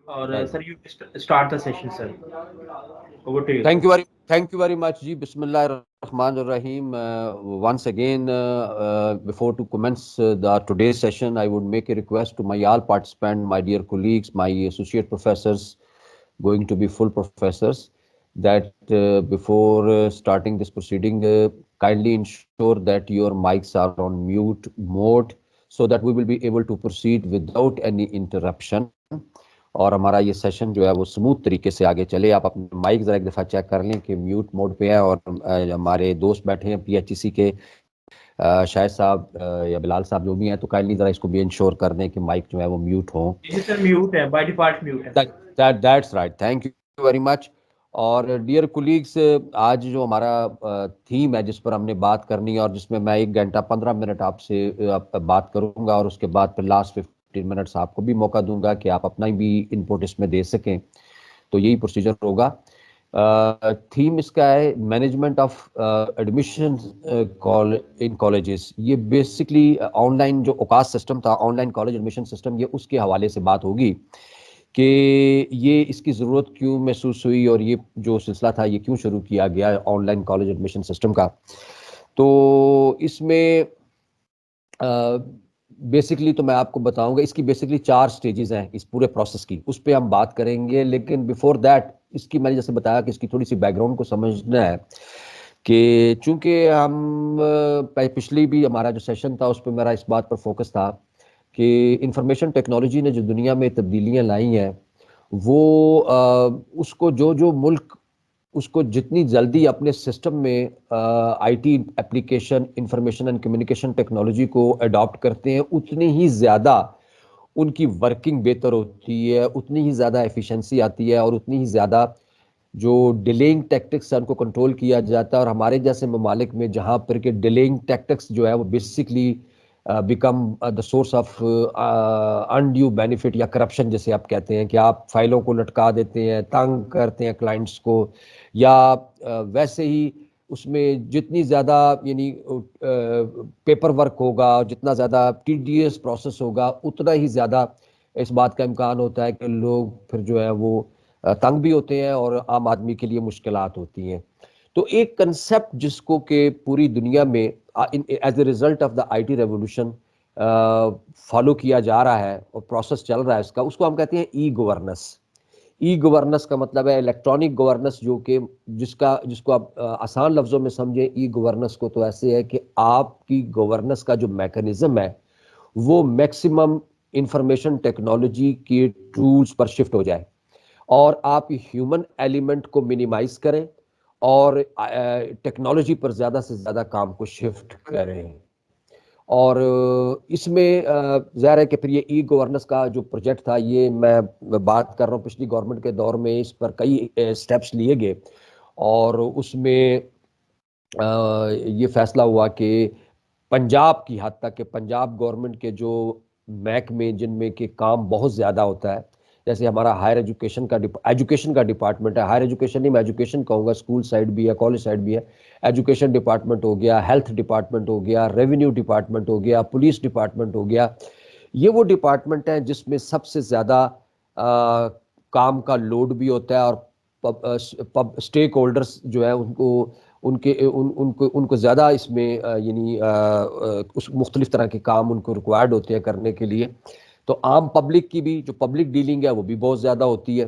اور Right. Sir you start the session sir. Over to you sir. Thank you very much ji. Bismillah ar-Rahman ar-Rahim. Once again, before to commence the today's session, I would make a request to my all participants, my dear colleagues, my associate professors, going to be full professors, that before starting this proceeding, kindly ensure that your mics are on mute mode so that we will be able to proceed without any interruption. اور ہمارا یہ session جو ہے وہ smooth طریقے سے آگے چلے. آپ اپنے مائک ذرا ایک دفعہ چیک کر لیں کہ میوٹ موڈ پہ ہے، اور ہمارے دوست بیٹھے ہیں پی ایچ ای سی کے شاہد صاحب یا بلال صاحب جو بھی ہیں، تو کائنڈلی ذرا اس کو بھی انشور کر دیں کہ مائک جو ہے وہ میوٹ ہوں. جی سر میوٹ ہے، بائی ڈیفالٹ میوٹ ہے. That's right, thank you very مچ. اور ڈیئر کولیگس، آج جو ہمارا تھیم ہے جس پر ہم نے بات کرنی ہے، اور جس میں 1 گھنٹہ 15 منٹ آپ سے بات کروں گا، اور اس کے بعد پھر لاسٹ 15 منٹس آپ کو بھی موقع دوں گا کہ آپ اپنا بھی ان پٹ اس میں دے سکیں، تو یہی پروسیجر ہوگا. تھیم اس کا ہے management of admission in colleges. یہ بیسکلی آن لائن جو اوقاس سسٹم تھا، on line college admission system, یہ اس کے حوالے سے بات ہوگی کہ یہ اس کی ضرورت کیوں محسوس ہوئی، اور یہ جو سلسلہ تھا یہ کیوں شروع کیا گیا online college admission system کا. تو اس میں بیسکلی تو میں آپ کو بتاؤں گا، اس کی بیسکلی 4 سٹیجز ہیں اس پورے پروسیس کی، اس پہ ہم بات کریں گے. لیکن بیفور دیٹ، اس کی میں نے جیسے بتایا کہ اس کی تھوڑی سی بیک گراؤنڈ کو سمجھنا ہے کہ چونکہ ہم پچھلی بھی ہمارا جو سیشن تھا اس پہ میرا اس بات پر فوکس تھا کہ انفارمیشن ٹیکنالوجی نے جو دنیا میں تبدیلیاں لائی ہیں، وہ اس کو جو ملک اس کو جتنی جلدی اپنے سسٹم میں I T application, information and communication technology کو اڈاپٹ کرتے ہیں، اتنی ہی زیادہ ان کی ورکنگ بہتر ہوتی ہے، اتنی ہی زیادہ ایفیشنسی آتی ہے، اور اتنی ہی زیادہ جو ڈیلینگ ٹیکٹکس ہیں ان کو کنٹرول کیا جاتا ہے. اور ہمارے جیسے ممالک میں جہاں پر کہ ڈیلینگ ٹیکٹکس جو ہے وہ basically become the source of undue benefit یا کرپشن جیسے آپ کہتے ہیں، کہ آپ فائلوں کو لٹکا دیتے ہیں، تنگ کرتے ہیں کلائنٹس کو، یا ویسے ہی اس میں جتنی زیادہ یعنی پیپر ورک ہوگا، جتنا زیادہ ٹی ڈی ایس پروسیس ہوگا، اتنا ہی زیادہ اس بات کا امکان ہوتا ہے کہ لوگ پھر جو ہے وہ تنگ بھی ہوتے ہیں، اور عام آدمی کے لیے مشکلات ہوتی ہیں. تو ایک کنسیپٹ جس کو کہ پوری دنیا میں as a result of the I T revolution follow کیا جا رہا ہے اور پروسیس چل رہا ہے اس کا، اس کو ہم کہتے ہیں ای گورننس. ای گورننس کا مطلب ہے الیکٹرانک گورننس، جو کہ جس کو آپ آسان لفظوں میں سمجھیں ای گورننس کو، تو ایسے ہے کہ آپ کی گورننس کا جو میکانزم ہے وہ میکسیمم انفارمیشن ٹیکنالوجی کے ٹولز پر شفٹ ہو جائے، اور آپ ہیومن ایلیمنٹ کو منیمائز کریں، اور ٹیکنالوجی پر زیادہ سے زیادہ کام کو شفٹ کریں. اور اس میں ظاہر ہے کہ پھر یہ ای گورننس کا جو پروجیکٹ تھا، یہ میں بات کر رہا ہوں پچھلی گورنمنٹ کے دور میں اس پر کئی سٹیپس لیے گئے، اور اس میں یہ فیصلہ ہوا کہ پنجاب کی حد تک، کہ پنجاب گورنمنٹ کے جو محکمے جن میں کہ کام بہت زیادہ ہوتا ہے، جیسے ہمارا ہائر ایجوکیشن کا ڈپارٹمنٹ ہے. ہائر ایجوکیشن نہیں، میں ایجوکیشن کہوں گا، اسکول سائڈ بھی ہے، کالج سائڈ بھی ہے. ایجوکیشن ڈپارٹمنٹ ہو گیا، ہیلتھ ڈپارٹمنٹ ہو گیا، ریونیو ڈپارٹمنٹ ہو گیا، پولیس ڈپارٹمنٹ ہو گیا. یہ وہ ڈپارٹمنٹ ہیں جس میں سب سے زیادہ کام کا لوڈ بھی ہوتا ہے، اور اسٹیک ہولڈرس جو ہے ان کو زیادہ اس میں یعنی اس مختلف طرح کے کام ان کو ریکوائرڈ ہوتے ہیں کرنے کے لیے. تو عام پبلک کی بھی جو پبلک ڈیلنگ ہے وہ بھی بہت زیادہ ہوتی ہے،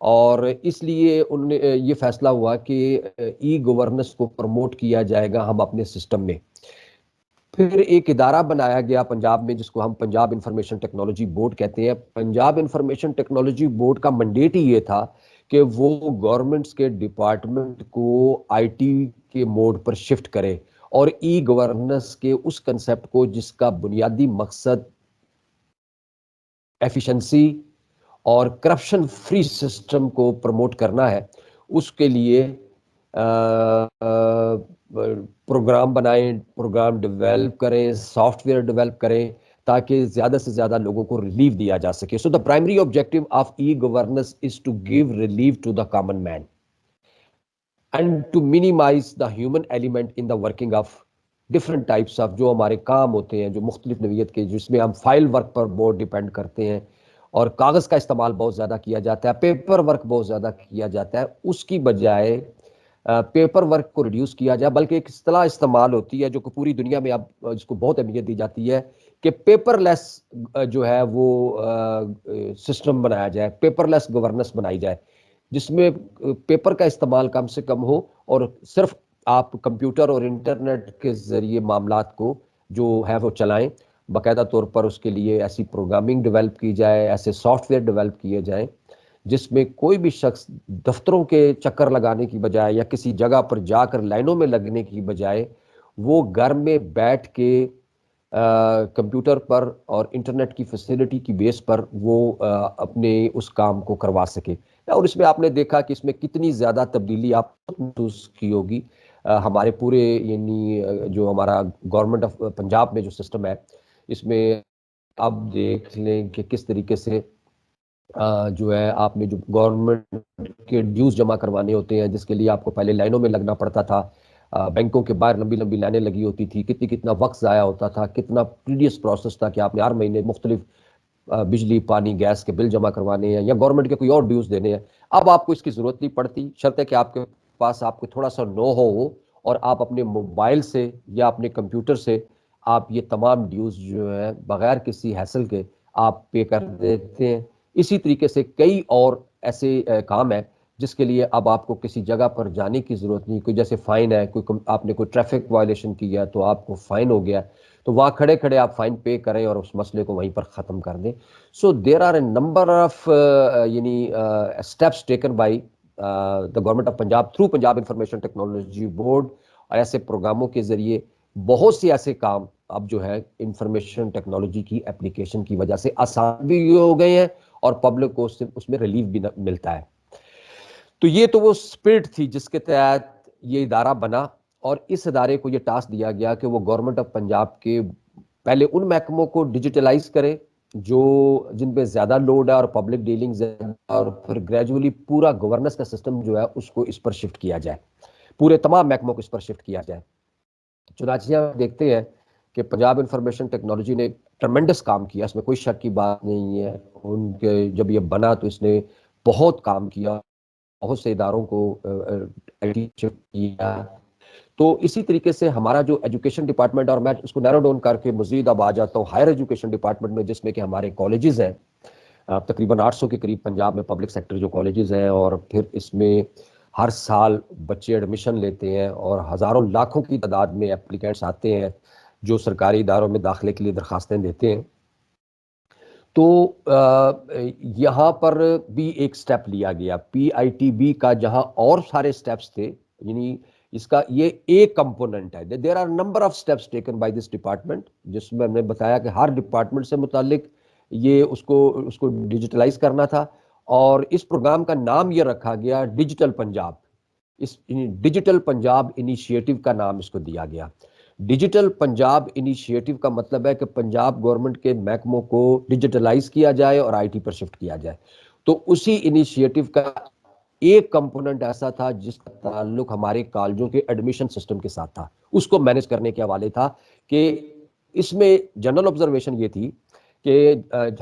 اور اس لیے ان نے یہ فیصلہ ہوا کہ ای گورننس کو پروموٹ کیا جائے گا ہم اپنے سسٹم میں. پھر ایک ادارہ بنایا گیا پنجاب میں جس کو ہم پنجاب انفارمیشن ٹیکنالوجی بورڈ کہتے ہیں. پنجاب انفارمیشن ٹیکنالوجی بورڈ کا منڈیٹ ہی یہ تھا کہ وہ گورنمنٹس کے ڈپارٹمنٹ کو آئی ٹی کے موڈ پر شفٹ کرے، اور ای گورننس کے اس کنسیپٹ کو جس کا بنیادی مقصد ایفیشنسی اور کرپشن فری سسٹم کو پروموٹ کرنا ہے، اس کے لیے پروگرام بنائیں، پروگرام ڈیولپ کریں، سافٹ ویئر ڈیولپ کریں، تاکہ زیادہ سے زیادہ لوگوں کو ریلیف دیا جا سکے. So the primary objective of e governance is to give relief to the common man and to minimize the human element in the working of different types of جو ہمارے کام ہوتے ہیں جو مختلف نوعیت کے، جس میں ہم فائل ورک پر بہت ڈیپینڈ کرتے ہیں، اور کاغذ کا استعمال بہت زیادہ کیا جاتا ہے، پیپر ورک بہت زیادہ کیا جاتا ہے، اس کی بجائے پیپر ورک کو ریڈیوس کیا جائے، بلکہ ایک اصطلاح استعمال ہوتی ہے جو کہ پوری دنیا میں اب جس کو بہت اہمیت دی جاتی ہے کہ پیپر لیس جو ہے وہ سسٹم بنایا جائے، پیپر لیس گورننس بنائی جائے، جس میں پیپر کا استعمال کم سے کم ہو اور صرف آپ کمپیوٹر اور انٹرنیٹ کے ذریعے معاملات کو جو ہے وہ چلائیں، باقاعدہ طور پر اس کے لیے ایسی پروگرامنگ ڈیولپ کی جائے، ایسے سافٹ ویئر ڈیولپ کیے جائیں جس میں کوئی بھی شخص دفتروں کے چکر لگانے کی بجائے یا کسی جگہ پر جا کر لائنوں میں لگنے کی بجائے وہ گھر میں بیٹھ کے کمپیوٹر پر اور انٹرنیٹ کی فیسلٹی کی بیس پر وہ اپنے اس کام کو کروا سکے۔ اور اس میں آپ نے دیکھا کہ اس میں کتنی زیادہ تبدیلی آپ محسوس کی ہوگی ہمارے پورے یعنی جو ہمارا گورنمنٹ آف پنجاب میں جو سسٹم ہے، اس میں آپ دیکھ لیں کہ کس طریقے سے جو ہے آپ نے جو گورنمنٹ کے ڈیوز جمع کروانے ہوتے ہیں، جس کے لیے آپ کو پہلے لائنوں میں لگنا پڑتا تھا، بینکوں کے باہر لمبی لمبی لائنیں لگی ہوتی تھی، کتنا وقت ضائع ہوتا تھا، کتنا ٹیڈیس پروسیس تھا کہ آپ نے ہر مہینے مختلف بجلی پانی گیس کے بل جمع کروانے ہیں یا گورنمنٹ کے کوئی اور ڈیوز دینے ہیں۔ اب آپ کو اس کی ضرورت نہیں پڑتی، شرط ہے کہ آپ کے پاس آپ کو تھوڑا سا نو ہو اور آپ اپنے موبائل سے یا اپنے کمپیوٹر سے آپ یہ تمام ڈیوز جو ہے بغیر کسی حاصل کے آپ پے کر دیتے ہیں۔ اسی طریقے سے کئی اور ایسے کام ہیں جس کے لیے اب آپ کو کسی جگہ پر جانے کی ضرورت نہیں، کوئی جیسے فائن ہے، آپ نے کوئی ٹریفک وائلیشن کیا تو آپ کو فائن ہو گیا تو وہاں کھڑے کھڑے آپ فائن پے کریں اور اس مسئلے کو وہیں پر ختم کر دیں۔ So there are a number of یعنی steps taken by the government of Punjab through Punjab information technology board, اور ایسے پروگراموں کے ذریعے بہت سے ایسے کام اب جو ہے انفارمیشن ٹیکنالوجی کی اپلیکیشن کی وجہ سے آسان بھی ہو گئے ہیں اور پبلک کو اس میں ریلیف بھی ملتا ہے۔ تو یہ تو وہ اسپرٹ تھی جس کے تحت یہ ادارہ بنا، اور اس ادارے کو یہ ٹاسک دیا گیا کہ وہ گورنمنٹ آف پنجاب کے پہلے ان محکموں کو ڈیجیٹلائز کرے جن پہ زیادہ لوڈ ہے اور پبلک ڈیلنگ زیادہ، اور پھر گریجولی پورا گورننس کا سسٹم جو ہے اس کو اس پر شفٹ کیا جائے، پورے تمام محکموں کو اس پر شفٹ کیا جائے۔ چنانچہ ہم دیکھتے ہیں کہ پنجاب انفارمیشن ٹیکنالوجی نے ٹرمنڈس کام کیا، اس میں کوئی شک کی بات نہیں ہے۔ ان کے جب یہ بنا تو اس نے بہت کام کیا، بہت سے اداروں کو شفٹ کیا۔ تو اسی طریقے سے ہمارا جو ایجوکیشن ڈپارٹمنٹ، اور میں اس کو نیرو ڈاؤن کر کے مزید اب آ جاتا ہوں ہائر ایجوکیشن ڈپارٹمنٹ میں، جس میں کہ ہمارے کالجز ہیں، تقریباً 800 کے قریب پنجاب میں پبلک سیکٹر جو کالجز ہیں، اور پھر اس میں ہر سال بچے ایڈمیشن لیتے ہیں اور ہزاروں لاکھوں کی تعداد میں اپلیکینٹس آتے ہیں جو سرکاری اداروں میں داخلے کے لیے درخواستیں دیتے ہیں۔ تو یہاں پر بھی ایک سٹیپ لیا گیا PITB کا، جہاں اور سارے سٹیپس تھے، یعنی اس کا یہ ایک کمپوننٹ ہے۔ There are number of steps taken by this department, جس میں ہم نے بتایا کہ ہر ڈپارٹمنٹ سے متعلق یہ اس کو ڈیجیٹلائز کرنا تھا، اور اس پروگرام کا نام یہ رکھا گیا ڈیجیٹل پنجاب۔ اس ڈیجیٹل پنجاب انیشیٹو کا نام اس کو دیا گیا۔ ڈیجیٹل پنجاب انیشیٹو کا مطلب ہے کہ پنجاب گورنمنٹ کے محکموں کو ڈیجیٹلائز کیا جائے اور IT پر شفٹ کیا جائے۔ تو اسی انیشیٹو کا ایک کمپوننٹ ایسا تھا جس کا تعلق ہمارے کالجوں کے ایڈمیشن سسٹم کے ساتھ تھا، اس کو مینیج کرنے کے حوالے تھا۔ کہ اس میں جنرل آبزرویشن یہ تھی کہ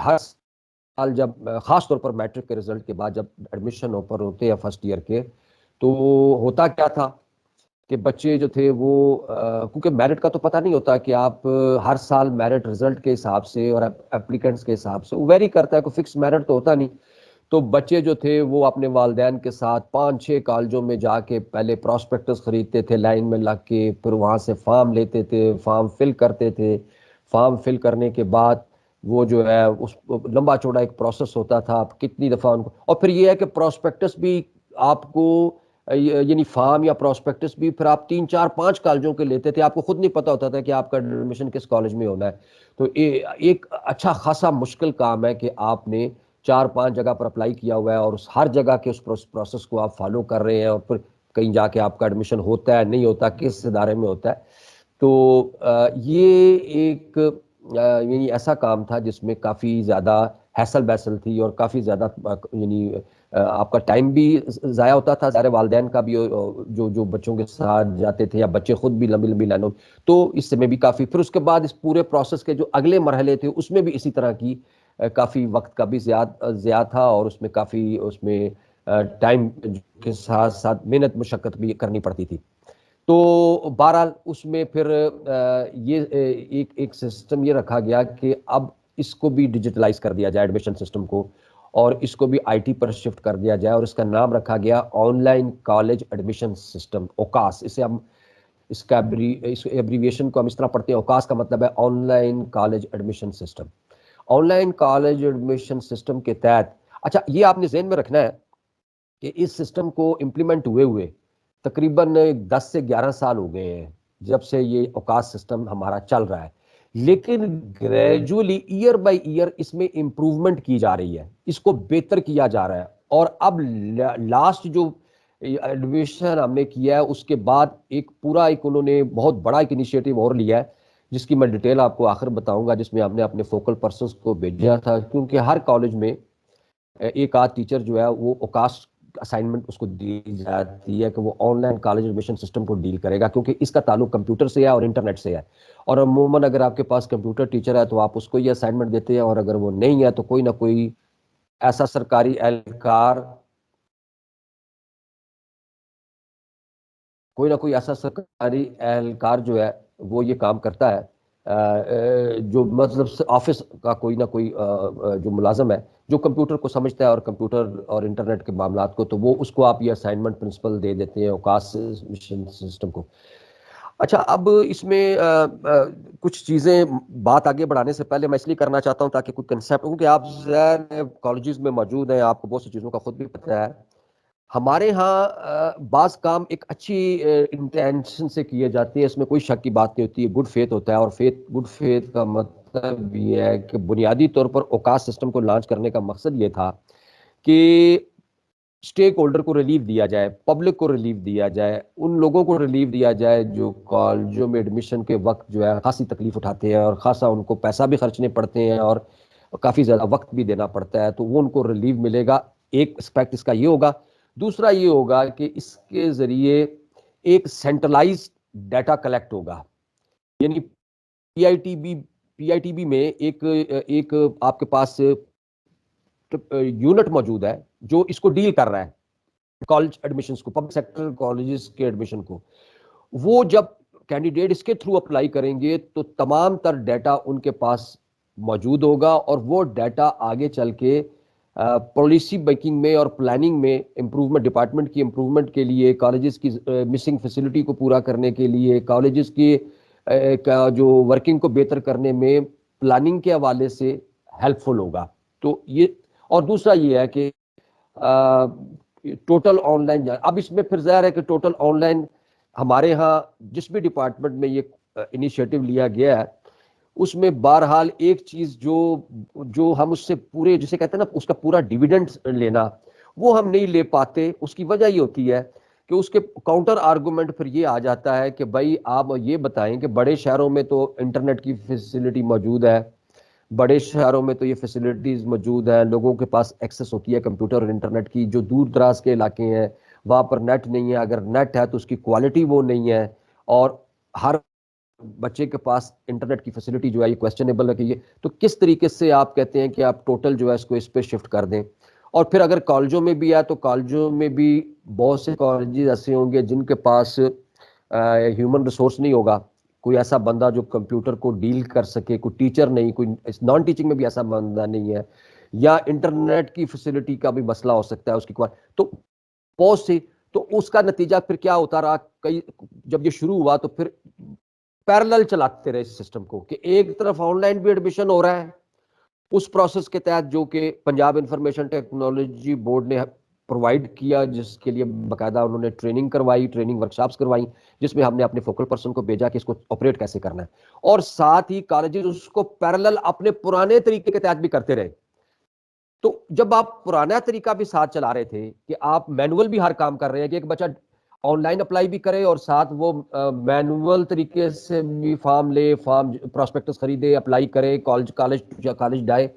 ہر سال جب خاص طور پر میٹرک کے رزلٹ کے بعد جب ایڈمیشن اوپر ہوتے ہیں فرسٹ ایئر کے، تو ہوتا کیا تھا کہ بچے جو تھے وہ کیونکہ میرٹ کا تو پتہ نہیں ہوتا کہ آپ ہر سال میرٹ رزلٹ کے حساب سے اور اپلیکنٹس کے حساب سے وہ ویری کرتا ہے، کوئی فکس میرٹ تو ہوتا نہیں۔ تو بچے جو تھے وہ اپنے والدین کے ساتھ 5-6 کالجوں میں جا کے پہلے پراسپیکٹس خریدتے تھے لائن میں لگ کے، پھر وہاں سے فارم لیتے تھے، فارم فل کرتے تھے، فارم فل کرنے کے بعد وہ جو ہے اس لمبا چوڑا ایک پروسیس ہوتا تھا، آپ کتنی دفعہ ان کو، اور پھر یہ ہے کہ پراسپیکٹس بھی آپ کو یعنی فارم یا پراسپیکٹس بھی پھر آپ 3-4-5 کالجوں کے لیتے تھے، آپ کو خود نہیں پتا ہوتا تھا کہ آپ کا ایڈمیشن کس کالج میں ہونا ہے۔ تو ایک اچھا خاصا مشکل کام ہے کہ آپ نے 4-5 جگہ پر اپلائی کیا ہوا ہے اور اس ہر جگہ کے اس پروسیس کو آپ فالو کر رہے ہیں، اور پھر کہیں جا کے آپ کا ایڈمیشن ہوتا ہے نہیں ہوتا، کس ادارے میں ہوتا ہے۔ تو یہ ایک یعنی ایسا کام تھا جس میں کافی زیادہ حیصل بیسل تھی اور کافی زیادہ یعنی آپ کا ٹائم بھی ضائع ہوتا تھا، سارے والدین کا بھی جو بچوں کے ساتھ جاتے تھے یا بچے خود بھی لمبی لمبی لائنوں، تو اس میں بھی کافی۔ پھر اس کے بعد اس پورے پروسیس کے جو اگلے مرحلے تھے اس میں بھی اسی طرح کی کافی وقت کا بھی زیادہ تھا، اور اس میں کافی اس میں ٹائم کے ساتھ ساتھ محنت مشقت بھی کرنی پڑتی تھی. تو بہرحال اس میں پھر یہ ایک سسٹم یہ رکھا گیا کہ اب اس کو بھی ڈیجیٹلائز کر دیا جائے ایڈمیشن سسٹم کو، اور اس کو بھی آئی ٹی پر شفٹ کر دیا جائے، اور اس کا نام رکھا گیا online college admission system, OCAS. اسے ہم اس ایبریویشن کو ہم اس طرح پڑھتے ہیں، اوکاس کا مطلب ہے on line college admission system. Online college admission system کے تحت، اچھا یہ آپ نے ذہن میں رکھنا ہے کہ اس سسٹم کو امپلیمنٹ ہوئے تقریباً 10 سے 11 سال ہو گئے ہیں جب سے یہ اوکاس سسٹم ہمارا چل رہا ہے، لیکن گریجولی ایئر بائی ایئر اس میں امپروومنٹ کی جا رہی ہے، اس کو بہتر کیا جا رہا ہے. اور اب لاسٹ جو ایڈمیشن ہم نے کیا ہے اس کے بعد ایک پورا انہوں نے بہت بڑا ایک انیشیٹو اور لیا ہے، جس کی میں ڈیٹیل آپ کو آخر بتاؤں گا، جس میں ہم نے اپنے فوکل پرسنس کو بھیجا تھا، کیونکہ ہر کالج میں ایک آدھ ٹیچر جو ہے وہ اوکاس اسائنمنٹ اس کو دی جاتی ہے کہ وہ on line college admission system کو ڈیل کرے گا، کیونکہ اس کا تعلق کمپیوٹر سے ہے اور انٹرنیٹ سے ہے. اور عموماً اگر آپ کے پاس کمپیوٹر ٹیچر ہے تو آپ اس کو یہ اسائنمنٹ دیتے ہیں، اور اگر وہ نہیں ہے تو کوئی نہ کوئی ایسا سرکاری اہلکار جو ہے وہ یہ کام کرتا ہے، جو مطلب آفس کا کوئی نہ کوئی جو ملازم ہے جو کمپیوٹر کو سمجھتا ہے اور کمپیوٹر اور انٹرنیٹ کے معاملات کو، تو وہ اس کو آپ یہ اسائنمنٹ پرنسپل دے دیتے ہیں اوکاس مشن سسٹم کو. اچھا اب اس میں کچھ چیزیں بات آگے بڑھانے سے پہلے میں اس لیے کرنا چاہتا ہوں تاکہ کوئی کنسیپٹ، کیونکہ آپ کالجز میں موجود ہیں، آپ کو بہت سی چیزوں کا خود بھی پتہ ہے. ہمارے ہاں بعض کام ایک اچھی انٹینشن سے کیے جاتے ہیں، اس میں کوئی شک کی بات نہیں ہوتی ہے، گڈ فیتھ ہوتا ہے. اور گڈ فیتھ کا مطلب یہ ہے کہ بنیادی طور پر اوکاس سسٹم کو لانچ کرنے کا مقصد یہ تھا کہ اسٹیک ہولڈر کو ریلیف دیا جائے، پبلک کو ریلیف دیا جائے، ان لوگوں کو ریلیف دیا جائے جو کالجوں میں ایڈمیشن کے وقت جو ہے خاصی تکلیف اٹھاتے ہیں، اور خاصا ان کو پیسہ بھی خرچنے پڑتے ہیں اور کافی زیادہ وقت بھی دینا پڑتا ہے، تو وہ ان کو ریلیف ملے گا. ایک اسپیکٹ اس کا یہ ہوگا. دوسرا یہ ہوگا کہ اس کے ذریعے ایک سینٹرلائز ڈیٹا کلیکٹ ہوگا، یعنی پی آئی ٹی بی میں ایک آپ کے پاس یونٹ موجود ہے جو اس کو ڈیل کر رہا ہے کالج ایڈمیشنز کو، پبلک سیکٹر کالجز کے ایڈمیشن کو. وہ جب کینڈیڈیٹ اس کے تھرو اپلائی کریں گے تو تمام تر ڈیٹا ان کے پاس موجود ہوگا، اور وہ ڈیٹا آگے چل کے پالیسی میکنگ میں اور پلاننگ میں امپروومنٹ، ڈپارٹمنٹ کی امپروومنٹ کے لیے، کالجز کی مسنگ فیسلٹی کو پورا کرنے کے لیے، کالجز کی جو ورکنگ کو بہتر کرنے میں پلاننگ کے حوالے سے ہیلپ فل ہوگا. تو یہ، اور دوسرا یہ ہے کہ ٹوٹل آن لائن، اب اس میں پھر ظاہر ہے کہ ٹوٹل آن لائن ہمارے ہاں جس بھی ڈپارٹمنٹ میں یہ انیشیٹو لیا گیا ہے اس میں بہرحال ایک چیز جو ہم اس سے پورے، جسے کہتے ہیں نا اس کا پورا ڈیویڈنڈ لینا، وہ ہم نہیں لے پاتے. اس کی وجہ یہ ہوتی ہے کہ اس کے کاؤنٹر آرگومنٹ پھر یہ آ جاتا ہے کہ بھائی آپ یہ بتائیں کہ بڑے شہروں میں تو انٹرنیٹ کی فیسلٹی موجود ہے، بڑے شہروں میں تو یہ فیسلٹیز موجود ہیں، لوگوں کے پاس ایکسیس ہوتی ہے کمپیوٹر اور انٹرنیٹ کی. جو دور دراز کے علاقے ہیں وہاں پر نیٹ نہیں ہے، اگر نیٹ ہے تو اس کی کوالٹی وہ نہیں ہے، اور ہر بچے کے پاس انٹرنیٹ کی فیسلٹی جو ہے یہ کویسچنیبل ہے کہ یہ، تو کس طریقے سے آپ کہتے ہیں کہ آپ ٹوٹل جو ہے اس کو اس پہ شفٹ کر دیں. اور پھر اگر کالجوں میں بھی ہے تو کالجوں میں بھی بہت سے کالجز ایسے ہوں گے جن کے پاس ہیومن ریسورس نہیں ہوگا، کوئی ایسا بندہ جو کمپیوٹر کو ڈیل کر سکے، کوئی ٹیچر نہیں، کوئی نان ٹیچنگ میں بھی ایسا بندہ نہیں ہے، یا انٹرنیٹ کی فیسلٹی کا بھی مسئلہ ہو سکتا ہے اس کی تو بہت سی. تو اس کا نتیجہ پھر کیا ہوتا رہا، جب یہ شروع ہوا تو پھر پیرلل چلاتے رہے اس سسٹم کو، کہ ایک طرف آن لائن بھی ایڈمیشن ہو رہا ہے اس پروسیس کے تحت جو کہ پنجاب انفارمیشن ٹیکنالوجی بورڈ نے پرووائڈ کیا، جس کے لیے باقاعدہ انہوں نے ٹریننگ کروائی، ٹریننگ ورکشاپس کروائی، جس میں ہم نے اپنے فوکل پرسن کو بھیجا کہ اس کو آپریٹ کیسے کرنا ہے. اور ساتھ ہی کالجز اس کو پیرلل اپنے پرانے طریقے کے تحت بھی کرتے رہے. تو جب آپ پرانا طریقہ بھی ساتھ چلا رہے تھے کہ آپ مینول بھی ہر کام کر رہے ہیں کہ ایک بچہ آن لائن اپلائی بھی کرے اور ساتھ وہ مینول طریقے سے بھی فارم لے، فارم پراسپیکٹس خریدے، اپلائی کرے، کالج جائے،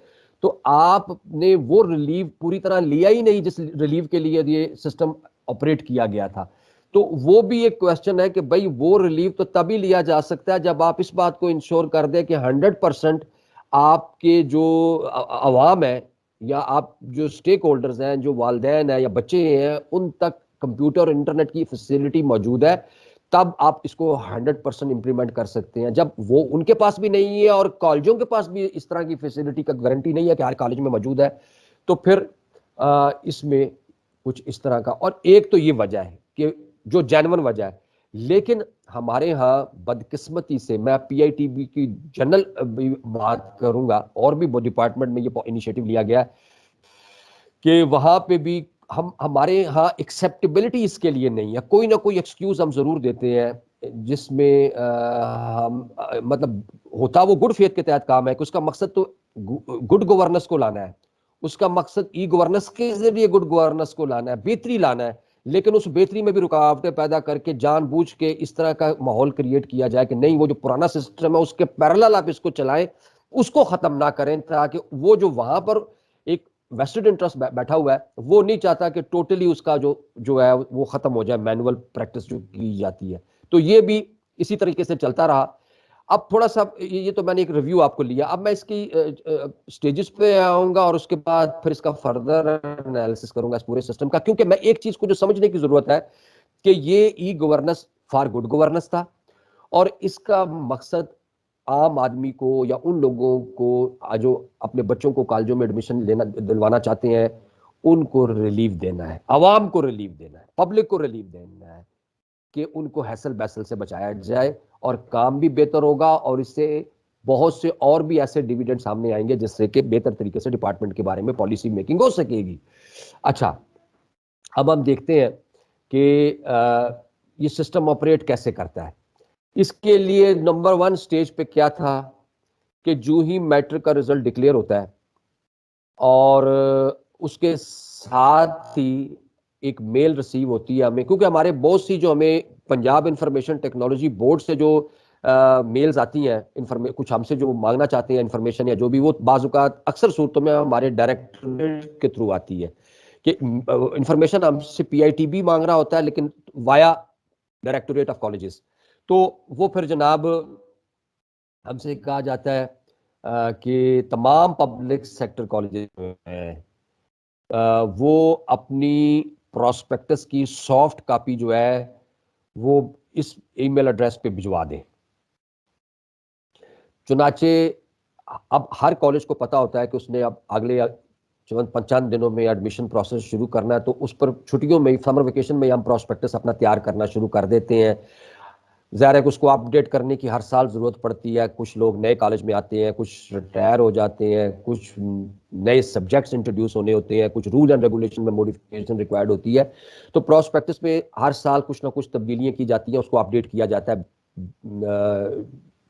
تو آپ نے وہ ریلیو پوری طرح لیا ہی نہیں جس ریلیو کے لیے یہ سسٹم آپریٹ کیا گیا تھا. تو وہ بھی ایک کوشچن ہے کہ بھائی وہ ریلیو تو تبھی لیا جا سکتا ہے جب آپ اس بات کو انشور کر دیں کہ 100% آپ کے جو عوام ہے یا آپ جو اسٹیک ہولڈرز ہیں، جو والدین ہیں یا بچے ہیں، ان تک کمپیوٹر اور انٹرنیٹ کی فیسلٹی موجود ہے، تب آپ اس کو 100% امپلیمنٹ کر سکتے ہیں. جب وہ ان کے پاس بھی نہیں ہے اور کالجوں کے پاس بھی اس طرح کی فیسلٹی کا گارنٹی نہیں ہے کہ ہر کالج میں موجود ہے، تو پھر اس میں کچھ اس طرح کا. اور ایک تو یہ وجہ ہے کہ جو جینون وجہ ہے، لیکن ہمارے ہاں بدقسمتی سے، میں پی آئی ٹی بی کی جنرل بات کروں گا، اور بھی ڈپارٹمنٹ میں یہ انیشیٹو لیا گیا کہ وہاں پہ بھی ہمارے ہاں ایکسیپٹیبلٹی اس کے لیے نہیں ہے. کوئی نہ کوئی ایکسکیوز ہم ضرور دیتے ہیں جس میں ہم مطلب ہوتا وہ گڈ فیتھ کے تحت کام ہے کہ اس کا مقصد تو گڈ گورننس کو لانا ہے، اس کا مقصد ای گورننس کے ذریعے گڈ گورننس کو لانا ہے، بہتری لانا ہے. لیکن اس بہتری میں بھی رکاوٹیں پیدا کر کے جان بوجھ کے اس طرح کا ماحول کریٹ کیا جائے کہ نہیں، وہ جو پرانا سسٹم ہے اس کے پیرالل آپ اس کو چلائیں، اس کو ختم نہ کریں، تاکہ وہ جو وہاں پر ایک ویسٹڈ انٹرسٹ بیٹھا ہوا ہے وہ نہیں چاہتا کہ ٹوٹلی اس کا جو ہے وہ ختم ہو جائے، مینول پریکٹس جو کی جاتی ہے. تو یہ بھی اسی طریقے سے چلتا رہا. اب تھوڑا سا یہ تو میں نے ایک ریویو آپ کو لیا، اب میں اس کی سٹیجز پہ آؤں گا اور اس کے بعد پھر اس کا فردر انالیسس کروں گا اس پورے سسٹم کا. کیونکہ میں ایک چیز کو جو سمجھنے کی ضرورت ہے کہ یہ e governance for good governance تھا، اور اس کا مقصد عام آدمی کو یا ان لوگوں کو جو اپنے بچوں کو کالجوں میں ایڈمیشن دلوانا چاہتے ہیں ان کو ریلیف دینا ہے، عوام کو ریلیف دینا ہے، پبلک کو ریلیف دینا ہے کہ ان کو ہیسل بیسل سے بچایا جائے اور کام بھی بہتر ہوگا، اور اس سے بہت سے اور بھی ایسے ڈیویڈنڈ سامنے آئیں گے جس سے کہ بہتر طریقے سے ڈپارٹمنٹ کے بارے میں پالیسی میکنگ ہو سکے گی. اچھا، اب ہم دیکھتے ہیں کہ یہ سسٹم آپریٹ کیسے کرتا ہے. اس کے لیے نمبر 1 سٹیج پہ کیا تھا کہ جو ہی میٹرک کا رزلٹ ڈکلیئر ہوتا ہے اور اس کے ساتھ ہی ایک میل ریسیو ہوتی ہے ہمیں، کیونکہ ہمارے بہت سی جو ہمیں پنجاب انفارمیشن ٹیکنالوجی بورڈ سے جو میلز آتی ہیں، کچھ ہم سے جو مانگنا چاہتے ہیں انفارمیشن یا جو بھی، وہ بعض اوقات اکثر صورتوں میں ہمارے ڈائریکٹریٹ کے تھرو آتی ہے کہ انفارمیشن ہم سے پی آئی ٹی بھی مانگ رہا ہوتا ہے لیکن وایا ڈائریکٹوریٹ آف کالجز. تو وہ پھر جناب ہم سے کہا جاتا ہے کہ تمام پبلک سیکٹر کالجز ہیں وہ اپنی پراسپیکٹس کی سافٹ کاپی جو ہے وہ اس ای میل ایڈریس پہ بھجوا دیں. چنانچہ اب ہر کالج کو پتا ہوتا ہے کہ اس نے اب اگلے 55 دنوں میں ایڈمیشن پروسیس شروع کرنا ہے، تو اس پر چھٹیوں میں، سمر ویکیشن میں ہم پراسپیکٹس اپنا تیار کرنا شروع کر دیتے ہیں. ظاہر ہے کہ اس کو اپ ڈیٹ کرنے کی ہر سال ضرورت پڑتی ہے، کچھ لوگ نئے کالج میں آتے ہیں، کچھ ریٹائر ہو جاتے ہیں، کچھ نئے سبجیکٹس انٹروڈیوس ہونے ہوتے ہیں، کچھ رول اینڈ ریگولیشن میں موڈیفکیشن ریکوائرڈ ہوتی ہے. تو پراسپیکٹس میں ہر سال کچھ نہ کچھ تبدیلیاں کی جاتی ہیں، اس کو اپ ڈیٹ کیا جاتا ہے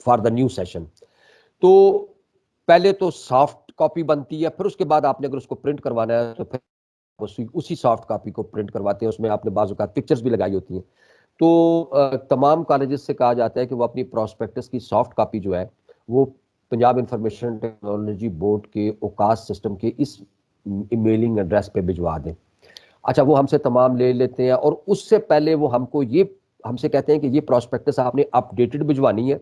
فار دا نیو سیشن. تو پہلے تو سافٹ کاپی بنتی ہے، پھر اس کے بعد آپ نے اگر اس کو پرنٹ کروانا ہے تو پھر اسی سافٹ کاپی کو پرنٹ کرواتے ہیں. اس میں آپ نے بعض اوقات پکچرز بھی لگائی ہوتی ہیں. تو تمام کالجز سے کہا جاتا ہے کہ وہ اپنی پراسپیکٹس کی سافٹ کاپی جو ہے وہ پنجاب انفارمیشن ٹیکنالوجی بورڈ کے اوکاس سسٹم کے اس ای میلنگ ایڈریس پہ بھجوا دیں. اچھا، وہ ہم سے تمام لے لیتے ہیں، اور اس سے پہلے وہ ہم سے کہتے ہیں کہ یہ پراسپیکٹس آپ نے اپ ڈیٹڈ بھجوانی ہے.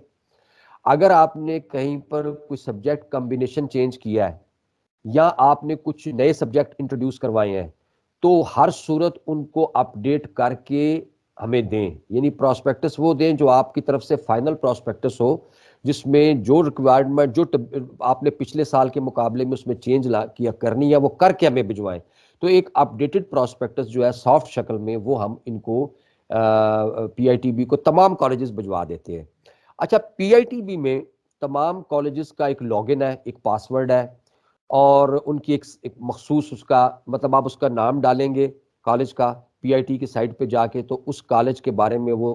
اگر آپ نے کہیں پر کوئی سبجیکٹ کمبینیشن چینج کیا ہے یا آپ نے کچھ نئے سبجیکٹ انٹروڈیوس کروائے ہیں تو ہر صورت ان کو اپ ڈیٹ کر کے ہمیں دیں. یعنی پراسپیکٹس وہ دیں جو آپ کی طرف سے فائنل پراسپیکٹس ہو، جس میں جو ریکوائرمنٹ جو آپ نے پچھلے سال کے مقابلے میں اس میں چینج کیا کرنی ہے وہ کر کے ہمیں بھجوائیں. تو ایک اپ ڈیٹڈ پراسپیکٹس جو ہے سافٹ شکل میں وہ ہم ان کو پی آئی ٹی بی کو تمام کالجز بھجوا دیتے ہیں. اچھا، پی آئی ٹی بی میں تمام کالجز کا ایک لاگ ان ہے، ایک پاس ورڈ ہے، اور ان کی ایک مخصوص اس کا مطلب آپ اس کا نام ڈالیں گے کالج کا پی آئی ٹی کی سائٹ پہ جا کے، تو اس کالج کے بارے میں وہ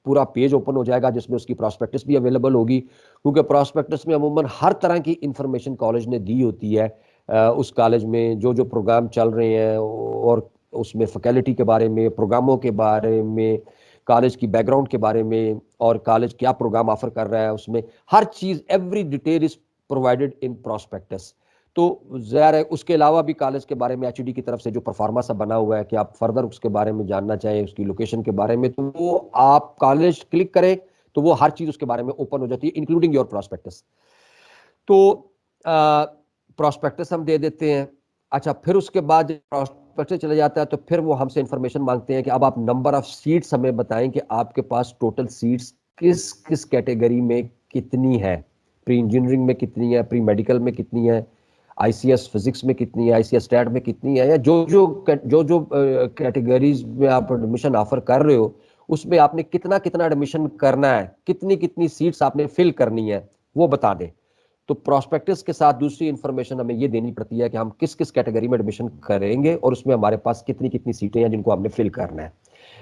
پورا پیج اوپن ہو جائے گا جس میں اس کی پراسپیکٹس بھی اویلیبل ہوگی. کیونکہ پراسپیکٹس میں عموماً ہر طرح کی انفارمیشن کالج نے دی ہوتی ہے اس کالج میں جو پروگرام چل رہے ہیں، اور اس میں فیکلٹی کے بارے میں، پروگراموں کے بارے میں، کالج کی بیک گراؤنڈ کے بارے میں، اور کالج کیا پروگرام آفر کر رہا ہے، اس میں ہر چیز every detail is provided in prospectus. تو ظاہر ہے اس کے علاوہ بھی کالج کے بارے میں ایچ ڈی کی طرف سے جو پرفارما سا بنا ہوا ہے کہ آپ فردر اس کے بارے میں جاننا چاہیں، اس کی لوکیشن کے بارے میں، تو وہ آپ کالج کلک کریں تو وہ ہر چیز اس کے بارے میں اوپن ہو جاتی ہے انکلوڈنگ یور پراسپیکٹس. تو پراسپیکٹس ہم دے دیتے ہیں. اچھا پھر اس کے بعد پراسپیکٹس چلا جاتا ہے تو پھر وہ ہم سے انفارمیشن مانگتے ہیں کہ اب آپ نمبر آف سیٹس ہمیں بتائیں کہ آپ کے پاس ٹوٹل سیٹس کس کس کیٹیگری میں کتنی ہے, پری انجینئرنگ میں کتنی ہے, پری میڈیکل میں کتنی ہے, آئی سی ایس فزکس میں کتنی ہے, آئی سی ایس اسٹیٹ میں کتنی ہے, یا جو کیٹیگریز میں آپ ایڈمیشن آفر کر رہے ہو اس میں آپ نے کتنا کتنا ایڈمیشن کرنا ہے, کتنی کتنی سیٹس آپ نے فل کرنی ہے, وہ بتا دیں. تو پراسپیکٹس کے ساتھ دوسری انفارمیشن ہمیں یہ دینی پڑتی ہے کہ ہم کس کس کیٹیگری میں ایڈمیشن کریں گے اور اس میں ہمارے پاس کتنی کتنی سیٹیں ہیں جن کو ہم نے فل کرنا ہے.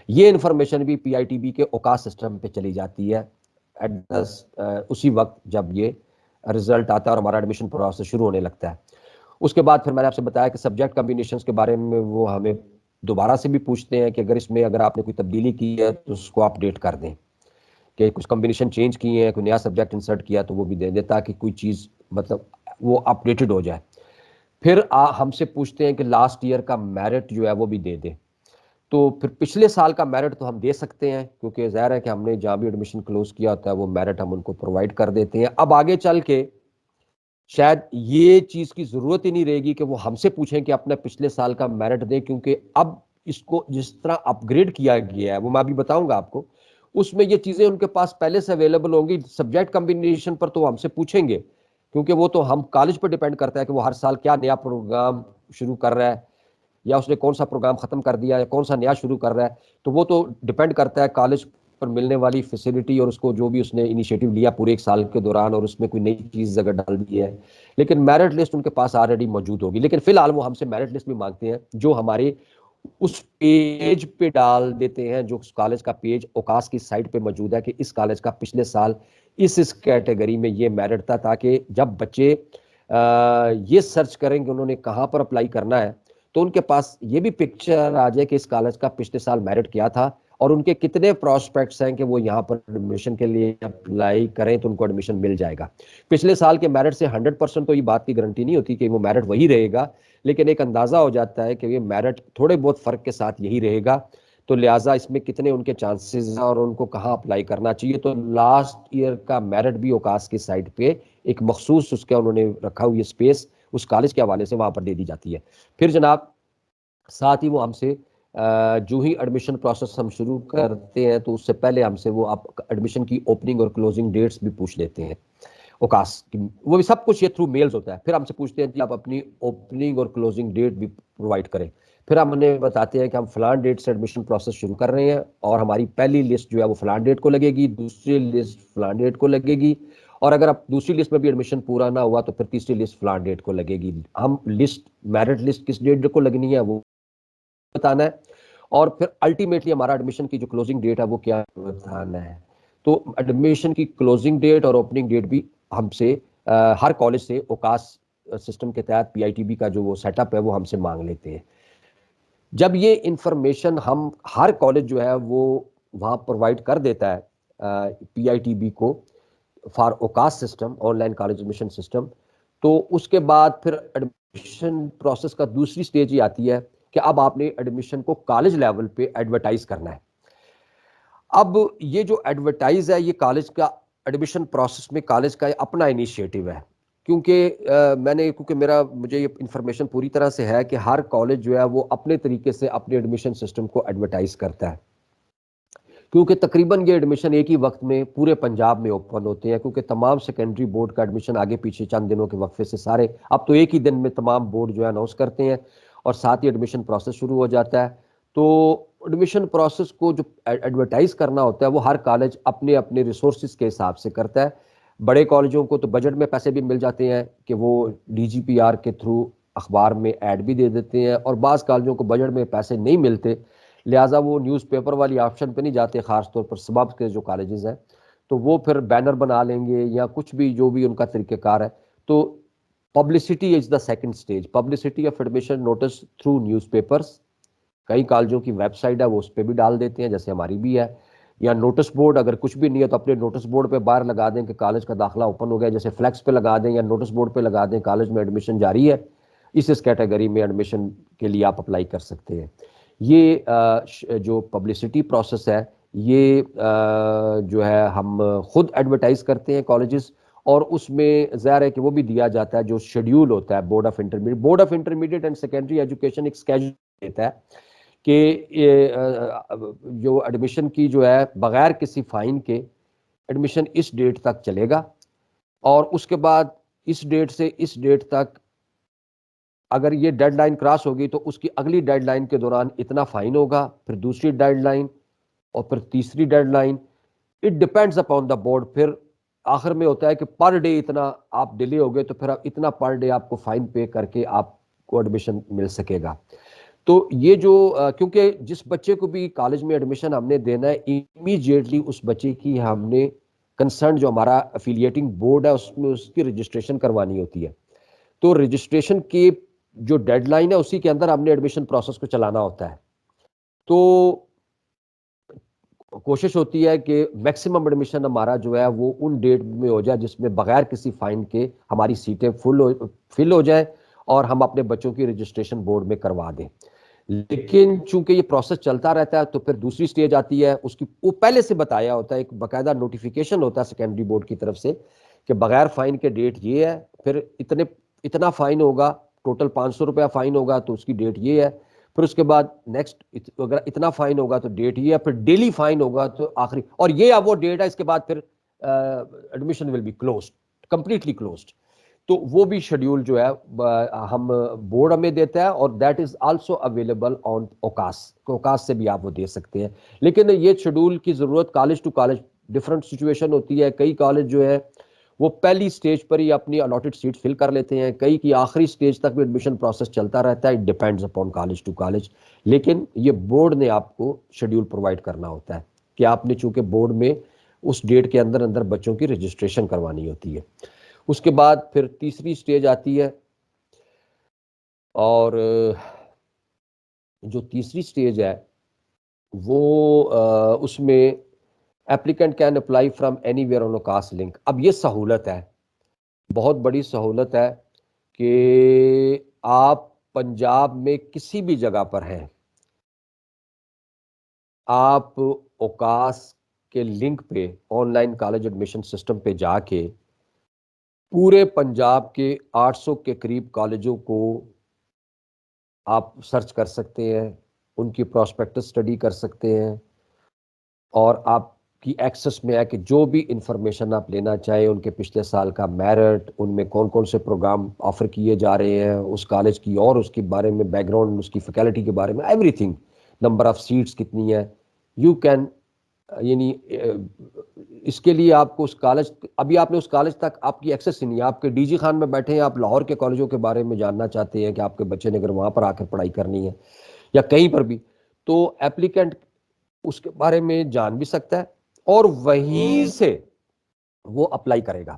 یہ انفارمیشن بھی پی آئی ٹی بی کے اوقات سسٹم پہ چلی جاتی ہے اسی وقت جب یہ رزلٹ آتا ہے اور ہمارا ایڈمیشن پروسیس شروع ہونے لگتا ہے. اس کے بعد پھر میں نے آپ سے بتایا کہ سبجیکٹ کمبینیشنز کے بارے میں وہ ہمیں دوبارہ سے بھی پوچھتے ہیں کہ اگر آپ نے کوئی تبدیلی کی ہے تو اس کو اپڈیٹ کر دیں, کہ کچھ کمبینیشن چینج کیے ہیں, کوئی نیا سبجیکٹ انسرٹ کیا تو وہ بھی دے دیں تاکہ کوئی چیز مطلب وہ اپڈیٹڈ ہو جائے. پھر ہم سے پوچھتے ہیں کہ لاسٹ ایئر کا میرٹ جو ہے وہ بھی دے دیں. تو پھر پچھلے سال کا میرٹ تو ہم دے سکتے ہیں کیونکہ ظاہر ہے کہ ہم نے جہاں بھی ایڈمیشن کلوز کیا ہوتا ہے وہ میرٹ ہم ان کو پرووائڈ کر دیتے ہیں. اب آگے چل کے شاید یہ چیز کی ضرورت ہی نہیں رہے گی کہ وہ ہم سے پوچھیں کہ اپنے پچھلے سال کا میرٹ دیں, کیونکہ اب اس کو جس طرح اپ گریڈ کیا گیا ہے وہ میں ابھی بتاؤں گا آپ کو, اس میں یہ چیزیں ان کے پاس پہلے سے اویلیبل ہوں گی. سبجیکٹ کمبینیشن پر تو ہم سے پوچھیں گے کیونکہ وہ تو ہم کالج پر ڈیپینڈ کرتا ہے کہ وہ ہر سال کیا نیا پروگرام شروع کر رہا ہے یا اس نے کون سا پروگرام ختم کر دیا یا کون سا نیا شروع کر رہا ہے. تو وہ تو ڈیپینڈ کرتا ہے کالج پر ملنے والی فیسلٹی اور اس کو جو بھی اس نے انیشیٹو لیا پورے ایک سال کے دوران اور اس میں کوئی نئی چیز اگر ڈال دی ہے. لیکن میرٹ لسٹ ان کے پاس آلریڈی موجود ہوگی. لیکن فی الحال وہ ہم سے میرٹ لسٹ بھی مانگتے ہیں جو ہمارے اس پیج پہ ڈال دیتے ہیں, جو اس کالج کا پیج اوکاس کی سائٹ پہ موجود ہے کہ اس کالج کا پچھلے سال اس کیٹیگری میں یہ میرٹ تھا, تاکہ جب بچے یہ سرچ کریں کہ انہوں نے کہاں پر اپلائی کرنا ہے تو ان کے پاس یہ بھی پکچر آ جائے کہ اس کالج کا پچھلے سال میرٹ کیا تھا اور ان کے کتنے پراسپیکٹس ہیں کہ وہ یہاں پر ایڈمیشن کے لیے اپلائی کریں تو ان کو ایڈمیشن مل جائے گا. پچھلے سال کے میرٹ سے 100% تو یہ بات کی گارنٹی نہیں ہوتی کہ وہ میرٹ وہی رہے گا, لیکن ایک اندازہ ہو جاتا ہے کہ یہ میرٹ تھوڑے بہت فرق کے ساتھ یہی رہے گا. تو لہٰذا اس میں کتنے ان کے چانسز ہیں اور ان کو کہاں اپلائی کرنا چاہیے. تو لاسٹ ایئر کا میرٹ بھی اوکاس کی سائٹ پہ ایک مخصوص اس کا انہوں نے رکھا ہوئی اسپیس اس کالج کے حوالے سے وہاں پر دے دی جاتی ہے. پھر جناب ساتھ ہی وہ ہم سے جو ہی ایڈمیشن پروسیس ہم شروع کرتے ہیں تو اس سے پہلے ہم سے وہ ایڈمیشن کی اوپننگ اور کلوزنگ ڈیٹس بھی پوچھ لیتے ہیں اوکاس کی. وہ بھی سب کچھ یہ تھرو میلز ہوتا ہے. پھر ہم سے پوچھتے ہیں کہ آپ اپنی اوپننگ اور کلوزنگ ڈیٹ بھی پرووائڈ کریں. پھر ہم انہیں بتاتے ہیں کہ ہم فلان ڈیٹ سے ایڈمیشن پروسیس شروع کر رہے ہیں اور ہماری پہلی لسٹ جو ہے وہ فلان ڈیٹ کو لگے گی, دوسری لسٹ فلان ڈیٹ کو لگے گی, اور اگر اب دوسری لسٹ میں بھی ایڈمیشن پورا نہ ہوا تو پھر تیسری لسٹ فلان ڈیٹ کو لگے گی. ہم لسٹ میرٹ لسٹ کس ڈیٹ کو لگنی ہے وہ بتانا ہے, اور پھر الٹیمیٹلی ہمارا ایڈمیشن کی جو کلوزنگ ڈیٹ ہے وہ کیا بتانا ہے. تو ایڈمیشن کی کلوزنگ ڈیٹ اور اوپننگ ڈیٹ بھی ہم سے ہر کالج سے اوکاس سسٹم کے تحت پی آئی ٹی بی کا جو وہ سیٹ اپ ہے وہ ہم سے مانگ لیتے ہیں. جب یہ انفارمیشن ہم ہر کالج جو ہے وہ وہاں پرووائڈ کر دیتا ہے پی آئی ٹی بی کو for OCAS system online college admission system, تو اس کے بعد پھر ایڈمیشن پروسیس کا دوسری سٹیج یہ آتی ہے کہ اب آپ نے ایڈمیشن کو کالج لیول پہ ایڈورٹائز کرنا ہے. اب یہ جو ایڈورٹائز ہے یہ کالج کا ایڈمیشن پروسیس میں کالج کا اپنا انیشیٹو ہے, کیونکہ مجھے یہ انفارمیشن پوری طرح سے ہے کہ ہر کالج جو ہے وہ اپنے طریقے سے اپنے ایڈمیشن سسٹم کو ایڈورٹائز کرتا ہے, کیونکہ تقریباً یہ ایڈمیشن ایک ہی وقت میں پورے پنجاب میں اوپن ہوتے ہیں, کیونکہ تمام سیکنڈری بورڈ کا ایڈمیشن آگے پیچھے چند دنوں کے وقفے سے سارے اب تو ایک ہی دن میں تمام بورڈ جو ہے اناؤنس کرتے ہیں اور ساتھ ہی ایڈمیشن پروسیس شروع ہو جاتا ہے. تو ایڈمیشن پروسیس کو جو ایڈورٹائز کرنا ہوتا ہے وہ ہر کالج اپنے اپنے ریسورسز کے حساب سے کرتا ہے. بڑے کالجوں کو تو بجٹ میں پیسے بھی مل جاتے ہیں کہ وہ ڈی جی پی آر کے تھرو اخبار میں ایڈ بھی دے دیتے ہیں, اور بعض کالجوں کو بجٹ میں پیسے نہیں ملتے لہٰذا وہ نیوز پیپر والی آپشن پہ نہیں جاتے, خاص طور پر سبب کے جو کالجز ہیں تو وہ پھر بینر بنا لیں گے یا کچھ بھی جو بھی ان کا طریقہ کار ہے. تو publicity is the second stage, publicity of admission notice through newspapers. کئی کالجوں کی ویب سائٹ ہے وہ اس پہ بھی ڈال دیتے ہیں جیسے ہماری بھی ہے, یا نوٹس بورڈ اگر کچھ بھی نہیں ہے تو اپنے نوٹس بورڈ پہ باہر لگا دیں کہ کالج کا داخلہ اوپن ہو گیا, جیسے فلیکس پہ لگا دیں یا نوٹس بورڈ پہ لگا دیں کالج میں ایڈمیشن جاری ہے, اس کیٹیگری میں ایڈمیشن کے لیے آپ اپلائی کر سکتے ہیں. یہ جو پبلسٹی پروسیس ہے یہ جو ہے ہم خود ایڈورٹائز کرتے ہیں کالجز, اور اس میں ظاہر ہے کہ وہ بھی دیا جاتا ہے جو شیڈیول ہوتا ہے board of intermediate and secondary education ایک اسکیجول دیتا ہے کہ جو ایڈمیشن کی جو ہے بغیر کسی فائن کے ایڈمیشن اس ڈیٹ تک چلے گا، اور اس کے بعد اس ڈیٹ سے اس ڈیٹ تک اگر یہ ڈیڈ لائن کراس ہوگی تو اس کی اگلی ڈیڈ لائن کے دوران اتنا فائن ہوگا، پھر دوسری ڈیڈ لائن اور پھر تیسری deadline. It depends upon the board. پھر آخر میں ہوتا ہے کہ پر ڈے اتنا آپ ڈیلے ہو گئے تو پھر اتنا پر ڈے آپ کو فائن پے کر کے آپ کو ایڈمیشن مل سکے گا. تو یہ جو کیونکہ جس بچے کو بھی کالج میں ایڈمیشن ہم نے دینا ہے امیجیٹلی اس بچے کی ہم نے کنسرن جو ہمارا افیلیٹنگ بورڈ ہے اس میں اس کی رجسٹریشن کوانی ہوتی ہے. تو رجسٹریشن کی جو ڈیڈ لائن ہے اسی کے اندر ہم نے ایڈمیشن پروسیس کو چلانا ہوتا ہے. تو کوشش ہوتی ہے کہ میکسیمم ایڈمیشن ہمارا جو ہے وہ ان ڈیٹ میں ہو جائے جس میں بغیر کسی فائن کے ہماری سیٹیں فل ہو جائیں اور ہم اپنے بچوں کی رجسٹریشن بورڈ میں کروا دیں. لیکن چونکہ یہ پروسیس چلتا رہتا ہے تو پھر دوسری سٹیج آتی ہے، اس کی وہ پہلے سے بتایا ہوتا ہے، ایک باقاعدہ نوٹیفیکیشن ہوتا ہے سیکنڈری بورڈ کی طرف سے کہ بغیر فائن کے ڈیٹ یہ ہے، پھر اتنا فائن ہوگا، ٹوٹل 500 روپیہ فائن ہوگا تو اس کی ڈیٹ یہ ہے، پھر اس کے بعد نیکسٹ اگر اتنا فائن ہوگا تو ڈیٹ یہ ہے، پھر ڈیلی فائن ہوگا تو آخری، اور یہ اب وہ ڈیٹ ہے اس کے بعد پھر admission will be closed, completely closed. تو وہ بھی شیڈیول جو ہے ہم بورڈ ہمیں دیتا ہے، اور that is also available on OCAS سے بھی آپ وہ دے سکتے ہیں. لیکن یہ شیڈول کی ضرورت college to college different situation ہوتی ہے. کئی کالج جو ہے وہ پہلی سٹیج پر ہی اپنی الاٹڈ سیٹ فل کر لیتے ہیں، کئی کی آخری سٹیج تک بھی ایڈمیشن پروسیس چلتا رہتا ہے. It depends upon college to college. لیکن یہ بورڈ نے آپ کو شیڈیول پرووائڈ کرنا ہوتا ہے کہ آپ نے چونکہ بورڈ میں اس ڈیٹ کے اندر اندر بچوں کی رجسٹریشن کروانی ہوتی ہے. اس کے بعد پھر تیسری سٹیج آتی ہے، اور جو تیسری سٹیج ہے وہ اس میں applicant can apply from anywhere on OCAS link. اب یہ سہولت ہے، بہت بڑی سہولت ہے کہ آپ پنجاب میں کسی بھی جگہ پر ہیں، آپ اوکاس کے لنک پہ on line college admission system پہ جا کے پورے پنجاب کے 800 کے قریب کالجوں کو آپ سرچ کر سکتے ہیں، ان کی پراسپیکٹس اسٹڈی کر سکتے ہیں، اور آپ کی ایکسس میں ہے کہ جو بھی انفارمیشن آپ لینا چاہیں، ان کے پچھلے سال کا میرٹ، ان میں کون کون سے پروگرام آفر کیے جا رہے ہیں اس کالج کی، اور اس کے بارے میں بیک گراؤنڈ، اس کی فیکلٹی کے بارے میں، everything, number of seats کتنی ہے، یو کین، یعنی اس کے لیے آپ کو اس کالج، ابھی آپ نے اس کالج تک آپ کی ایکسس ہی نہیں ہے. آپ کے ڈی جی خان میں بیٹھے ہیں، آپ لاہور کے کالجوں کے بارے میں جاننا چاہتے ہیں کہ آپ کے بچے نے اگر وہاں پر آ کر پڑھائی کرنی ہے یا کہیں پر بھی، تو ایپلیکنٹ اس کے بارے میں جان بھی سکتا ہے اور وہیں سے وہ اپلائی کرے گا.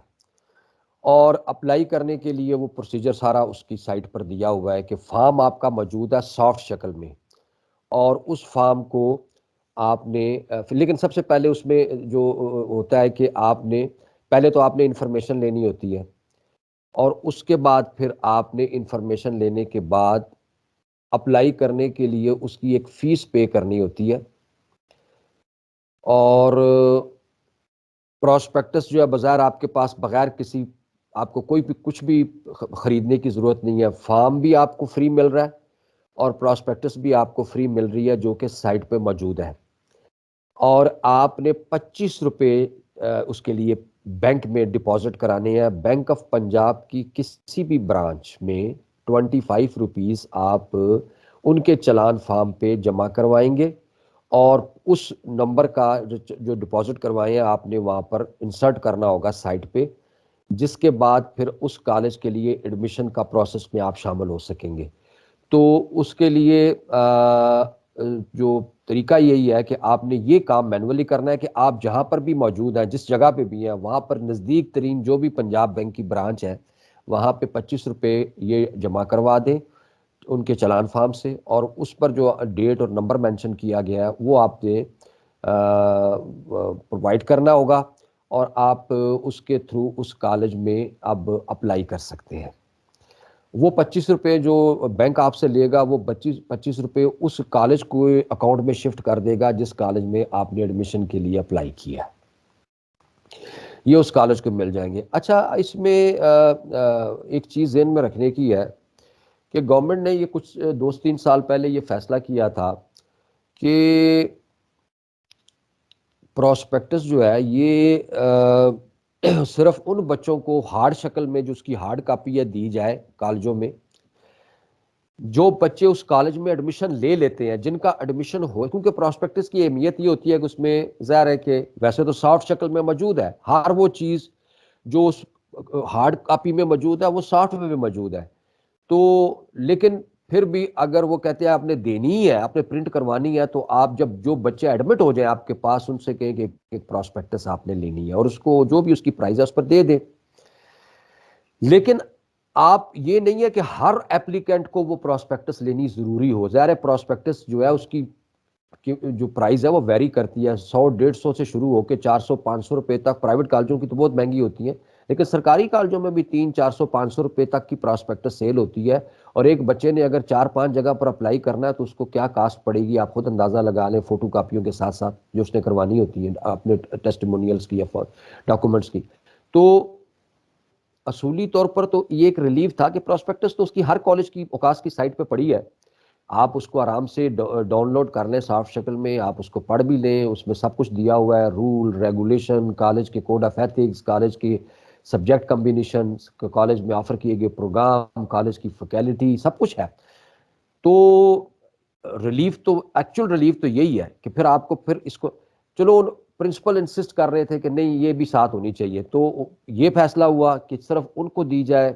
اور اپلائی کرنے کے لیے وہ پروسیجر سارا اس کی سائٹ پر دیا ہوا ہے کہ فارم آپ کا موجود ہے سافٹ شکل میں، اور اس فارم کو آپ نے، لیکن سب سے پہلے اس میں جو ہوتا ہے کہ آپ نے پہلے تو آپ نے انفارمیشن لینی ہوتی ہے، اور اس کے بعد پھر آپ نے انفارمیشن لینے کے بعد اپلائی کرنے کے لیے اس کی ایک فیس پے کرنی ہوتی ہے. اور پراسپیکٹس جو ہے بظاہر آپ کے پاس بغیر کسی، آپ کو کوئی بھی کچھ بھی خریدنے کی ضرورت نہیں ہے. فارم بھی آپ کو فری مل رہا ہے اور پراسپیکٹس بھی آپ کو فری مل رہی ہے جو کہ سائٹ پہ موجود ہے. اور آپ نے 25 روپے اس کے لیے بینک میں ڈپازٹ کرانے ہیں. بینک آف پنجاب کی کسی بھی برانچ میں 25 روپیز آپ ان کے چلان فارم پہ جمع کروائیں گے، اور اس نمبر کا جو ڈپازٹ کروائے ہیں آپ نے وہاں پر انسرٹ کرنا ہوگا سائٹ پہ، جس کے بعد پھر اس کالج کے لیے ایڈمیشن کا پروسیس میں آپ شامل ہو سکیں گے. تو اس کے لیے جو طریقہ یہی ہے کہ آپ نے یہ کام مینولی کرنا ہے کہ آپ جہاں پر بھی موجود ہیں، جس جگہ پہ بھی ہیں، وہاں پر نزدیک ترین جو بھی پنجاب بینک کی برانچ ہے وہاں پہ 25 روپے یہ جمع کروا دیں ان کے چلان فارم سے، اور اس پر جو ڈیٹ اور نمبر مینشن کیا گیا ہے وہ آپ نے پرووائڈ کرنا ہوگا، اور آپ اس کے تھرو اس کالج میں اب اپلائی کر سکتے ہیں. وہ 25 روپے جو بینک آپ سے لے گا وہ 25 روپے اس کالج کو اکاؤنٹ میں شفٹ کر دے گا جس کالج میں آپ نے ایڈمیشن کے لیے اپلائی کیا. یہ اس کالج کو مل جائیں گے۔ اچھا، اس میں ایک چیز ذہن میں رکھنے کی ہے کہ گورنمنٹ نے یہ کچھ 2-3 سال پہلے یہ فیصلہ کیا تھا کہ پراسپیکٹس جو ہے یہ صرف ان بچوں کو ہارڈ شکل میں جو اس کی ہارڈ کاپی ہے دی جائے کالجوں میں، جو بچے اس کالج میں ایڈمیشن لے لیتے ہیں، جن کا ایڈمیشن ہو، کیونکہ پراسپیکٹس کی اہمیت یہ ہوتی ہے کہ اس میں ظاہر ہے کہ ویسے تو سافٹ شکل میں موجود ہے ہر وہ چیز جو اس ہارڈ کاپی میں موجود ہے وہ سافٹ میں بھی موجود ہے، تو لیکن پھر بھی اگر وہ کہتے ہیں آپ نے دینی ہی ہے، آپ نے پرنٹ کروانی ہے، تو آپ جب جو بچے ایڈمٹ ہو جائیں آپ کے پاس، ان سے کہیں کہ ایک پراسپیکٹس آپ نے لینی ہے اور اس کو جو بھی اس کی پرائز ہے اس پر دے دیں۔ لیکن آپ یہ نہیں ہے کہ ہر ایپلیکینٹ کو وہ پراسپیکٹس لینی ضروری ہو، ظاہر ہے پراسپیکٹس جو ہے اس کی جو پرائز ہے وہ ویری کرتی ہے، 100-150 سے شروع ہو کے 400-500 روپے تک، پرائیویٹ کالجوں کی تو بہت مہنگی ہوتی ہیں، لیکن سرکاری کالجوں میں بھی 300-400-500 روپے تک کی پراسپیکٹس سیل ہوتی ہے، اور ایک بچے نے اگر 4-5 جگہ پر اپلائی کرنا ہے تو اس کو کیا کاسٹ پڑے گی آپ خود اندازہ لگا لیں، فوٹو کاپیوں کے ساتھ ساتھ جو اس نے کروانی ہوتی ہے اپنے ٹیسٹیمونیلز کی یا ڈاکومنٹس کی۔ تو اصولی طور پر تو یہ ایک ریلیف تھا کہ پراسپیکٹس تو اس کی ہر کالج کی اوقاس کی سائٹ پہ پڑی ہے، آپ اس کو آرام سے ڈاؤن لوڈ کر لیں سافٹ شکل میں، آپ اس کو پڑھ بھی لیں، اس میں سب کچھ دیا ہوا ہے، رول ریگولیشن، کالج کے کوڈ آف ایتھکس، کالج کے سبجیکٹ کمبینیشن، کالج میں آفر کیے گئے پروگرام، کالج کی فیکلٹی، سب کچھ ہے۔ تو ریلیف تو ایکچوئل ریلیف تو یہی ہے کہ پھر آپ کو پھر اس کو، چلو پرنسپل انسسٹ کر رہے تھے کہ نہیں یہ بھی ساتھ ہونی چاہیے، تو یہ فیصلہ ہوا کہ صرف ان کو دی جائے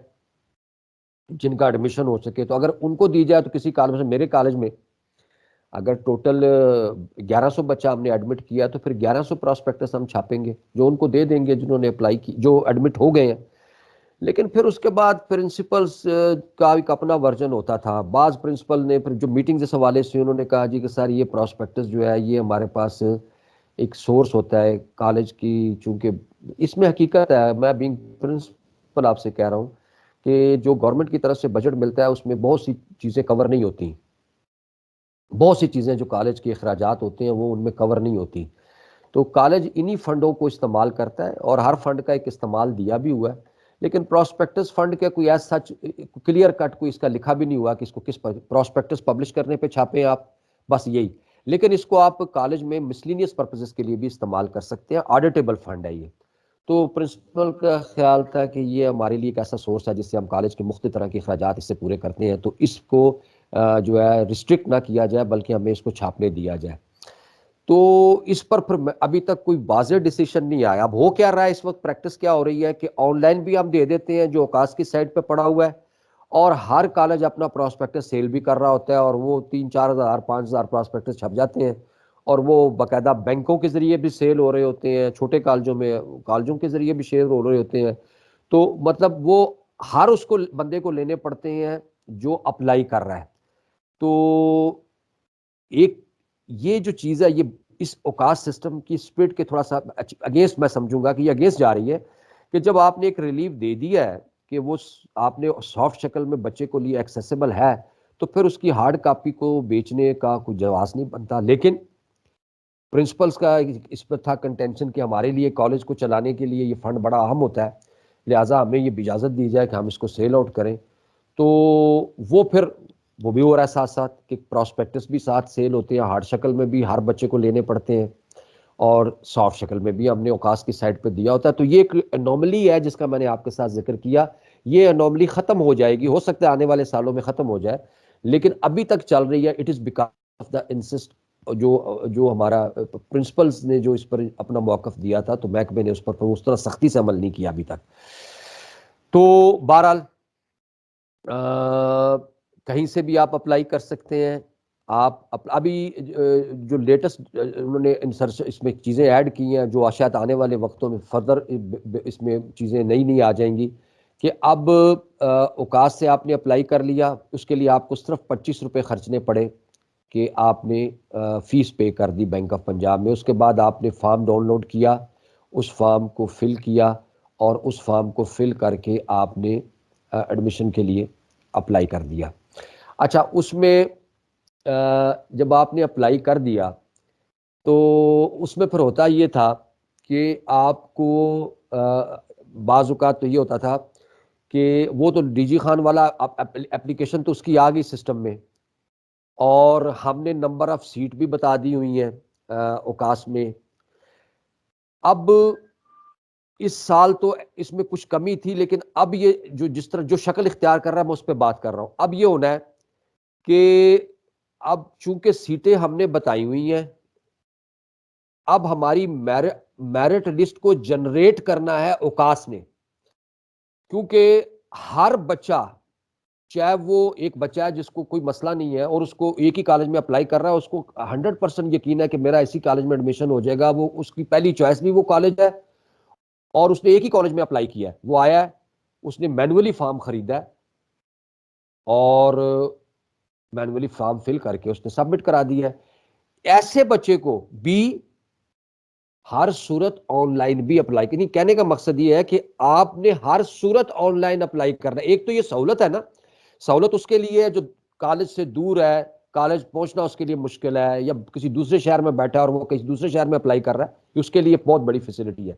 جن کا ایڈمیشن ہو سکے، تو اگر ان کو دی جائے تو کسی کالج میں، میرے کالج میں اگر ٹوٹل 1100 بچہ ہم نے ایڈمٹ کیا تو پھر 1100 پراسپیکٹس ہم چھاپیں گے جو ان کو دے دیں گے جنہوں نے اپلائی کی، جو ایڈمٹ ہو گئے ہیں۔ لیکن پھر اس کے بعد پرنسپلز کا ایک اپنا ورژن ہوتا تھا، بعض پرنسپل نے پھر جو میٹنگ اس حوالے سے انہوں نے کہا جی کہ سر یہ پراسپیکٹس جو ہے یہ ہمارے پاس ایک سورس ہوتا ہے کالج کی، چونکہ اس میں حقیقت ہے، میں بینگ پرنسپل آپ سے کہہ رہا ہوں کہ جو گورنمنٹ کی طرف سے بجٹ ملتا ہے اس میں بہت سی چیزیں کور نہیں ہوتی، بہت سی چیزیں جو کالج کے اخراجات ہوتے ہیں وہ ان میں کور نہیں ہوتی، تو کالج انہی فنڈوں کو استعمال کرتا ہے اور ہر فنڈ کا ایک استعمال دیا بھی ہوا ہے، لیکن پراسپیکٹس فنڈ کے کوئی ایز سچ کلیئر کٹ کوئی اس کا لکھا بھی نہیں ہوا کہ اس کو کس پراسپیکٹس پبلش کرنے پہ چھاپیں آپ، بس یہی، لیکن اس کو آپ کالج میں مسلینیس پرپزز کے لیے بھی استعمال کر سکتے ہیں، آڈیٹیبل فنڈ ہے یہ۔ تو پرنسپل کا خیال تھا کہ یہ ہمارے لیے ایک ایسا سورس ہے جس سے ہم کالج کے مختلف طرح کے اخراجات اس سے پورے کرتے ہیں، تو اس کو جو ہے ریسٹرکٹ نہ کیا جائے بلکہ ہمیں اس کو چھاپنے دیا جائے۔ تو اس پر پھر ابھی تک کوئی واضح ڈیسیشن نہیں آیا۔ اب ہو کیا رہا ہے اس وقت، پریکٹس کیا ہو رہی ہے کہ آن لائن بھی ہم دے دیتے ہیں جو اوقاس کی سائٹ پہ پڑا ہوا ہے، اور ہر کالج اپنا پراسپیکٹس سیل بھی کر رہا ہوتا ہے، اور وہ 3-4 ہزار 5 ہزار پراسپیکٹس چھپ جاتے ہیں، اور وہ باقاعدہ بینکوں کے ذریعے بھی سیل ہو رہے ہوتے ہیں، چھوٹے کالجوں میں کالجوں کے ذریعے بھی شیئر ہو رہے ہوتے ہیں، تو مطلب وہ ہر اس کو بندے کو لینے پڑتے ہیں جو اپلائی کر رہا ہے۔ تو ایک یہ جو چیز ہے یہ اس اوقاس سسٹم کی اسپرٹ کے تھوڑا سا اگینسٹ میں سمجھوں گا کہ یہ اگینسٹ جا رہی ہے، کہ جب آپ نے ایک ریلیف دے دیا ہے کہ وہ آپ نے سافٹ شکل میں بچے کو لیے ایکسیسیبل ہے، تو پھر اس کی ہارڈ کاپی کو بیچنے کا کوئی جواز نہیں بنتا۔ لیکن پرنسپلز کا اس پر تھا کنٹینشن کہ ہمارے لیے کالج کو چلانے کے لیے یہ فنڈ بڑا اہم ہوتا ہے، لہٰذا ہمیں یہ اجازت دی جائے کہ ہم اس کو سیل آؤٹ کریں، تو وہ پھر وہ بھی ہو رہا ہے ساتھ ساتھ کہ پراسپیکٹس بھی ساتھ سیل ہوتے ہیں، ہارڈ شکل میں بھی ہر بچے کو لینے پڑتے ہیں، اور سافٹ شکل میں بھی ہم نے اوقاس کی سائٹ پہ دیا ہوتا ہے۔ تو یہ ایک انوملی ہے جس کا میں نے آپ کے ساتھ ذکر کیا، یہ انوملی ختم ہو جائے گی، ہو سکتا ہے آنے والے سالوں میں ختم ہو جائے، لیکن ابھی تک چل رہی ہے۔ It is because of the insist, جو ہمارا پرنسپلز نے جو اس پر اپنا موقف دیا تھا، تو محکمے نے اس پر اس طرح سختی سے عمل نہیں کیا ابھی تک۔ تو بہرحال کہیں سے بھی آپ اپلائی کر سکتے ہیں، آپ ابھی جو لیٹسٹ انہوں نے اس میں چیزیں ایڈ کی ہیں جو شاید آنے والے وقتوں میں فردر اس میں چیزیں نئی آ جائیں گی، کہ اب اوقاس سے آپ نے اپلائی کر لیا، اس کے لیے آپ کو صرف 25 روپے خرچنے پڑے کہ آپ نے فیس پے کر دی بینک آف پنجاب میں، اس کے بعد آپ نے فارم ڈاؤن لوڈ کیا، اس فارم کو فل کیا، اور اس فارم کو فل کر کے آپ نے ایڈمیشن کے لیے اپلائی کر دیا۔ اچھا، اس میں جب آپ نے اپلائی کر دیا تو اس میں پھر ہوتا یہ تھا کہ آپ کو بعض اوقات تو یہ ہوتا تھا کہ وہ تو ڈی جی خان والا اپلیکیشن تو اس کی آ گئی سسٹم میں، اور ہم نے نمبر آف سیٹ بھی بتا دی ہوئی ہیں اوکاس میں. اب اس سال تو اس میں کچھ کمی تھی، لیکن اب یہ جس طرح جو شکل اختیار کر رہا ہے میں اس پہ بات کر رہا ہوں. اب یہ ہونا ہے کہ اب چونکہ سیٹیں ہم نے بتائی ہوئی ہیں، اب ہماری میرٹ لسٹ کو جنریٹ کرنا ہے اوکاس نے. کیونکہ ہر بچہ، چاہے وہ ایک بچہ ہے جس کو کوئی مسئلہ نہیں ہے اور اس کو ایک ہی کالج میں اپلائی کر رہا ہے، اس کو 100% یقین ہے کہ میرا اسی کالج میں ایڈمیشن ہو جائے گا، وہ اس کی پہلی چوائس بھی وہ کالج ہے، اور اس نے ایک ہی کالج میں اپلائی کیا ہے. وہ آیا ہے، اس نے مینولی فارم خریدا ہے اور مینولی فارم فل کر کے اس نے سبمٹ کرا دیا ہے. ایسے بچے کو بھی ہر صورت آن لائن بھی اپلائی کرنی. کہنے کا مقصد یہ ہے کہ آپ نے ہر صورت آن لائن اپلائی کرنا ہے. ایک تو یہ سہولت ہے نا، سہولت اس کے لیے ہے جو کالج سے دور ہے، کالج پہنچنا اس کے لیے مشکل ہے، یا کسی دوسرے شہر میں بیٹھا ہے اور وہ کسی دوسرے شہر میں اپلائی کر رہا ہے، اس کے لیے بہت بڑی فیسلٹی ہے.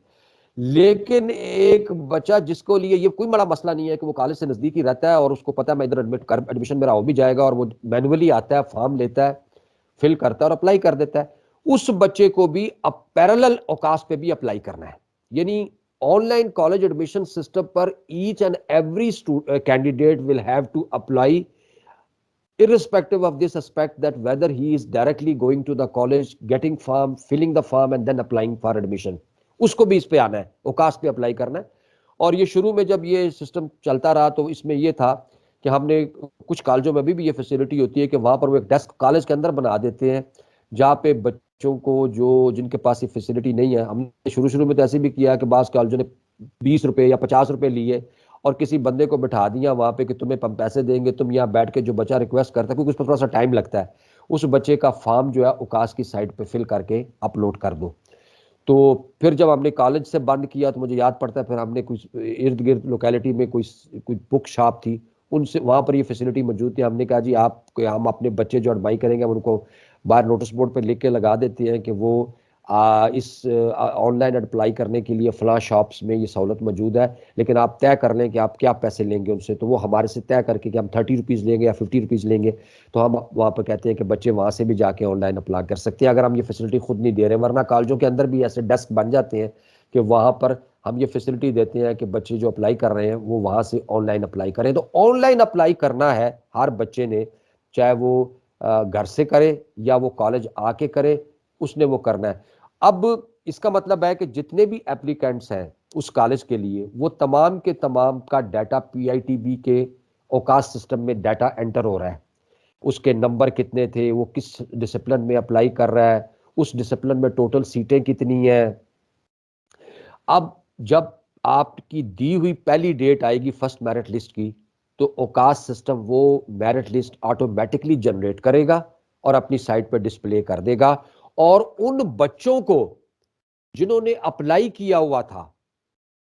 لیکن ایک بچہ جس کو لیے یہ کوئی بڑا مسئلہ نہیں ہے کہ وہ کالج سے نزدیک ہی رہتا ہے اور اس کو پتا ہے میں ادھر ایڈمیشن میرا ہو بھی جائے گا، اور وہ مینولی آتا ہے، فارم لیتا ہے، فل کرتا ہے اور اپلائی کر دیتا ہے، اس بچے کو بھی اب پیرالل اوکاس پہ بھی اپلائی کرنا ہے. یعنی online college admission system پر each and every candidate will have to apply irrespective of this aspect, that whether he is directly going to the college, getting form, filling the form and then applying for admission. اس کو بھی اس پہ آنا ہے، اوکاس پہ apply کرنا ہے. اور یہ شروع میں جب یہ سسٹم چلتا رہا تو اس میں یہ تھا کہ ہم نے کچھ کالجوں میں بھی یہ فیسلٹی ہوتی ہے کہ وہاں پر وہ ایک ڈیسک کالج کے اندر بنا دیتے ہیں جہاں پہ بچوں کو جن کے پاس یہ فیسلٹی نہیں ہے. ہم نے شروع میں تو ایسے بھی کیا کہ بعض کالجوں نے 20 روپے یا 50 روپے لیے اور کسی بندے کو بٹھا دیا وہاں پہ کہ تمہیں ہم پیسے دیں گے، تم یہاں بیٹھ کے جو بچہ ریکویسٹ کرتا ہے، کیونکہ اس پہ تھوڑا سا ٹائم لگتا ہے، اس بچے کا فارم جو ہے اوکاس کی سائٹ پہ فل کر کے اپلوڈ کر دو. تو پھر جب ہم نے کالج سے بند کیا تو مجھے یاد پڑتا ہے پھر ہم نے کچھ ارد گرد لوکیلٹی میں کوئی بک شاپ تھی، ان سے وہاں پر یہ فیسلٹی موجود تھی. ہم نے کہا جی ہم اپنے بچے جو ایڈمائی کریں گے ہم ان کو باہر نوٹس بورڈ پہ لکھ کے لگا دیتے ہیں کہ وہ اس آن لائن اپلائی کرنے کے لیے فلاں شاپس میں یہ سہولت موجود ہے، لیکن آپ طے کر لیں کہ آپ کیا پیسے لیں گے ان سے. تو وہ ہمارے سے طے کر کے کہ ہم 30 روپیز لیں گے یا 50 روپیز لیں گے، تو ہم وہاں پہ کہتے ہیں کہ بچے وہاں سے بھی جا کے آن لائن اپلائی کر سکتے ہیں اگر ہم یہ فیسلٹی خود نہیں دے رہے. ورنہ کالجوں کے اندر بھی ایسے ڈیسک بن جاتے ہیں کہ وہاں پر ہم یہ فیسلٹی دیتے ہیں کہ بچے جو اپلائی کر رہے ہیں وہ وہاں سے آن لائن اپلائی کریں. تو آن لائن اپلائی کرنا ہے ہر بچے نے، چاہے وہ گھر سے کرے یا وہ کالج آ کے کرے، اس نے وہ کرنا ہے. اب اس کا مطلب ہے کہ جتنے بھی اپلیکینٹس ہیں اس کالج کے لیے وہ تمام کے تمام کا ڈیٹا PITB کے اوکاس سسٹم میں ڈیٹا انٹر ہو رہا ہے. اس کے نمبر کتنے تھے، وہ کس ڈسپلن میں اپلائی کر رہا ہے، اس ڈسپلن میں ٹوٹل سیٹیں کتنی ہیں. اب جب آپ کی دی ہوئی پہلی ڈیٹ آئے گی فرسٹ میرٹ لسٹ کی تو اوکاس سسٹم وہ میرٹ لسٹ آٹومیٹکلی جنریٹ کرے گا اور اپنی سائٹ پہ ڈسپلے کر دے گا، اور ان بچوں کو جنہوں نے اپلائی کیا ہوا تھا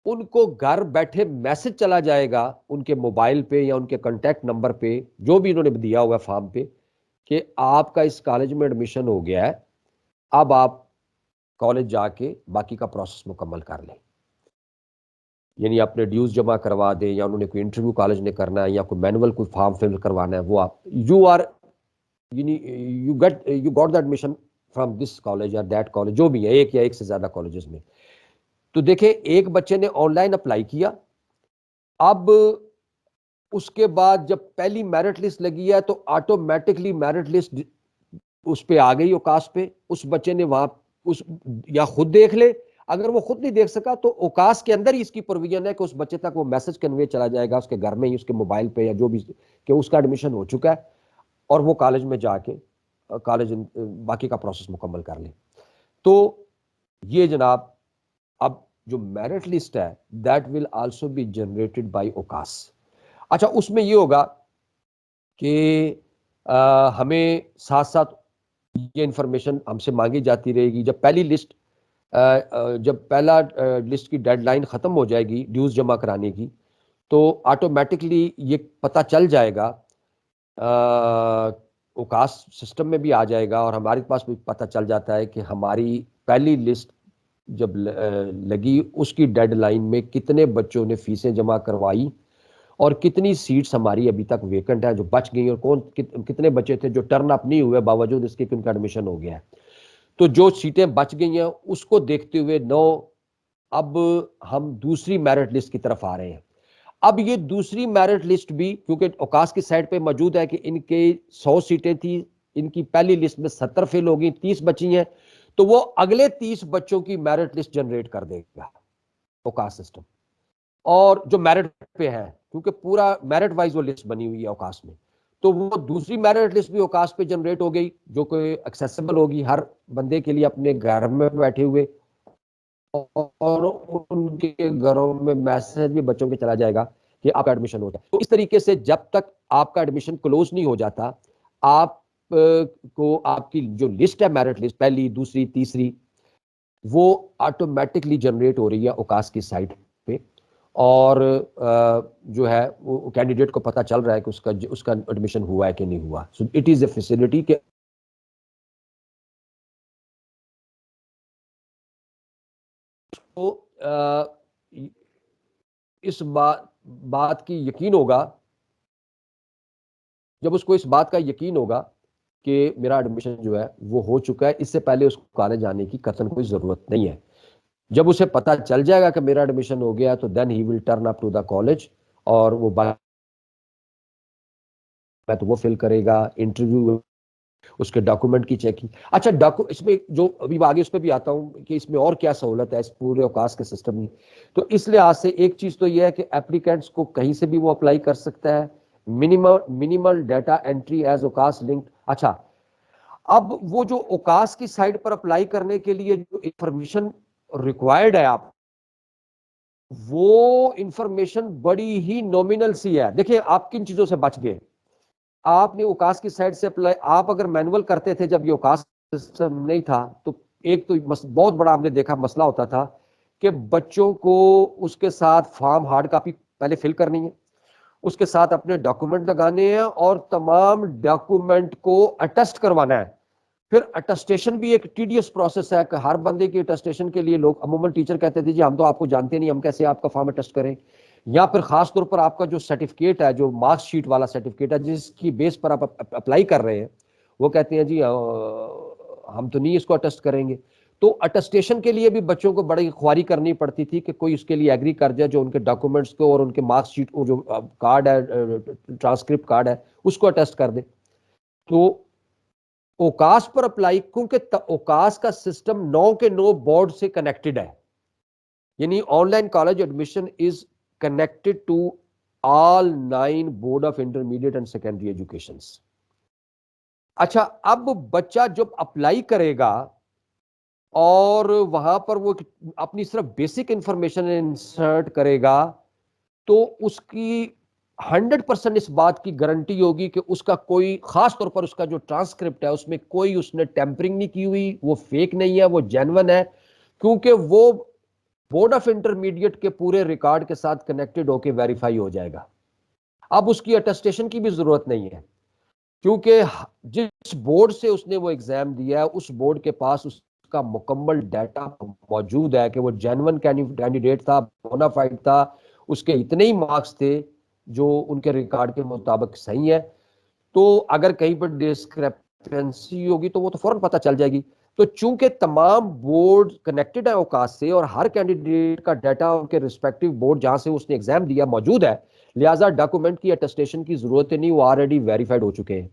ان کو گھر بیٹھے میسج چلا جائے گا ان کے موبائل پہ یا ان کے کانٹیکٹ نمبر پہ جو بھی انہوں نے دیا ہوا ہے فارم پہ کہ آپ کا اس کالج میں ایڈمیشن ہو گیا ہے، اب آپ کالج جا کے باقی کا پروسیس مکمل کر لیں. یعنی اپنے ڈیوز جمع کروا دیں، یا انہوں نے کوئی انٹرویو کالج نے کرنا ہے یا کوئی مینول کوئی فارم فل کروانا ہے، وہ آپ you got the admission from this college یا دیٹ کالج، جو بھی ہے، ایک یا ایک سے زیادہ کالجز میں. تو دیکھیں ایک بچے نے آن لائن اپلائی کیا، اب اس کے بعد جب پہلی میرٹ لسٹ لگی ہے تو آٹومیٹکلی میرٹ لسٹ اس پہ آ گئی اوکاس پہ. اس بچے نے وہاں یا خود دیکھ لے، اگر وہ خود نہیں دیکھ سکا تو اوکاس کے اندر ہی اس کی پروویژن ہے کہ اس بچے تک وہ میسج کنوے چلا جائے گا اس کے گھر میں ہی، اس کے موبائل پہ یا جو بھی، کہ اس کا ایڈمیشن ہو چکا ہے اور وہ کالج میں جا کے کالج باقی کا پروسیس مکمل کر لیں. تو یہ جناب اب جو میرٹ لسٹ ہے that will also be generated by OCAS. اچھا اس میں یہ ہوگا کہ ہمیں ساتھ ساتھ یہ انفارمیشن ہم سے مانگی جاتی رہے گی جب پہلی لسٹ جب پہلا لسٹ کی ڈیڈ لائن ختم ہو جائے گی ڈیوز جمع کرانے کی تو آٹومیٹکلی یہ پتہ چل جائے گا، اوکاس سسٹم میں بھی آ جائے گا اور ہمارے پاس بھی پتہ چل جاتا ہے کہ ہماری پہلی لسٹ جب لگی اس کی ڈیڈ لائن میں کتنے بچوں نے فیسیں جمع کروائی اور کتنی سیٹس ہماری ابھی تک ویکنٹ ہیں جو بچ گئی، اور کتنے بچے تھے جو ٹرن اپ نہیں ہوئے باوجود اس کے کہ ان کا ایڈمیشن ہو گیا ہے. تو جو سیٹیں بچ گئی ہیں اس کو دیکھتے ہوئے اب ہم دوسری میرٹ لسٹ کی طرف آ رہے ہیں. اب یہ دوسری میرٹ لسٹ بھی کیونکہ اوقاس کی سائٹ پہ موجود ہے کہ ان کے 100 سیٹیں تھیں، ان کی پہلی لسٹ میں 70 فل ہو گئی، 30 بچی ہیں، تو وہ اگلے 30 بچوں کی میرٹ لسٹ جنریٹ کر دے گا اوقاس سسٹم. اور جو میرٹ پہ ہے کیونکہ پورا میرٹ وائز وہ لسٹ بنی ہوئی ہے اوقاس میں، تو وہ دوسری میرٹ لسٹ بھی اوقاس پہ جنریٹ ہو گئی جو کہ ایکسیسیبل ہوگی ہر بندے کے لیے اپنے گھر میں بیٹھے ہوئے، اور ان کے گھروں میں میسج بھی بچوں کے چلا جائے گا کہ آپ کا ایڈمیشن ہو جائے. تو اس طریقے سے جب تک آپ کا ایڈمیشن کلوز نہیں ہو جاتا، آپ کو آپ کی جو لسٹ ہے میرٹ لسٹ پہلی، دوسری، تیسری، وہ آٹومیٹکلی جنریٹ ہو رہی ہے اوقاس کی سائٹ پہ، اور جو ہے وہ کینڈیڈیٹ کو پتا چل رہا ہے کہ اس کا ایڈمیشن ہوا ہے کہ نہیں ہوا. So it is a facility کہ اس بات کی یقین ہوگا، جب اس کو اس بات کا یقین ہوگا کہ میرا ایڈمیشن جو ہے وہ ہو چکا ہے، اس سے پہلے اس کو کالج جانے کی قطعاً کوئی ضرورت نہیں ہے. جب اسے پتا چل جائے گا کہ میرا ایڈمیشن ہو گیا تو then he will turn up to the college, اور وہ تو وہ فل کرے گا، انٹرویو، اس کے ڈاکومنٹ کی چیکنگ. اچھا اس میں جو ابھی آگے اس پہ بھی آتا ہوں کہ اس میں اور کیا سہولت ہے اس پورے اوقاس کے سسٹم میں. تو اس لحاظ سے ایک چیز تو یہ ہے کہ اپلیکینٹس کو کہیں سے بھی وہ اپلائی کر سکتا ہے. Minimal data entry as OCAS linked. اچھا اب وہ جو اوقاس کی سائٹ پر اپلائی کرنے کے لیے جو انفارمیشن ریکوائرڈ ہے آپ، وہ انفارمیشن بڑی ہی نومینل سی ہے. دیکھیں آپ کن چیزوں سے بچ گئے. آپ نے اوقاس کی سائٹ سے اپلائی، آپ اگر مینول کرتے تھے جب یہ اوقاس سسٹم نہیں تھا تو ایک تو بہت بڑا ہم نے دیکھا مسئلہ ہوتا تھا کہ بچوں کو اس کے ساتھ فارم ہارڈ کاپی پہلے فل کرنی ہے، اس کے ساتھ اپنے ڈاکومنٹ لگانے ہیں، اور تمام ڈاکومنٹ کو اٹیسٹ کروانا ہے. پھر اٹسٹیشن بھی ایک ٹیڈیس پروسیس ہے کہ ہر بندے کی اٹسٹیشن کے لیے لوگ عموماً ٹیچر کہتے تھے جی ہم تو آپ کو جانتے نہیں، ہم کیسے آپ کا فارم اٹیسٹ کریں. یا پھر خاص طور پر آپ کا جو سرٹیفکیٹ ہے، جو مارکس شیٹ والا سرٹیفکیٹ ہے جس کی بیس پر آپ اپلائی کر رہے ہیں، وہ کہتے ہیں جی ہم تو نہیں اس کو اٹیسٹ کریں گے. تو اٹسٹیشن کے لیے بھی بچوں کو بڑی خواری کرنی پڑتی تھی کہ کوئی اس کے لیے ایگری کر جائے جو ان کے ڈاکومنٹس کو اور ان کے مارکس شیٹ کو جو کارڈ ہے، ٹرانسکرپٹ کارڈ ہے، اس کو اٹیسٹ کر دے. تو اوقاس پر اپلائی، کیونکہ اوقاس کا سسٹم 9 کے 9 بورڈ سے کنیکٹڈ ہے، یعنی online college admission is connected to all 9 board of intermediate and secondary education. اچھا اب بچہ جب اپلائی کرے گا اور وہاں پر وہ اپنی صرف بیسک انفارمیشن انسرٹ کرے گا تو اس کی 100% اس بات کی گارنٹی ہوگی کہ اس کا کوئی، خاص طور پر اس کا جو ٹرانسکرپٹ ہے اس میں کوئی اس نے ٹیمپرنگ نہیں کی ہوئی، وہ فیک نہیں ہے، وہ جینون ہے، کیونکہ وہ بورڈ آف انٹرمیڈیٹ کے پورے ریکارڈ کے ساتھ کنیکٹڈ ہو کے ویریفائی ہو جائے گا. اب اس کی اٹسٹیشن کی بھی ضرورت نہیں ہے، کیونکہ جس بورڈ سے اس نے وہ ایگزام دیا ہے اس بورڈ کے پاس اس کا مکمل ڈیٹا موجود ہے کہ وہ جینون کینڈیڈیٹ تھا، بونافائڈ تھا، اس کے اتنے ہی مارکس تھے جو ان کے ریکارڈ کے مطابق صحیح ہے. تو اگر کہیں پر ڈسکرپنسی ہوگی تو وہ تو فوراً پتہ چل جائے گی. تو چونکہ تمام بورڈ کنیکٹڈ ہے اوقاس سے اور ہر کینڈیڈیٹ کا ڈیٹا ان کے ریسپیکٹو بورڈ جہاں سے اس نے ایگزام دیا موجود ہے، لہٰذا ڈاکومنٹ کی اٹسٹیشن کی ضرورت نہیں، وہ آلریڈی ویریفائڈ ہو چکے ہیں،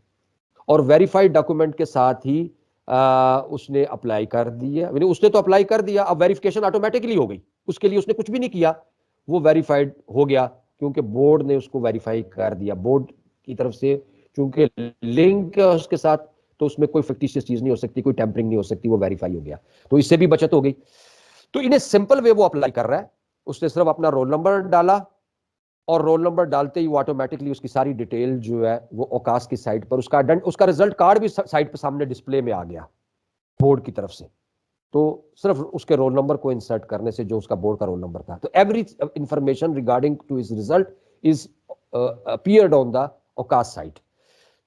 اور ویریفائڈ ڈاکومنٹ کے ساتھ ہی اس نے اپلائی کر دیا. یعنی اس نے تو اپلائی کر دیا، اب ویریفیکیشن آٹومیٹکلی ہو گئی، اس کے لیے اس نے کچھ بھی نہیں کیا، وہ ویریفائڈ ہو گیا کیونکہ بورڈ نے اس کو ویریفائی کر دیا. بورڈ کی طرف سے چونکہ لنک ہے اس کے ساتھ تو اس میں کوئی فکٹیشیس چیز نہیں ہو سکتی، کوئی ٹیمپرنگ نہیں ہو سکتی، وہ ویریفائی ہو گیا. تو اس سے بھی بچت ہو گئی. تو انہیں سمپل وے وہ اپلائی کر رہا ہے، اس نے صرف اپنا رول نمبر ڈالا، اور رول نمبر ڈالتے ہی وہ آٹومیٹکلی اس کی ساری ڈیٹیل جو ہے وہ اوقاس کی سائٹ پر اس کا رزلٹ کارڈ بھی سائٹ پہ سامنے ڈسپلے میں آ گیا بورڈ کی طرف سے. تو صرف اس کے رول نمبر کو انسرٹ کرنے سے جو اس کا بورڈ کا رول نمبر تھا، تو every information regarding to his result is appeared on the OCAS site.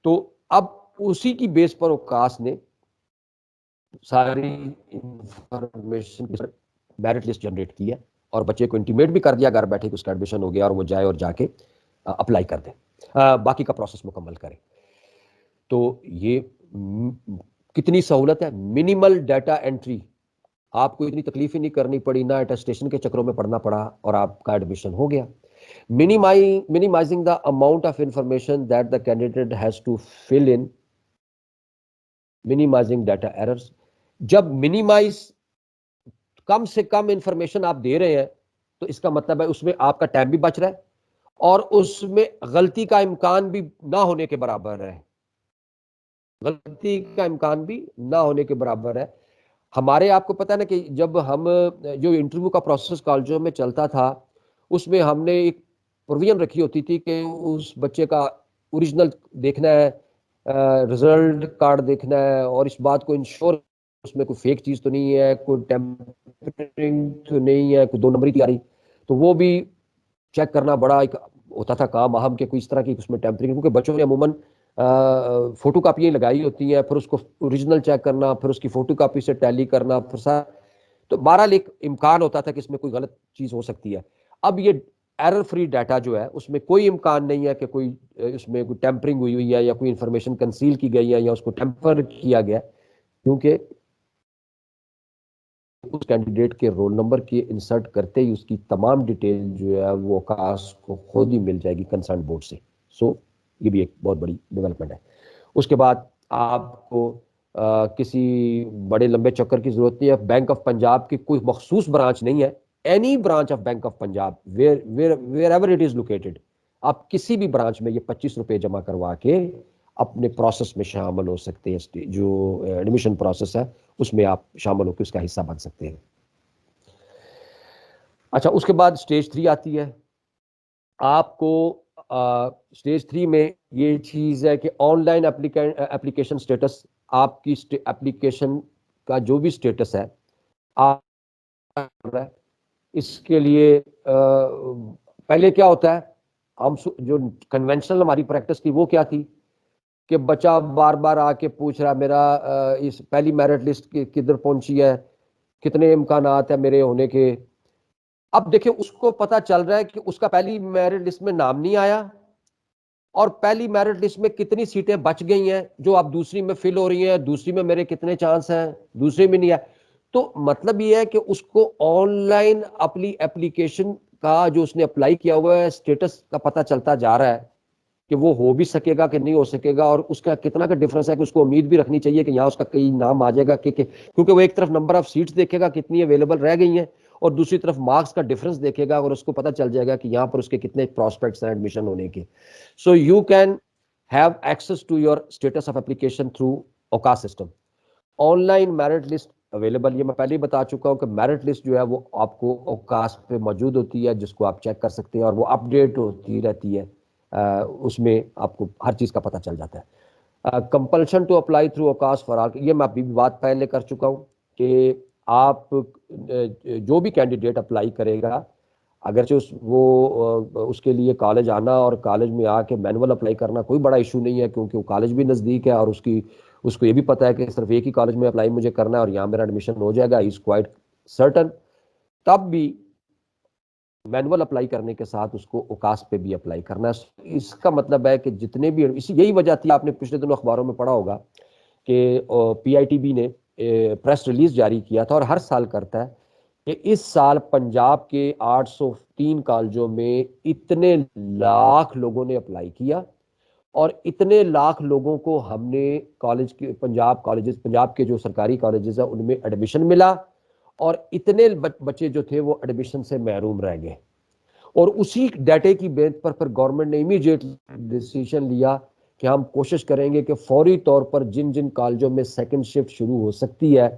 تو اب اسی کی بیس پر اوقاس نے ساری انفارمیشن میرٹ لسٹ جنریٹ کی ہے اور بچے کو انٹیمیٹ بھی کر دیا گھر بیٹھے کہ اس کا ایڈمیشن ہو گیا اور وہ جائے اور جا کے اپلائی کر دے، باقی کا پروسیس مکمل کرے. تو یہ کتنی سہولت ہے. منیمل ڈیٹا انٹری، آپ کو اتنی تکلیف ہی نہیں کرنی پڑی، نہ اٹیسٹیشن کے چکروں میں پڑھنا پڑا اور آپ کا ایڈمیشن ہو گیا. minimizing the amount of information that the candidate has to fill in, minimizing data errors. جب minimize کم سے کم انفارمیشن آپ دے رہے ہیں تو اس کا مطلب ہے اس میں آپ کا ٹائم بھی بچ رہا ہے اور اس میں غلطی کا امکان بھی نہ ہونے کے برابر ہے. غلطی کا امکان بھی نہ ہونے کے برابر ہے. ہمارے آپ کو پتہ ہے نا کہ جب ہم جو انٹرویو کا پروسیس کالجوں میں چلتا تھا اس میں ہم نے ایک پروویژن رکھی ہوتی تھی کہ اس بچے کا اوریجنل دیکھنا ہے، رزلٹ کارڈ دیکھنا ہے اور اس بات کو انشور اس میں کوئی فیک چیز تو نہیں ہے، کوئی ٹیمپرنگ تو نہیں ہے، کوئی 2 نمبری کی آ رہی، تو وہ بھی چیک کرنا بڑا ایک ہوتا تھا کام اہم کہ کوئی اس طرح کی اس میں ٹیمپرنگ، کیونکہ بچوں نے عموماً فوٹو کاپیاں لگائی ہوتی ہیں، پھر اس کو اوریجنل چیک کرنا، پھر اس کی فوٹو کاپی سے ٹیلی کرنا، پھر سارا، تو بہرحال ایک امکان ہوتا تھا کہ اس میں کوئی غلط چیز ہو سکتی ہے. اب یہ ایرر فری ڈیٹا جو ہے اس میں کوئی امکان نہیں ہے کہ کوئی اس میں کوئی ٹیمپرنگ ہوئی ہے یا کوئی انفارمیشن کنسیل کی گئی ہے یا اس کو ٹیمپر کیا گیا، کیونکہ اس کینڈیڈیٹ کے رول نمبر کی انسرٹ کرتے ہی اس کی تمام ڈیٹیل جو ہے وہ اوقاف کو خود ہی مل جائے گی کنسرن بورڈ سے. سو یہ بھی ایک بہت بڑی ڈیولپمنٹ ہے. اس کے بعد آپ کو کسی بڑے لمبے چکر کی ضرورت نہیں ہے. بینک آف پنجاب کی کوئی مخصوص برانچ نہیں ہے، any branch of bank of Punjab where ever it is located, آپ کسی بھی برانچ میں یہ 25 روپے جمع کروا کے اپنے پروسیس میں شامل ہو سکتے ہیں. جو ایڈمیشن پروسیس ہے اس میں آپ شامل ہو کے اس کا حصہ بن سکتے ہیں. اچھا، اس کے بعد اسٹیج 3 آتی ہے. آپ کو اسٹیج 3 میں یہ چیز ہے کہ آن لائن اپلیکیشن سٹیٹس، آپ کی اپلیکیشن کا جو بھی سٹیٹس ہے آپ اس کے لیے پہلے کیا ہوتا ہے، ہم جو کنونشنل ہماری پریکٹس تھی وہ کیا تھی کہ بچہ بار بار آ کے پوچھ رہا میرا اس پہلی میرٹ لسٹ کدھر پہنچی ہے، کتنے امکانات ہیں میرے ہونے کے. اب دیکھیں اس کو پتا چل رہا ہے کہ اس کا پہلی میرٹ لسٹ میں نام نہیں آیا اور پہلی میرٹ لسٹ میں کتنی سیٹیں بچ گئی ہیں جو اب دوسری میں فل ہو رہی ہیں، دوسری میں میرے کتنے چانس ہیں، دوسری میں نہیں ہے. تو مطلب یہ ہے کہ اس کو آن لائن اپنی اپلیکیشن کا جو اس نے اپلائی کیا ہوا ہے اسٹیٹس کا پتہ چلتا جا رہا ہے کہ وہ ہو بھی سکے گا کہ نہیں ہو سکے گا، اور اس کا کتنا کا ڈفرنس ہے کہ اس کو امید بھی رکھنی چاہیے کہ یہاں اس کا کئی نام آ جائے گا کیونکہ وہ ایک طرف نمبر آف سیٹس دیکھے گا کتنی اویلیبل رہ گئی ہیں اور دوسری طرف مارکس کا ڈفرنس دیکھے گا اور اس کو پتہ چل جائے گا کہ یہاں پر اس کے کتنے پراسپیکٹس ہیں ایڈمیشن ہونے کے. So you can have access to your status of application through OCAS system. Online merit list available, یہ میں پہلے ہی بتا چکا ہوں کہ میرٹ لسٹ جو ہے وہ آپ کو اوکاس پہ موجود ہوتی ہے جس کو آپ چیک کر سکتے ہیں اور وہ اپ ڈیٹ ہوتی رہتی ہے، اس میں آپ کو ہر چیز کا پتہ چل جاتا ہے. Compulsion to apply through OCAS for all, یہ میں ابھی بھی بات پہلے کر چکا ہوں کہ آپ جو بھی کینڈیڈیٹ اپلائی کرے گا اگرچہ اس کے لیے کالج آنا اور کالج میں آ کے مینول اپلائی کرنا کوئی بڑا ایشو نہیں ہے کیونکہ وہ کالج بھی نزدیک ہے اور اس کو یہ بھی پتہ ہے کہ صرف ایک ہی کالج میں اپلائی مجھے کرنا ہے اور یہاں میرا ایڈمیشن ہو جائے گا، از کوائٹ سرٹن. تب بھی مینول اپلائی کرنے کے ساتھ اس کو اوکاس پہ بھی اپلائی کرنا ہے. اس کا مطلب ہے کہ جتنے بھی یہی وجہ تھی، آپ نے پچھلے دنوں اخباروں میں پڑھا ہوگا کہ پی آئی ٹی بی نے پریس ریلیز جاری کیا تھا اور ہر سال کرتا ہے کہ اس سال پنجاب کے 803 کالجوں میں اتنے لاکھ لوگوں نے اپلائی کیا اور اتنے لاکھ لوگوں کو ہم نے کالج کے پنجاب کے جو سرکاری کالجز ہیں ان میں ایڈمیشن ملا اور اتنے بچے جو تھے وہ ایڈمیشن سے محروم رہ گئے. اور اسی ڈیٹے کی بیس پر پھر گورنمنٹ نے امیڈیٹ ڈیسیژن لیا کہ ہم کوشش کریں گے کہ فوری طور پر جن جن کالجوں میں سیکنڈ شفٹ شروع ہو سکتی ہے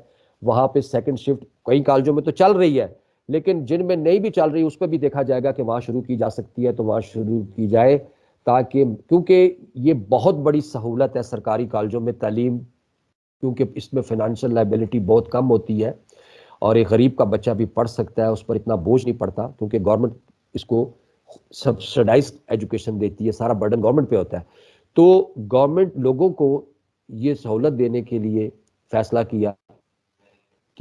وہاں پہ سیکنڈ شفٹ، کئی کالجوں میں تو چل رہی ہے لیکن جن میں نہیں بھی چل رہی اس پہ بھی دیکھا جائے گا کہ وہاں شروع کی جا سکتی ہے تو وہاں شروع کی جائے، تاکہ کیونکہ یہ بہت بڑی سہولت ہے سرکاری کالجوں میں تعلیم، کیونکہ اس میں فائنینشیل لائبلٹی بہت کم ہوتی ہے اور ایک غریب کا بچہ بھی پڑھ سکتا ہے، اس پر اتنا بوجھ نہیں پڑتا کیونکہ گورنمنٹ اس کو سبسڈائز ایجوکیشن دیتی ہے، سارا برڈن گورنمنٹ پہ ہوتا ہے. تو گورنمنٹ لوگوں کو یہ سہولت دینے کے لیے فیصلہ کیا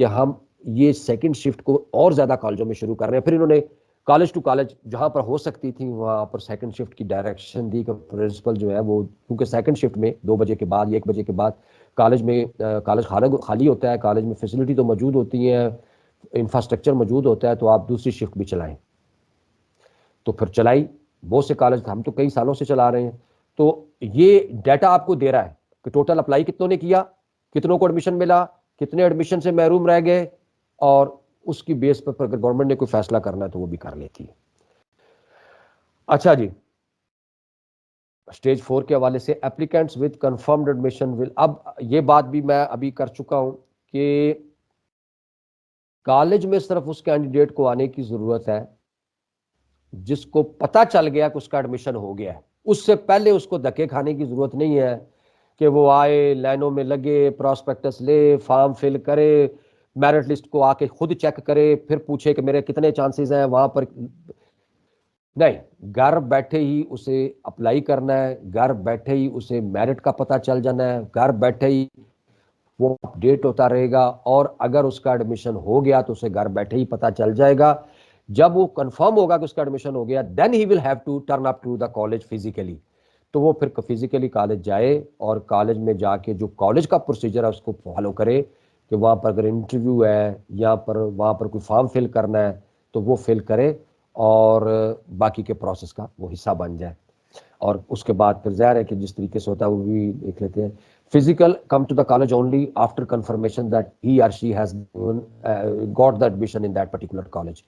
کہ ہم یہ سیکنڈ شفٹ کو اور زیادہ کالجوں میں شروع کر رہے ہیں. پھر انہوں نے کالج ٹو کالج جہاں پر ہو سکتی تھی وہاں پر سیکنڈ شفٹ کی ڈائریکشن دی کہ پرنسپل جو ہے وہ، کیونکہ سیکنڈ شفٹ میں 2 بجے کے بعد یا 1 بجے کے بعد کالج میں کالج خالی ہوتا ہے، کالج میں فیسلٹی تو موجود ہوتی ہیں، انفراسٹرکچر موجود ہوتا ہے، تو آپ دوسری شفٹ بھی چلائیں. تو پھر چلائی بہت سے کالج، ہم تو کئی سالوں سے چلا رہے ہیں. تو یہ ڈیٹا آپ کو دے رہا ہے کہ ٹوٹل اپلائی کتنوں نے کیا، کتنوں کو ایڈمیشن ملا، کتنے ایڈمیشن سے محروم رہ گئے، اور اس کی بیس پر اگر گورنمنٹ نے کوئی فیصلہ کرنا ہے تو وہ بھی کر لیتی ہے. اچھا جی، اسٹیج 4 کے حوالے سے اپلیکینٹس ود کنفرمڈ ایڈمیشن ول، اب یہ بات بھی میں ابھی کر چکا ہوں کہ کالج میں صرف اس کینڈیڈیٹ کو آنے کی ضرورت ہے جس کو پتا چل گیا کہ اس کا ایڈمیشن ہو گیا ہے. اس سے پہلے اس کو دھکے کھانے کی ضرورت نہیں ہے کہ وہ آئے، لائنوں میں لگے، پراسپیکٹس لے، فارم فل کرے، میرٹ لسٹ کو آ کے خود چیک کرے، پھر پوچھے کہ میرے کتنے چانسز ہیں وہاں پر. نہیں، گھر بیٹھے ہی اسے اپلائی کرنا ہے، گھر بیٹھے ہی اسے میرٹ کا پتہ چل جانا ہے، گھر بیٹھے ہی وہ اپڈیٹ ہوتا رہے گا، اور اگر اس کا ایڈمیشن ہو گیا تو اسے گھر بیٹھے ہی پتہ چل جائے گا. جب وہ کنفرم ہوگا کہ اس کا ایڈمیشن ہو گیا then he will have to turn up to the college physically. تو وہ پھر فزیکلی کالج جائے اور کالج میں جا کے جو کالج کا پروسیجر ہے اس کو فالو کرے کہ وہاں پر اگر انٹرویو ہے یا پر وہاں پر کوئی فارم فل کرنا ہے تو وہ فل کرے اور باقی کے پروسیس کا وہ حصہ بن جائے. اور اس کے بعد پھر ظاہر ہے کہ جس طریقے سے ہوتا ہے وہ بھی دیکھ لیتے ہیں. Physical come to the college only after confirmation that he اور she has got the admission in that particular college.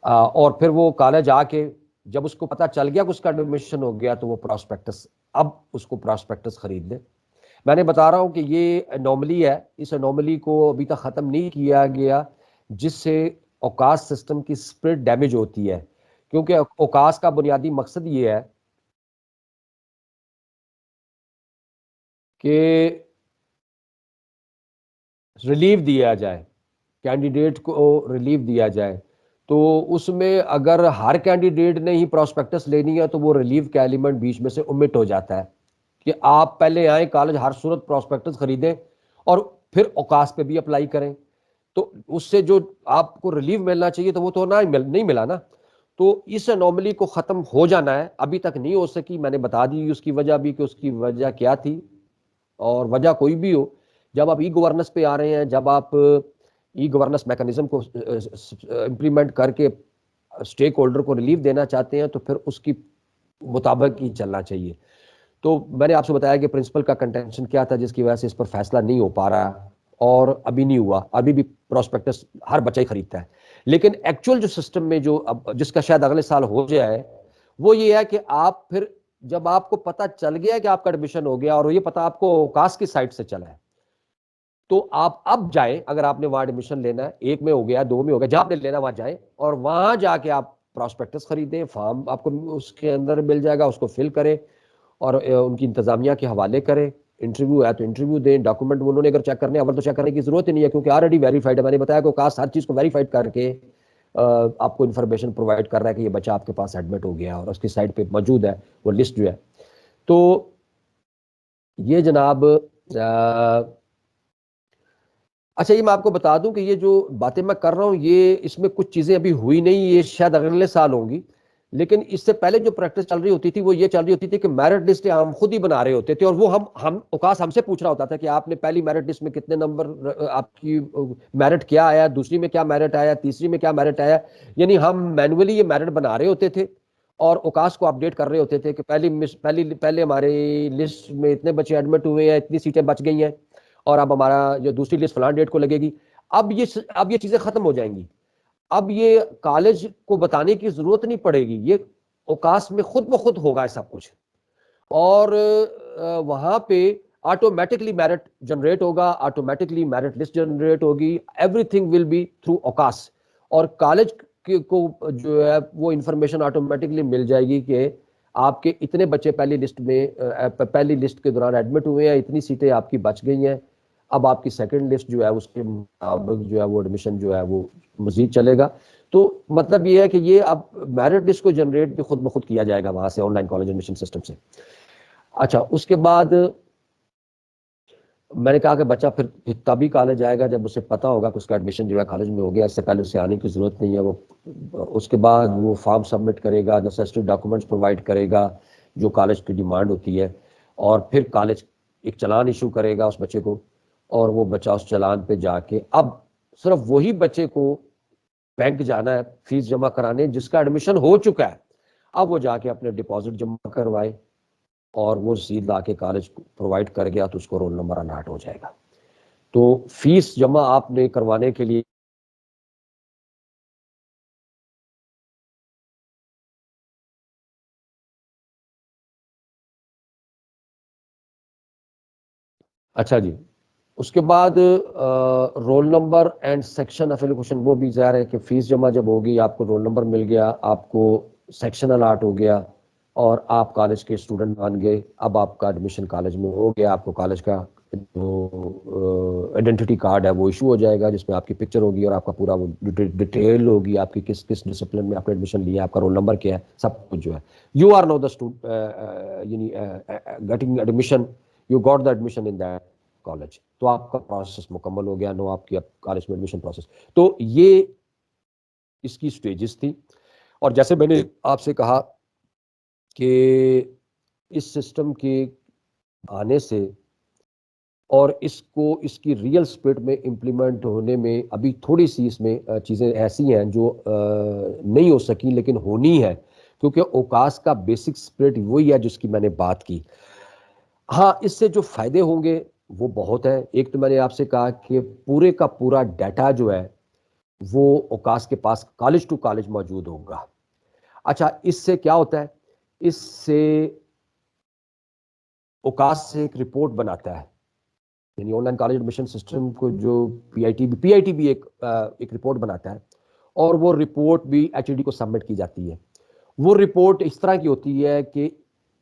اور پھر وہ کالج آ کے جب اس کو پتا چل گیا کہ اس کا ایڈمیشن ہو گیا تو وہ پراسپیکٹس، اب اس کو پراسپیکٹس خرید لے. میں نے بتا رہا ہوں کہ یہ انوملی ہے، اس انوملی کو ابھی تک ختم نہیں کیا گیا جس سے اوقاس سسٹم کی اسپرٹ ڈیمیج ہوتی ہے. کیونکہ اوقاس کا بنیادی مقصد یہ ہے کہ ریلیف دیا جائے، کینڈیڈیٹ کو ریلیف دیا جائے. تو اس میں اگر ہر کینڈیڈیٹ نے ہی پراسپیکٹس لینی ہے تو وہ ریلیف کا ایلیمنٹ بیچ میں سے omit ہو جاتا ہے کہ آپ پہلے آئیں کالج ہر صورت پراسپیکٹس خریدیں اور پھر اوقاس پہ بھی اپلائی کریں. تو اس سے جو آپ کو ریلیف ملنا چاہیے تو وہ تو نہیں ملا نا. تو اس انوملی کو ختم ہو جانا ہے، ابھی تک نہیں ہو سکی. میں نے بتا دی اس کی وجہ بھی کہ اس کی وجہ کیا تھی، اور وجہ کوئی بھی ہو، جب آپ ای گورننس پہ آ رہے ہیں، جب آپ ای گورننس میکانزم کو امپلیمنٹ کر کے اسٹیک ہولڈر کو ریلیف دینا چاہتے ہیں تو پھر اس کی مطابق ہی چلنا چاہیے. تو میں نے آپ سے بتایا کہ پرنسپل کا کنٹینشن کیا تھا جس کی وجہ سے اس پر فیصلہ نہیں ہو پا رہا، اور ابھی نہیں ہوا، ابھی بھی پراسپیکٹس ہر بچہ ہی خریدتا ہے. لیکن ایکچوئل جو سسٹم میں جو جس کا شاید اگلے سال ہو جائے وہ یہ ہے کہ آپ پھر جب آپ کو پتا چل گیا کہ آپ کا ایڈمیشن ہو گیا اور یہ پتا آپ کو اوقاس کی سائٹ سے چلا ہے تو آپ اب جائیں، اگر آپ نے وہاں ایڈمیشن لینا ہے، 1 میں ہو گیا، 2 میں ہو گیا، جہاں آپ نے لینا وہاں جائیں اور وہاں جا کے آپ پراسپیکٹس خریدیں، فارم آپ کو اس کے اندر مل جائے گا، اس کو فل کریں اور ان کی انتظامیہ کے حوالے کریں. انٹرویو ہے تو انٹرویو دیں، ڈاکومنٹ انہوں نے اگر چیک کرنے اول تو چیک کرنے کی ضرورت ہی نہیں ہے کیونکہ آلریڈی ویریفائڈ ہے. میں نے بتایا کہ اوقاس ہر چیز کو ویریفائڈ کر کے آپ کو انفارمیشن پرووائڈ کر رہا ہے کہ یہ بچہ آپ کے پاس ایڈمٹ ہو گیا اور اس کی سائٹ پہ موجود ہے وہ لسٹ جو ہے. تو یہ جناب اچھا، یہ میں آپ کو بتا دوں کہ یہ جو باتیں میں کر رہا ہوں یہ اس میں کچھ چیزیں ابھی ہوئی نہیں، یہ شاید اگلے سال ہوں گی. لیکن اس سے پہلے جو پریکٹس چل رہی ہوتی تھی وہ یہ چل رہی ہوتی تھی کہ میرٹ لسٹ ہم خود ہی بنا رہے ہوتے تھے اور وہ ہم اوقاس ہم سے پوچھ رہا ہوتا تھا کہ آپ نے پہلی میرٹ لسٹ میں کتنے نمبر، آپ کی میرٹ کیا آیا، دوسری میں کیا میرٹ آیا، تیسری میں کیا میرٹ آیا. یعنی ہم مینولی یہ میرٹ بنا رہے ہوتے تھے اور اوقاس کو اپڈیٹ کر رہے ہوتے تھے کہ پہلے ہمارے لسٹ میں اتنے بچے ایڈمٹ ہوئے ہیں، اتنی سیٹیں بچ گئی ہیں اور اب ہمارا جو دوسری لسٹ فلان ڈیٹ کو لگے گی. اب یہ چیزیں ختم ہو جائیں گی. اب یہ کالج کو بتانے کی ضرورت نہیں پڑے گی، یہ اوقاس میں خود بخود ہوگا سب کچھ، اور وہاں پہ آٹومیٹکلی میرٹ جنریٹ ہوگا، آٹومیٹکلی میرٹ لسٹ جنریٹ ہوگی، everything will be through OCAS. اور کالج کو جو ہے وہ انفارمیشن آٹومیٹکلی مل جائے گی کہ آپ کے اتنے بچے پہلی لسٹ کے دوران ایڈمٹ ہوئے ہیں، اتنی سیٹیں آپ کی بچ گئی ہیں. اب آپ کی سیکنڈ لسٹ جو ہے اس کے مطابق جو ہے وہ ایڈمیشن جو ہے وہ مزید چلے گا. تو مطلب یہ ہے کہ یہ اب میرٹ لسٹ کو جنریٹ بھی خود بخود کیا جائے گا وہاں سے on line college admission system سے. اچھا، اس کے بعد میں نے کہا کہ بچہ پھر تبھی کالج آئے گا جب اسے پتا ہوگا کہ اس کا ایڈمیشن جو ہے کالج میں ہو گیا، اس سے پہلے اسے آنے کی ضرورت نہیں ہے. وہ اس کے بعد وہ فارم سبمٹ کرے گا، نیسیسری ڈاکومنٹس پرووائڈ کرے گا جو کالج کی ڈیمانڈ ہوتی ہے، اور پھر کالج ایک چلان ایشو کرے گا اس بچے کو، اور وہ بچہ اس چلان پہ جا کے اب صرف وہی بچے کو بینک جانا ہے فیس جمع کرانے جس کا ایڈمیشن ہو چکا ہے. اب وہ جا کے اپنے ڈپازٹ جمع کروائے اور وہ رسید لا کے کالج پرووائڈ کر گیا تو اس کو رول نمبر الاٹ ہو جائے گا. تو فیس جمع آپ نے کروانے کے لیے اچھا جی، اس کے بعد roll number and section of allocation, وہ بھی ظاہر ہے کہ فیس جمع جب ہوگی آپ کو رول نمبر مل گیا، آپ کو سیکشن الاٹ ہو گیا اور آپ کالج کے اسٹوڈنٹ بن گئے. اب آپ کا ایڈمیشن کالج میں ہو گیا، آپ کو کالج کا جو آئیڈینٹی کارڈ ہے وہ ایشو ہو جائے گا جس میں آپ کی پکچر ہوگی اور آپ کا پورا وہ ڈیٹیل ہوگی، آپ کی کس کس ڈسپلن میں آپ نے ایڈمیشن لیا، آپ کا رول نمبر کیا ہے، سب کچھ جو ہے. یو آر نو دا یعنی getting admission, you got the admission in that college. تو آپ کا پروسیس مکمل ہو گیا، نو آپ کی کالج میں ایڈمیشن پروسیس. تو یہ اس کی سٹیجز تھی. اور جیسے میں نے آپ سے کہا کہ اس سسٹم کے آنے سے اور اس کو اس کی ریئل اسپرٹ میں امپلیمنٹ ہونے میں ابھی تھوڑی سی اس میں چیزیں ایسی ہیں جو نہیں ہو سکی لیکن ہونی ہے، کیونکہ اوقاس کا بیسک اسپرٹ وہی ہے جس کی میں نے بات کی. ہاں اس سے جو فائدے ہوں گے وہ بہت ہیں. ایک تو میں نے آپ سے کہا کہ پورے کا پورا ڈیٹا جو ہے وہ اوقاس کے پاس کالج ٹو کالج موجود ہوگا. اچھا اس سے کیا ہوتا ہے، اس سے اوقاس سے ایک رپورٹ بناتا ہے، یعنی online college admission system کو جو پی آئی ٹی بھی ایک رپورٹ بناتا ہے، اور وہ رپورٹ بھی ایچ ای ڈی کو سبمٹ کی جاتی ہے. وہ رپورٹ اس طرح کی ہوتی ہے کہ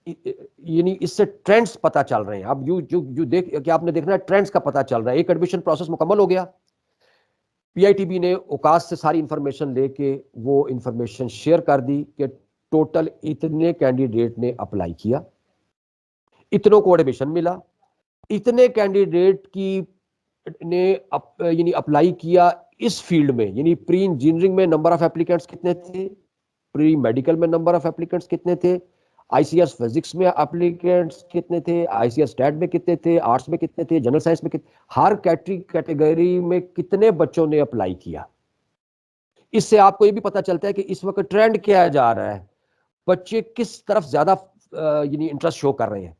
یعنی اس سے ٹرینڈز پتہ چل رہے ہیں. اب یو دیکھ کہ آپ نے دیکھنا ہے ٹرینڈز کا پتہ چل رہا ہے. ایک ایڈمیشن پروسیس مکمل ہو گیا، پی آئی ٹی بی نے اوقاس سے ساری انفارمیشن لے کے وہ انفارمیشن شیئر کر دی کہ ٹوٹل اتنے کینڈیڈیٹ نے اپلائی کیا، اتنوں کو ایڈمیشن ملا، اتنے کینڈیڈیٹ کی نے یعنی اپلائی کیا اس فیلڈ میں، یعنی پری انجینئرنگ میں نمبر آف اپلیکینٹس کتنے تھے، پری میڈیکل میں نمبر آف اپلیکینٹس کتنے تھے، آئی سی ایس فزکس میں اپلیکینٹس کتنے تھے، آئی سی ایس اسٹیٹ میں کتنے تھے، آرٹس میں کتنے تھے، جنرل سائنس میں کتنے، ہر کیٹیگری میں کتنے بچوں نے اپلائی کیا. اس سے آپ کو یہ بھی پتا چلتا ہے کہ اس وقت ٹرینڈ کیا جا رہا ہے، بچے کس طرف زیادہ یعنی انٹرسٹ شو کر رہے ہیں.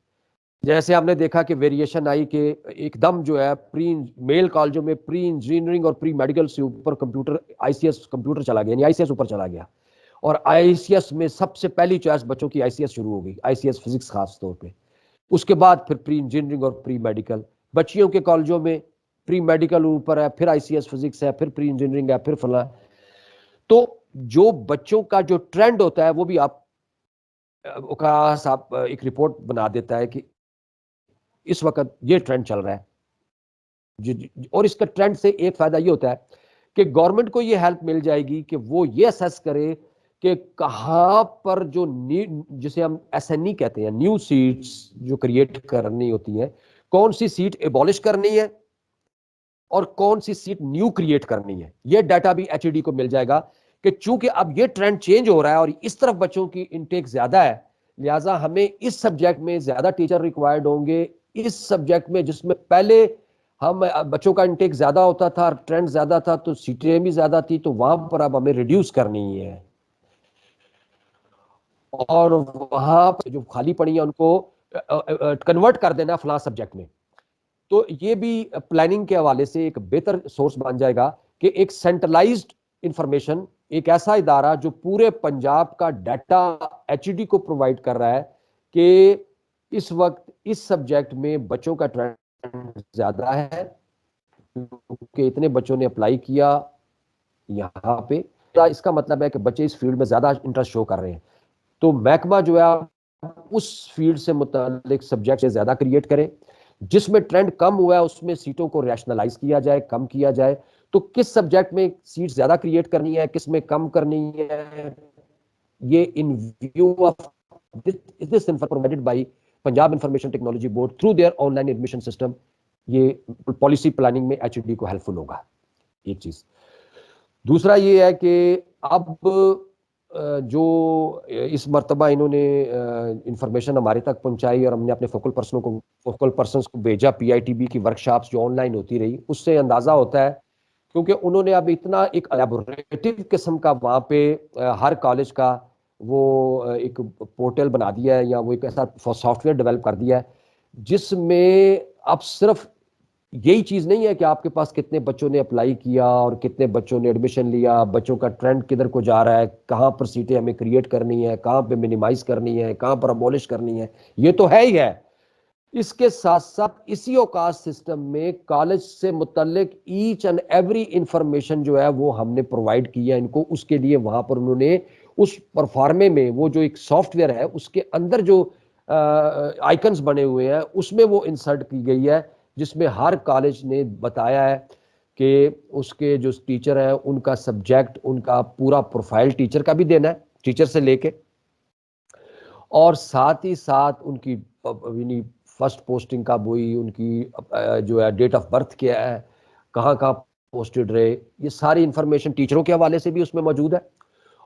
جیسے ہم نے دیکھا کہ ویریشن آئی کہ ایک دم جو ہے پری میل کالجوں میں پری انجینئرنگ اور پری میڈیکل سے اوپر computer I C S computer چلا گیا، یعنی آئی سی ایس اوپر چلا گیا، اور آئی سی ایس میں سب سے پہلی چوائس بچوں کی آئی سی ایس شروع ہو گئی، آئی سی ایس فزکس خاص طور پہ. اس کے بعد پھر پری انجینئرنگ اور پری میڈیکل، بچیوں کے کالجوں میں پری میڈیکل اوپر ہے، پھر آئی سی ایس فزکس ہے، پھر پری انجینئرنگ ہے، پھر فلاں. تو جو بچوں کا جو ٹرینڈ ہوتا ہے وہ بھی آپ صاحب ایک رپورٹ بنا دیتا ہے کہ اس وقت یہ ٹرینڈ چل رہا ہے. اور اس کا ٹرینڈ سے ایک فائدہ یہ ہوتا ہے کہ گورنمنٹ کو یہ ہیلپ مل جائے گی کہ وہ یہ اسیس کرے کہ کہاں پر جو جسے ہم ایس این ای کہتے ہیں، نیو سیٹس جو کریٹ کرنی ہوتی ہیں، کون سی سیٹ ایبولش کرنی ہے اور کون سی سیٹ نیو کریٹ کرنی ہے. یہ ڈیٹا بھی ایچ ای ڈی کو مل جائے گا کہ چونکہ اب یہ ٹرینڈ چینج ہو رہا ہے اور اس طرف بچوں کی انٹیک زیادہ ہے، لہٰذا ہمیں اس سبجیکٹ میں زیادہ ٹیچر ریکوائرڈ ہوں گے. اس سبجیکٹ میں جس میں پہلے ہم بچوں کا انٹیک زیادہ ہوتا تھا اور ٹرینڈ زیادہ تھا تو سیٹیں بھی زیادہ تھی، تو وہاں پر اب ہمیں ریڈیوس کرنی ہے اور وہاں پر جو خالی پڑی ہیں ان کو کنورٹ کر دینا فلاں سبجیکٹ میں. تو یہ بھی پلاننگ کے حوالے سے ایک بہتر سورس بن جائے گا کہ ایک سینٹرلائزڈ انفارمیشن، ایک ایسا ادارہ جو پورے پنجاب کا ڈیٹا ایچ ڈی کو پرووائڈ کر رہا ہے کہ اس وقت اس سبجیکٹ میں بچوں کا ٹرینڈ زیادہ ہے کہ اتنے بچوں نے اپلائی کیا یہاں پہ. اس کا مطلب ہے کہ بچے اس فیلڈ میں زیادہ انٹرسٹ شو کر رہے ہیں، تو محکمہ جو ہے اس فیلڈ سے متعلق سبجیکٹ سے زیادہ کریٹ کرے. جس میں ٹرینڈ کم ہوا ہے اس میں سیٹوں کو ریشنلائز کیا جائے، کم کیا جائے. تو کس سبجیکٹ میں سیٹ زیادہ کریٹ کرنی ہے، کس میں کم کرنی ہے، یہ in view of this provided by Punjab information technology board through their online admission system. یہ پالیسی پلاننگ میں ایچ ڈی کو ہیلپ فل ہوگا، ایک چیز۔ دوسرا یہ ہے کہ اب جو اس مرتبہ انہوں نے انفارمیشن ہمارے تک پہنچائی اور ہم نے اپنے فوکل پرسنس کو بھیجا، پی آئی ٹی بی کی ورکشاپس جو آن لائن ہوتی رہی، اس سے اندازہ ہوتا ہے، کیونکہ انہوں نے اب اتنا ایک الیبوریٹو قسم کا وہاں پہ ہر کالج کا وہ ایک پورٹل بنا دیا ہے، یا وہ ایک ایسا سافٹ ویئر ڈیولپ کر دیا ہے جس میں اب صرف یہی چیز نہیں ہے کہ آپ کے پاس کتنے بچوں نے اپلائی کیا اور کتنے بچوں نے ایڈمیشن لیا، بچوں کا ٹرینڈ کدھر کو جا رہا ہے، کہاں پر سیٹیں ہمیں کریٹ کرنی ہے، کہاں پہ منیمائز کرنی ہے، کہاں پر ابولش کرنی ہے، یہ تو ہے ہی ہے۔ اس کے ساتھ ساتھ اسی اوقات سسٹم میں کالج سے متعلق ایچ اینڈ ایوری انفارمیشن جو ہے وہ ہم نے پرووائڈ کی ہے ان کو، اس کے لیے وہاں پر انہوں نے اس پرفارمے میں وہ جو ایک سافٹ ویئر ہے اس کے اندر جو آئیکنز بنے ہوئے ہیں اس میں وہ انسرٹ کی گئی ہے، جس میں ہر کالج نے بتایا ہے کہ اس کے جو ٹیچر ہیں ان کا سبجیکٹ، ان کا پورا پروفائل ٹیچر کا بھی دینا ہے، ٹیچر سے لے کے، اور ساتھ ہی ساتھ ان کی فرسٹ پوسٹنگ کب ہوئی، ان کی جو ہے ڈیٹ آف برتھ کیا ہے، کہاں کہاں پوسٹڈ رہے، یہ ساری انفارمیشن ٹیچروں کے حوالے سے بھی اس میں موجود ہے،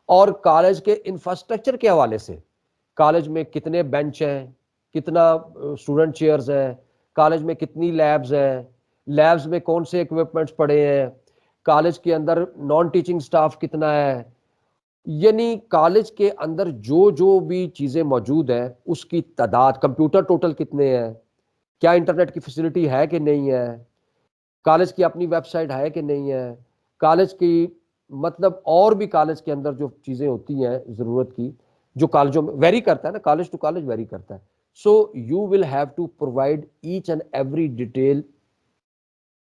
اور کالج کے انفراسٹرکچر کے حوالے سے، کالج میں کتنے بینچ ہیں، کتنا اسٹوڈنٹ چیئرز ہیں، کالج میں کتنی لیبز ہیں، لیبز میں کون سے اکوپمنٹس پڑے ہیں، کالج کے اندر نان ٹیچنگ سٹاف کتنا ہے، یعنی کالج کے اندر جو جو بھی چیزیں موجود ہیں اس کی تعداد، کمپیوٹر ٹوٹل کتنے ہیں، کیا انٹرنیٹ کی فیسلٹی ہے کہ نہیں ہے، کالج کی اپنی ویب سائٹ ہے کہ نہیں ہے، کالج کی مطلب اور بھی کالج کے اندر جو چیزیں ہوتی ہیں ضرورت کی، جو کالجوں میں ویری کرتا ہے نا، کالج ٹو کالج ویری کرتا ہے، so you will have to provide each and every detail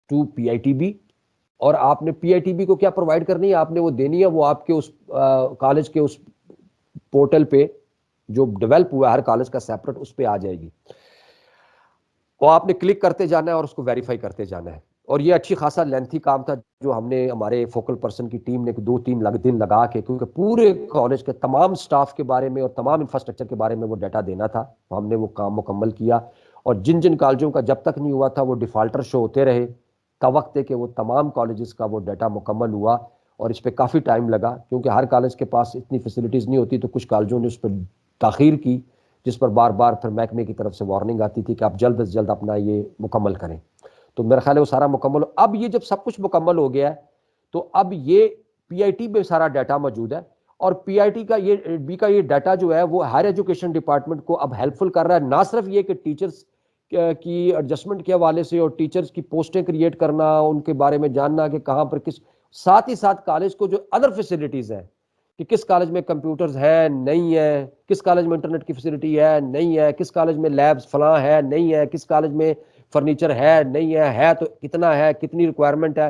to P I T B, اور آپ نے پی آئی ٹی بی کو کیا پرووائڈ کرنی ہے، آپ نے وہ دینی ہے، وہ آپ کے اس کالج کے اس پورٹل پہ جو ڈیولپ ہوا ہے ہر کالج کا سیپریٹ، اس پہ آ جائے گی، وہ آپ نے کلک کرتے جانا ہے اور اس کو ویریفائی کرتے جانا ہے۔ اور یہ اچھی خاصا لینتھی کام تھا جو ہم نے ہمارے فوکل پرسن کی ٹیم نے 2-3 دن لگا کے، کیونکہ پورے کالج کے تمام سٹاف کے بارے میں اور تمام انفراسٹرکچر کے بارے میں وہ ڈیٹا دینا تھا، ہم نے وہ کام مکمل کیا، اور جن جن کالجوں کا جب تک نہیں ہوا تھا وہ ڈیفالٹر شو ہوتے رہے، تا وقت ہے کہ وہ تمام کالجز کا وہ ڈیٹا مکمل ہوا، اور اس پہ کافی ٹائم لگا کیونکہ ہر کالج کے پاس اتنی فیسلٹیز نہیں ہوتی، تو کچھ کالجوں نے اس پہ تاخیر کی، جس پر بار بار پھر محکمے کی طرف سے وارننگ آتی تھی کہ آپ جلد از جلد اپنا یہ مکمل کریں۔ تو میرا خیال ہے وہ سارا مکمل اب یہ جب سب کچھ مکمل ہو گیا ہے تو اب یہ پی آئی ٹی میں سارا ڈیٹا موجود ہے، اور پی آئی ٹی کا یہ ڈیٹا جو ہے وہ ہائر ایجوکیشن ڈپارٹمنٹ کو اب ہیلپ فل کر رہا ہے، نہ صرف یہ کہ ٹیچرز کی ایڈجسٹمنٹ کے حوالے سے اور ٹیچرز کی پوسٹیں کریٹ کرنا، ان کے بارے میں جاننا کہ کہاں پر کس، ساتھ ہی ساتھ کالج کو جو ادر فیسلٹیز ہیں کہ کس کالج میں کمپیوٹرز ہے نہیں ہے، کس کالج میں انٹرنیٹ کی فیسلٹی ہے نہیں ہے، کس کالج میں لیبز فلاں ہے نہیں ہے، کس کالج میں فرنیچر ہے نہیں ہے تو کتنا ہے، کتنی ریکوائرمنٹ ہے،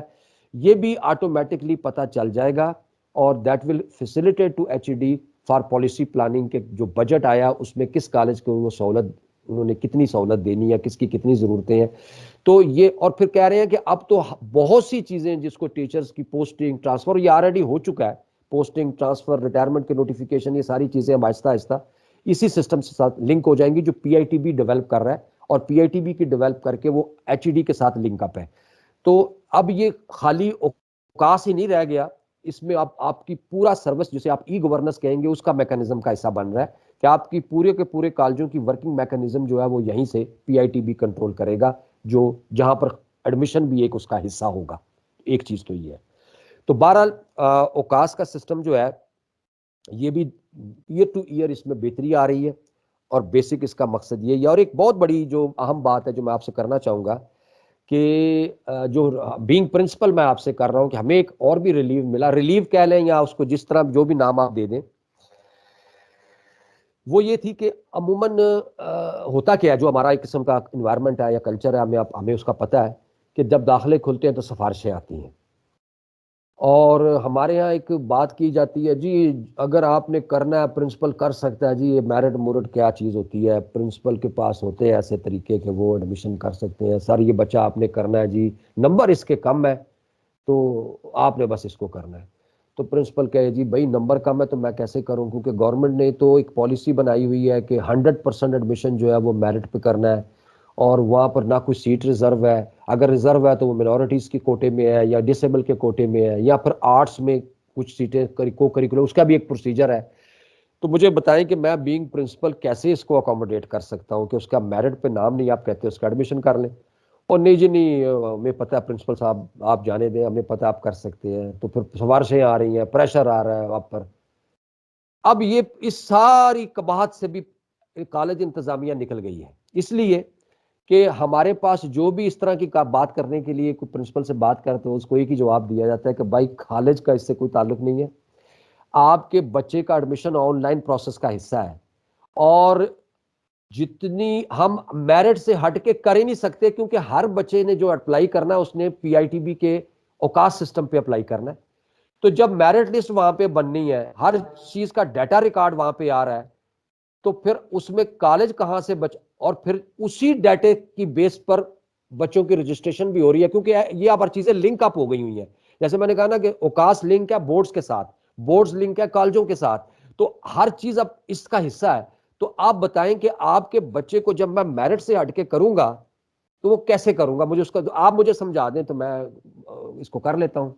یہ بھی آٹومیٹکلی پتہ چل جائے گا، اور that will facilitate to H D for policy planning کے جو بجٹ آیا اس میں کس کالج کو وہ سہولت، انہوں نے کتنی سہولت دینی ہے، کس کی کتنی ضرورتیں ہیں، تو یہ، اور پھر کہہ رہے ہیں کہ اب تو بہت سی چیزیں جس کو ٹیچرز کی پوسٹنگ ٹرانسفر، یہ آلریڈی ہو چکا ہے، پوسٹنگ ٹرانسفر ریٹائرمنٹ کے نوٹیفیکیشن، یہ ساری چیزیں اب آہستہ آہستہ اسی سسٹم کے ساتھ لنک ہو جائیں گی جو پی آئی ٹی بی ڈیولپ کر رہا ہے، اور پی آئی ٹی بی کی ڈیولپ کر کے وہ ایچ ڈی کے ساتھ لنک اپ ہے۔ تو اب یہ خالی اوقاس ہی نہیں رہ گیا، اس میں آپ کی پورا سروس جسے آپ ای گورننس کہیں گے اس کا میکانزم کا حصہ بن رہا ہے کہ آپ کی پورے کے پورے کالجوں کی ورکنگ میکانزم جو ہے وہ یہیں سے پی آئی ٹی بی کنٹرول کرے گا، جو جہاں پر ایڈمیشن بھی ایک اس کا حصہ ہوگا، ایک چیز تو یہ ہے۔ تو بہرحال اوقاس کا سسٹم جو ہے یہ بھی ایئر ٹو ایئر اس میں بہتری آ رہی ہے، اور بیسک اس کا مقصد یہ ہے، اور ایک بہت بڑی جو اہم بات ہے جو میں آپ سے کرنا چاہوں گا کہ جو بینگ پرنسپل میں آپ سے کر رہا ہوں کہ ہمیں ایک اور بھی ریلیو ملا، ریلیو کہہ لیں یا اس کو جس طرح جو بھی نام آپ دے دیں، وہ یہ تھی کہ عموماً ہوتا کیا ہے جو ہمارا ایک قسم کا انوائرمنٹ ہے یا کلچر ہے، ہمیں اس کا پتہ ہے کہ جب داخلے کھلتے ہیں تو سفارشیں آتی ہیں، اور ہمارے ہاں ایک بات کی جاتی ہے جی اگر آپ نے کرنا ہے پرنسپل کر سکتا ہے، جی یہ میرٹ مورٹ کیا چیز ہوتی ہے، پرنسپل کے پاس ہوتے ہیں ایسے طریقے کہ وہ ایڈمیشن کر سکتے ہیں، سر یہ بچہ آپ نے کرنا ہے، جی نمبر اس کے کم ہے تو آپ نے بس اس کو کرنا ہے، تو پرنسپل کہے جی بھائی نمبر کم ہے تو میں کیسے کروں، کیونکہ گورنمنٹ نے تو ایک پالیسی بنائی ہوئی ہے کہ 100% ایڈمیشن جو ہے وہ میرٹ پہ کرنا ہے، اور وہاں پر نہ کوئی سیٹ ریزرو ہے، اگر ریزرو ہے تو وہ منورٹیز کے کوٹے میں ہے یا ڈسیبل کے کوٹے میں ہے، یا پھر آرٹس میں کچھ سیٹیں کو کریکولر، اس کا بھی ایک پروسیجر ہے. تو مجھے بتائیں کہ میں بینگ پرنسپل کیسے اس کو اکوموڈیٹ کر سکتا ہوں کہ اس کا میرٹ پہ نام نہیں آپ کہتے اس کا ایڈمیشن کر لیں، اور نہیں جی نہیں ہمیں پتہ ہے پرنسپل صاحب آپ جانے دیں، ہمیں پتہ آپ کر سکتے ہیں. تو پھر سفارشیں آ رہی ہیں، پریشر آ رہا ہے آپ پر. اب یہ اس ساری قباحت سے بھی کالج انتظامیہ نکل گئی ہے، اس لیے کہ ہمارے پاس جو بھی اس طرح کی بات کرنے کے لیے کوئی پرنسپل سے بات کرتے ہو اس کو ایک ہی جواب دیا جاتا ہے کہ بھائی کالج کا اس سے کوئی تعلق نہیں ہے، آپ کے بچے کا ایڈمیشن آن لائن پروسیس کا حصہ ہے، اور جتنی ہم میرٹ سے ہٹ کے کر ہی نہیں سکتے کیونکہ ہر بچے نے جو اپلائی کرنا ہے اس نے پی آئی ٹی بی کے اوقات سسٹم پہ اپلائی کرنا ہے. تو جب میرٹ لسٹ وہاں پہ بننی ہے، ہر چیز کا ڈیٹا ریکارڈ وہاں پہ آ رہا ہے، تو پھر اس میں کالج کہاں سے اور پھر اسی ڈیٹے کی بیس پر بچوں کی رجسٹریشن بھی ہو رہی ہے، کیونکہ یہ اب ہر چیزیں لنک اپ ہو گئی ہوئی ہیں. جیسے میں نے کہا نا کہ اوقاس لنک ہے بورڈز کے ساتھ، بورڈز لنک ہے کالجوں کے ساتھ، تو ہر چیز اب اس کا حصہ ہے. تو آپ بتائیں کہ آپ کے بچے کو جب میں میرٹ سے ہٹ کے کروں گا تو وہ کیسے کروں گا؟ مجھے اس کا آپ مجھے سمجھا دیں تو میں اس کو کر لیتا ہوں.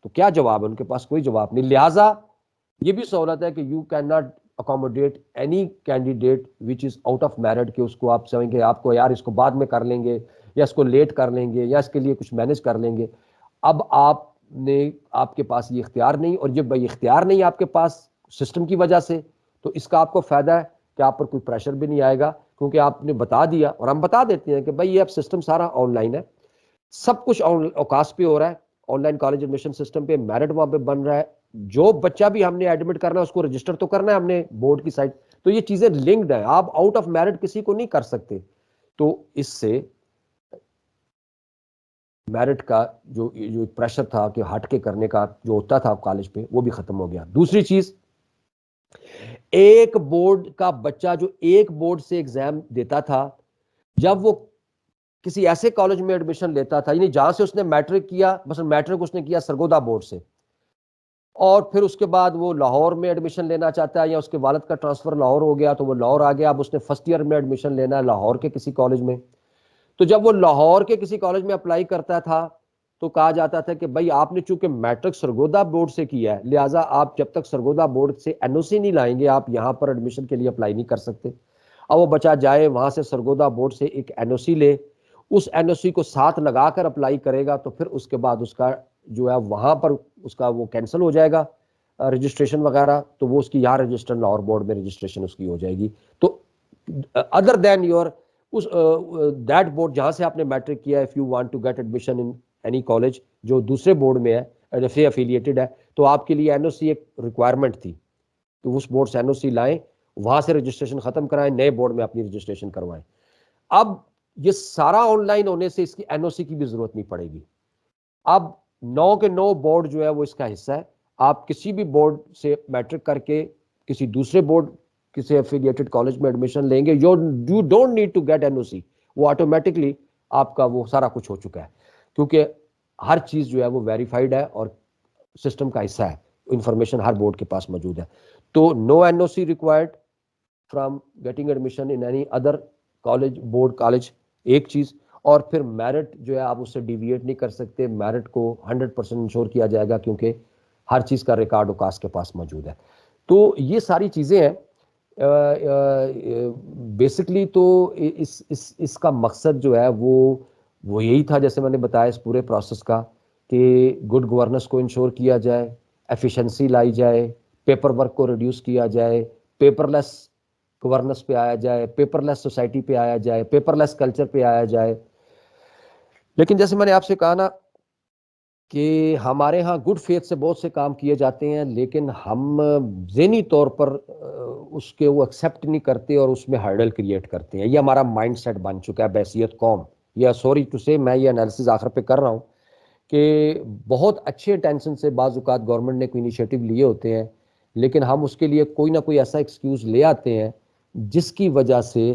تو کیا جواب ہے؟ ان کے پاس کوئی جواب نہیں. لہٰذا یہ بھی سہولت ہے کہ you can not accommodate any candidate which is out of merit, کہ اس کو آپ سمجھیں کہ آپ کو یار اس کو بعد میں کر لیں گے یا اس کو لیٹ کر لیں گے یا اس کے لیے کچھ مینج کر لیں گے. اب آپ کے پاس یہ اختیار نہیں، اور جب یہ اختیار نہیں آپ کے پاس سسٹم کی وجہ سے، تو اس کا آپ کو فائدہ ہے کہ آپ پر کوئی پریشر بھی نہیں آئے گا، کیونکہ آپ نے بتا دیا، اور ہم بتا دیتے ہیں کہ بھائی یہ اب سسٹم سارا آن لائن ہے، سب کچھ اوقاس پہ ہو رہا ہے، on line college admission system پہ میرٹ وہاں پہ بن رہا ہے، جو بچہ بھی ہم نے ایڈمٹ کرنا ہے اس کو رجسٹر تو کرنا ہے ہم نے بورڈ کی سائٹ. تو یہ چیزیں لنکڈ ہیں، آپ آؤٹ آف میرٹ کسی کو نہیں کر سکتے. تو اس سے میرٹ کا جو پریشر تھا کہ ہٹ کے کرنے کا جو ہوتا تھا کالج پہ، وہ بھی ختم ہو گیا. دوسری چیز، ایک بورڈ کا بچہ جو ایک بورڈ سے ایگزام دیتا تھا، جب وہ کسی ایسے کالج میں ایڈمیشن لیتا تھا، یعنی جہاں سے اس نے میٹرک کیا، مثلا میٹرک اس نے کیا سرگودا بورڈ سے، اور پھر اس کے بعد وہ لاہور میں ایڈمیشن لینا چاہتا ہے، یا اس کے والد کا ٹرانسفر لاہور ہو گیا تو وہ لاہور آ گیا، اب اس نے فرسٹ ایئر میں ایڈمیشن لینا ہے لاہور کے کسی کالج میں. تو جب وہ لاہور کے کسی کالج میں اپلائی کرتا تھا تو کہا جاتا تھا کہ بھائی آپ نے چونکہ میٹرک سرگودا بورڈ سے کیا ہے، لہٰذا آپ جب تک سرگودا بورڈ سے این او سی نہیں لائیں گے آپ یہاں پر ایڈمیشن کے لیے اپلائی نہیں کر سکتے. اب وہ بچہ جائے وہاں سے سرگودا بورڈ سے ایک این او سی لے، اس این او سی کو ساتھ لگا کر اپلائی کرے گا، تو پھر اس کے بعد اس کا جو ہے وہاں پر اس کا وہ کینسل ہو جائے گا رجسٹریشن وغیرہ، تو وہ اس کی یہاں رجسٹر لاہور بورڈ میں رجسٹریشن اس کی ہو جائے گی. تو ادر دین یور اس دیٹ بورڈ جہاں سے آپ نے میٹرک کیا ہے، if you want to get admission in any college جو دوسرے بورڈ میں ہے سے افیلیٹڈ ہے، تو آپ کے لیے این او سی ایک ریکوائرمنٹ تھی کہ اس بورڈ سے این او سی لائیں، وہاں سے رجسٹریشن ختم کرائیں، نئے بورڈ میں اپنی رجسٹریشن کروائیں. اب یہ سارا آن لائن ہونے سے اس کی این او سی کی بھی ضرورت نہیں پڑے گی. اب 9 کے 9 بورڈ جو ہے وہ اس کا حصہ ہے. آپ کسی بھی بورڈ سے میٹرک کر کے کسی دوسرے بورڈ کسی ایفیلیٹڈ کالج میں ایڈمیشن لیں گے، you don't need to get N O C, وہ آٹومیٹکلی آپ کا وہ سارا کچھ ہو چکا ہے، کیونکہ ہر چیز جو ہے وہ ویریفائڈ ہے اور سسٹم کا حصہ ہے، انفارمیشن ہر بورڈ کے پاس موجود ہے. تو no N O C required from getting admission in any other college board college, ایک چیز. اور پھر میرٹ جو ہے آپ اس سے ڈیویٹ نہیں کر سکتے، میرٹ کو 100% انشور کیا جائے گا کیونکہ ہر چیز کا ریکارڈ اوقاس کے پاس موجود ہے. تو یہ ساری چیزیں ہیں. بیسکلی تو اس کا مقصد جو ہے وہ یہی تھا، جیسے میں نے بتایا اس پورے پروسیس کا، کہ گڈ گورننس کو انشور کیا جائے، ایفیشنسی لائی جائے، پیپر ورک کو ریڈیوس کیا جائے، پیپر لیس گورننس پہ آیا جائے، پیپر لیس سوسائٹی پہ آیا جائے، پیپر لیس کلچر پہ آیا جائے. لیکن جیسے میں نے آپ سے کہا نا کہ ہمارے ہاں گڈ فیتھ سے بہت سے کام کیے جاتے ہیں، لیکن ہم ذہنی طور پر اس کے وہ ایکسیپٹ نہیں کرتے اور اس میں ہرڈل کریٹ کرتے ہیں. یہ ہمارا مائنڈ سیٹ بن چکا ہے بحیثیت قوم. یا سوری ٹو سے میں یہ انالیسز آخر پہ کر رہا ہوں کہ بہت اچھے انٹینشن سے بعض اوقات گورنمنٹ نے کوئی انیشیٹو لیے ہوتے ہیں، لیکن ہم اس کے لیے کوئی نہ کوئی ایسا ایکسکیوز لے آتے ہیں جس کی وجہ سے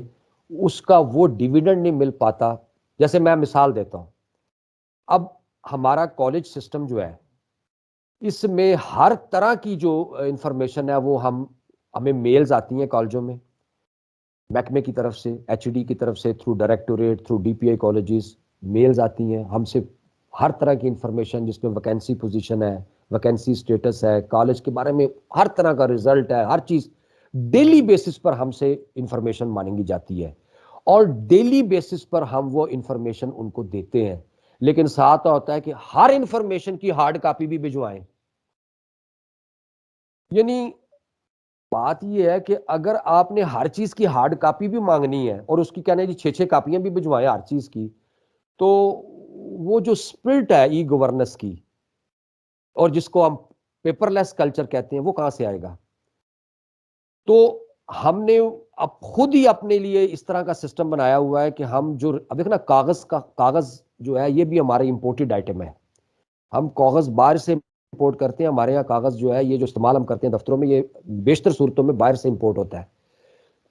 اس کا وہ ڈیویڈنڈ نہیں مل پاتا. جیسے میں مثال دیتا ہوں، اب ہمارا کالج سسٹم جو ہے اس میں ہر طرح کی جو انفارمیشن ہے وہ ہمیں میلز آتی ہیں کالجوں میں، محکمے کی طرف سے، ایچ ڈی کی طرف سے، through directorate, through D P I colleges, mails آتی ہیں ہم سے ہر طرح کی انفارمیشن، جس میں ویکینسی پوزیشن ہے، ویکینسی سٹیٹس ہے، کالج کے بارے میں ہر طرح کا رزلٹ ہے، ہر چیز ڈیلی بیسس پر ہم سے انفارمیشن مانگی جاتی ہے اور ڈیلی بیسس پر ہم وہ انفارمیشن ان کو دیتے ہیں، لیکن ساتھ ہوتا ہے کہ ہر انفارمیشن کی ہارڈ کاپی بھی بھجوائیں. یعنی بات یہ ہے کہ اگر آپ نے ہر چیز کی ہارڈ کاپی بھی مانگنی ہے اور اس کی کہنا ہے جی 6 کاپیاں بھی بھجوائیں ہر چیز کی، تو وہ جو اسپرٹ ہے ای گورننس کی اور جس کو ہم پیپر لیس کلچر کہتے ہیں وہ کہاں سے آئے گا؟ تو ہم نے اب خود ہی اپنے لیے اس طرح کا سسٹم بنایا ہوا ہے کہ ہم جو اب دیکھنا کاغذ جو ہے یہ بھی ہمارے امپورٹڈ آئٹم ہے. ہم کاغذ باہر سے امپورٹ کرتے ہیں. ہمارے یہاں کاغذ جو ہے یہ جو استعمال ہم کرتے ہیں دفتروں میں، یہ بیشتر صورتوں میں باہر سے امپورٹ ہوتا ہے.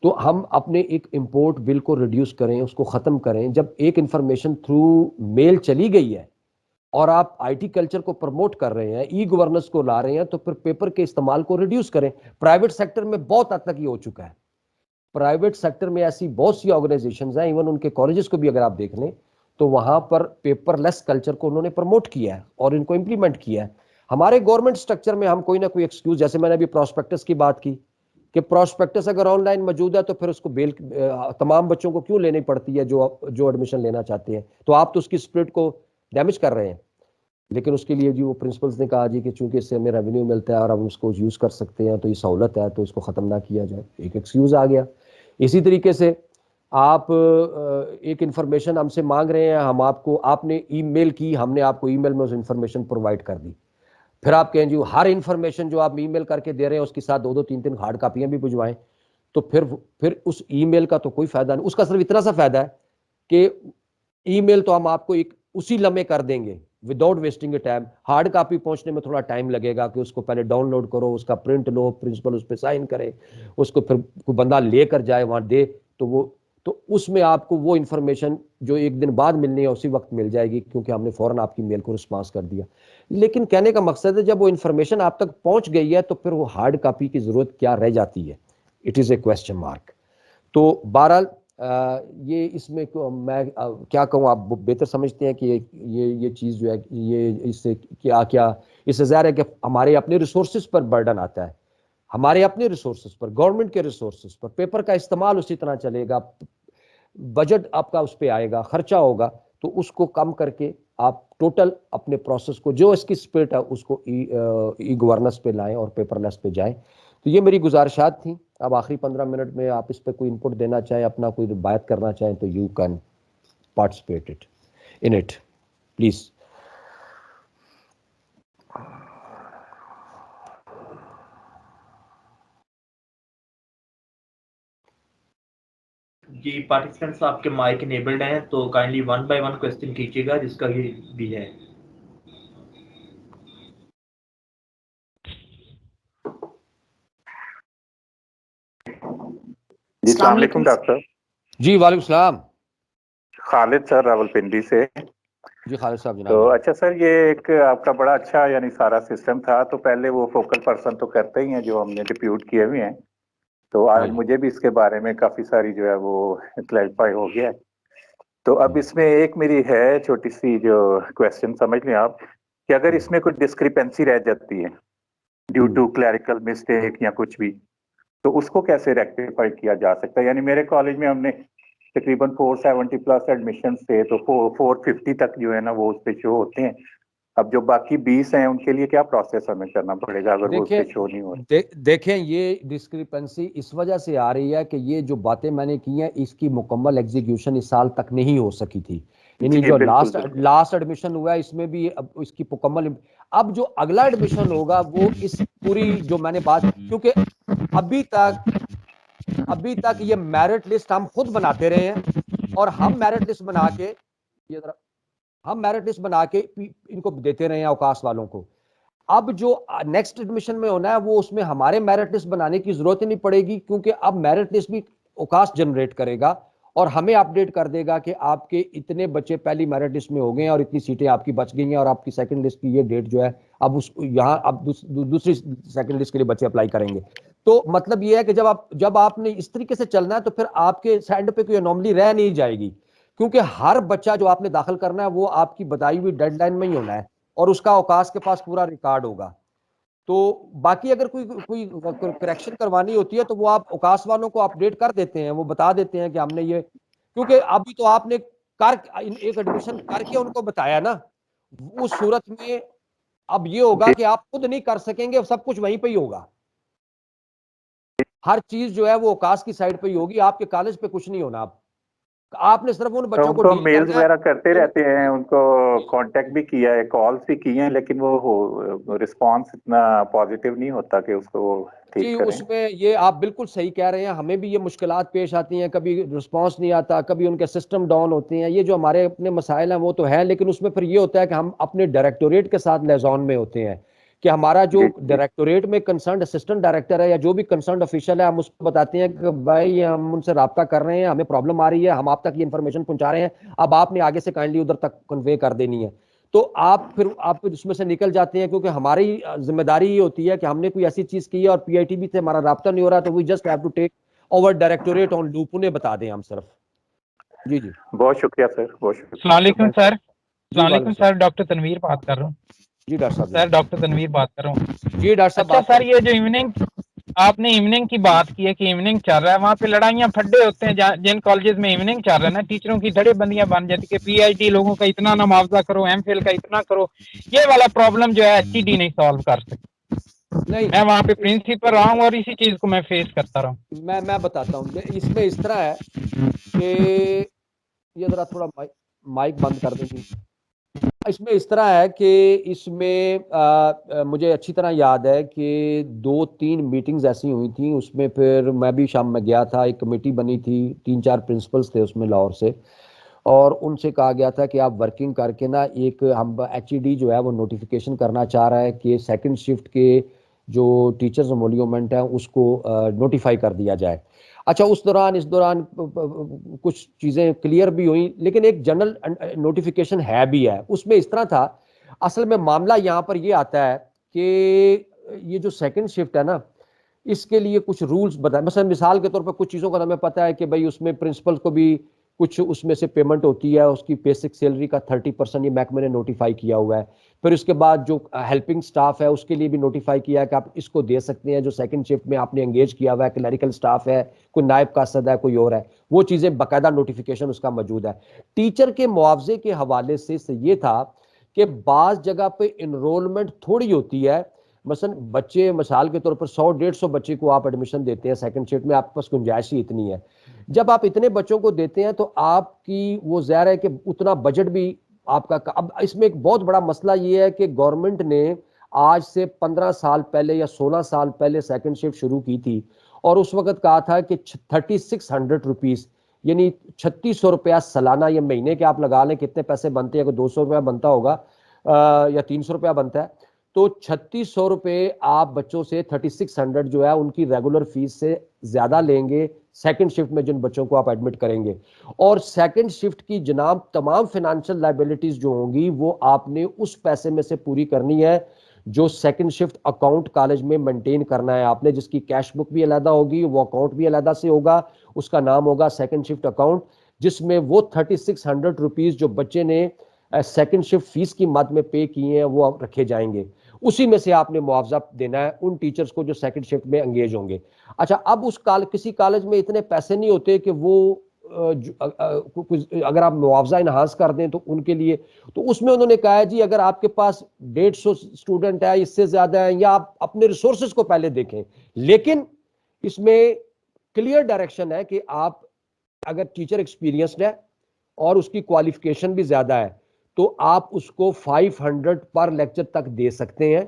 تو ہم اپنے ایک امپورٹ بل کو ریڈیوس کریں، اس کو ختم کریں. جب ایک انفارمیشن تھرو میل چلی گئی ہے اور آپ آئی ٹی کلچر کو پروموٹ کر رہے ہیں، ای گورننس کو لا رہے ہیں، تو پھر پیپر کے استعمال کو ریڈیوس کریں. پرائیویٹ سیکٹر میں بہت حد تک یہ ہو چکا ہے. پرائیویٹ سیکٹر میں ایسی بہت سی آرگنائزیشنز ہیں، ایون ان کے کالجز کو بھی اگر آپ دیکھ لیں تو وہاں پر پیپر لیس کلچر کو انہوں نے پروموٹ کیا ہے اور ان کو امپلیمنٹ کیا ہے. ہمارے گورنمنٹ سٹرکچر میں ہم کوئی نہ کوئی ایکسکیوز، جیسے میں نے ابھی پراسپیکٹس کی بات کی کہ پراسپیکٹس اگر آن لائن موجود ہے تو پھر اس کو بیل تمام بچوں کو کیوں لینی پڑتی ہے جو ایڈمیشن لینا چاہتے ہیں؟ تو آپ تو اس کی اسپرٹ کو ڈیمیج کر رہے ہیں. لیکن اس کے لیے جی وہ پرنسپلز نے کہا جی کہ چونکہ اس سے ہمیں ریونیو ملتا ہے اور ہم اس کو یوز کر سکتے ہیں تو یہ سہولت ہے، تو اس کو ختم نہ کیا جائے. ایک ایکسکیوز آ گیا. اسی طریقے سے آپ ایک انفارمیشن ہم سے مانگ رہے ہیں، ہم آپ نے ای میل کی، ہم نے آپ کو ای میل میں اس انفارمیشن پرووائڈ کر دی. پھر آپ کہیں جی ہر انفارمیشن جو آپ ای میل کر کے دے رہے ہیں اس کے ساتھ 2-3 ہارڈ کاپیاں بھی بھجوائیں. تو پھر اس ای میل کا تو کوئی فائدہ نہیں. اس کا صرف اتنا سا فائدہ ہے کہ ای میل تو ہم آپ کو ایک اسی لمحے کر دیں گے without wasting a time. Hard copy پہنچنے میں تھوڑا ٹائم لگے گا کہ اس کو پہلے ڈاؤن لوڈ کرو، اس کا پرنٹ لو، پرنسپل اس پہ سائن کرے، اس کو پھر کوئی بندہ لے کر جائے وہاں دے، تو اس میں آپ کو وہ انفارمیشن جو ایک دن بعد ملنی ہے اسی وقت مل جائے گی کیونکہ ہم نے فوراً آپ کی میل کو رسپانس کر دیا. لیکن کہنے کا مقصد ہے جب وہ انفارمیشن آپ تک پہنچ گئی ہے تو پھر وہ ہارڈ کاپی کی ضرورت کیا رہ جاتی ہے؟ It is a question mark. تو بہرحال یہ اس میں میں کیا کہوں، آپ بہتر سمجھتے ہیں کہ یہ چیز جو ہے یہ اس سے کیا اس سے ظاہر ہے کہ ہمارے اپنے ریسورسز پر برڈن آتا ہے، ہمارے اپنے ریسورسز پر، گورنمنٹ کے ریسورسز پر. پیپر کا استعمال اسی طرح چلے گا، بجٹ آپ کا اس پہ آئے گا، خرچہ ہوگا، تو اس کو کم کر کے آپ ٹوٹل اپنے پروسیس کو جو اس کی اسپرٹ ہے اس کو ای گورننس پہ لائیں اور پیپر لیس پہ جائیں. تو یہ میری گزارشات تھیں. اب آخری 15 منٹ میں آپ اس پہ کوئی انپٹ دینا چاہیں، اپنا کوئی بات کرنا چاہیں تو you can participate in it please. جی پارٹیسپینٹس آپ کے مائک انیبلڈ ہیں تو کائنڈلی 1 by 1 کوسچن کیجیے گا جس کا یہ بھی ہے. جی السلام علیکم ڈاکٹر. جی وعلیکم السلام. خالد سر راول پنڈی سے. جی خالد صاحب جناب. تو اچھا سر، یہ ایک آپ کا بڑا اچھا یعنی سارا سسٹم تھا. تو پہلے وہ فوکل پرسن تو کرتے ہی ہیں جو ہم نے ڈپیوٹ کیے ہوئے ہیں. تو آج مجھے بھی اس کے بارے میں کافی ساری جو ہے وہ کلیریفائی ہو گیا ہے. تو اب اس میں ایک میری ہے چھوٹی سی جو کویسچن، سمجھ لیں آپ کہ اگر اس میں کوئی ڈسکریپنسی رہ جاتی ہے ڈیو ٹو کلیریکل مسٹیک یا کچھ بھی، تو اس کو کیسے ریکٹیفائی کیا جا سکتا ہے؟ یعنی میرے کالج میں ہم نے تقریباً 470+ ایڈمیشن تھے تو 450 تک جو ہے نا وہ اس پہ شو ہوتے ہیں. اب جو باقی 20 ہیں ان کے لیے کیا پروسیس ہمیں کرنا پڑے گا اگر وہ اس پہ شو نہیں ہو رہے؟ دیکھیں یہ ڈسکریپنسی اس وجہ سے آ رہی ہے کہ یہ جو باتیں میں نے کی ہیں اس کی مکمل ایگزیکیوشن اس سال تک نہیں ہو سکی تھی. یعنی جی جو بالکل بالکل. لاسٹ ایڈمیشن ہوا ہے اس میں بھی اب اس کی مکمل، اب جو اگلا ایڈمیشن ہوگا وہ اس پوری جو میں نے بات، کیونکہ ابھی تک یہ میرٹ لسٹ ہم خود بناتے رہے ہیں اور ہم میرٹ لسٹ بنا کے ان کو دیتے رہے ہیں اوقاس والوں کو. اب جو نیکسٹ ایڈمیشن میں ہونا ہے وہ اس میں ہمارے میرٹ لسٹ بنانے کی ضرورت ہی نہیں پڑے گی، کیونکہ اب میرٹ لسٹ بھی اوقاس جنریٹ کرے گا اور ہمیں اپڈیٹ کر دے گا کہ آپ کے اتنے بچے پہلی میرٹ لسٹ میں ہو گئے ہیں اور اتنی سیٹیں آپ کی بچ گئی ہیں اور آپ کی سیکنڈ لسٹ کی یہ ڈیٹ جو ہے اب یہاں اب دوسری سیکنڈ لسٹ کے لیے بچے اپلائی کریں گے. تو مطلب یہ ہے کہ جب آپ نے اس طریقے سے چلنا ہے تو پھر آپ کے سینڈ پہ کوئی انوملی رہ نہیں جائے گی، کیونکہ ہر بچہ جو آپ نے داخل کرنا ہے وہ آپ کی بتائی ہوئی ڈیڈ لائن میں ہی ہونا ہے اور اس کا اوقاس کے پاس پورا ریکارڈ ہوگا. تو باقی اگر کوئی کریکشن کروانی ہوتی ہے تو وہ آپ اوقاس والوں کو اپڈیٹ کر دیتے ہیں, وہ بتا دیتے ہیں کہ ہم نے یہ, کیونکہ ابھی تو آپ نے ایک ایڈمیشن کر کے ان کو بتایا نا, اس صورت میں اب یہ ہوگا کہ آپ خود نہیں کر سکیں گے, سب کچھ وہیں پہ ہی ہوگا, ہر چیز جو ہے وہ اوقاس کی سائڈ پہ ہی ہوگی, آپ کے کالج پہ کچھ نہیں ہونا. آپ نے صرف ان تو بچوں ان کو کو ڈیل میلز کرنا وغیرہ ہے. کرتے رہتے ہیں, ان کو کانٹیکٹ بھی کیا ہے, کالز بھی کی ہیں, لیکن وہ رسپانس اتنا پازیٹیو نہیں ہوتا کہ اس کو جی ٹھیک کریں. اس میں یہ آپ بالکل صحیح کہہ رہے ہیں, ہمیں بھی یہ مشکلات پیش آتی ہیں, کبھی رسپانس نہیں آتا, کبھی ان کے سسٹم ڈاؤن ہوتے ہیں, یہ جو ہمارے اپنے مسائل ہیں وہ تو ہے, لیکن اس میں پھر یہ ہوتا ہے کہ ہم اپنے ڈائریکٹوریٹ کے ساتھ لیزون میں ہوتے ہیں کہ ہمارا جو جی جی ڈائریکٹوریٹ میں کنسرنڈ اسسٹنٹ ڈائریکٹر ہے یا جو بھی کنسرنڈ آفیشل ہے, ہم اس کو بتاتے ہیں کہ بھائی ہم ان سے رابطہ کر رہے ہیں, ہمیں پرابلم آ رہی ہے, ہم آپ تک یہ انفارمیشن پہنچا رہے ہیں, اب آپ نے آگے سے کائنڈلی ادھر تک کنوے کر دینی ہے. تو آپ اس میں سے نکل جاتے ہیں, کیونکہ ہماری ذمہ داری یہ ہوتی ہے کہ ہم نے کوئی ایسی چیز کی ہے اور پی آئی ٹی بی سے ہمارا رابطہ نہیں ہو رہا, تو we just have to take over directorate on loop, انہیں بتا دیں ہم صرف. جی جی بہت شکریہ سر, بہت شکریہ. السلام علیکم سر. جی السلام علیکم سر, ڈاکٹر تنویر بات کر رہا ہوں. جی ڈاکٹر صاحب, سر ڈاکٹر تنویر بات کر رہا ہوں. جی ڈاکٹر صاحب اچھا بات سر, کریں. یہ جو ایوننگ آپ نے ایوننگ کی بات کی ہے کہ ایوننگ چل رہا ہے, وہاں پہ لڑائیاں پھڈے ہوتے ہیں جن کالجز میں ایوننگ چل رہا ہے نا, ٹیچروں کی دھڑے بندیاں بن جاتی کہ پی ایچ ڈی لوگوں کا اتنا نہ معاوضہ کرو, ایم فل کا اتنا کرو. یہ والا پرابلم جو ہے ایچ ای ڈی نہیں سالو کر سکتی. نہیں میں وہاں پہ پرنسپل رہا ہوں اور اسی چیز کو میں فیس کرتا رہا ہوں. میں بتاتا ہوں, اس میں اس طرح ہے کہ یہ ذرا تھوڑا مائک بند کر دیں گے. اس میں اس طرح ہے کہ اس میں مجھے اچھی طرح یاد ہے کہ 2-3 میٹنگز ایسی ہوئی تھیں, اس میں پھر میں بھی شام میں گیا تھا, ایک کمیٹی بنی تھی, 3-4 پرنسپلز تھے اس میں لاہور سے, اور ان سے کہا گیا تھا کہ آپ ورکنگ کر کے نا ایک ہم ایچ ای ڈی جو ہے وہ نوٹیفیکیشن کرنا چاہ رہا ہے کہ سیکنڈ شفٹ کے جو ٹیچرز امولومنٹ ہیں اس کو نوٹیفائی کر دیا جائے. اچھا اس دوران کچھ چیزیں کلیئر بھی ہوئیں, لیکن ایک جنرل نوٹیفیکیشن ہے بھی ہے. اس میں اس طرح تھا, اصل میں معاملہ یہاں پر یہ آتا ہے کہ یہ جو سیکنڈ شفٹ ہے نا, اس کے لیے کچھ رولز بتائیں. مثلا مثال کے طور پر کچھ چیزوں کا ہمیں پتہ ہے کہ بھائی اس میں پرنسپل کو بھی کچھ اس میں سے پیمنٹ ہوتی ہے, اس کی بیسک سیلری کا 30% یہ محکمے نے نوٹیفائی کیا ہوا ہے. پھر اس کے بعد جو ہیلپنگ سٹاف ہے اس کے لیے بھی نوٹیفائی کیا ہے کہ آپ اس کو دے سکتے ہیں جو سیکنڈ شفٹ میں آپ نے انگیج کیا ہوا ہے, کلریکل سٹاف ہے, کوئی نائب قاصد ہے, کوئی اور ہے, وہ چیزیں باقاعدہ نوٹیفیکیشن اس کا موجود ہے. ٹیچر کے معاوضے کے حوالے سے یہ تھا کہ بعض جگہ پہ انرولمنٹ تھوڑی ہوتی ہے, مثلا بچے مثال کے طور پر 100-150 بچے کو آپ ایڈمیشن دیتے ہیں سیکنڈ شفٹ میں, آپ کے پاس گنجائش ہی اتنی ہے. جب آپ اتنے بچوں کو دیتے ہیں تو آپ کی وہ ظاہر ہے کہ اتنا بجٹ بھی آپ کا. اب اس میں ایک بہت بڑا مسئلہ یہ ہے کہ گورنمنٹ نے آج سے 15 سال پہلے یا 16 سال پہلے سیکنڈ شفٹ شروع کی تھی, اور اس وقت کہا تھا کہ 3600 روپیز یعنی 3600 روپیہ سالانہ یا مہینے کے آپ لگا لیں کتنے پیسے بنتے ہیں, اگر 200 روپیہ بنتا ہوگا یا 300 روپیہ بنتا ہے, تو 3600 روپے آپ بچوں سے 3600 جو ہے ان کی ریگولر فیس سے زیادہ لیں گے سیکنڈ شفٹ میں جن بچوں کو آپ ایڈمٹ کریں گے. اور سیکنڈ شفٹ کی جناب تمام فائنانشل لائبلٹیز جو ہوں گی وہ آپ نے اس پیسے میں سے پوری کرنی ہے جو سیکنڈ شفٹ اکاؤنٹ کالج میں مینٹین کرنا ہے آپ نے, جس کی کیش بک بھی علیحدہ ہوگی, وہ اکاؤنٹ بھی علیحدہ سے ہوگا, اس کا نام ہوگا سیکنڈ شفٹ اکاؤنٹ, جس میں وہ 3600 روپیز جو بچے نے سیکنڈ شفٹ فیس کی مد میں پے کیے ہیں وہ رکھے جائیں گے. اسی میں سے آپ نے معاوضہ دینا ہے ان ٹیچرز کو جو سیکنڈ شفٹ میں انگیج ہوں گے. اچھا اب اس کسی کالج میں اتنے پیسے نہیں ہوتے کہ وہ اگر آپ معاوضہ انہانس کر دیں تو ان کے لیے, تو اس میں انہوں نے کہا ہے جی اگر آپ کے پاس 150 اسٹوڈنٹ ہے, اس سے زیادہ ہیں, یا آپ اپنے ریسورسز کو پہلے دیکھیں, لیکن اس میں کلیئر ڈائریکشن ہے کہ آپ اگر ٹیچر ایکسپیرینسڈ ہے اور اس کی کوالیفیکیشن بھی زیادہ ہے تو آپ اس کو 500 پر لیکچر تک دے سکتے ہیں.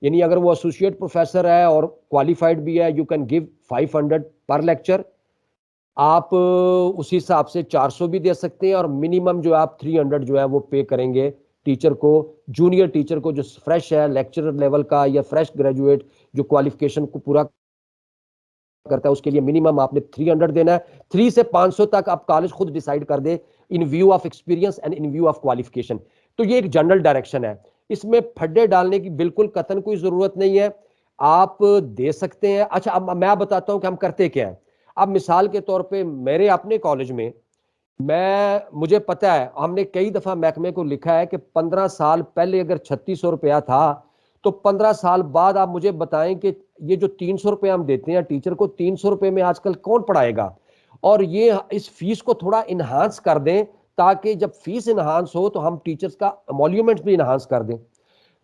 یعنی اگر وہ ایسوسیٹ پروفیسر ہے اور کوالیفائڈ بھی ہے, you can give 500 per lecture. آپ اسی حساب سے 400 بھی دے سکتے ہیں, اور منیمم جو آپ 300 جو ہے وہ پے کریں گے ٹیچر کو, جونیئر ٹیچر کو جو فریش ہے لیکچرر لیول کا یا فریش گریجویٹ جو کوالیفیکیشن کو پورا کرتا ہے, اس کے لیے منیمم آپ نے 300 دینا ہے. 3 سے 500 تک آپ کالج خود ڈیسائیڈ کر دے in view of experience and in view of qualification. تو یہ ایک جنرل ڈائریکشن ہے, اس میں پھڈے ڈالنے کی بالکل قطعاً کوئی ضرورت نہیں ہے, آپ دے سکتے ہیں. اچھا اب میں بتاتا ہوں کہ ہم کرتے کیا ہیں. اب مثال کے طور پہ میرے اپنے کالج میں مجھے پتا ہے، ہم نے کئی دفعہ محکمے کو لکھا ہے کہ 15 سال پہلے اگر 3600 روپیہ تھا تو 15 سال بعد آپ مجھے بتائیں کہ یہ جو 300 روپے ہم دیتے ہیں ٹیچر کو، 300 روپے میں آج کل کون پڑھائے گا؟ اور یہ اس فیس کو تھوڑا انہانس کر دیں تاکہ جب فیس انہانس ہو تو ہم ٹیچرز کا ایمولومنٹ بھی انہانس کر دیں.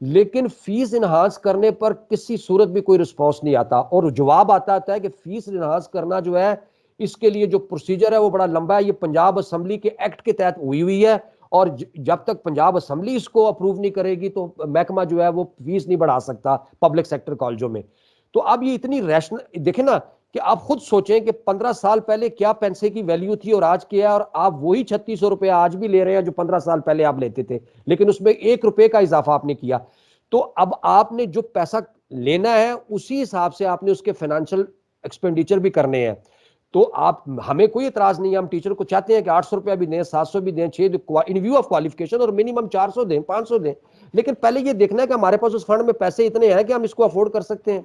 لیکن فیس انہانس کرنے پر کسی صورت بھی کوئی رسپانس نہیں آتا، اور جواب آتا ہے کہ فیس انہانس کرنا جو ہے اس کے لیے جو پروسیجر ہے وہ بڑا لمبا ہے، یہ پنجاب اسمبلی کے ایکٹ کے تحت ہوئی ہے، اور جب تک پنجاب اسمبلی اس کو اپروو نہیں کرے گی تو محکمہ جو ہے وہ فیس نہیں بڑھا سکتا پبلک سیکٹر کالجوں میں. تو اب یہ اتنی ریشنل دیکھیں نا کہ آپ خود سوچیں کہ 15 سال پہلے کیا پیسے کی ویلیو تھی اور آج کیا ہے، اور آپ وہی 3600 روپے آج بھی لے رہے ہیں جو 15 سال پہلے آپ لیتے تھے، لیکن اس میں 1 روپے کا اضافہ آپ نے کیا. تو اب آپ نے جو پیسہ لینا ہے اسی حساب سے آپ نے اس کے فائنینشیل ایکسپینڈیچر بھی کرنے ہیں. تو آپ ہمیں کوئی اعتراض نہیں ہے، ہم ٹیچر کو چاہتے ہیں کہ 800 روپیہ بھی دیں، 700 بھی دیں، 6 ان ویو آف کوالیفیکیشن، اور منیمم 400 دیں، 500 دیں، لیکن پہلے یہ دیکھنا ہے کہ ہمارے پاس اس فنڈ میں پیسے اتنے ہیں کہ ہم اس کو افورڈ کر سکتے ہیں.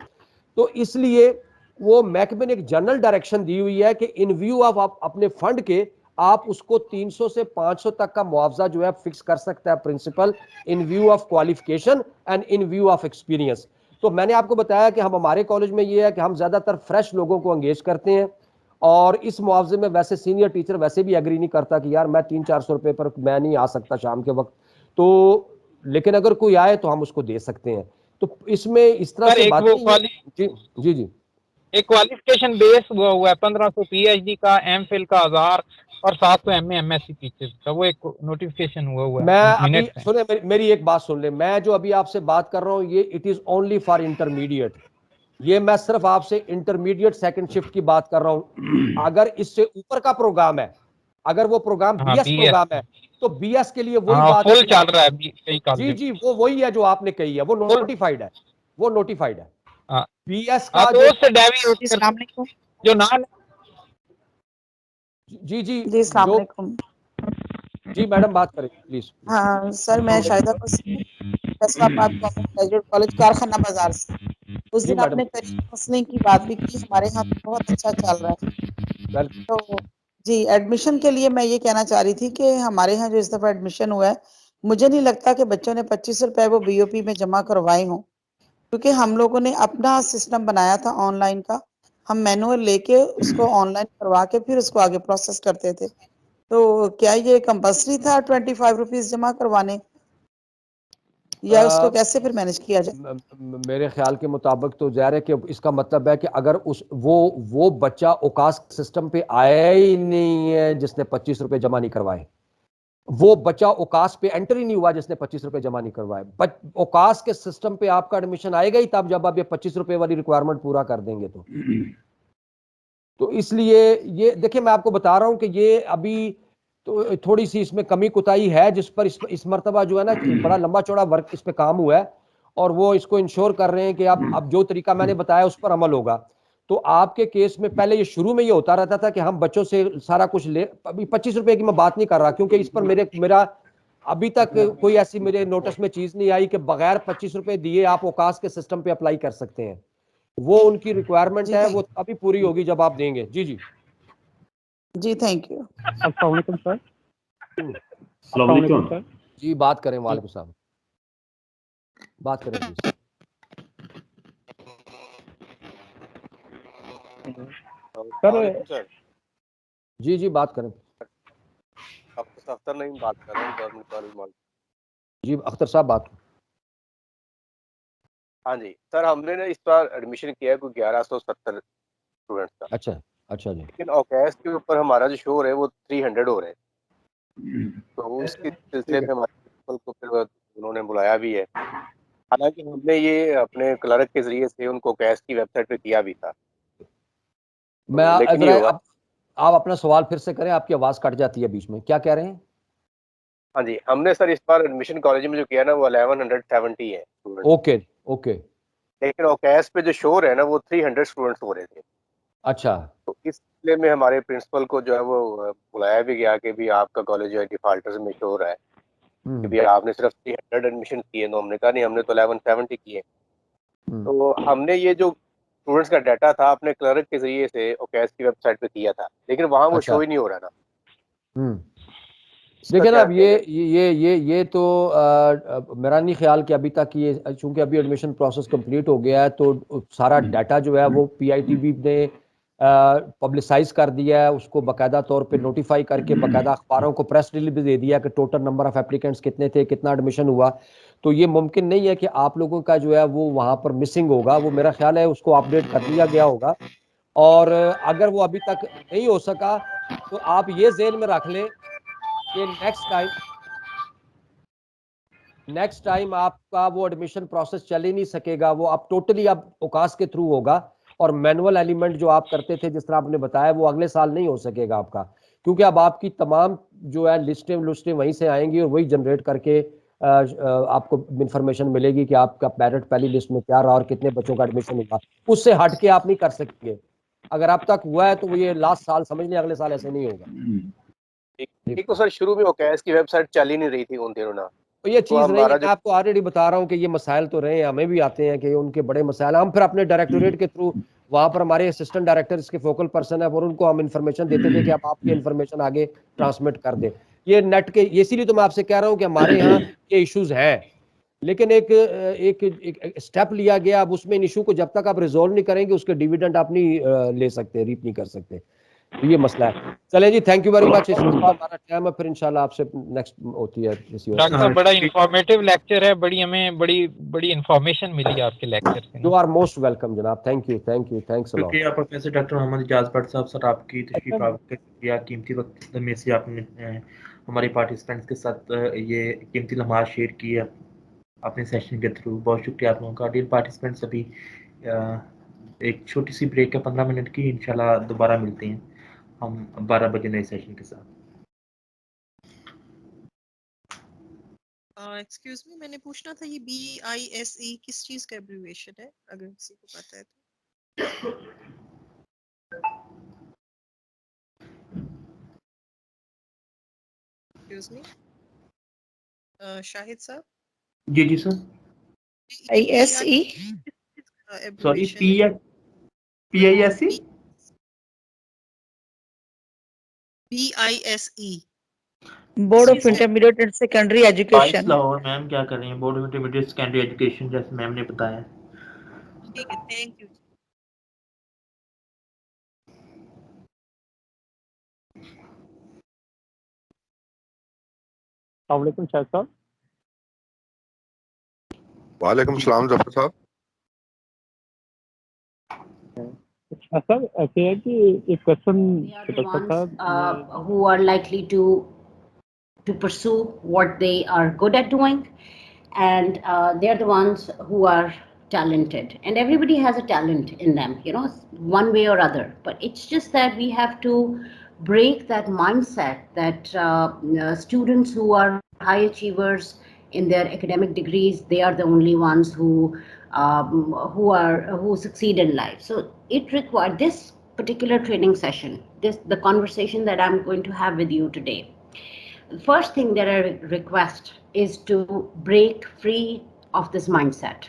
تو اس لیے وہ محکمے نے ایک جنرل ڈائریکشن دی ہوئی ہے کہ ان ویو آف اپنے فنڈ کے آپ اس کو 300 سے 500 تک کا معاوضہ جو ہے فکس کر سکتا ہے principal, in view of qualification and in view of experience. تو میں نے آپ کو بتایا کہ ہمارے کالج میں یہ ہے کہ ہم زیادہ تر فریش لوگوں کو انگیج کرتے ہیں، اور اس معاوضے میں ویسے سینئر ٹیچر ویسے بھی ایگری نہیں کرتا کہ یار میں 300-400 روپے پر میں نہیں آ سکتا شام کے وقت، تو لیکن اگر کوئی آئے تو ہم اس کو دے سکتے ہیں. تو اس میں اس طرح سر سے ایک باتیں وہ جی جی جی ایک کوالیفکیشن بیس ہوا ہے 1500 پی ایچ ڈی کا، ایم فل کا 1000 اور 700 M A M S C teacher کا، وہ ایک نوٹیفکیشن ہوا میں ہے ابھی منٹ میں. سنیں میری ایک بات سن لیں، میں جو ابھی آپ سے بات کر رہا ہوں یہ it is only for intermediate, یہ میں صرف آپ سے انٹرمیڈیٹ سیکنڈ شفٹ کی بات کر رہا ہوں. اگر اس سے اوپر کا پروگرام ہے، اگر وہ پروگرام ہاں B S B S, program ہے تو بی ایس کے لیے وہی ہاں بات ہے فل کہ چل رہا ہے کئی جی کالجوں جی وہ وہی ہے جو آپ نے کہی ہے، وہ فل. نوٹیفائڈ ہے، وہ نوٹیفائڈ ہے. ہاں بی ایس ہاں کا تو جو اس سے ڈیویٹ السلام علیکم. جو نان. جی جی السلام جو علیکم. جی میڈم بات کریں پلیز. ہاں سر، میں شاہدہ قاسم، فیصلہ آباد گورنمنٹ گریجویٹ کالج کارخانہ بازار سے. اس جی دن آپ میڈم نے کریئر کاؤنسلنگ کی بات بھی کی، ہمارے یہاں بھی بہت اچھا چل رہا ہے. تو جی ایڈمیشن کے لیے میں یہ کہنا چاہ رہی تھی کہ ہمارے یہاں جو اس دفعہ ایڈمیشن ہوا ہے، مجھے نہیں لگتا کہ بچوں نے 25 روپے وہ بی او پی میں جمع کروائے ہوں، کیونکہ ہم لوگوں نے اپنا سسٹم بنایا تھا آن لائن کا. ہم مینوئل لے کے اس کو آن لائن کروا کے پھر اس کو آگے پروسیس کرتے تھے. تو کیا یہ کمپلسری تھا 25 روپیز جمع کروانے، یا اس کو کیسے پھر مینج کیا جائے؟ میرے خیال کے مطابق تو ظاہر ہے کہ اس کا مطلب ہے کہ اگر وہ بچہ اوکاس سسٹم پہ آیا ہی نہیں ہے جس نے 25 روپے جمع نہیں کروائے، وہ بچہ اوکاس پہ انٹر ہی نہیں ہوا جس نے 25 روپے جمع نہیں کروائے. اوکاس کے سسٹم پہ آپ کا ایڈمیشن آئے گا ہی تب جب آپ یہ 25 روپے والی ریکوائرمنٹ پورا کر دیں گے. تو اس لیے یہ دیکھیں میں آپ کو بتا رہا ہوں کہ یہ ابھی تو تھوڑی سی اس میں کمی کوتاہی ہے جس پر اس مرتبہ جو ہے نا بڑا لمبا چوڑا ورک اس پہ کام ہوا ہے، اور وہ اس کو انشور کر رہے ہیں کہ اب جو طریقہ میں نے بتایا اس پر عمل ہوگا. تو آپ کے کیس میں پہلے یہ شروع میں یہ ہوتا رہتا تھا کہ ہم بچوں سے سارا کچھ لے، ابھی 25 روپے کی میں بات نہیں کر رہا کیونکہ اس پر میرا ابھی تک کوئی ایسی میرے نوٹس میں چیز نہیں آئی کہ بغیر 25 روپے دیے آپ اوکاس کے سسٹم پہ اپلائی کر سکتے ہیں. وہ ان کی ریکوائرمنٹ جی ہے، وہ تھینک ابھی پوری ہوگی جب آپ دیں گے. جی جی جی تھینک یو. السلام علیکم سر. السلام علیکم. سر. جی بات کریں. وعلیکم السلام. بات کریں پلیز. سر سر جی جی بات کریں. اختر نہیں بات کر رہا ہوں، گورنمنٹ کالج مال. جی اختر صاحب بات. ہاں جی سر، ہم نے نا اس بار ایڈمیشن کیا ہے کوئی 1170 اسٹوڈنٹس کا. اچھا اچھا جی. لیکن اوکیس کے اوپر ہمارا جو شور ہے وہ 300 ہو رہے ہیں. تو اس کے سلسلے میں ہمارے پرنسپل کو پھر انہوں نے بلایا بھی ہے، حالانکہ ہم نے یہ اپنے کلرک کے ذریعے سے ان کو اوکیس کی ویب سائٹ پہ کیا بھی تھا. میں لیکن ذرا یہ ہوا آپ اپنا سوال پھر سے کریں، آپ کی آواز کٹ جاتی ہے بیچ میں. کیا کہہ رہے ہیں؟ ہاں جی، ہم نے سر اس بار ایڈمیشن کالج میں جو کیا نا وہ 1170 ہے اسٹوڈنٹ، اوکے اوکے. لیکن اوکیس پہ جو شور ہے نا وہ 300 اسٹوڈنٹس ہو رہے تھے. اچھا. تو اس سلسلے میں ہمارے پرنسپل کو جو ہے وہ بلایا بھی گیا کہ بھی آپ کا کالج جو ہے ڈیفالٹرز میں شور ہے کہ بھی آپ نے صرف 300 ایڈمیشن کیے. تو ہم نے کہا نہیں، ہم نے تو 1170 کیے. تو ہم نے یہ جو اسٹوڈنٹس کا ڈیٹا تھا اپنے کلرک کے ذریعے سے اوکیس کی ویب سائٹ پہ کیا تھا، لیکن وہاں وہ اچھا شو ہی نہیں ہو رہا تھا. دیکھیں نا اب یہ تو میرا نہیں خیال کہ ابھی تک یہ چونکہ ابھی ایڈمیشن پروسیس کمپلیٹ ہو گیا ہے تو سارا ڈیٹا جو ہے وہ پی آئی ٹی بی نے پبلسائز کر دیا ہے، اس کو باقاعدہ طور پہ نوٹیفائی کر کے باقاعدہ اخباروں کو پریس ریلیز بھی دے دیا کہ ٹوٹل نمبر آف اپلیکینٹس کتنے تھے، کتنا ایڈمیشن ہوا. تو یہ ممکن نہیں ہے کہ آپ لوگوں کا جو ہے وہ وہاں پر مسنگ ہوگا، وہ میرا خیال ہے اس کو اپڈیٹ کر دیا گیا ہوگا. اور اگر وہ ابھی تک نہیں ہو سکا تو آپ یہ ذہن میں رکھ لیں کہ نیکسٹ ٹائم آپ کا وہ ایڈمیشن پروسیس چل ہی نہیں سکے گا، وہ اب ٹوٹلی اب اوقاس کے تھرو ہوگا. اور مینول ایلیمنٹ جو آپ کرتے تھے جس طرح آپ نے بتایا وہ اگلے سال نہیں ہو سکے گا آپ کا، کیونکہ اب آپ کی تمام جو ہے لسٹیں وہیں سے آئیں گی اور وہی جنریٹ کر کے آپ کو انفارمیشن ملے گی کہ آپ کا میرٹ پہلی لسٹ میں کیا رہا اور کتنے بچوں کا ایڈمیشن ہوا. اس سے ہٹ کے آپ نہیں کر سکیں گے. اگر اب تک ہوا ہے تو وہ یہ لاسٹ سال سمجھ لیں، اگلے سال ایسے نہیں ہوگا. ایک تو سر شروع میں ہو گیا، اس کی ویب سائٹ چل ہی نہیں رہی تھی ان دنوں نا. تو یہ چیز رہی ہے، میں آپ کو آلریڈی بتا رہا ہوں کہ یہ مسائل تو رہے ہیں، ہمیں بھی آتے ہیں کہ ان کے بڑے مسائل. ہم پھر اپنے ڈائریکٹوریٹ کے تھرو وہاں پر ہمارے اسسٹنٹ ڈائریکٹر اس کے فوکل پرسن ہے اور ان کو ہم انفارمیشن دیتے تھے کہ آپ یہ انفارمیشن آگے ٹرانسمٹ کر دیں. یہ نیٹ کے اسی لیے تو میں آپ سے کہہ رہا ہوں کہ ہمارے یہاں یہ ایشوز ہیں، لیکن ایک اسٹیپ لیا گیا. اب اس میں ان ایشو کو جب تک آپ ریزولو نہیں کریں گے اس کے ڈیویڈنڈ آپ نہیں لے سکتے، ریپ نہیں کر سکتے. تو یہ مسئلہ ہے. چلیں جی، تھینک یو ویری مچ. اس وقت ہمارا ٹائم ہے، پھر انشاءاللہ آپ سے نیکسٹ ہوتی ہے. ڈاکٹر صاحب بڑا انفارمیٹیو لیکچر ہے، ہمیں بڑی انفارمیشن ملی آپ کے لیکچر سے. یو آر موسٹ ویلکم جناب. Thank you thanks a lot. شکریہ professor doctor Muhammad Ejaz Butt sahib. Sir آپ کی تشریف آوری کا شکریہ. قیمتی وقت میں سے آپ نے ہمارے پارٹیسپینٹس کے ساتھ یہ قیمتی لمحات شیئر کیے اپنے سیشن کے تھرو. بہت شکریہ آپ لوگوں کا. ڈیئر پارٹیسپینٹس، ابھی ایک چھوٹی سی بریک ہے 15 منٹ کی. انشاءاللہ دوبارہ ملتے ہیں ہم 12 بجے نئے سیشن کے ساتھ. ایکسکیوز می، میں نے پوچھنا تھا یہ BISE کس چیز کا ایبریویشن ہے، اگر کسی کو پتہ ہے تو. ایکسکیوز می شاہد صاحب. جی sir. ISE sorry, PISE board of intermediate and secondary education. Lahore. Ma'am کیا کر رہے ہیں؟ Board of intermediate secondary education, جیسے میم نے بتایا. ٹھیک ہے، تھینک یو. السلام علیکم شاہد صاحب. وعلیکم السلام ظفر صاحب. اچھا سر، ایسے ہے کہ ایک question who are likely to pursue what they are good at doing, and they're the ones who are talented, and everybody has a talent in them, one way or other. But it's just that we have to break that mindset that students who are high achievers in their academic degrees, they are the only ones who succeed in life. So it required this particular training session, the conversation that I'm going to have with you today. The first thing that I request is to break free of this mindset.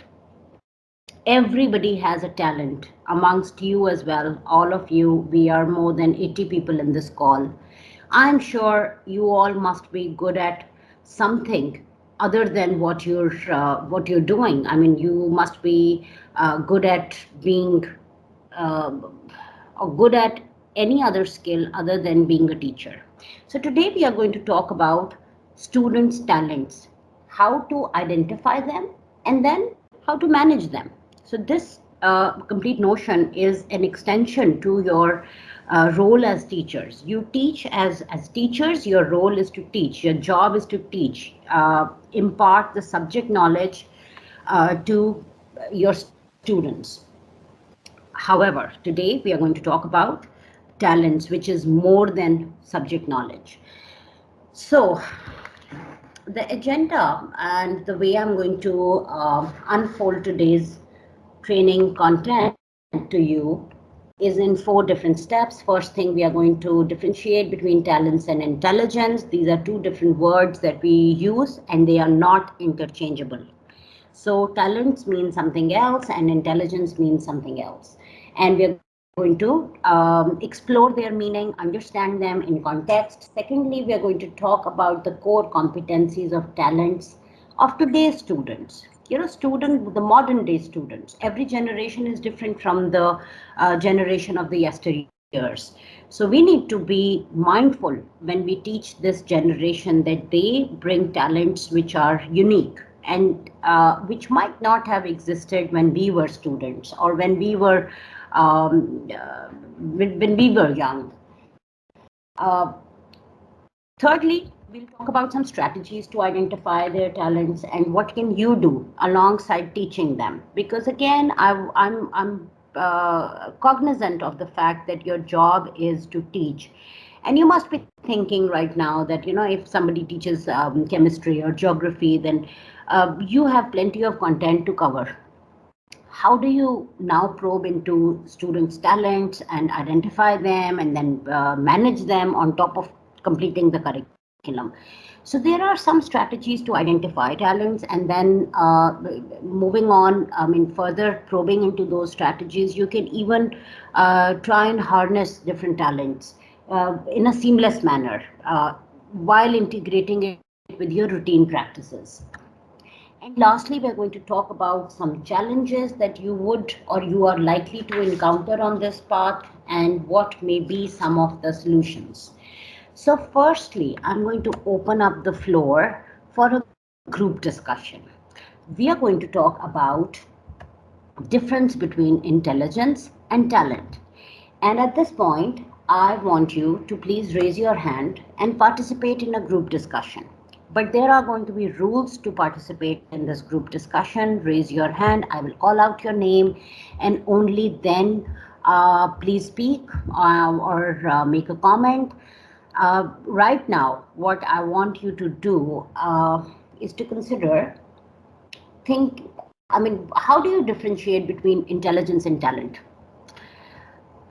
Everybody has a talent, amongst you as well, all of you. We are more than 80 people in this call. I'm sure you all must be good at something other than what you're doing. I mean, you must be good at being or good at any other skill other than being a teacher. So today we are going to talk about students' talents, how to identify them, and then how to manage them. So this complete notion is an extension to your role as teachers. You teach as teachers. Your role is to teach. Your job is to teach, impart the subject knowledge to your students. However, today we are going to talk about talents, which is more than subject knowledge. So the agenda and the way I'm going to unfold today's training content to you is in 4 different steps. First thing, we are going to differentiate between talents and intelligence. These are 2 different words that we use and they are not interchangeable. So talents mean something else and intelligence means something else. And we're going to explore their meaning, understand them in context. Secondly, we are going to talk about the core competencies of talents of today's students. You know, the modern day students. Every generation is different from the generation of the yesteryears. So we need to be mindful when we teach this generation that they bring talents which are unique and which might not have existed when we were students or when we were when we were young. Thirdly, we'll talk about some strategies to identify their talents and what can you do alongside teaching them. Because again, I'm cognizant of the fact that your job is to teach. And you must be thinking right now that, you know, if somebody teaches chemistry or geography, then you have plenty of content to cover. How do you now probe into students' talents and identify them and then manage them on top of completing the curriculum? So there are some strategies to identify talents, and then moving on, further probing into those strategies, you can even try and harness different talents in a seamless manner while integrating it with your routine practices. And lastly, we're going to talk about some challenges that you would or you are likely to encounter on this path and what may be some of the solutions. So firstly, I'm going to open up the floor for a group discussion. We are going to talk about difference between intelligence and talent. And at this point, I want you to please raise your hand and participate in a group discussion. But there are going to be rules to participate in this group discussion. Raise your hand, I will call out your name, and only then please speak or make a comment. Right now, what I want you to do is to consider, how do you differentiate between intelligence and talent?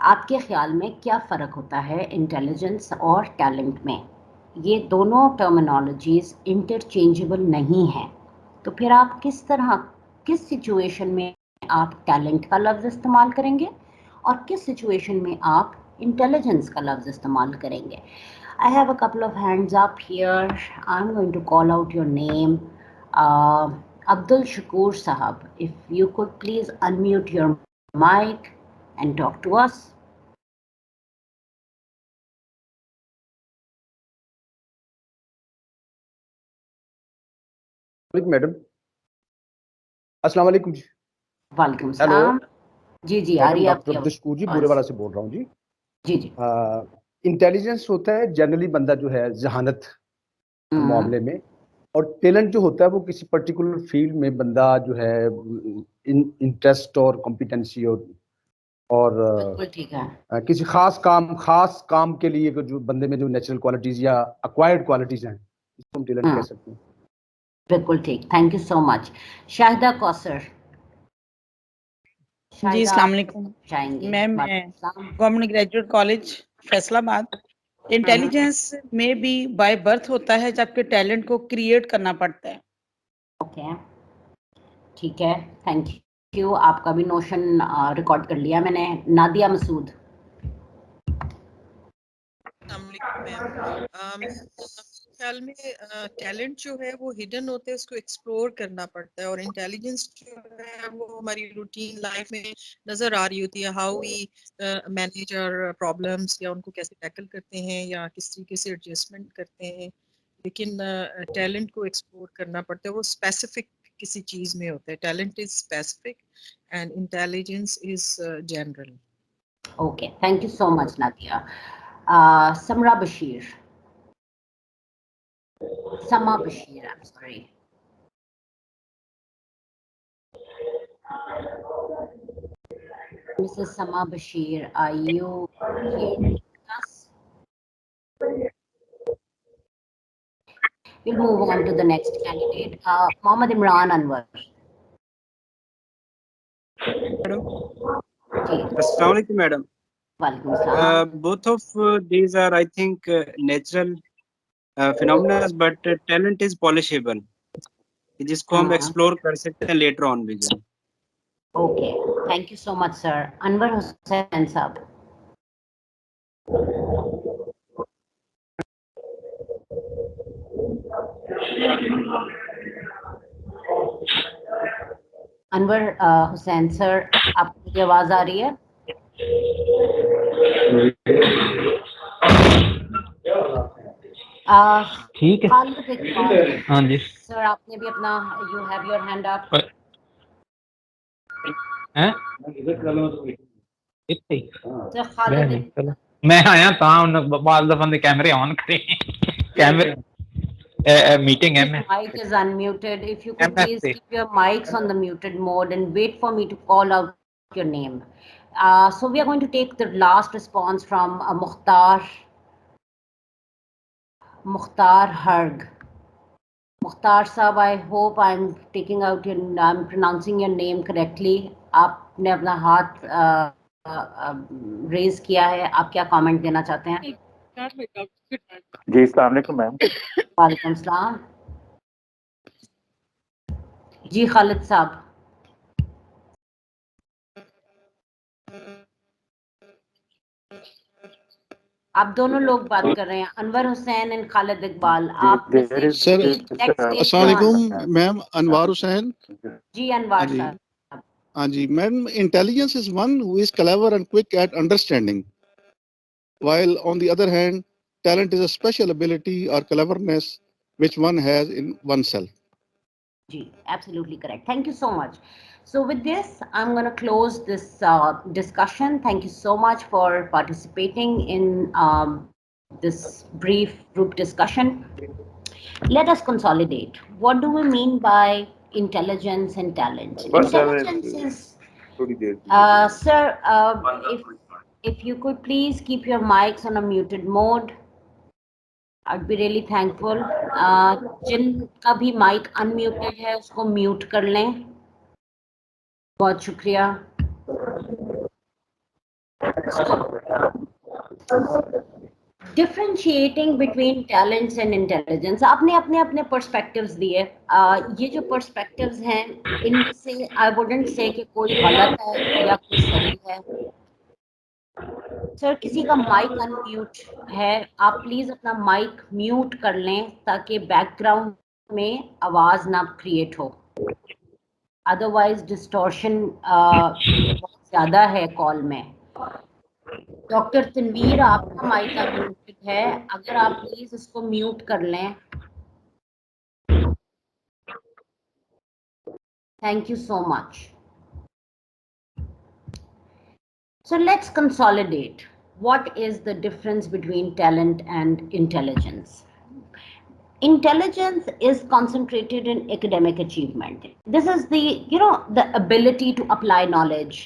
आपके ख्याल में क्या फ़र्क होता है intelligence और talent में? ये दोनों टर्मिनोलॉजीज इंटरचेंजेबल नहीं हैं, तो फिर आप किस सिचुएशन में आप टैलेंट का लफ्ज़ इस्तेमाल करेंगे और किस सिचुएशन में आप इंटेलिजेंस का लफ्ज़ इस्तेमाल करेंगे? I have a couple of hands up here. I'm going to call out your name. Abdul Shakur Sahab, if you could please unmute your mic and talk to us. Madam, अस्सलाम वालेकुम जी। वालेकुम सलाम जी जी आ रही है डॉक्टर अब्दुल शकूर जी बूरेवाला से बोल रहा हूँ जी। जी जी। इंटेलिजेंस होता है जनरली बंदा जो है जहानत मामले में, और टैलेंट जो होता है वो किसी पर्टिकुलर फील्ड में बंदा जो है इंटरेस्ट और कॉम्पिटेंसी और ठीक है किसी खास काम के लिए जो बंदे में जो नेचुरल क्वालिटीज या अक्वायर्ड क्वालिटीज हैं इसको हम टैलेंट कह सकते हैं। बिल्कुल ठीक, thank you so much. Shahida Kausar ji, अस्सलाम वालेकुम ma'am, government graduate college Faisalabad. Intelligence में भी बाय बर्थ होता है जबकि टैलेंट को क्रिएट करना पड़ता है। ओके ठीक है, थैंक यू। आपका भी नोशन रिकॉर्ड कर लिया मैंने। नादिया मसूद। ख्याल में टैलेंट जो है वो हिडन होते हैं, उसको एक्सप्लोर करना पड़ता है, और इंटेलिजेंस जो है वो हमारी रूटीन लाइफ में नजर आ रही होती है। How we manage our problems, या उनको कैसे टैकल करते हैं या किस तरीके से एडजस्टमेंट करते हैं। लेकिन टैलेंट को एक्सप्लोर करना पड़ता है, वो स्पेसिफिक किसी चीज में होता है। Talent is specific and intelligence is general. Okay, thank you so much Nadia. Samra Bashir. Sama Bashir, I'm sorry. Mrs. Sama Bashir, are you hearing us? We'll move on to the next candidate, Mohammad Imran Anwar. Assalamu alaikum, madam. Walaikum salam. Both of these are, I think, natural phenomena, but talent is polishable, जिसको हम explore कर सकते हैं later on vision. Okay, thank you so much, sir. Anwar Hussain Sab. Anwar Hussain sir, आपको मुझे आवाज आ रही है? ठीक है। हाँ जी सर, आपने भी अपना you have your hand up. हैं? मैं आया था बाल दफा दे कैमरे ऑन करे कैमरे meeting His mic is unmuted. If you could please keep your mics on the muted mode and wait for me to call out your name. So we are going to take the last response from Mukhtar Harg. Mukhtar Sahab, I hope I'm pronouncing your name correctly. आपने अपना हाथ raise किया है, आप क्या comment देना चाहते हैं? जी, अस्सलाम वालेकुम मैम। वालेकुम सलाम। जी खालिद साहब। आप दोनों लोग बात कर रहे हैं, अनवर हुसैन एंड खालिद इकबाल। आप में से सर, अस्सलाम वालेकुम मैम, अनवर हुसैन। जी अनवर साहब। हाँ जी ma'am, intelligence is one who is clever and quick at understanding, while on the other hand, talent is a special ability or cleverness which one has in oneself. Ji, absolutely correct. Thank you so much. So with this, I'm going to close this discussion. Thank you so much for participating in this brief group discussion. Let us consolidate. What do we mean by intelligence and talent? Intelligence is, sir, if you could please keep your mics on a muted mode, I'd be really thankful. जिनका भी mic unmuted है उसको mute कर लें। बहुत शुक्रिया। Differentiating between talents and intelligence, आपने अपने पर्सपेक्टिव्स दिए। ये जो पर्सपेक्टिव्स हैं इनमें से आई वुडंट से कि कोई गलत है या कोई सही है। सर, किसी का माइक अनम्यूट है, आप प्लीज अपना माइक म्यूट कर लें ताकि बैकग्राउंड में आवाज ना क्रिएट हो, अदरवाइज डिस्टॉर्शन बहुत ज्यादा है कॉल में। डॉक्टर तनवीर, आपका माइक अनम्यूटेड है, अगर आप प्लीज इसको म्यूट कर लें। Thank you so much. So let's consolidate. What is the difference between talent and intelligence? Intelligence is concentrated in academic achievement. This is the ability to apply knowledge.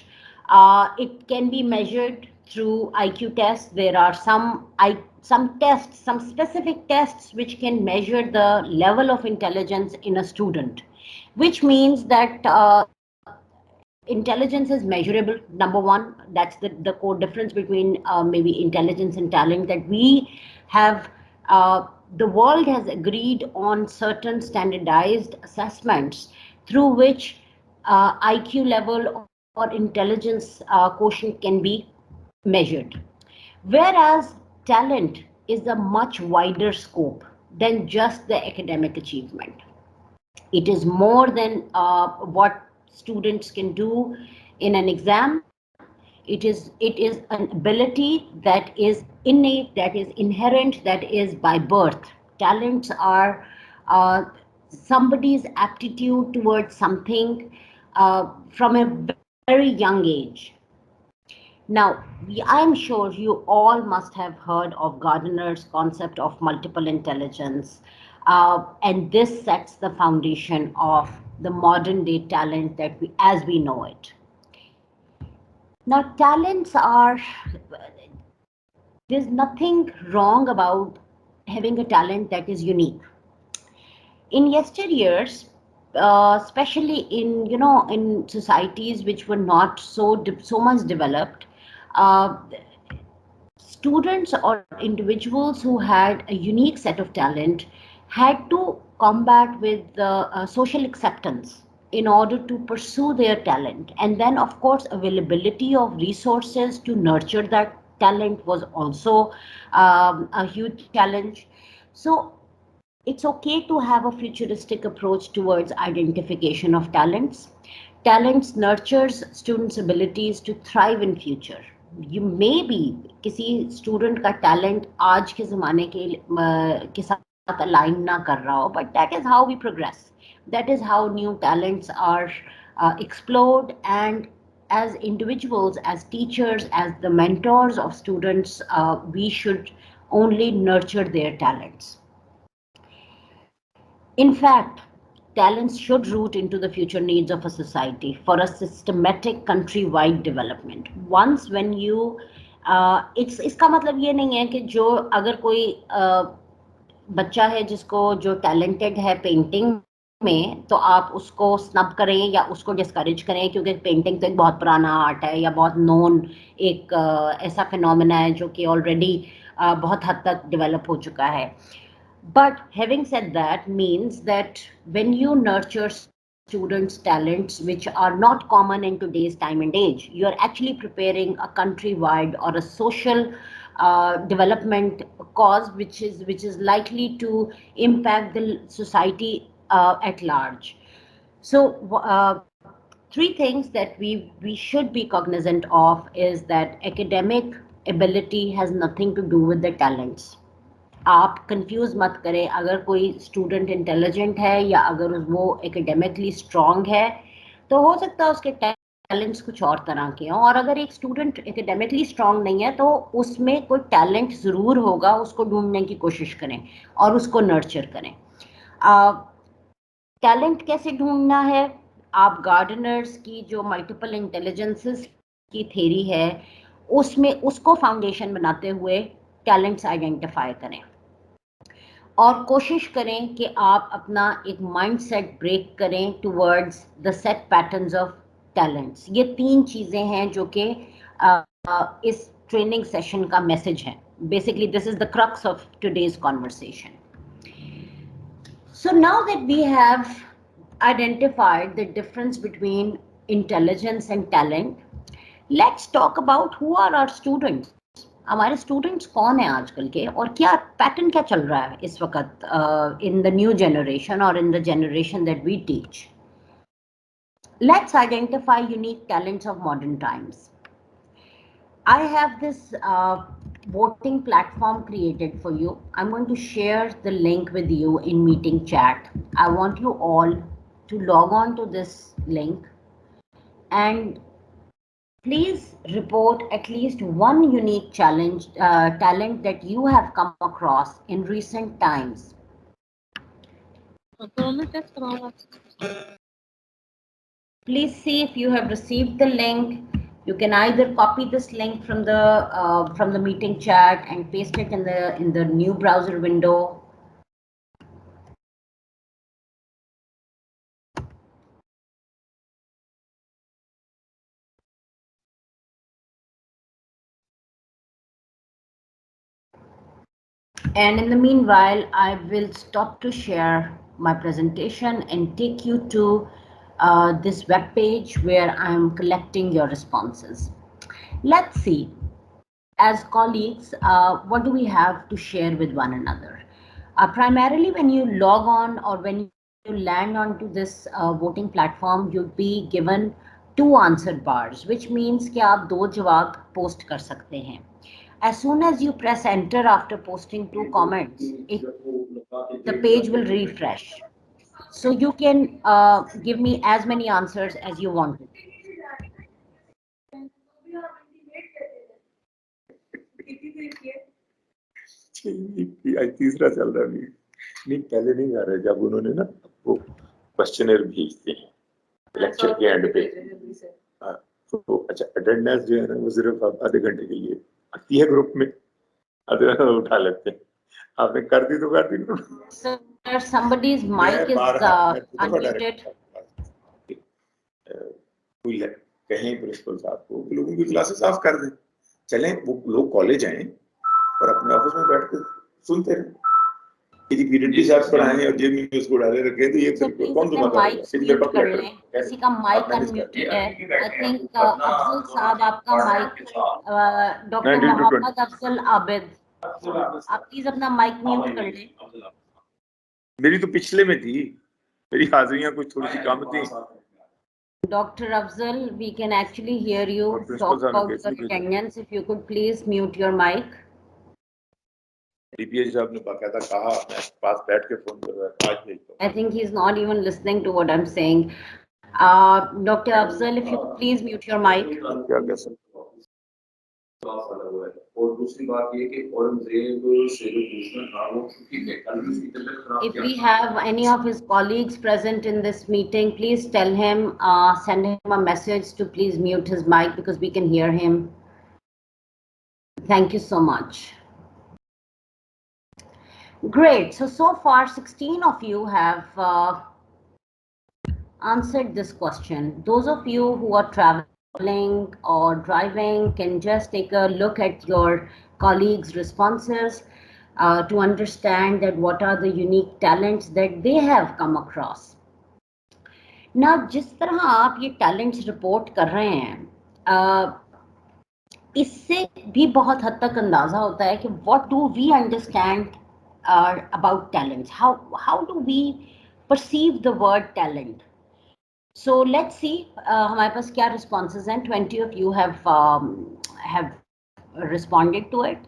It can be measured through IQ tests. There are some tests, some specific tests which can measure the level of intelligence in a student, which means that intelligence is measurable. Number one, that's the core difference between maybe intelligence and talent, that we have the world has agreed on certain standardized assessments through which IQ level or intelligence quotient can be measured, whereas talent is a much wider scope than just the academic achievement. It is more than what students can do in an exam. It is an ability that is innate, that is inherent, that is by birth. Talents are somebody's aptitude towards something from a very young age. Now, I'm sure you all must have heard of Gardner's concept of multiple intelligence, and this sets the foundation of the modern day talent that as we know it. Now, there's nothing wrong about having a talent that is unique. In yesteryears, especially in societies which were not so much developed, students or individuals who had a unique set of talent had to combat with social acceptance. in order to pursue their talent. And then, of course, availability of resources to nurture that talent was also a huge challenge. So it's okay to have a futuristic approach towards identification of talents. Talents nurtures students' abilities to thrive in future. You may be किसी student का talent आज के ज़माने के साथ align ना कर रहा हो, but that is how we progress. That is how new talents are explored, and as individuals, as teachers, as the mentors of students, we should only nurture their talents. In fact, talents should root into the future needs of a society for a systematic countrywide development. Once when you इसका मतलब ये नहीं है कि जो अगर कोई बच्चा है जिसको जो टैलेंटेड है पेंटिंग में, तो आप उसको स्नब करें या उसको डिस्करेज करें, क्योंकि पेंटिंग तो एक बहुत पुराना आर्ट है या बहुत नोन एक ऐसा फिनोमेना है जो कि ऑलरेडी बहुत हद तक डेवलप हो चुका है. But having said that, means that when you nurture students' talents which are not common in today's time and age, you are actually preparing a countrywide or a social development cause which is likely to impact the society at large. So three things that we should be cognizant of is that academic ability has nothing to do with the talents. आप confuse मत करें. अगर कोई student intelligent है या अगर वो academically strong है, तो हो सकता है उसके टैलेंट्स कुछ और तरह के हों, और अगर एक स्टूडेंट एकेडमिकली स्ट्रांग नहीं है तो उसमें कोई टैलेंट ज़रूर होगा. उसको ढूंढने की कोशिश करें और उसको नर्चर करें. टैलेंट कैसे ढूंढना है? आप गार्डनर्स की जो मल्टीपल इंटेलिजेंसेस की थ्योरी है उसमें उसको फाउंडेशन बनाते हुए टैलेंट्स आइडेंटिफाई करें और कोशिश करें कि आप अपना एक माइंडसेट ब्रेक करें towards the set patterns of talents. ये तीन चीज़ें हैं जो कि इस ट्रेनिंग सेशन का मैसेज है. Basically this is the crux of today's conversation. So now that we have identified the difference between intelligence and talent, let's talk about who are our students. हमारे स्टूडेंट्स कौन है आजकल के और क्या pattern क्या चल रहा है इस वक्त इन द न्यू जनरेशन और in the generation that we teach. Let's identify unique talents of modern times. I have this voting platform created for you. I'm going to share the link with you in meeting chat. I want you all to log on to this link and please report at least one unique talent that you have come across in recent times. Please see if you have received the link. You can either copy this link from the meeting chat and paste it in the new browser window. And in the meanwhile, I will stop to share my presentation and take you to this web page where I'm collecting your responses. Let's see, as colleagues, what do we have to share with one another? Primarily, when you log on or when you land onto this voting platform, you'll be given 2 answer bars, which means कि आप 2 जवाब post कर सकते हैं. As soon as you press enter after posting 2 comments, the page will refresh. So you can give me as many answers as you want. तीसरा चल रहा नहीं पहले नहीं आ रहा जब उन्होंने ना वो क्वेश्चनर भेजते हैं लेक्चर के एंड पे. तो अच्छा अटेंडेंस जो है ना वो सिर्फ आधे घंटे के लिए आती है ग्रुप में, आधे उठा लेते हैं. आपने कर दी तो कर दी. Sir, somebody's mic is unmuted. कोई कहें प्रिंसिपल साहब को लोगों की क्लासेस ऑफ कर दें. चलें वो लोग कॉलेज आए और अपने ऑफिस में बैठ कर सुनते रहे. यदि पीरियड के साथ पढ़ाएं और जेब में उसको डाले रखें तो ये फिर कौन धमाका होगा? म्यूट कर लें, किसी का माइक अनम्यूट है। आई थिंक अफजल साहब आपका माइक, डॉक्टर मोहम्मद अफजल आबिद, आप प्लीज अपना माइक म्यूट कर लें। मेरी तो पिछले में थी, मेरी हाजिरियां कुछ थोड़ी सी कम थी। Dr. Afzal, we can actually hear you talk about your attendance. If you could please mute your mic. BPS साहब ने बाकायदा कहा, मैं पास बैठ के फोन कर रहा था, आज नहीं तो। I think he's not even listening to what I'm saying. Dr. Afzal, if you could please mute your mic. क्या कह सकते? और दूसरी बात ये कि औरंगजेब से जो दुश्मन था वो if we have any of his colleagues present in this meeting, please tell him, send him a message to please mute his mic because we can hear him. Thank you so much. Great. So far 16 of you have answered this question. Those of you who are traveling or driving can just take a look at your colleagues' responses to understand that what are the unique talents that they have come across. Now, जिस तरह आप ये talents report कर रहे हैं, इससे भी बहुत हद तक अंदाजा होता है कि what do we understand about talents? How do we perceive the word talent? So let's see हमारे पास क्या responses हैं. 20 of you have responded to it.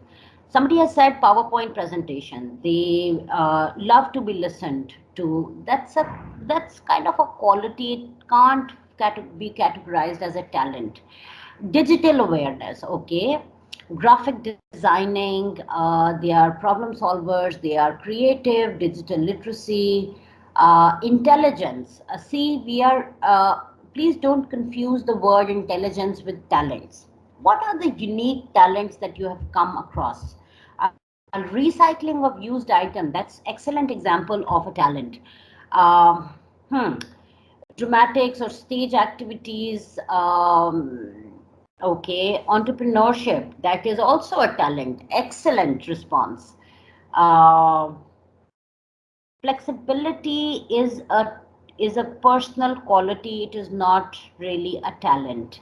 Somebody has said PowerPoint presentation. They love to be listened to. That's kind of a quality. It can't be categorized as a talent. Digital awareness, okay. Graphic designing. They are problem solvers. They are creative. Digital literacy. Intelligence. See, we are. Please don't confuse the word intelligence with talents. What are the unique talents that you have come across? Recycling of used item, that's excellent example of a talent. Dramatics or stage activities, okay. Entrepreneurship, that is also a talent. Excellent response. Flexibility is a personal quality. It is not really a talent.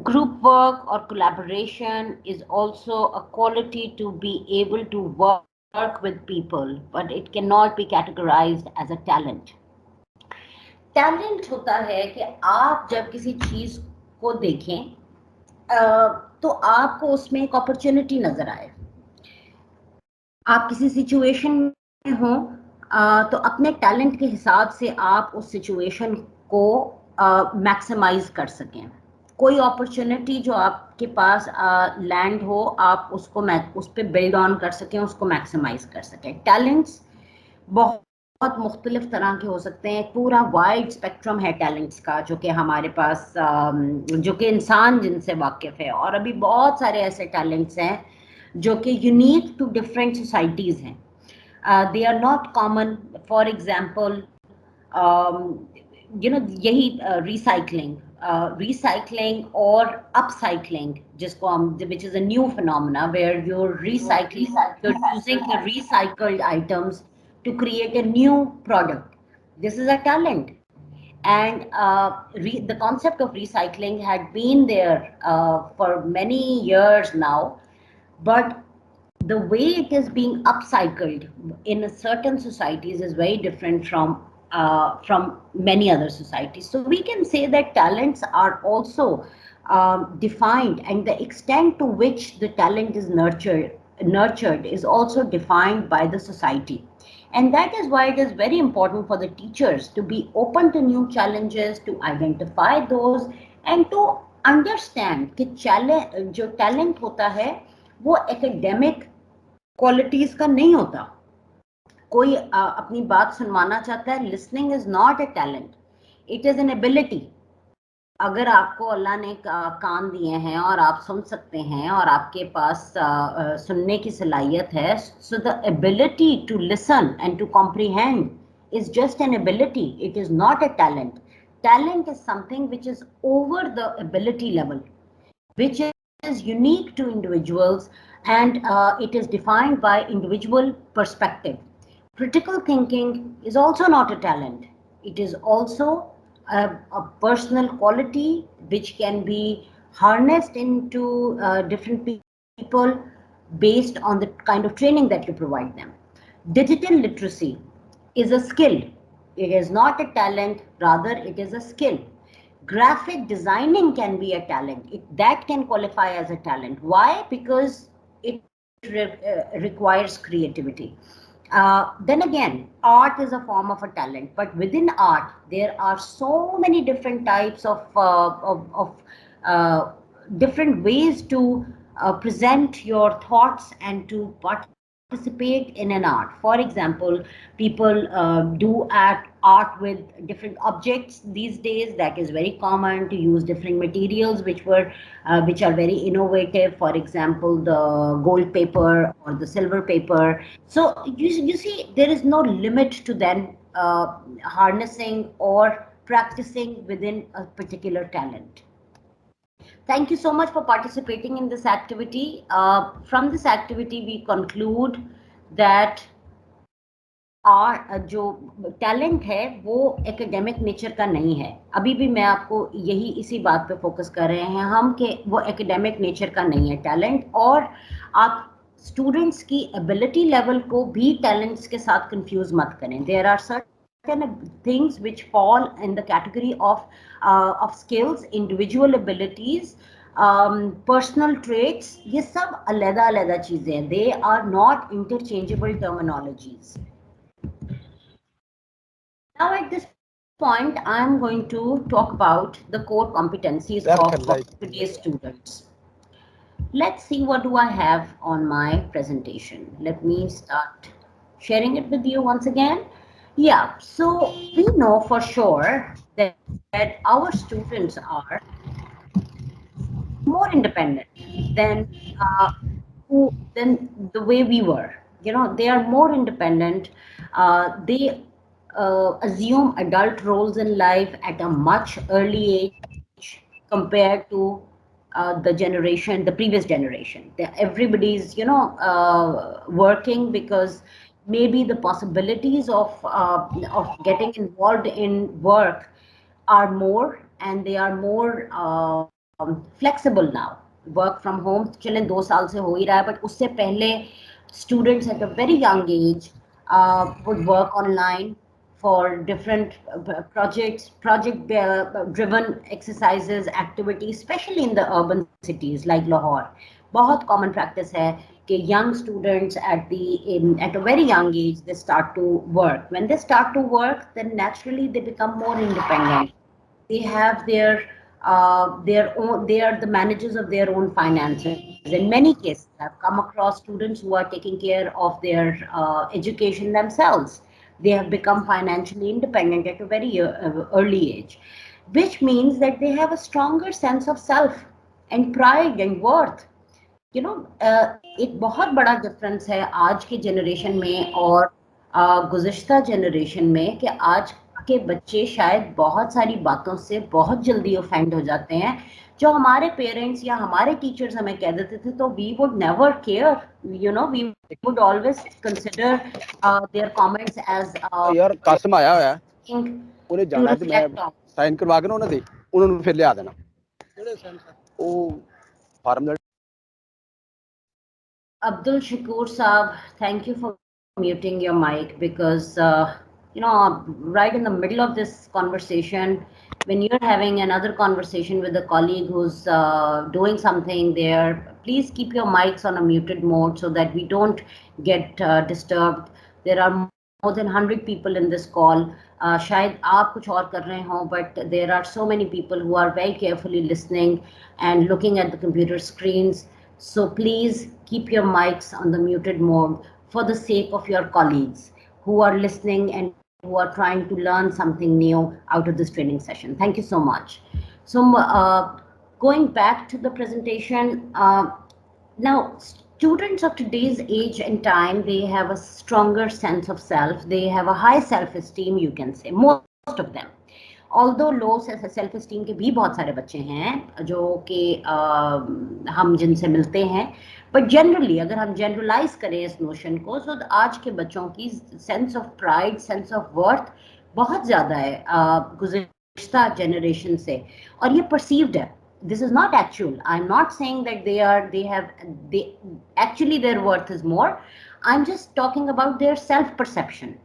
Group work or collaboration is also a quality to be able to work with people, but it cannot be categorized as a talent. Talent होता है कि आप जब किसी चीज को देखें तो आपको उसमें एक अपॉर्चुनिटी नजर आए. आप किसी सिचुएशन में हो तो अपने टैलेंट के हिसाब से आप उस सिचुएशन को मैक्सिमाइज कर सकें. कोई अपॉर्चुनिटी जो आपके पास लैंड हो, आप उसको उस पर बिल्ड ऑन कर सकें, उसको मैक्सिमाइज कर सकें. टैलेंट्स बहुत मुख्तलिफ तरह के हो सकते हैं. पूरा वाइड स्पेक्ट्रम है टैलेंट्स का जो कि हमारे पास जो कि इंसान जिनसे वाकिफ है. और अभी बहुत सारे ऐसे टैलेंट्स हैं जो कि यूनिक टू डिफरेंट सोसाइटीज़ हैं. They are not common. For example यही recycling or upcycling, जिसको हम, which is a new phenomena where you're recycling, you're using the recycled items to create a new product. This is a talent. And the concept of recycling had been there for many years now, but the way it is being upcycled in certain societies is very different from many other societies. So we can say that talents are also defined, and the extent to which the talent is nurtured is also defined by the society. And that is why it is very important for the teachers to be open to new challenges, to identify those, and to understand कि जो talent होता है वो academic qualities का नहीं होता. कोई अपनी बात सुनवाना चाहता है, listening is not a talent, it is an ability. अगर आपको अल्लाह ने कान दिए हैं और आप सुन सकते हैं और आपके पास सुनने की सलाहियत है, so the ability to listen and to comprehend is just an ability. It is not a talent. Talent is something which is over the ability level, which is unique to individuals, and it is defined by individual perspective. Critical thinking is also not a talent. It is also a personal quality which can be harnessed into different people based on the kind of training that you provide them. Digital literacy is a skill. It is not a talent, rather it is a skill. Graphic designing can be a talent. That can qualify as a talent. Why? Because it requires creativity. Then again, art is a form of a talent, but within art, there are so many different types of different ways to present your thoughts and to participate in an art. For example, people do art with different objects these days. That is very common, to use different materials which are very innovative. For example, the gold paper or the silver paper. So you see, there is no limit to then harnessing or practicing within a particular talent. Thank you so much for participating in this activity. From this activity, we conclude that जो talent है वो academic nature का नहीं है. अभी भी मैं आपको यही इसी बात पे फोकस कर रहे हैं हम कि वो एकेडमिक नेचर का नहीं है टैलेंट, और आप स्टूडेंट्स की एबिलिटी लेवल को भी टैलेंट्स के साथ कंफ्यूज मत करें. There are certain things which fall in the category of skills, individual abilities, personal traits. ये सब अलग-अलग चीजें हैं. They are not interchangeable terminologies. Now at this point, I'm going to talk about the core competencies of today's students. Let's see, what do I have on my presentation. Let me start sharing it with you once again. Yeah, so we know for sure that our students are more independent than the way we were. You know, they are more independent. They assume adult roles in life at a much early age compared to the previous generation. Everybody's, working because maybe the possibilities of getting involved in work are more, and they are more flexible now. Work from home चलें 2 साल से हो ही रहा है, but उससे पहले students at a very young age would work online for different project driven exercises, activities, especially in the urban cities like Lahore. बहुत common practice है कि young students at a very young age, they start to work. When they start to work, then naturally they become more independent. They have their own, they are the managers of their own finances. In many cases, I've come across students who are taking care of their education themselves. They have become financially independent at a very early age, which means that they have a stronger sense of self and pride and worth. एक बहुत बड़ा difference है आज के generation में और गुज़श्ता generation में कि आज के बच्चे शायद बहुत सारी बातों से बहुत जल्दी ऑफेंड हो जाते हैं. जो हमारे पेरेंट्स या हमारे टीचर्स हमें कह देते थे तो we would never care, we would always consider their comments as यार कासिम आया हुआ है, उन्हें जाना है, मैं साइन करवा के ना उन्होंने फिर लिया देना वो farm. Abdul Shakur Saab, thank you for muting your mic, because right in the middle of this conversation, when you're having another conversation with a colleague who's doing something there, please keep your mics on a muted mode so that we don't get disturbed. There are more than 100 people in this call. शायद आप कुछ और कर रहे हो, but there are so many people who are very carefully listening and looking at the computer screens. So please keep your mics on the muted mode for the sake of your colleagues who are listening and who are trying to learn something new out of this training session. Thank you so much. So going back to the presentation, now students of today's age and time, they have a stronger sense of self. They have a high self-esteem, you can say, most of them. Although low self esteem के भी बहुत सारे बच्चे हैं जो कि हम जिनसे मिलते हैं, बट जनरली अगर हम जनरलाइज करें इस नोशन को, तो आज के बच्चों की sense of pride, sense of worth बहुत ज़्यादा है गुज़िश्ता जनरेशन से, और ये परसीव्ड है. This is not actual. I'm not saying that actually their worth is more. I'm just talking about their self-perception.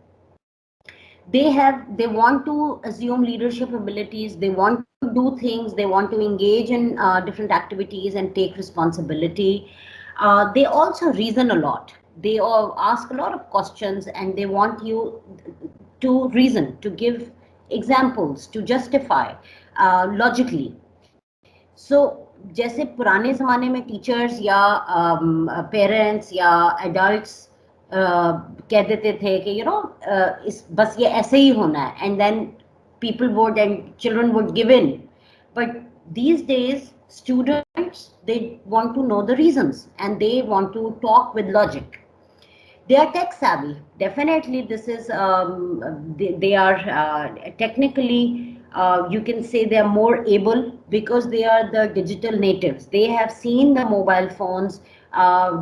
They want to assume leadership abilities, they want to do things, they want to engage in different activities and take responsibility. They also reason a lot. They all ask a lot of questions, and they want you to reason, to give examples, to justify logically. So जैसे पुराने ज़माने में teachers या parents या adults कह देते थे कि बस ये ऐसे ही होना है, and then people would and children would give in. But these days students, they want to know the reasons and they want to talk with logic. They are tech savvy. Definitely this is they are technically you can say they are more able because they are the digital natives. They have seen the mobile phones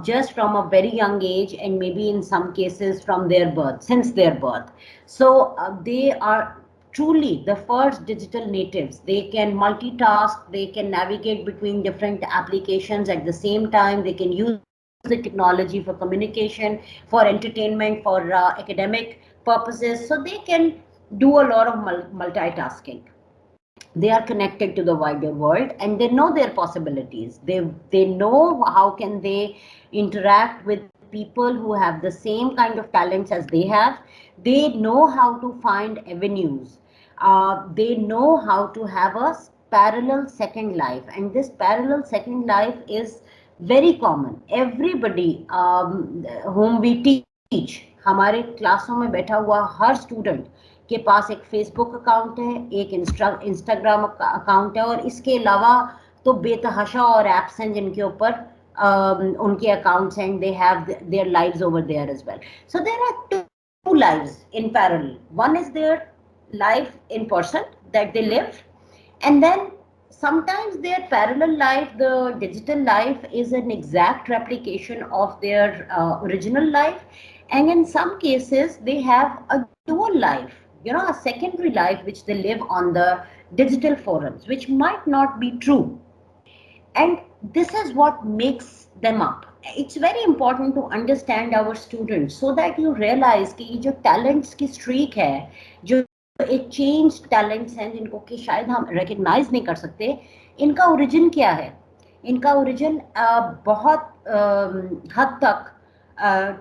just from a very young age, and maybe in some cases from their birth, since their birth. So they are truly the first digital natives. They can multitask, they can navigate between different applications at the same time, they can use the technology for communication, for entertainment, for academic purposes. So they can do a lot of multitasking. They are connected to the wider world, and they know their possibilities. They know how can they interact with people who have the same kind of talents as they have. They know how to find avenues. They know how to have a parallel second life, and this parallel second life is very common. Everybody whom we teach, हमारे क्लासों में बैठा हुआ हर student के पास एक Facebook account है, एक Instagram account है, और इसके अलावा तो बेतहाशा और ऐप्स हैं जिनके ऊपर उनके अकाउंट्स हैं, they have their lives over there as well. So there are two lives in parallel. One is their life in person that they live, and then sometimes their parallel life, the digital life, is an exact replication of their original life, and in some cases they have a dual life, a secondary life which they live on the digital forums, which might not be true. And this is what makes them up. It's very important to understand our students so that you realize कि ये जो talents की streak है, जो एक change talents हैं जिनको कि शायद हम रिकग्नाइज नहीं कर सकते, इनका ओरिजिन क्या है? इनका ओरिजिन बहुत हद तक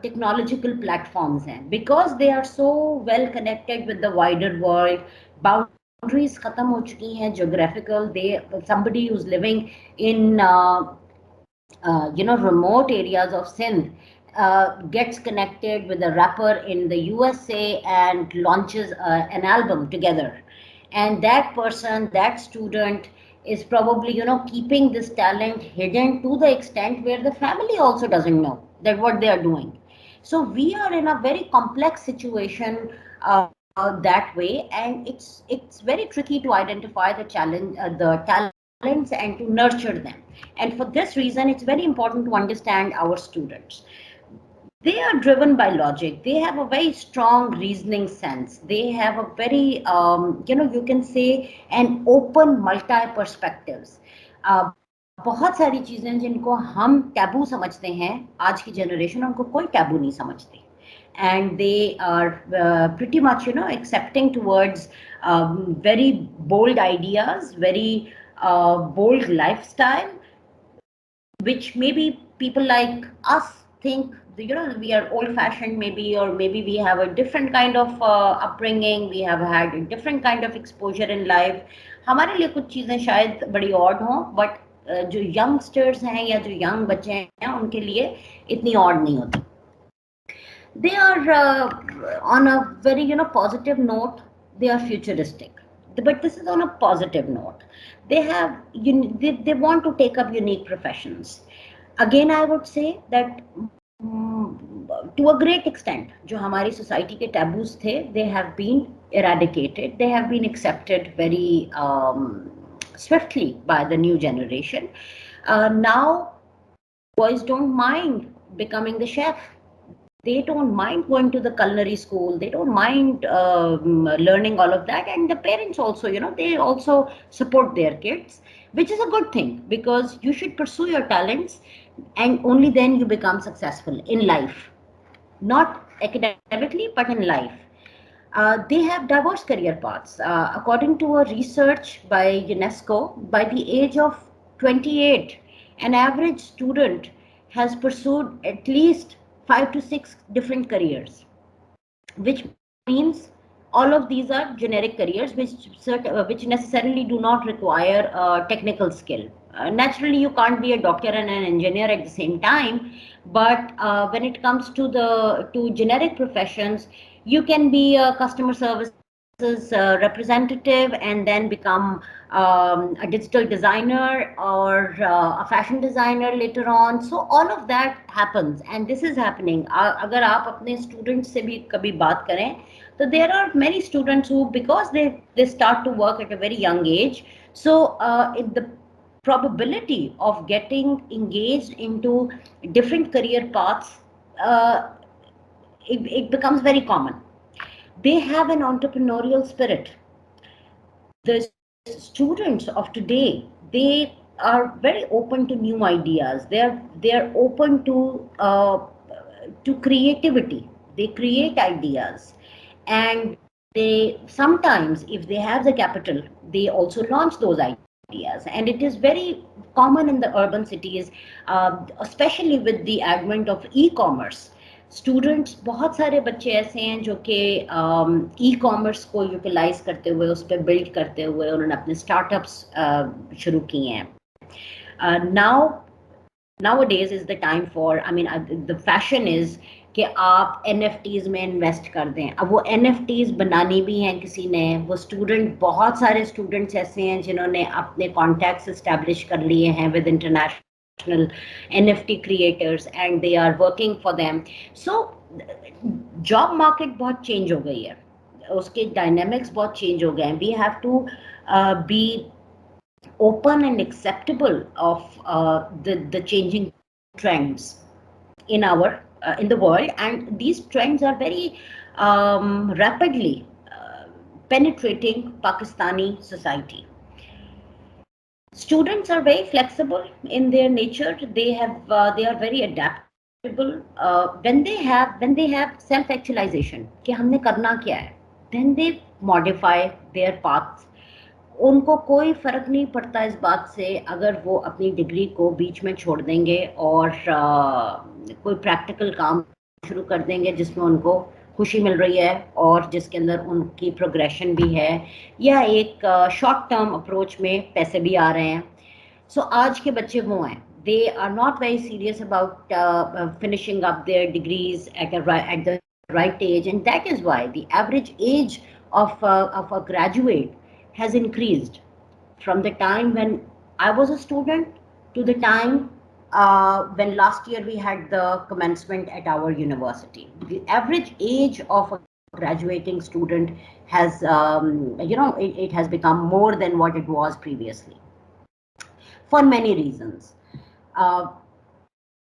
टेक्नोलॉजिकल प्लेटफॉर्म्स हैं, because they are so well connected with the wider world. Boundaries खत्म हो चुकी हैं geographical. somebody who's living in remote areas of Sindh gets connected with a rapper in the USA and launches an album together, and that person, that student, is probably keeping this talent hidden to the extent where the family also doesn't know that what they are doing. So we are in a very complex situation that way, and it's very tricky to identify the talents and to nurture them. And for this reason, it's very important to understand our students. They are driven by logic. They have a very strong reasoning sense. They have a very, you can say, an open multi-perspectives. बहुत सारी चीजें जिनको हम taboo समझते हैं, आज की generation उनको कोई टैबू नहीं समझती. And they are pretty much, accepting towards very bold ideas, very bold lifestyle, which maybe people like us think, we are old-fashioned maybe, or maybe we have a different kind of upbringing, we have had a different kind of exposure in life. हमारे लिए कुछ चीजें शायद बड़ी odd हों, but जो youngsters हैं या जो young बच्चे हैं उनके लिए इतनी odd नहीं होती. They are on a very positive note. They are futuristic, but this is on a positive note. They have they want to take up unique professions. Again, I would say that to a great extent, जो हमारी society के taboos थे, they have been eradicated. They have been accepted very swiftly by the new generation. Now boys don't mind becoming the chef. They don't mind going to the culinary school. They don't mind learning all of that. And the parents also, they also support their kids, which is a good thing, because you should pursue your talents and only then you become successful in life. Not academically, but in life. They have diverse career paths. According to a research by UNESCO, by the age of 28, an average student has pursued at least 5 to 6 different careers, which means all of these are generic careers which necessarily do not require technical skill. Naturally, you can't be a doctor and an engineer at the same time, but when it comes to generic professions, you can be a customer services representative and then become a digital designer or a fashion designer later on. So all of that happens, and this is happening. Agar aap apne students se bhi kabhi baat kare, so there are many students who, because they start to work at a very young age, so the probability of getting engaged into different career paths, it becomes very common. They have an entrepreneurial spirit. The students of today, they are very open to new ideas. They're open to creativity. They create ideas, and they sometimes, if they have the capital, they also launch those ideas. And it is very common in the urban cities, especially with the advent of e-commerce. Students, बहुत सारे बच्चे ऐसे हैं जो कि e-commerce को utilise करते हुए, उस पर बिल्ड करते हुए उन्होंने अपने स्टार्टअप्स शुरू किए हैं. Nowadays is the time for, the fashion is कि आप NFTs में इन्वेस्ट कर दें. अब वो NFTs बनानी भी हैं किसी ने. वो स्टूडेंट, बहुत सारे स्टूडेंट्स ऐसे हैं जिन्होंने अपने कॉन्टैक्ट्स एस्टैब्लिश कर लिए हैं with international NFT creators, and they are working for them. So job market बहुत change हो गई है, उसके dynamics बहुत change हो गए हैं. We have to be open and acceptable of the changing trends in the world, and these trends are very rapidly penetrating Pakistani society. Students are very flexible in their nature. They are very adaptable. When they have self-actualization, कि हमने करना क्या है, then they modify their paths. उनको कोई फर्क नहीं पड़ता इस बात से अगर वो अपनी डिग्री को बीच में छोड़ देंगे और कोई प्रैक्टिकल काम शुरू कर देंगे जिसमें उनको खुशी मिल रही है और जिसके अंदर उनकी प्रोग्रेशन भी है, या एक शॉर्ट टर्म अप्रोच में पैसे भी आ रहे हैं. सो आज के बच्चे वो हैं, they are not very serious about finishing up their degrees at the right age, and that is why the average age of a graduate has increased from the time when I was a student to the time when last year we had the commencement at our university. The average age of a graduating student has, it has become more than what it was previously, for many reasons.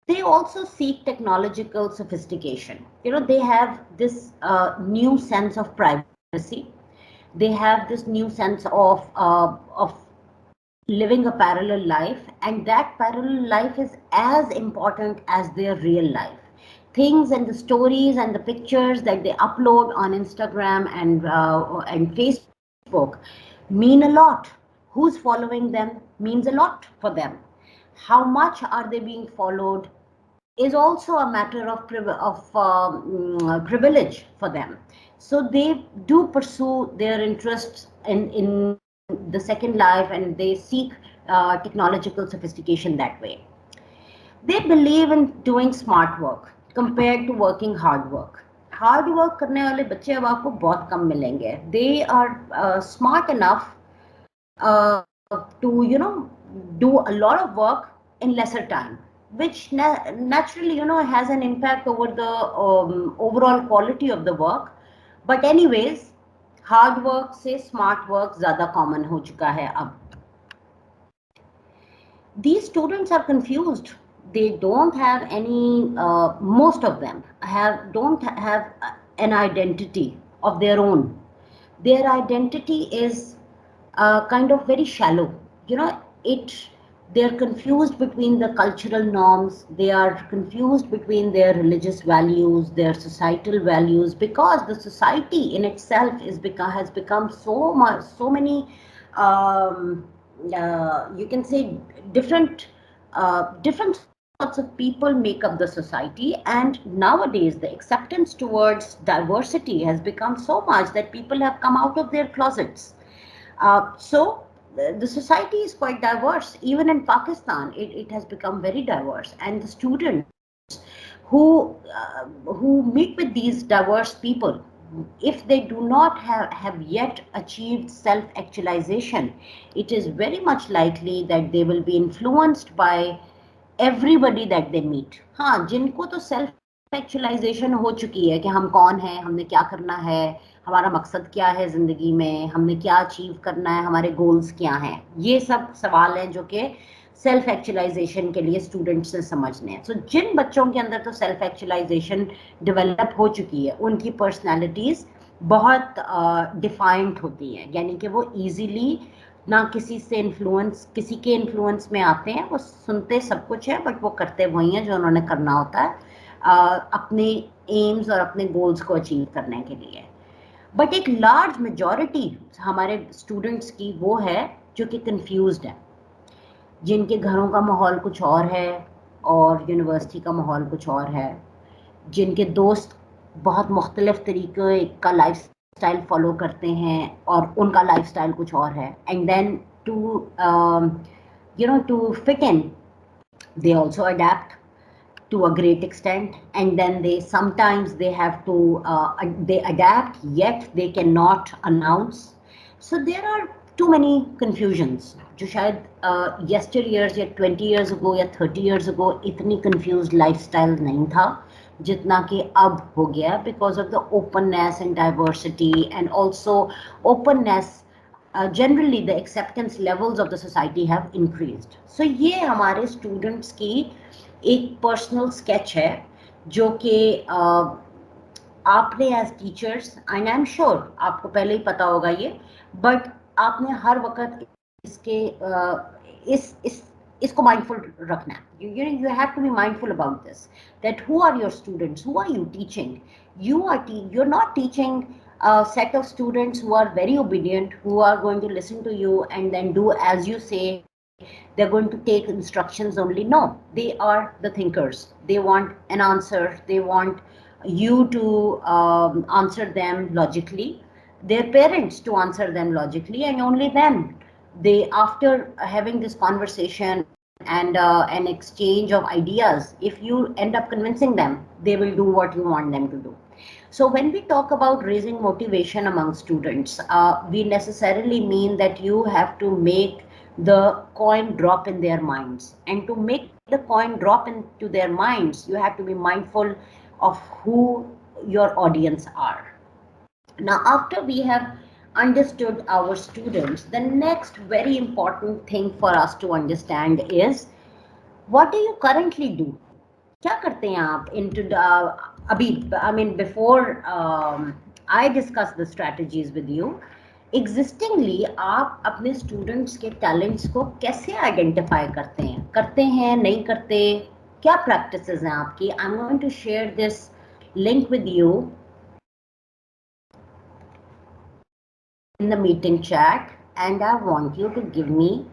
They also seek technological sophistication. They have this new sense of privacy. They have this new sense of living a parallel life, and that parallel life is as important as their real life. Things and the stories and the pictures that they upload on Instagram and Facebook mean a lot. Who's following them means a lot for them. How much are they being followed is also a matter of privilege for them. So they do pursue their interests in the second life, and they seek technological sophistication that way. They believe in doing smart work compared to working hard work. Hard work करने वाले बच्चे अब आपको बहुत कम मिलेंगे. They are smart enough to do a lot of work in lesser time, which naturally has an impact over the overall quality of the work. But anyways, hard work से smart work ज्यादा common हो चुका है अब. These students are confused. They don't have any, most of them don't have an identity of their own. Their identity is kind of very shallow. You know, they're confused between the cultural norms. They are confused between their religious values, their societal values, because the society in itself has become so many, you can say, different sorts of people make up the society, and nowadays the acceptance towards diversity has become so much that people have come out of their closets. So the society is quite diverse. Even in Pakistan, it has become very diverse, and the students who meet with these diverse people, if they do not have yet achieved self-actualization, it is very much likely that they will be influenced by everybody that they meet. हाँ, जिनको तो self actualization हो चुकी है कि हम कौन हैं, हमने क्या करना है, हमारा मकसद क्या है जिंदगी में, हमने क्या अचीव करना है, हमारे गोल्स क्या हैं, ये सब सवाल हैं जो कि सेल्फ एक्चुअलाइजेशन के लिए स्टूडेंट्स ने समझने हैं. सो जिन बच्चों के अंदर तो सेल्फ एक्चुअलाइजेशन डेवलप हो चुकी है, उनकी पर्सनैलिटीज बहुत डिफाइंड होती हैं, यानी कि वो ईजीली ना किसी से किसी के इन्फ्लुएंस में आते हैं. वो सुनते सब कुछ है, बट वो करते वही हैं जो उन्होंने करना होता है अपने एम्स और अपने गोल्स को अचीव करने के लिए. बट एक लार्ज मेजॉरिटी हमारे स्टूडेंट्स की वो है जो कि कंफ्यूज्ड है, जिनके घरों का माहौल कुछ और है और यूनिवर्सिटी का माहौल कुछ और है, जिनके दोस्त बहुत मुख्तलिफ तरीके का लाइफ स्टाइल फॉलो करते हैं और उनका लाइफ स्टाइल कुछ और है. And then to fit in, they also adapt to a great extent, and then they have to they adapt, yet they cannot announce. So there are too many confusions जो शायद yesteryears या 20 years ago या 30 years ago इतनी confused lifestyle नहीं था जितना कि अब हो गया, because of the openness and diversity, and also openness, generally the acceptance levels of the society have increased. So ये हमारे students की एक पर्सनल स्केच है जो कि आपने as teachers, and I am sure आपको पहले ही पता होगा ये, बट आपने हर वक्त इसको माइंडफुल रखना है. You have to be mindful about this, that who are your students, who are you teaching. You're not teaching a set of students who are very obedient, who are going to listen to you and then do as you say. They're going to take instructions only. No, they are the thinkers. They want an answer. They want you to answer them logically, their parents to answer them logically, and only then after having this conversation and an exchange of ideas, if you end up convincing them, they will do what you want them to do. So when we talk about raising motivation among students, we necessarily mean that you have to make the coin drop in their minds, and to make the coin drop into their minds, you have to be mindful of who your audience are. Now, after we have understood our students, the next very important thing for us to understand is, what do you currently do? क्या करते हैं आप into the अभी, I mean, before I discuss the strategies with you, existingly आप अपने students के talents को कैसे identify करते हैं नहीं करते, क्या practices हैं आपकी? I'm going to share this link with you in the meeting chat, and I want you to give me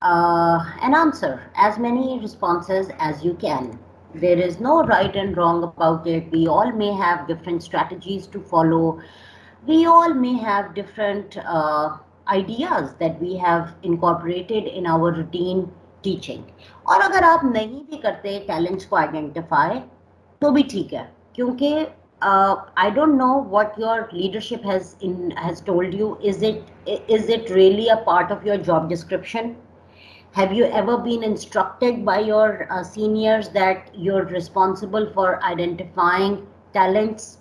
an answer, as many responses as you can. There is no right and wrong about it. We all may have different strategies to follow. We all may have different ideas that we have incorporated in our routine teaching. और अगर आप नहीं भी करते talents को identify, तो भी ठीक है, क्योंकि I don't know what your leadership has told you. Is it really a part of your job description? Have you ever been instructed by your seniors that you're responsible for identifying talents?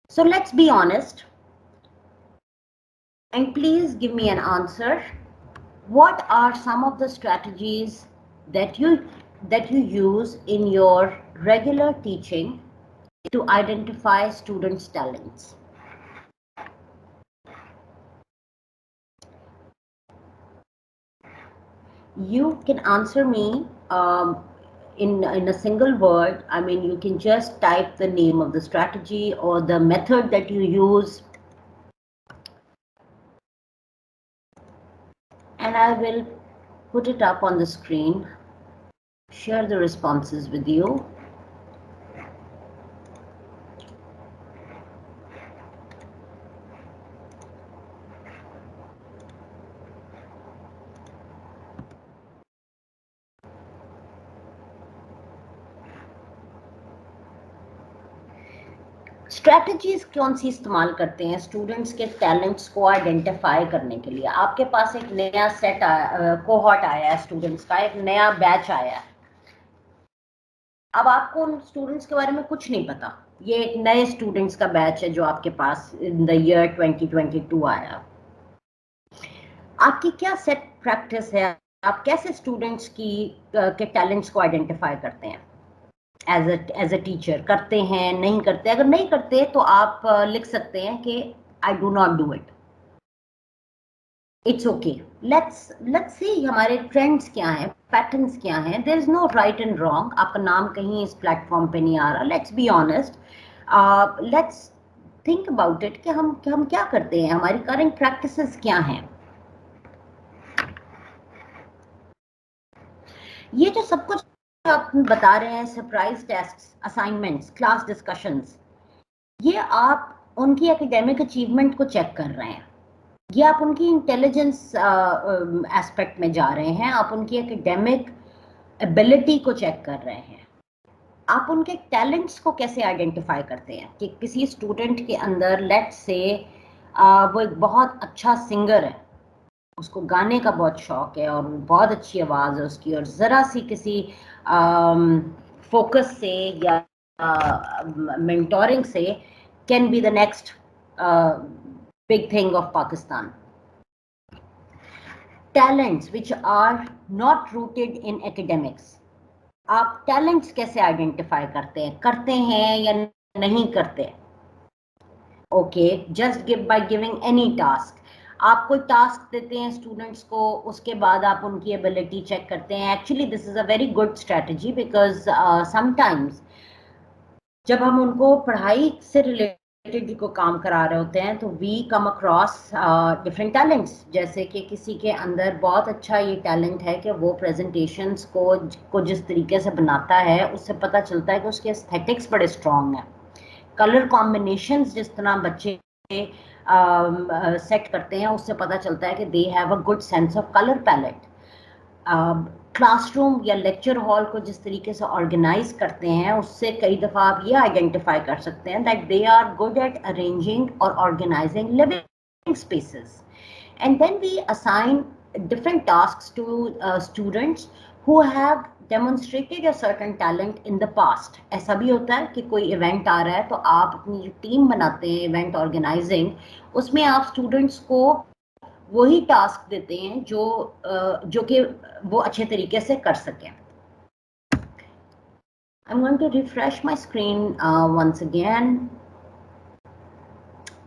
So let's be honest. And please give me an answer. What are some of the strategies that you use in your regular teaching to identify students' talents? You can answer me in a single word. I mean, you can just type the name of the strategy or the method that you use, and I will put it up on the screen, share the responses with you. Strategies कौन सी इस्तेमाल करते हैं students के talents को identify करने के लिए? आपके पास एक नया सेट कोहॉर्ट आया है स्टूडेंट्स का, एक नया बैच आया है. अब आपको उन स्टूडेंट्स के बारे में कुछ नहीं पता. ये एक नए स्टूडेंट्स का बैच है जो आपके पास इन द ईयर 2022 आया. आपकी क्या सेट प्रैक्टिस है? आप कैसे स्टूडेंट्स के टैलेंट्स को आइडेंटिफाई करते हैं एज अ टीचर? करते हैं, नहीं करते? अगर नहीं करते तो आप लिख सकते हैं कि I do not do it. It's okay. Let's see हमारे ट्रेंड्स क्या हैं, पैटर्न्स क्या हैं. There is no right and wrong. आपका नाम कहीं इस प्लेटफॉर्म पे नहीं आ रहा. Let's be honest. Let's think about it कि हम क्या करते हैं, हमारी करंट प्रैक्टिसेस क्या हैं. ये जो सब कुछ आप बता रहे हैं, surprise tests, assignments, class discussions, ये आप उनकी एकेडमिक अचीवमेंट को चेक कर रहे हैं. ये आप उनकी इंटेलिजेंस एस्पेक्ट में जा रहे हैं. आप उनकी एकेडमिक एबिलिटी को चेक कर रहे हैं. आप उनके टैलेंट्स को कैसे आइडेंटिफाई करते हैं कि किसी स्टूडेंट के अंदर लेट्स से वो एक बहुत अच्छा सिंगर है, उसको गाने का बहुत शौक है और बहुत अच्छी आवाज़ है उसकी, और ज़रा सी किसी फोकस से या मेंटोरिंग से can be the next big thing of Pakistan. Talents which are not rooted in academics, आप टैलेंट्स कैसे आइडेंटिफाई करते हैं या नहीं करते? Okay, just by giving any task. आप कोई टास्क देते हैं स्टूडेंट्स को, उसके बाद आप उनकी एबिलिटी चेक करते हैं. Actually this is a very good strategy because sometimes जब हम उनको पढ़ाई से रिलेटेड को काम करा रहे होते हैं तो we come across different talents. जैसे कि किसी के अंदर बहुत अच्छा ये टैलेंट है कि वो प्रेजेंटेशंस को जिस तरीके से बनाता है उससे पता चलता है कि उसके एस्थेटिक्स बड़े स्ट्रॉन्ग हैं. कलर कॉम्बिनेशंस जिस तरह बच्चे सेट करते हैं उससे पता चलता है कि they have a good sense of colour palette. Classroom या लेक्चर हॉल को जिस तरीके से ऑर्गेनाइज करते हैं उससे कई दफ़ा आप ये आइडेंटिफाई कर सकते हैं that they are good at arranging और organising living spaces. And then we assign different tasks to students who have demonstrated a certain talent in the past. ऐसा भी होता है कि कोई इवेंट आ रहा है तो आप अपनी जो टीम बनाते हैं इवेंट ऑर्गेनाइजिंग, उसमें आप स्टूडेंट्स को वही टास्क देते हैं जो कि वो अच्छे तरीके से कर सकें. I'm going to refresh my screen once again.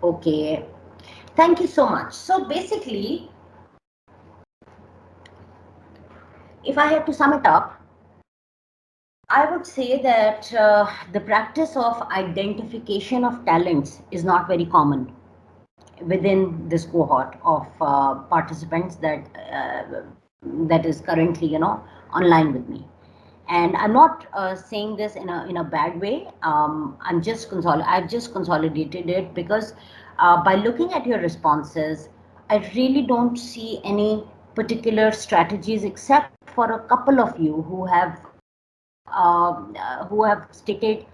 Okay, thank you so much. So basically, if I have to sum it up, I would say that the practice of identification of talents is not very common within this cohort of participants that is currently, online with me. And I'm not saying this in a bad way. I've just consolidated it because by looking at your responses, I really don't see any particular strategies except for a couple of you who have stated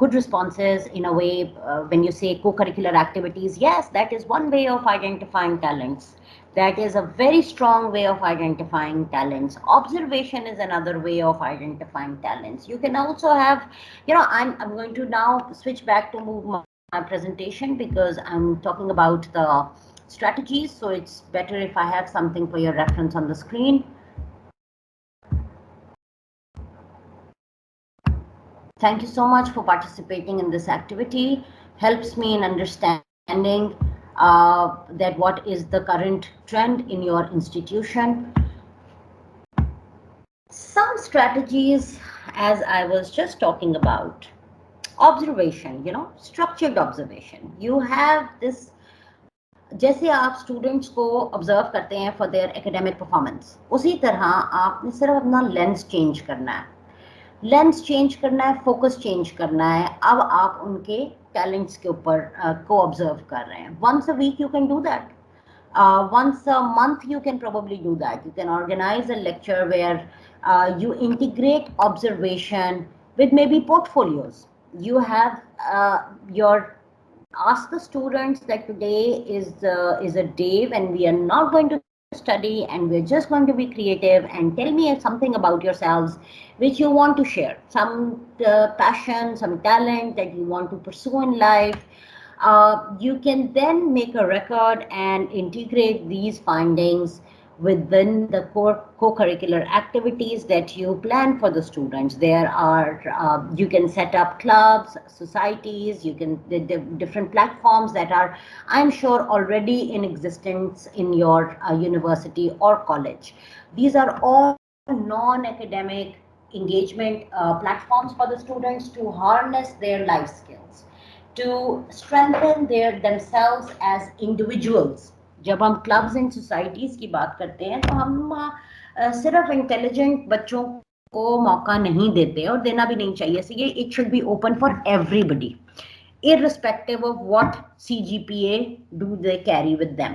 good responses in a way. When you say co-curricular activities, yes, that is one way of identifying talents. That is a very strong way of identifying talents. Observation is another way of identifying talents. You can also have, I'm going to now switch back to move my presentation because I'm talking about the strategies, so it's better if I have something for your reference on the screen. Thank you so much for participating in this activity. Helps me in understanding that what is the current trend in your institution. Some strategies, as I was just talking about, observation, structured observation. You have this, जैसे आप students को observe करते हैं for their academic performance, उसी तरह आपने सिर्फ अपना लेंस चेंज करना है, फोकस चेंज करना है. अब आप उनके टैलेंट्स के ऊपर को ऑब्जर्व कर रहे हैं. Once a week you can do that. Once a month you can probably do that. You can organize a lecture where you integrate observation with maybe portfolios. You have ask the students that today is a day when we are not going to study and we're just going to be creative, and tell me something about yourselves which you want to share, some passion, some talent that you want to pursue in life. You can then make a record and integrate these findings within the co-curricular activities that you plan for the students. There are, you can set up clubs, societies, you can, the different platforms that are, I'm sure, already in existence in your university or college. These are all non-academic engagement platforms for the students to harness their life skills, to strengthen themselves as individuals. जब हम clubs and societies की बात करते हैं तो हम सिर्फ intelligent बच्चों को मौका नहीं देते और देना भी नहीं चाहिए. So it should be open for everybody, irrespective of what CGPA do they carry with them.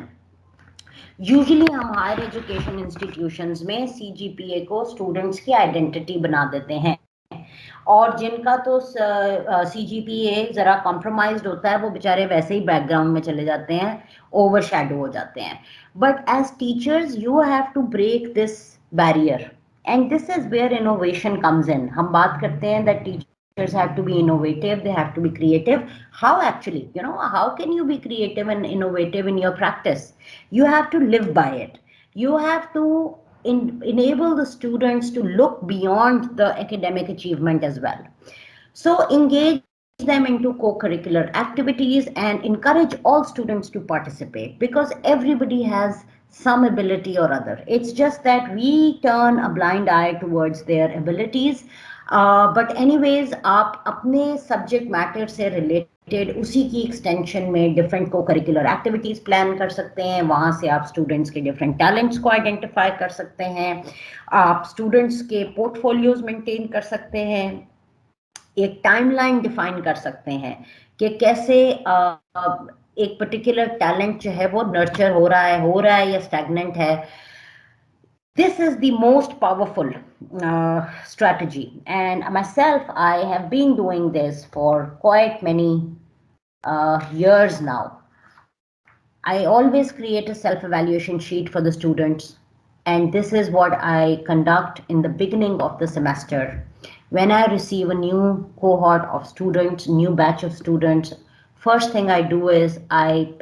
Usually हम हायर एजुकेशन इंस्टीट्यूशंस में CGPA को स्टूडेंट्स की आइडेंटिटी बना देते हैं, और जिनका तो CGPA जरा कॉम्प्रोमाइज्ड होता है वो बेचारे वैसे ही बैकग्राउंड में चले जाते हैं, ओवरशैडो हो जाते हैं. But as teachers you have to break this barrier, and this is where innovation comes in. हम बात करते हैं that teachers have to be innovative, they have to be creative. How actually, how can you be creative and innovative in your practice? You have to live by it. You have to enable the students to look beyond the academic achievement as well. So engage them into co-curricular activities and encourage all students to participate, because everybody has some ability or other. It's just that we turn a blind eye towards their abilities. But anyways, आप अपने subject matter से related उसी की extension में different को curricular activities plan कर सकते हैं. वहाँ से आप स्टूडेंट्स के डिफरेंट टैलेंट्स को आइडेंटिफाई कर सकते हैं, आप स्टूडेंट्स के पोर्टफोलियोज मेंटेन कर सकते हैं, एक टाइमलाइन डिफाइन कर सकते हैं कि कैसे एक पर्टिकुलर टैलेंट जो है वो नर्चर हो रहा है या स्टैग्नेंट है. This is the most powerful strategy, and myself, I have been doing this for quite many years now. I always create a self-evaluation sheet for the students, and this is what I conduct in the beginning of the semester. When I receive a new cohort of students, new batch of students, first thing I do is I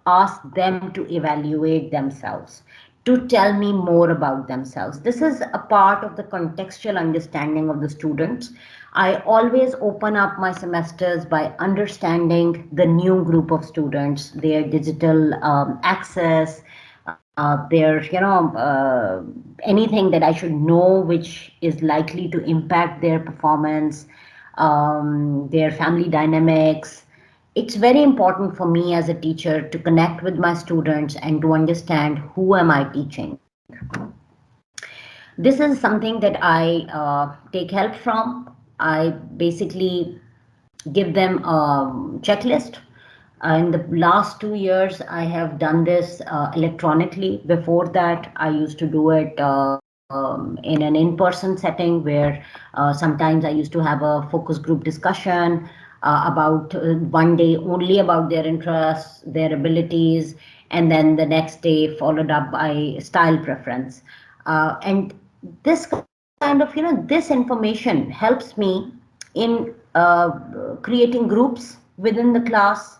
ask them to evaluate themselves, to tell me more about themselves. This is a part of the contextual understanding of the students. I always open up my semesters by understanding the new group of students, their digital access, their, anything that I should know which is likely to impact their performance, their family dynamics. It's very important for me as a teacher to connect with my students and to understand who am I teaching. This is something that I take help from. I basically give them a checklist. In the last 2 years, I have done this electronically. Before that, I used to do it in an in-person setting where sometimes I used to have a focus group discussion about one day only about their interests, their abilities, and then the next day followed up by style preference. And this kind of, this information helps me in creating groups within the class.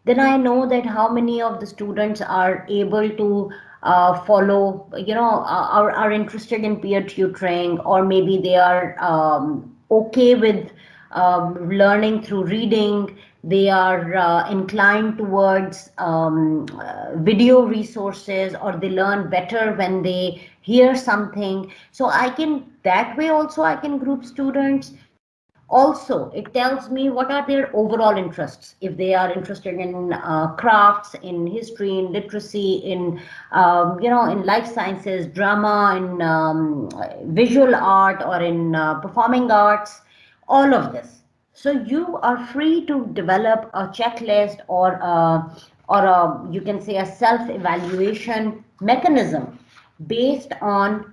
then I know that how many of the students are able to follow, are interested in peer tutoring, or maybe they are okay with learning through reading. They are inclined towards video resources, or they learn better when they hear something. So I can, that way also I can group students. Also, it tells me what are their overall interests. If they are interested in crafts, in history, in literacy, in in life sciences, drama, in visual art, or in performing arts, all of this. So you are free to develop a checklist, or you can say a self-evaluation mechanism based on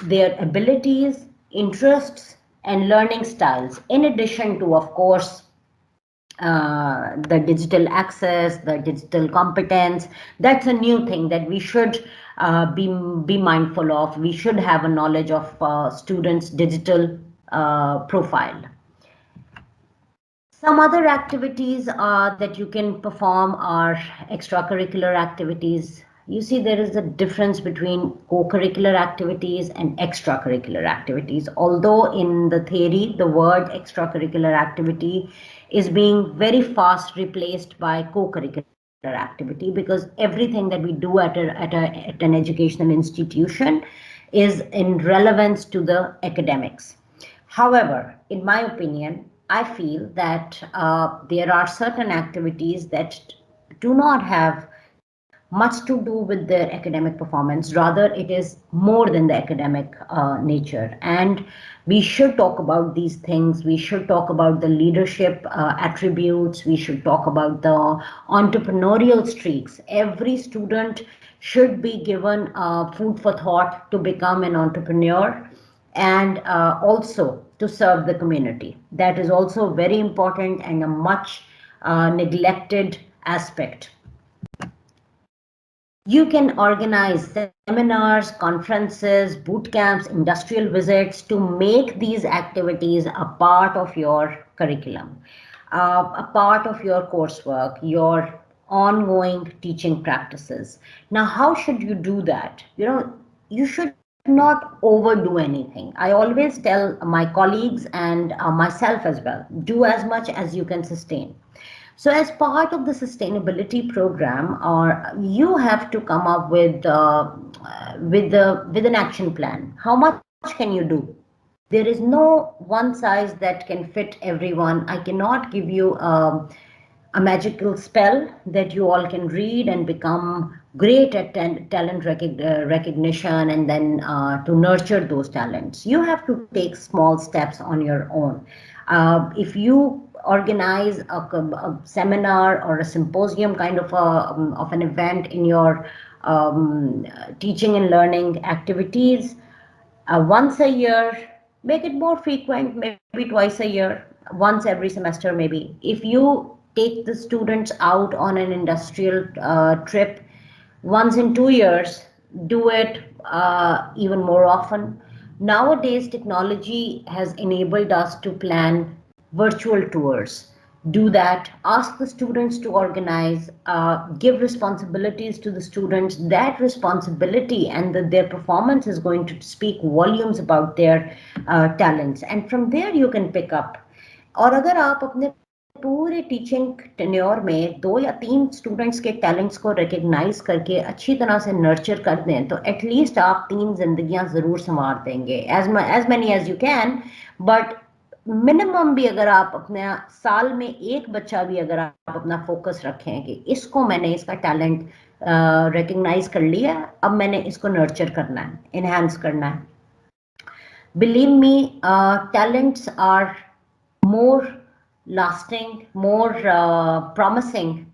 their abilities, interests, and learning styles, in addition to, of course, the digital access, the digital competence. That's a new thing that we should be mindful of. We should have a knowledge of students' digital profile. Some other activities that you can perform are extracurricular activities. You see, there is a difference between co-curricular activities and extracurricular activities. Although in the theory, the word extracurricular activity is being very fast replaced by co-curricular activity, because everything that we do at an educational institution is in relevance to the academics. However, in my opinion, I feel that there are certain activities that do not have much to do with their academic performance. Rather, it is more than the academic nature. And we should talk about these things. We should talk about the leadership attributes. We should talk about the entrepreneurial streaks. Every student should be given food for thought to become an entrepreneur, and also to serve the community. That is also very important and a much neglected aspect. You can organize seminars, conferences, boot camps, industrial visits to make these activities a part of your curriculum, a part of your coursework, your ongoing teaching practices. Now, how should you do that? You should not overdo anything. I always tell my colleagues and myself as well, do as much as you can sustain. So as part of the sustainability program, you have to come up with an action plan. How much can you do? There is no one size that can fit everyone. I cannot give you a magical spell that you all can read and become great at talent recognition, and then to nurture those talents. You have to take small steps on your own. If you organize a seminar or a symposium kind of an event in your teaching and learning activities, once a year, make it more frequent, maybe twice a year, once every semester maybe. If you take the students out on an industrial trip once in 2 years, do it even more often. Nowadays, technology has enabled us to plan virtual tours. Do that, ask the students to organize, give responsibilities to the students. That responsibility and their performance is going to speak volumes about their talents, and from there you can pick up. और अगर आप अपने पूरे teaching tenure में 2 या 3 students के talents को recognise करके अच्छी तरह से नर्चर कर दें, तो एटलीस्ट आप 3 जिंदगियां जरूर संवार देंगे, as many as you can. But minimum भी अगर आप अपने साल में एक बच्चा भी अगर आप अपना फोकस रखें कि इसको मैंने इसका टैलेंट रिकग्नाइज कर लिया, अब मैंने इसको नर्चर करना है, इनहेंस करना है. Believe me, talents are more lasting, more promising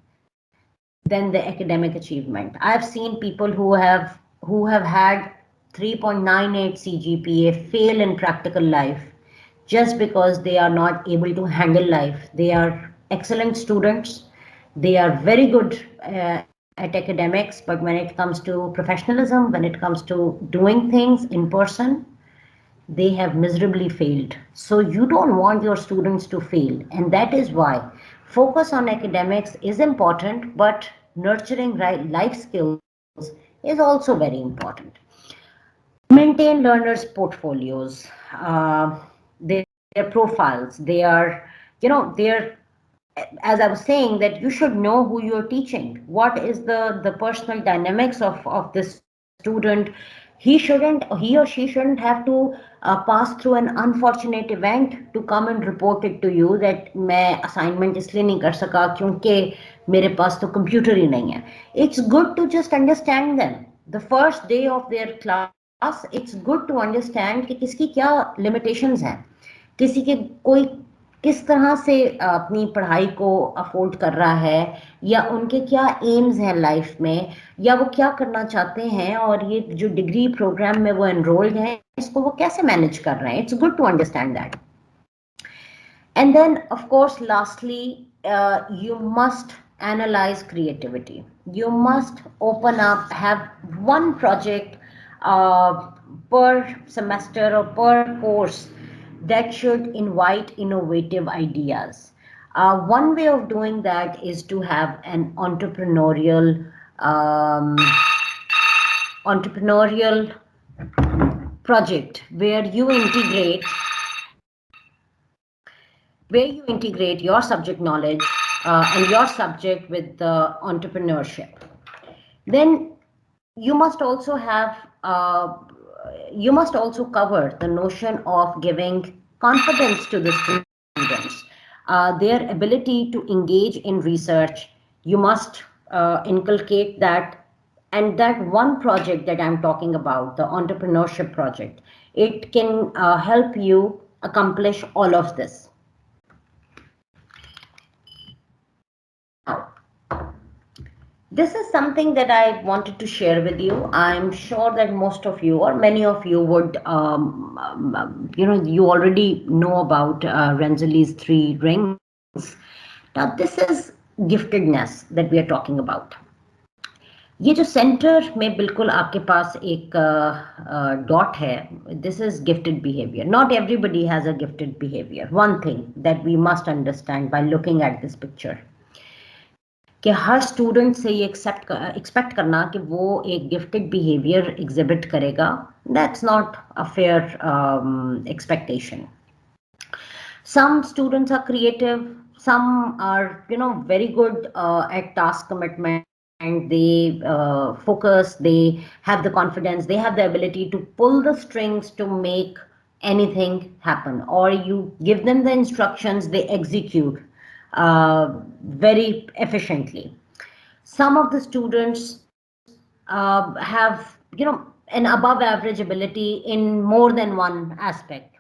than the academic achievement. I've seen people who have had 3.98 CGPA fail in practical life just because they are not able to handle life. They are excellent students. They are very good at academics, but when it comes to professionalism, when it comes to doing things in person, they have miserably failed. So you don't want your students to fail, and that is why Focus on academics is important, but nurturing life skills is also very important. Maintain learners' portfolios, their profiles. They are, as I was saying, that you should know who you're teaching. What is the personal dynamics of this student? He or she shouldn't have to pass through an unfortunate event to come and report it to you that मैं assignment इसलिए नहीं कर सका क्योंकि मेरे पास तो computer ही नहीं है. It's good to just understand them. The first day of their class, it's good to understand कि किसकी क्या limitations हैं. किसी के कोई किस तरह से अपनी पढ़ाई को अफोर्ड कर रहा है, या उनके क्या एम्स हैं लाइफ में, या वो क्या करना चाहते हैं, और ये जो डिग्री प्रोग्राम में वो एनरोल्ड हैं इसको वो कैसे मैनेज कर रहे हैं. It's good to understand that. And then of course lastly you must analyze creativity. You must open up, have one project per semester or per course that should invite innovative ideas. One way of doing that is to have an entrepreneurial project where you integrate your subject knowledge and your subject with the entrepreneurship. Then you must also cover the notion of giving confidence to the students, their ability to engage in research. You must inculcate that, and that one project that I'm talking about, the entrepreneurship project, it can help you accomplish all of this. This is something that I wanted to share with you. I'm sure that most of you or many of you would, you already know about Renzulli's 3 rings. Now, this is giftedness that we are talking about. ये जो centre में बिल्कुल आपके पास एक dot है, this is gifted behavior. Not everybody has a gifted behavior. One thing that we must understand by looking at this picture, कि हर student से ये एक्सपेक्ट करना कि वो एक गिफ्टेड बिहेवियर एग्जिबिट करेगा, that's not a fair expectation. Some students are creative, some are very good at task commitment, and they focus, they have the confidence, they have the ability to pull the strings to make anything happen, or you give them the instructions, they execute very efficiently. Some of the students have an above average ability in more than one aspect,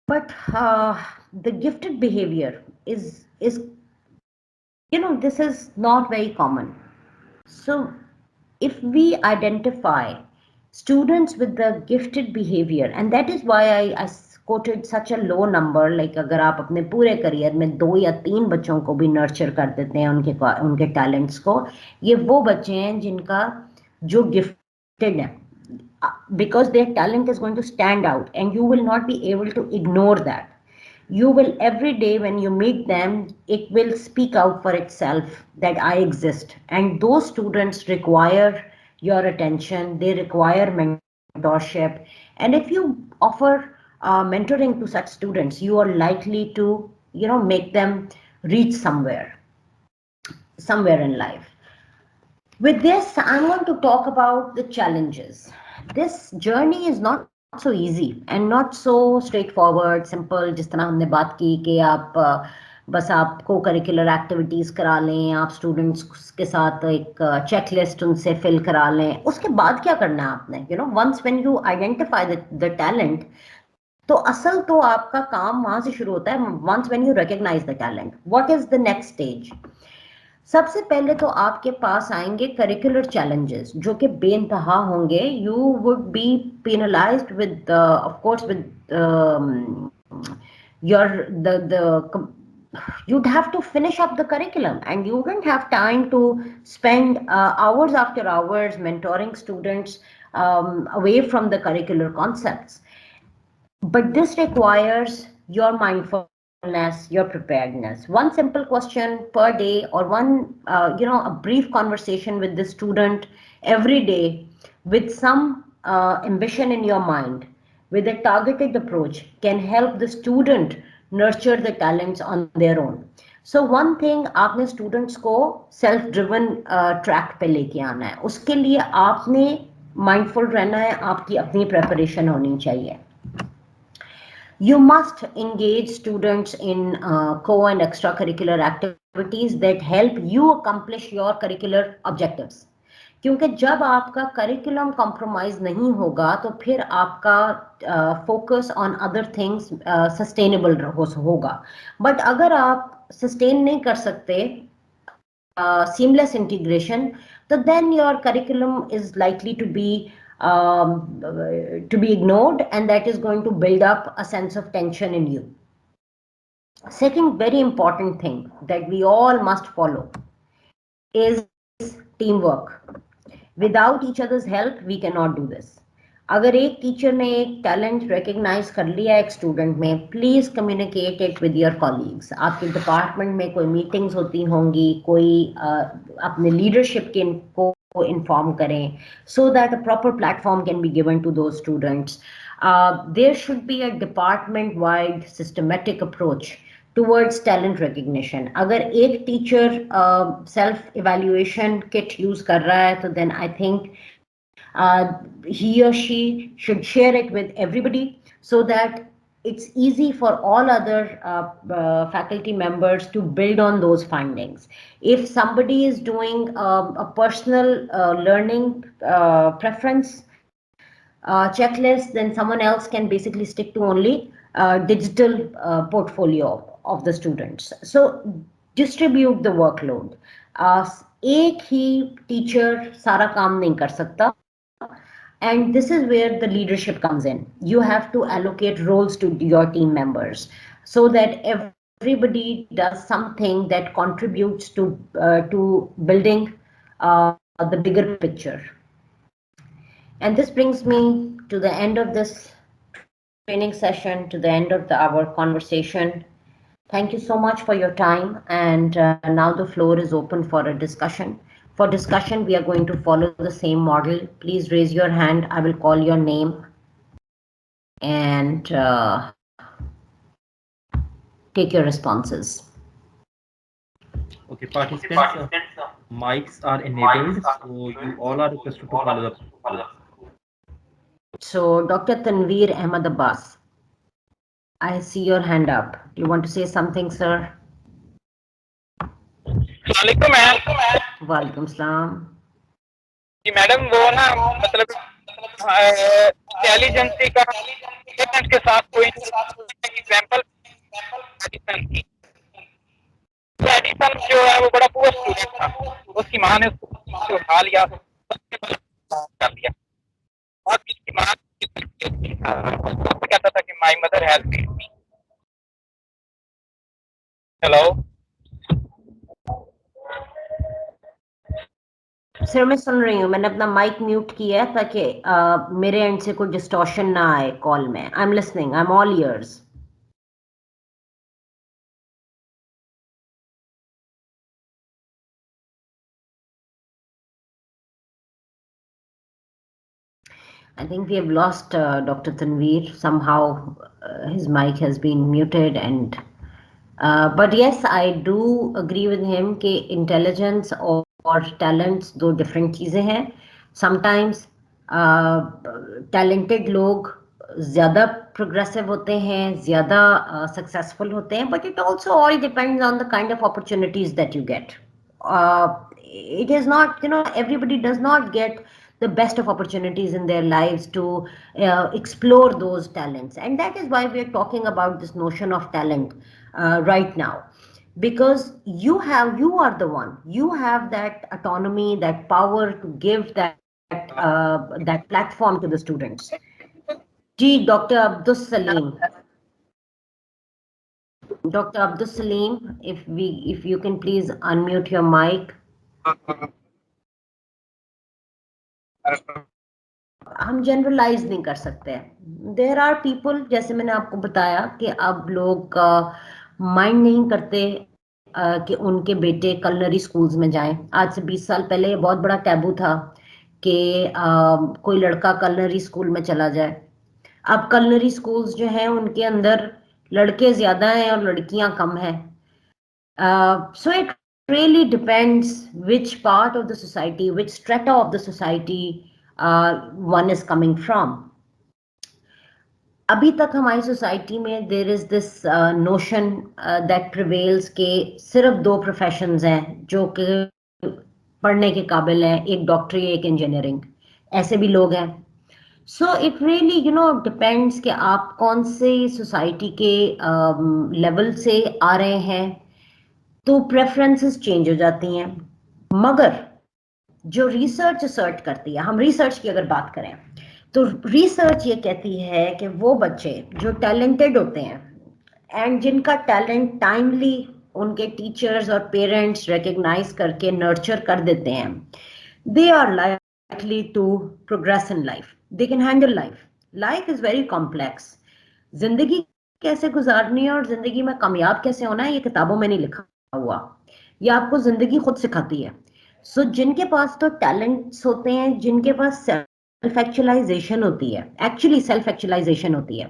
but the gifted behavior is this is not very common. So if we identify students with the gifted behavior, and that is why I quoted such a low number, like अगर आप अपने पूरे career में 2 या 3 बच्चों को भी nurture कर देते हैं उनके टैलेंट्स को, ये वो बच्चे हैं जिनका जो गिफ्टेड है, because their talent is going to stand out and you will not be able to ignore that. You will, every day when you meet them, it will speak out for itself that I exist, and those students require your attention, they require mentorship, and if you offer mentoring to such students, you are likely to make them reach somewhere in life. With this, I'm going to talk about the challenges. This journey is not so easy and not so straightforward, simple. जिस तरह हमने बात की कि आप बस आप को करिकुलर एक्टिविटीज करा लें, आप स्टूडेंट्स के साथ एक चेकलिस्ट उनसे फिल करा लें, उसके बाद क्या करना है आपने, once when you identify the talent, तो असल तो आपका काम वहां से शुरू होता है. Once when you recognise the talent, what is the next stage? सबसे पहले तो आपके पास आएंगे करिकुलर चैलेंजेस जो कि बेइंतहा होंगे. You would be penalised with of course with your you'd have to finish up the curriculum, and you wouldn't have time to spend hours after hours mentoring students away from the curricular concepts. But this requires your mindfulness. your preparedness. One simple question per day, or one, a brief conversation with the student every day with some ambition in your mind, with a targeted approach, can help the student nurture the talents on their own. So one thing, आपने students को self driven track पे लेके आना है. उसके लिए आपने mindful रहना है, आपकी अपनी preparation होनी चाहिए. You must engage students in co and extracurricular activities that help you accomplish your curricular objectives. क्योंकि जब आपका करिकुलम कॉम्प्रोमाइज नहीं होगा तो फिर आपका focus on other things sustainable होगा. बट अगर आप सस्टेन नहीं कर सकते seamless integration, so then your curriculum is likely to be ignored, and that is going to build up a sense of tension in you. Second very important thing that we all must follow is teamwork. Without each other's help, we cannot do this. अगर एक teacher ने एक talent recognise कर लिया एक student में, please communicate it with your colleagues. आपके department में कोई मीटिंग्स होती होंगी, कोई अपने लीडरशिप के को इन्फॉर्म करें, so that a proper platform can be given to those students. There should be a department wide systematic approach towards talent recognition. अगर एक teacher self evaluation kit use कर रहा है तो then I think he or she should share it with everybody so that it's easy for all other faculty members to build on those findings. If somebody is doing a personal learning preference checklist, then someone else can basically stick to only digital portfolio of the students. So distribute the workload. एक ही teacher सारा काम नहीं कर सकता. And this is where the leadership comes in. You have to allocate roles to your team members so that everybody does something that contributes to building the bigger picture. And this brings me to the end of this training session, to the end of our conversation. Thank you so much for your time, and now the floor is open for a discussion. For discussion, we are going to follow the same model. Please raise your hand. I will call your name. And take your responses. Okay, participants, mics are enabled, so you all are requested to follow the. So, Dr. Tanveer Ahmad Abbas, I see your hand up. Do you want to say something, sir? वालेकुम सलाम. जी madam, वो ना मतलब intelligence का के साथ कोई example Edison जो है वो बड़ा पुअर स्टूडेंट था. उसकी माँ ने उसको उठा लिया, कर दिया, और उसकी माँ कहता था कि my mother help me. Hello sir, मैं सुन रही हूँ. मैंने अपना माइक म्यूट किया है ताकि मेरे एंड से कोई डिस्टॉर्शन ना आए कॉल में. I am listening, I am all ears. I think we have lost Dr. Tanveer. Somehow his mic has been muted, and but yes, I do agree with him कि intelligence और talents दो different चीजें हैं. Sometimes talented लोग ज़्यादा progressive होते हैं, ज़्यादा successful होते हैं, but it also all depends on the kind of opportunities that you get. It is not, everybody does not get the best of opportunities in their lives to explore those talents, and that is why we are talking about this notion of talent right now, because you are the one, you have that autonomy, that power to give that platform to the students. Ji, Dr. Abdus Salim, if you can please unmute your mic. हम generalise नहीं कर सकते. There are people, जैसे मैंने आपको बताया कि अब लोग माइंड नहीं करते कि उनके बेटे कलनरी स्कूल्स में जाएं। आज से 20 साल पहले ये बहुत बड़ा टैबू था कि कोई लड़का कलनरी स्कूल में चला जाए। अब कलनरी स्कूल्स जो हैं उनके अंदर लड़के ज्यादा हैं और लड़कियां कम हैं। So it really depends which part of the society, which strata of the society one is coming from. अभी तक हमारी सोसाइटी में there is this notion that prevails के सिर्फ 2 प्रोफेशंस हैं जो कि पढ़ने के काबिल हैं, एक डॉक्टरी एक इंजीनियरिंग, ऐसे भी लोग हैं। सो इट रियली डिपेंड्स कि आप कौन से सोसाइटी के लेवल से आ रहे हैं, तो प्रेफरेंसेस चेंज हो जाती हैं। मगर जो रिसर्च असर्ट करती है, हम रिसर्च की अगर बात करें तो रिसर्च ये कहती है कि वो बच्चे जो टैलेंटेड होते हैं एंड जिनका टैलेंट टाइमली उनके टीचर्स और पेरेंट्स रिकग्नाइज करके नर्चर कर देते हैं, they are likely to progress in life, they can handle life. Life is very complex. जिंदगी कैसे गुजारनी है और जिंदगी में कामयाब कैसे होना है ये किताबों में नहीं लिखा हुआ, ये आपको जिंदगी खुद सिखाती है। सो जिनके पास तो टैलेंट्स होते हैं, जिनके पास सेल्फ एक्चुअलाइजेशन होती है, एक्चुअली सेल्फ एक्चुअलाइजेशन होती है,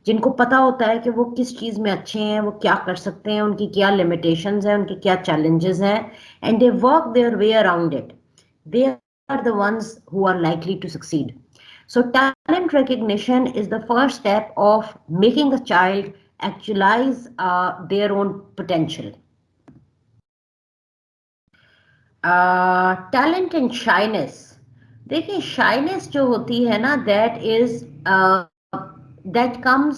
जिनको पता होता है कि वो किस चीज में अच्छे हैं, वो क्या कर सकते हैं, उनकी क्या लिमिटेशंस हैं, उनके क्या चैलेंजेस हैं, and they work their way around it, they are the ones who are likely to succeed. So talent recognition is the first step of making a child actualize their own potential. Talent and shyness. देखिए shyness जो होती है ना, that comes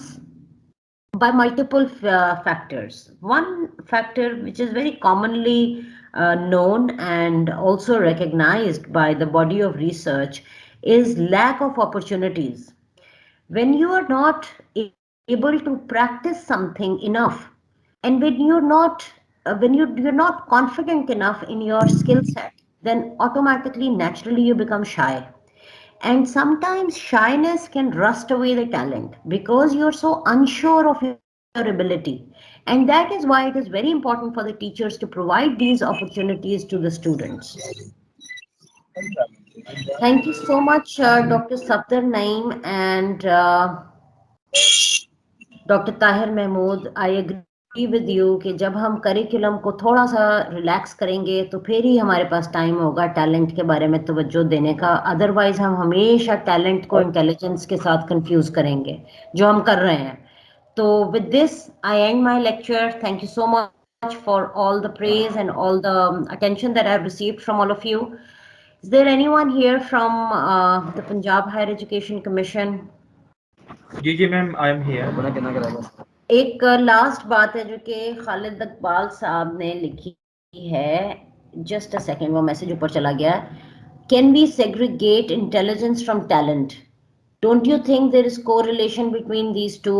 by multiple factors. One factor which is very commonly known and also recognized by the body of research is lack of opportunities. When you are not able to practice something enough, and when you're not confident enough in your skill set, then automatically, naturally, you become shy. And sometimes shyness can rust away the talent because you're so unsure of your ability. And that is why it is very important for the teachers to provide these opportunities to the students. Thank you so much, Dr. Safdar Naeem and Dr. Tahir Mahmood. I agree with you कि जब हम curriculum को थोड़ा सा relax करेंगे तो फिर ही हमारे पास टाइम होगा टैलेंट के बारे में तवज्जो देने का। अदरवाइज हम हमेशा टैलेंट को इंटेलिजेंस के साथ कंफ्यूज करेंगे, जो हम कर रहे हैं। तो with this, I end my lecture. Thank you so much for all the praise and all the attention that I have received from all of you. Is there anyone here from the Punjab Higher Education Commission? जी ma'am, I am here. एक last बात है जो कि खालिद इकबाल साहब ने लिखी है, जस्ट अ सेकेंड, वो मैसेज ऊपर चला गया। Can we segregate intelligence from talent? Don't you think there is correlation between these two?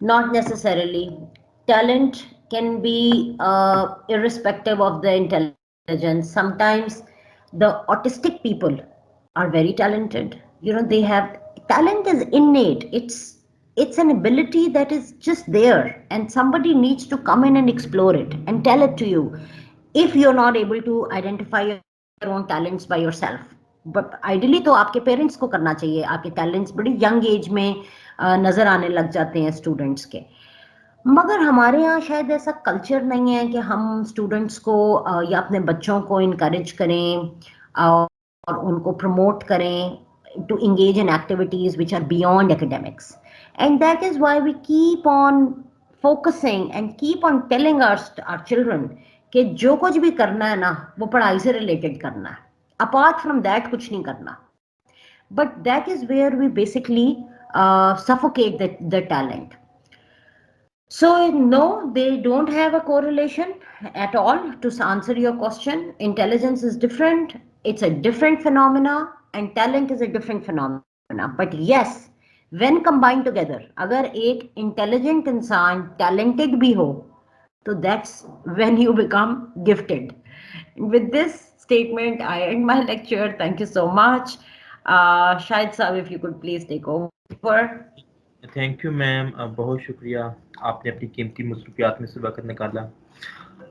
Not necessarily. Talent can be irrespective of the intelligence. Sometimes the autistic people are very talented. They have talent is innate. It's an ability that is just there, and somebody needs to come in and explore it and tell it to you if you're not able to identify your own talents by yourself. But ideally तो आपके parents को करना चाहिए। आपके talents बड़ी young age में नजर आने लग जाते हैं स्टूडेंट्स के, मगर हमारे यहाँ शायद ऐसा कल्चर नहीं है कि हम स्टूडेंट्स को या अपने बच्चों को इनकरेज करें और उनको प्रमोट करें to engage in activities which are beyond academics. And that is why we keep on focusing and keep on telling our children कि जो कुछ भी करना है ना वो पढ़ाई से रिलेटेड करना है, apart from that कुछ नहीं करना. But that is where we basically suffocate the talent. So no, they don't have a correlation at all. To answer your question, intelligence is different. It's a different phenomena, and talent is a different phenomena. But yes, when combined together, अगर एक intelligent इंसान talented भी हो, so that's when you become gifted. With this statement, I end my lecture. Thank you so much. Shahid Sahib, if you could please take over. Thank you ma'am, बहुत शुक्रिया, आपने अपनी कीमती मसरूफियात में से वक्त निकाला।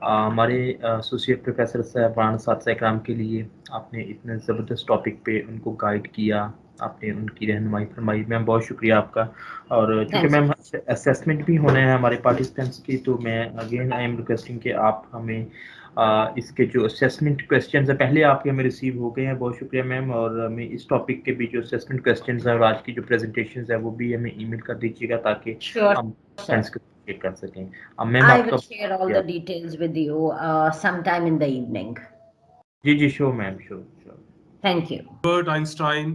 हमारे एसोसिएट प्रोफेसर साहबान साथ इकराम के लिए आपने इतने ज़बरदस्त टॉपिक पे उनको गाइड किया, आपने उनकी रहनुमाई फरमाई। मैम बहुत शुक्रिया आपका। और चूँकि मैम असेसमेंट भी होना है हमारे पार्टिसिपेंट्स की, तो मैं अगेन आई एम रिक्वेस्टिंग कि आप हमें इसके जो असेसमेंट क्वेश्चंस हैं पहले आपके हमें रिसीव हो गए हैं, बहुत शुक्रिया मैम। और हमें इस टॉपिक के भी जो असेसमेंट क्वेश्चंस हैं और आज की जो प्रेजेंटेशंस है वो भी हमें ईमेल कर दीजिएगा ताकि हम फ्रेंड्स को शेयर कर सकें। मैम I will आपका share all the details with you sometime in the evening. जी sure मैम, sure. Thank you. Albert Einstein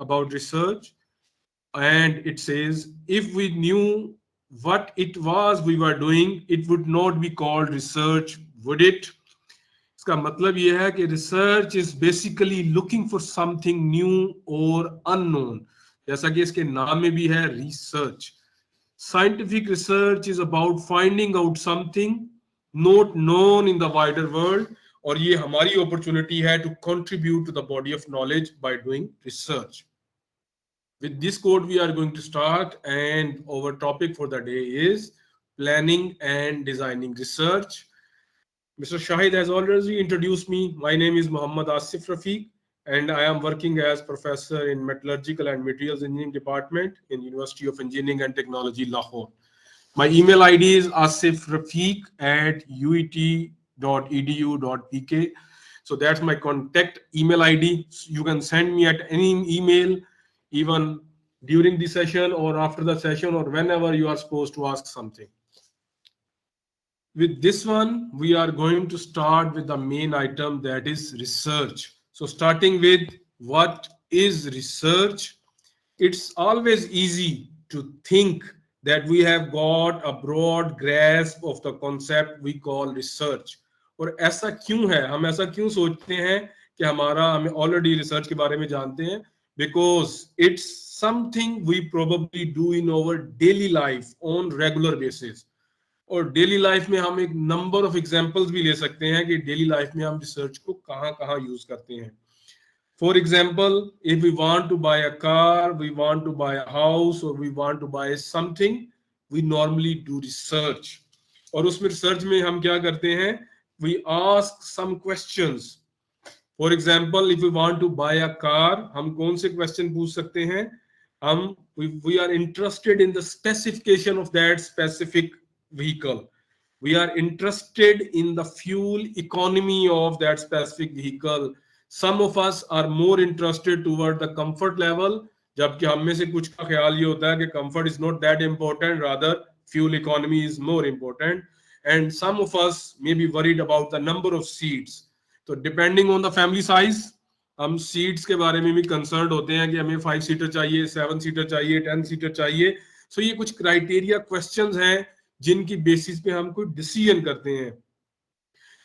about research, and it says if we knew what it was we were doing, it would not be called research, would it? इसका मतलब यह है कि research is basically looking for something new और unknown, जैसा कि इसके नाम में भी है research. Scientific research is about finding out something not known in the wider world, और ये हमारी अपॉर्चुनिटी है to contribute to the body of knowledge by doing research. With this quote we are going to start, and our topic for the day is planning and designing research. Mr. Shahid has already introduced me. My name is Muhammad Asif Rafiq, and I am working as professor in Methodological and Materials Engineering Department in University of Engineering and Technology, Lahore. My email ID is asifrafiq@uit.edu.pk. So that's my contact email ID. You can send me at any email, even during the session or after the session or whenever you are supposed to ask something. With this one, we are going to start with the main item, that is research. So starting with what is research, it's always easy to think that we have got a broad grasp of the concept we call research. और ऐसा क्यों है, हम ऐसा क्यों सोचते हैं कि हमें ऑलरेडी रिसर्च के बारे में जानते हैं? Because it's something we probably do in our daily life on regular basis. और डेली लाइफ में हम एक नंबर ऑफ एग्जांपल्स भी ले सकते हैं कि डेली लाइफ में हम रिसर्च को कहां यूज करते हैं। For example, if we want to buy a car, we want to buy a house, और we want to buy something, we normally do research. और उसमें रिसर्च में हम क्या करते हैं? We ask some questions. For example, if we want to buy a car, हम कौन से क्वेश्चन पूछ सकते हैं? we are interested in the specification of that specific vehicle. We are interested in the fuel economy of that specific vehicle. Some of us are more interested toward the comfort level, जबकि हम में से कुछ का ख्याल ये होता है कि comfort is not that important, rather fuel economy is more important. And some of us may be worried about the number of seats. So depending on the family size, हम सीट्स के बारे में भी कंसर्न होते हैं कि हमें 5 seater चाहिए, 7 सीटर चाहिए, 10 सीटर चाहिए। सो ये कुछ क्राइटेरिया क्वेश्चंस हैं जिनकी बेसिस पे हम कोई डिसीजन करते हैं।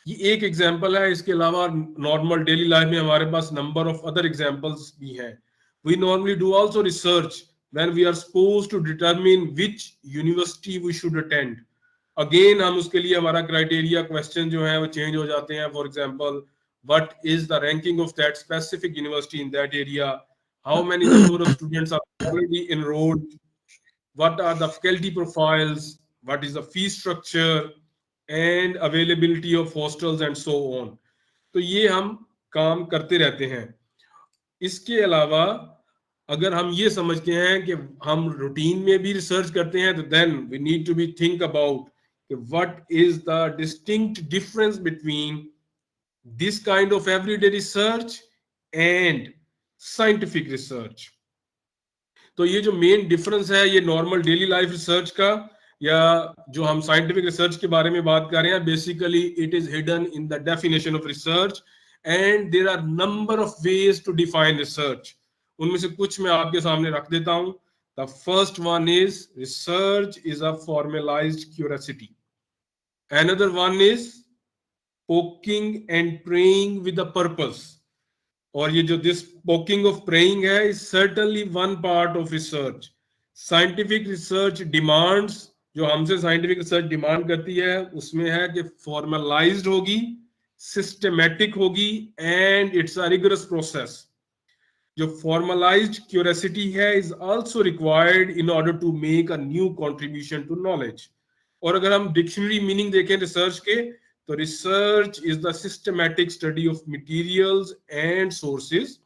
ये एक एग्जांपल है, इसके अलावा नॉर्मल डेली लाइफ में हमारे पास नंबर ऑफ अदर एग्जांपल्स भी हैं। We normally do also research when we are supposed to determine which university we should attend. Again हम उसके लिए हमारा क्राइटेरिया क्वेश्चन जो है वो चेंज हो जाते हैं। For example, what is the ranking of that specific university in that area, how many number of students are already enrolled, what are the faculty profiles, what is the fee structure and availability of hostels and so on. तो ये हम काम करते रहते हैं। इसके अलावा अगर हम ये समझते हैं कि हम रूटीन में भी रिसर्च करते हैं, तो then we need to be think about what is the distinct difference between this kind of everyday research and scientific research. तो ये जो मेन डिफरेंस है ये नॉर्मल डेली लाइफ रिसर्च का या जो हम साइंटिफिक रिसर्च के बारे में बात कर रहे हैं, basically it is hidden in the definition of research and there are number of ways to define research. उनमें से कुछ मैं आपके सामने रख देता हूं। The first one is research is a formalised curiosity. Another one is poking and praying with a purpose. और ये जो this poking of praying है is certainly one part of research. Scientific research demands, जो हमसे scientific research demand करती है उसमें है कि formalized होगी, systematic होगी and it's a rigorous process. जो formalized curiosity है is also required in order to make a new contribution to knowledge. और अगर हम डिक्शनरी मीनिंग देखें रिसर्च के, तो research is the systematic study of materials and sources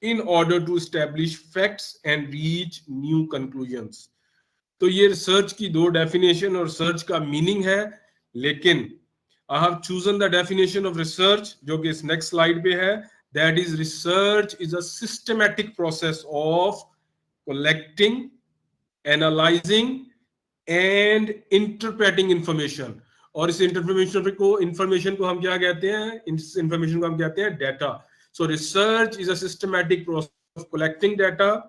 in order to establish facts and reach new conclusions. तो ये research की दो डेफिनेशन और रिसर्च का मीनिंग है, लेकिन I have chosen the definition of research जो कि इस नेक्स्ट स्लाइड पे है. That is, research is a systematic process of collecting, analyzing and interpreting information. और इस इंफॉर्मेशन को हम क्या कहते हैं? इस इंफॉर्मेशन को हम कहते हैं data. So research is a systematic process of collecting data,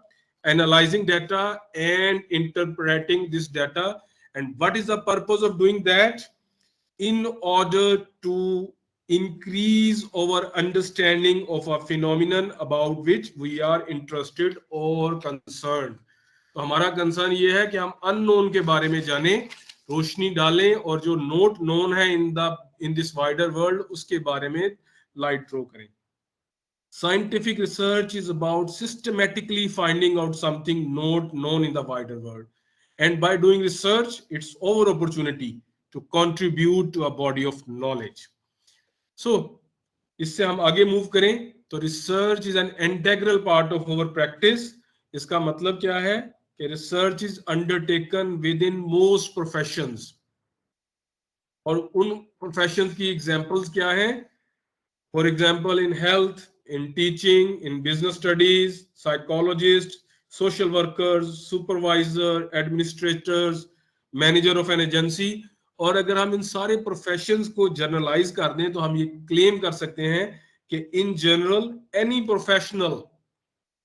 analyzing data and interpreting this data. And what is the purpose of doing that? In order to increase our understanding of a phenomenon about which we are interested or concerned. तो हमारा concern ये है कि हम unknown के बारे में जानें, रोशनी डालें और जो नोट नोन है इन दिस वाइडर वर्ल्ड उसके बारे में लाइट थ्रो करें. Scientific research is about systematically finding out something not known in the wider world. And by doing research, it's our opportunity to contribute to a body of knowledge. So, इससे हम आगे move करें तो research is an integral part of our practice. इसका मतलब क्या है कि research is undertaken within most professions. और उन professions की examples क्या हैं? For example, in health, in teaching, in business studies, psychologists, social workers, supervisor, administrators, manager of an agency. और अगर हम इन सारे प्रोफेशंस को जनरलाइज कर दें तो हम ये क्लेम कर सकते हैं कि in general any professional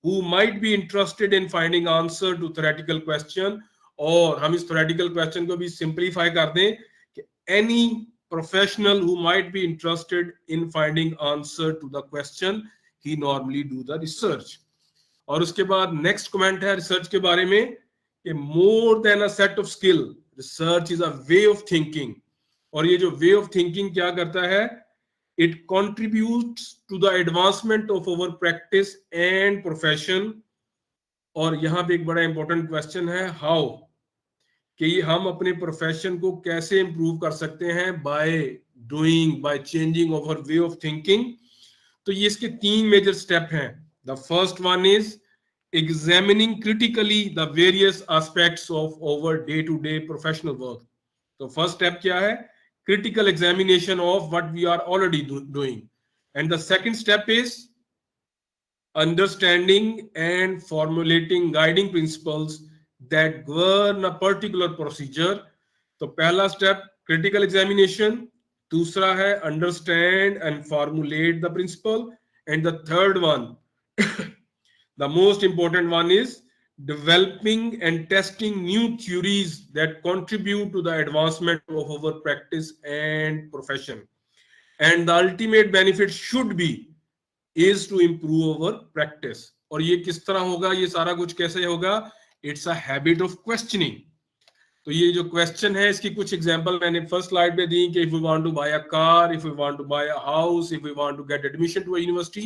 who might be interested in finding answer to theoretical question, और हम इस theoretical question को भी simplify कर दें कि any professional who might be interested in finding answer to the question, he normally do the research. और उसके बाद next comment है research के बारे में कि more than a set of skill, research is a way of thinking. और ये जो way of thinking क्या करता है? It contributes to the advancement of our practice and profession. और यहाँ पे एक बड़ा important question है how, कि हम अपने प्रोफेशन को कैसे इंप्रूव कर सकते हैं by doing, by changing our way of thinking. तो ये इसके तीन मेजर स्टेप हैं. The first one is examining critically the various aspects of our day to day professional work. तो फर्स्ट स्टेप क्या है? Critical examination of what we are already doing. And the second step is understanding and formulating guiding principles that govern a particular procedure. तो पहला step critical examination, दूसरा है understand and formulate the principal, and the third one the most important one is developing and testing new theories that contribute to the advancement of our practice and profession. And the ultimate benefit should be is to improve our practice. और ये किस तरह होगा? ये सारा कुछ कैसे होगा? It's a habit of questioning. तो ये जो क्वेश्चन है इसकी कुछ एग्जांपल मैंने फर्स्ट स्लाइड पे दी कि if we want to buy a car, if we want to buy a house, if we want to get admission to a university,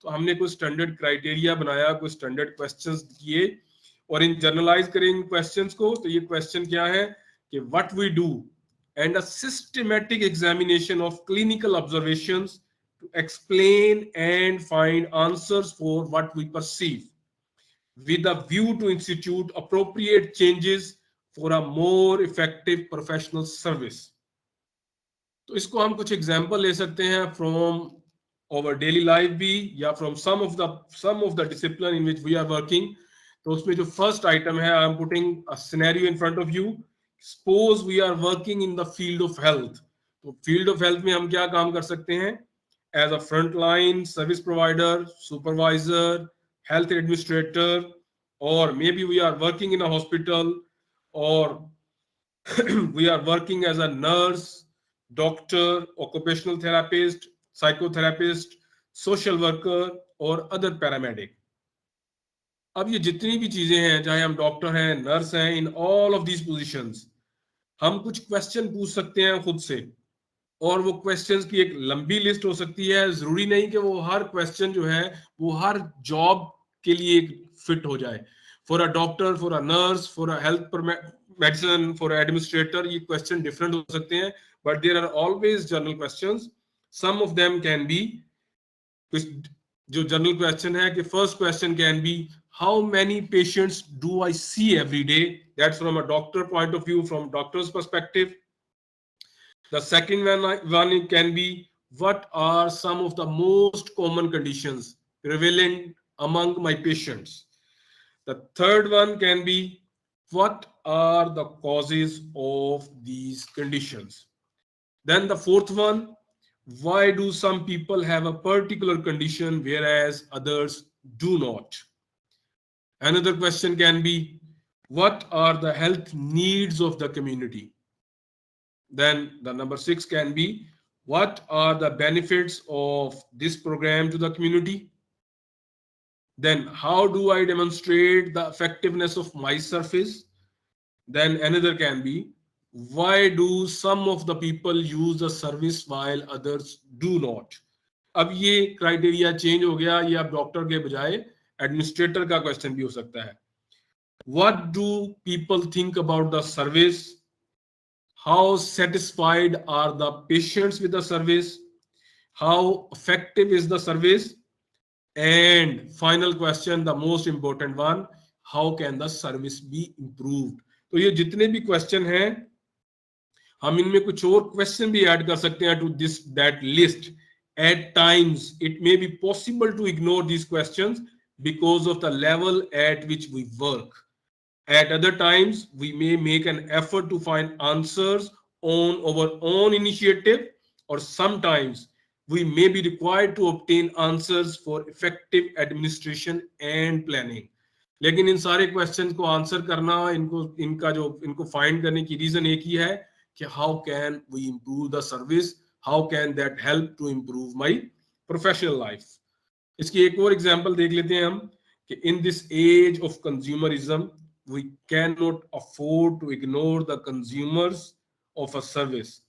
तो हमने कुछ स्टैंडर्ड क्राइटेरिया बनाया, कुछ स्टैंडर्ड क्वेश्चंस किए और इन जनरलाइज करें इन क्वेश्चंस को. तो ये क्वेश्चन क्या है कि what we do and a systematic examination of clinical observations to explain and find answers for what we perceive with a view to institute appropriate changes for a more effective professional service. तो इसको हम कुछ example ले सकते हैं from our daily life भी या from some of the discipline in which we are working. तो उसमें जो first item है, I am putting a scenario in front of you. Suppose we are working in the field of health. तो field of health में हम क्या काम कर सकते हैं? As a frontline service provider, supervisor, health administrator, or maybe we are working in a hospital, or we are working as a nurse, doctor, occupational therapist, psychotherapist, social worker, or other paramedic. अब ये जितनी भी चीजें हैं, चाहे हम doctor हैं, nurse हैं, in all of these positions, हम कुछ क्वेश्चन पूछ सकते हैं खुद से. और वो क्वेश्चंस की एक लंबी लिस्ट हो सकती है. जरूरी नहीं कि वो हर क्वेश्चन जो है वो हर जॉब के लिए फिट हो जाए. For a doctor, for a nurse, for a health medicine, for administrator ये क्वेश्चन डिफरेंट हो सकते हैं, but there are always general questions. Some of them can be, जो जनरल क्वेश्चन है कि first question can be how many patients do I see every day. That's from a doctor point of view, from doctor's perspective. The second one can be what are some of the most common conditions prevalent among my patients. The third one can be what are the causes of these conditions. Then the fourth one, why do some people have a particular condition whereas others do not. Another question can be what are the health needs of the community. Then the number 6 can be what are the benefits of this program to the community. Then how do I demonstrate the effectiveness of my service. Then another can be why do some of the people use the service while others do not. अब ये criteria change हो गया, ये अब doctor के बजाय administrator का question भी हो सकता है. What do people think about the service? How satisfied are the patients with the service? How effective is the service? And final question, the most important one, how can the service be improved? तो ये जितने भी question हैं, हम इनमें कुछ और question भी ऐड कर सकते हैं to this that list. At times it may be possible to ignore these questions because of the level at which we work. At other times, we may make an effort to find answers on our own initiative, or sometimes we may be required to obtain answers for effective administration and planning. लेकिन इन सारे question को answer करना, इनको find करने की reason एक ही है कि how can we improve the service, how can that help to improve my professional life. इसकी एक और एग्जांपल देख लेते हैं हम कि in this age of consumerism we cannot afford to ignore the consumers of a service.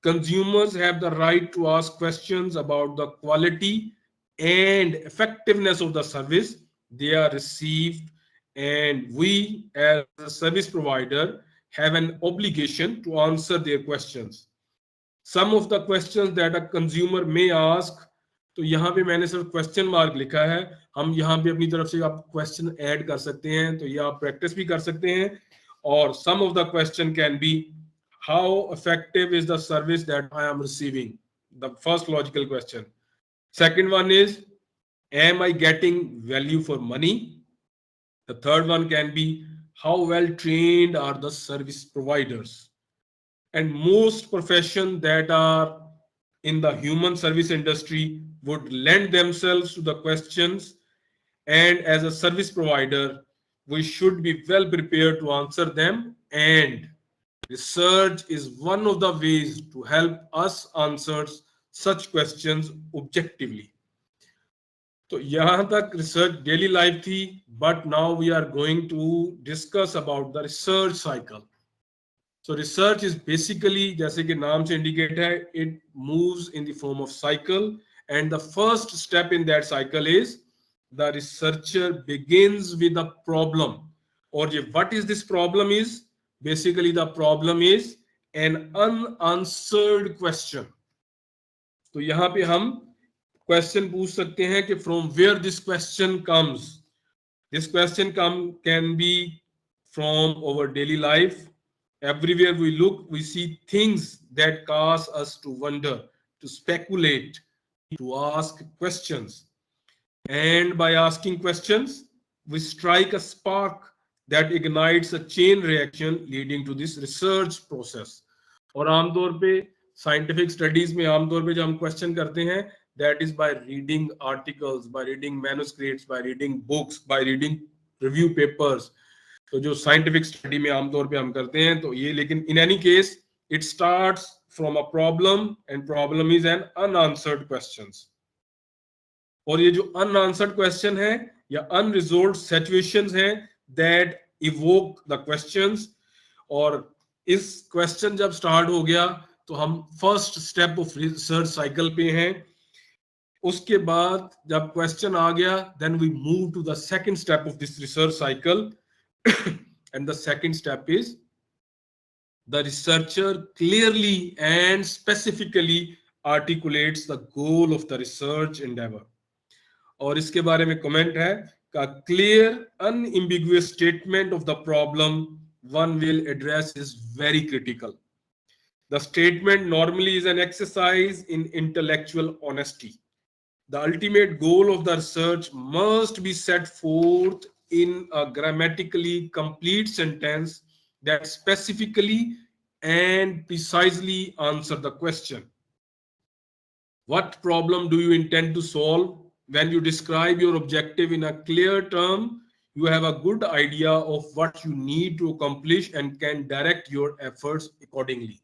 Consumers have the right to ask questions about the quality and effectiveness of the service they are received, and we as a service provider have an obligation to answer their questions. Some of the questions that a consumer may ask, तो यहाँ पे मैंने सिर्फ question mark लिखा है, हम यहाँ पे अपनी तरफ से आप क्वेश्चन ऐड कर सकते हैं, तो ये आप प्रैक्टिस भी कर सकते हैं. और some of the question can be how effective is the service that I am receiving, the first logical question. Second one is am I getting value for money. The third one can be how well trained are the service providers. And most professions that are in the human service industry would lend themselves to the questions, and as a service provider we should be well prepared to answer them, and research is one of the ways to help us answer such questions objectively. तो यहाँ तक research daily life थी, but now we are going to discuss about the research cycle. So research is basically, जैसे कि नाम से indicate है, it moves in the form of cycle, and the first step in that cycle is the researcher begins with a problem. और ये what is this problem is? Basically the problem is an unanswered question. तो यहाँ पे हम question पूछ सकते हैं कि from where this question comes. This question can be from our daily life. Everywhere we look, we see things that cause us to wonder, to speculate, to ask questions. And by asking questions, we strike a spark that ignites a chain reaction leading to this research process. और आमतौर पे scientific studies में आमतौर पे जो हम question करते हैं, that is by reading articles, by reading manuscripts, by reading books, by reading review papers. तो जो साइंटिफिक स्टडी में आमतौर पे हम करते हैं, तो ये, लेकिन in any case it starts from a problem, and problem is an unanswered questions. और ये जो अनआंसर्ड क्वेश्चन है या अनरिजॉल्व्ड सिचुएशंस हैं दैट इवोक द क्वेश्चंस. और इस क्वेश्चन जब स्टार्ट हो गया तो हम first step of research cycle पे हैं. उसके बाद जब क्वेश्चन आ गया, then we move to the second step of this research cycle and the second step is the researcher clearly and specifically articulates the goal of the research Endeavour. और इसके बारे में कमेंट है का clear unambiguous statement of the problem one will address is very critical. The statement normally is an exercise in intellectual honesty. The ultimate goal of the research must be set forth in a grammatically complete sentence that specifically and precisely answer the question. What problem do you intend to solve? When you describe your objective in a clear term, you have a good idea of what you need to accomplish and can direct your efforts accordingly.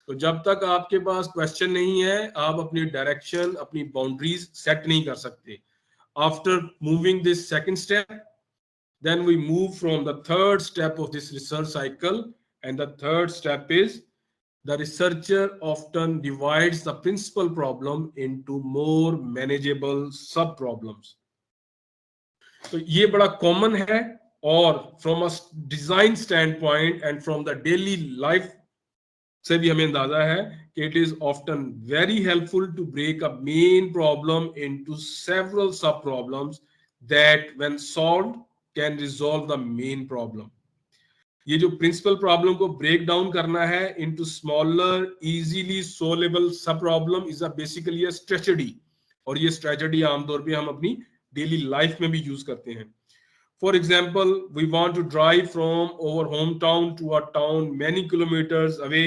तो जब तक आपके पास question नहीं है, आप अपनी direction, अपनी boundaries set नहीं कर सकते. After moving this second step, then we move from the third step of this research cycle, and the third step is the researcher often divides the principal problem into more manageable sub problems. तो ये बड़ा common है, और from a design standpoint and from the daily life से भी हमें अंदाजा है कि it is often very helpful to break a main problem into several sub problems that when solved can resolve the main problem. ये जो principal problem को break down करना है into smaller easily solvable sub problem is a basically a strategy, और ये strategy आमतौर पे हम अपनी डेली लाइफ में भी यूज करते हैं. For example, we want to drive from over home town to a town many kilometres away,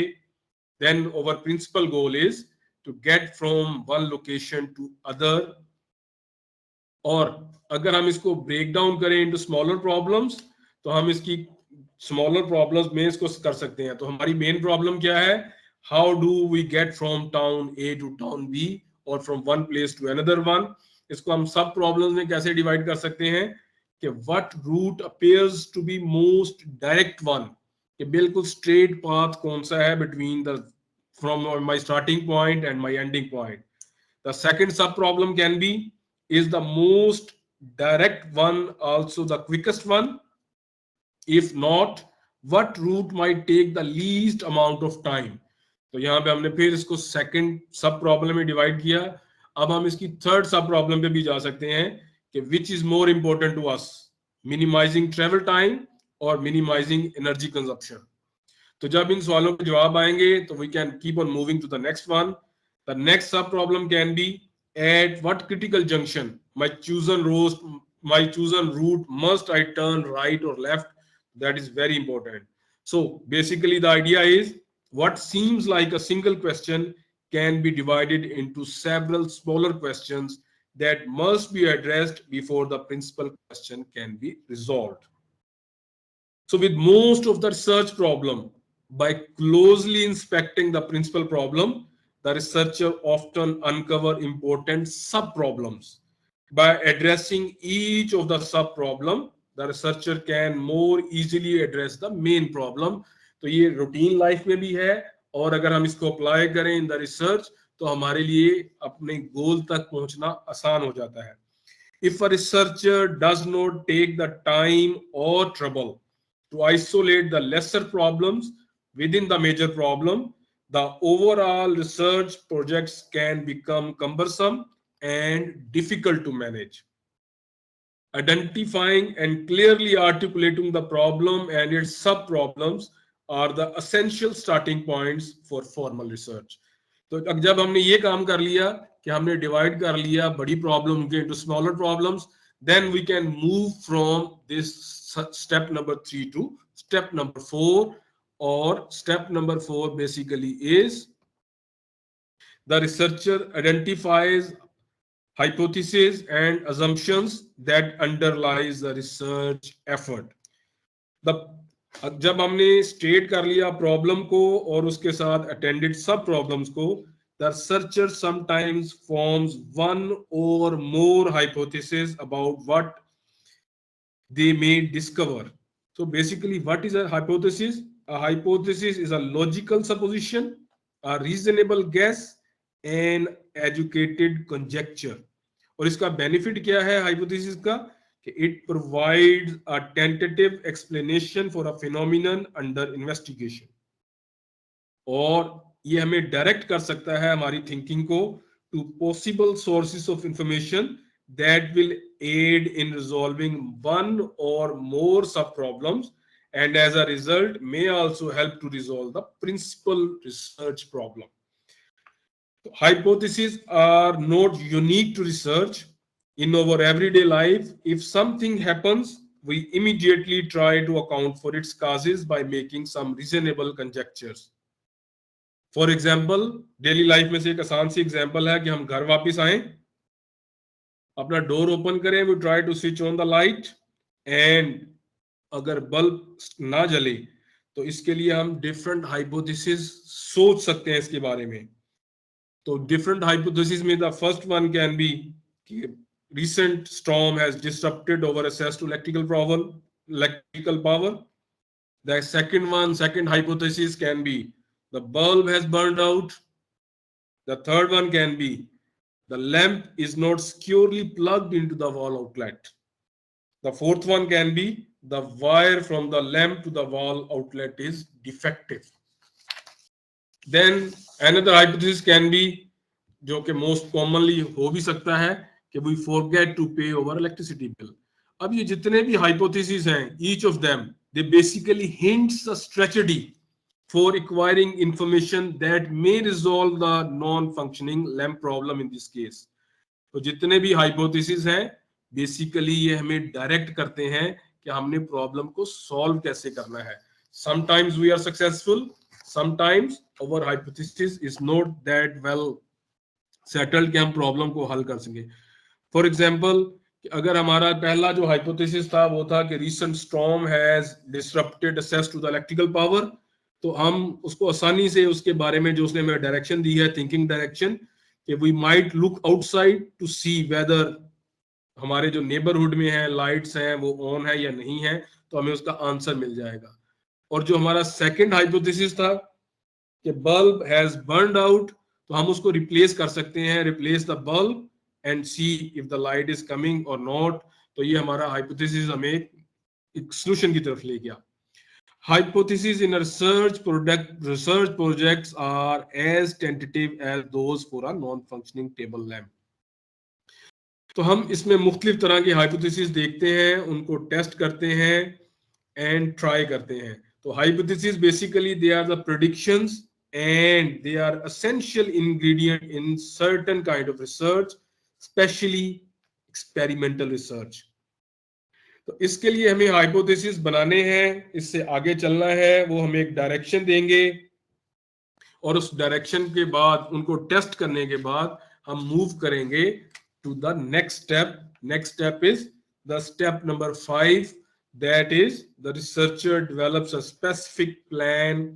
then our principal goal is to get from one location to other. और अगर हम इसको break down करें into smaller problems, तो हम इसकी smaller problems में इसको कर सकते हैं. तो हमारी मेन प्रॉब्लम क्या है? How do we get from town A to town B और from one place to another one. इसको हम सब प्रॉब्लम्स में कैसे डिवाइड कर सकते हैं कि what route appears to be most direct one, कि बिल्कुल स्ट्रेट पाथ कौन सा है between the from my starting point and my ending point. The second sub problem can be is the most direct one also the quickest one? If not, what route might take the least amount of time? तो यहाँ पे हमने फिर इसको second sub problem में divide किया. अब हम इसकी थर्ड सब प्रॉब्लम पे भी जा सकते हैं कि which is more important to us, minimizing travel time or minimizing energy consumption. तो जब इन सवालों के जवाब आएंगे तो we can keep on moving to the next one. The next sub problem can be at what critical junction my chosen route must I turn right or left. That is very important. So basically the idea is what seems like a single question can be divided into several smaller questions that must be addressed before the principal question can be resolved. So with most of the research problem, by closely inspecting the principal problem, the researcher often uncover important sub-problems. By addressing each of the sub-problem, the researcher can more easily address the main problem. तो ये routine life में भी है, और अगर हम इसको apply करें in the research, तो हमारे लिए अपने goal तक पहुंचना आसान हो जाता है. If a researcher does not take the time or trouble to isolate the lesser problems within the major problem, the overall research projects can become cumbersome and difficult to manage. Identifying and clearly articulating the problem and its sub-problems are the essential starting points for formal research. तो जब हमने ये काम कर लिया कि हमने divide कर लिया बड़ी प्रॉब्लम के into smaller problems, then we can move from this step number 3 to step number 4, or step number 4 basically is the researcher identifies hypotheses and assumptions that underlies the research effort. जब हमने state कर लिया problem को और उसके साथ attended सब problems को, the researcher sometimes forms one or more hypotheses about what they may discover. So basically, what is a hypothesis? A hypothesis is a logical supposition, a reasonable guess, and educated conjecture. اور اس کا benefit کیا ہے hypothesis کا کہ it provides a tentative explanation for a phenomenon under investigation, اور یہ ہمیں direct کر سکتا ہے ہماری تھنکنگ کو to possible sources of information that will aid in resolving one or more sub problems, and as a result may also help to resolve the principal research problem. Hypotheses are not unique to research. In our everyday life, if something happens, we immediately try to account for its causes by making some reasonable conjectures. For example, daily life میں سے ایک آسان سی example ہے کہ ہم گھر واپس آئیں، اپنا ڈور اوپن کریں، we try to switch on the light, and اگر بلب نہ جلے تو اس کے لیے ہم ڈفرنٹ ہائپوتھیسز سوچ سکتے ہیں اس کے بارے میں. تو ڈفرنٹ ہائپوتھیسز میں the first one can be کہ recent storm has disrupted over access to electrical power. The second hypothesis can be the bulb has burned out. The third one can be the lamp is not securely plugged into the wall outlet. The fourth one can be the wire from the lamp to the wall outlet is defective. Then another hypothesis can be, جو کہ most commonly ہو بھی سکتا ہے، کہ we forget to pay our electricity bill. اب یہ جتنے بھی hypotheses ہیں, each of them, they basically hints a strategy for acquiring information that may resolve the non-functioning lamp problem in this case. تو جتنے بھی ہائپوتھیسز ہیں بیسیکلی یہ ہمیں ڈائریکٹ کرتے ہیں کہ ہم نے پرابلم کو سالو کیسے کرنا ہے. Sometimes we are successful, sometimes our hypothesis is not that well settled کہ ہم پرابلم کو حل کر سکیں. فار ایگزامپل، اگر ہمارا پہلا جو ہائپوتھیسس تھا وہ تھا کہ recent storm has disrupted access to the electrical power, تو ہم اس کو آسانی سے اس کے بارے میں جو اس نے ہمیں ڈائریکشن دی ہے، تھنکنگ ڈائریکشن، کہ we might look outside to see whether ہمارے جو نیبرہڈ میں ہیں لائٹس ہیں وہ آن ہے یا نہیں ہے، تو ہمیں اس کا آنسر مل جائے گا. اور جو ہمارا سیکنڈ ہائپوتھیسس تھا کہ بلب ہیز برنڈ آؤٹ، تو ہم اس کو ریپلیس کر سکتے ہیں، replace the bulb and see if the light is coming اور ناٹ. تو یہ ہمارا ہائپوتھیسس ہمیں ایک سولوشن کی طرف لے گیا. Hypotheses in research projects are as tentative as those for a non-functioning table lamp. تو ہم اس میں مختلف طرح کی ہائپوتھیسز دیکھتے ہیں، ان کو ٹیسٹ کرتے ہیں اینڈ ٹرائی کرتے ہیں. تو hypotheses basically they are the predictions and they are essential ingredient in certain kind of research, especially experimental research. تو اس کے لیے ہمیں ہائپوتھیسس بنانے ہیں، اس سے آگے چلنا ہے، وہ ہمیں ایک ڈائریکشن دیں گے، اور اس ڈائریکشن کے بعد ان کو ٹیسٹ کرنے کے بعد ہم موو کریں گے to the next step. Next step is the step number 5، that is the researcher develops a specific plan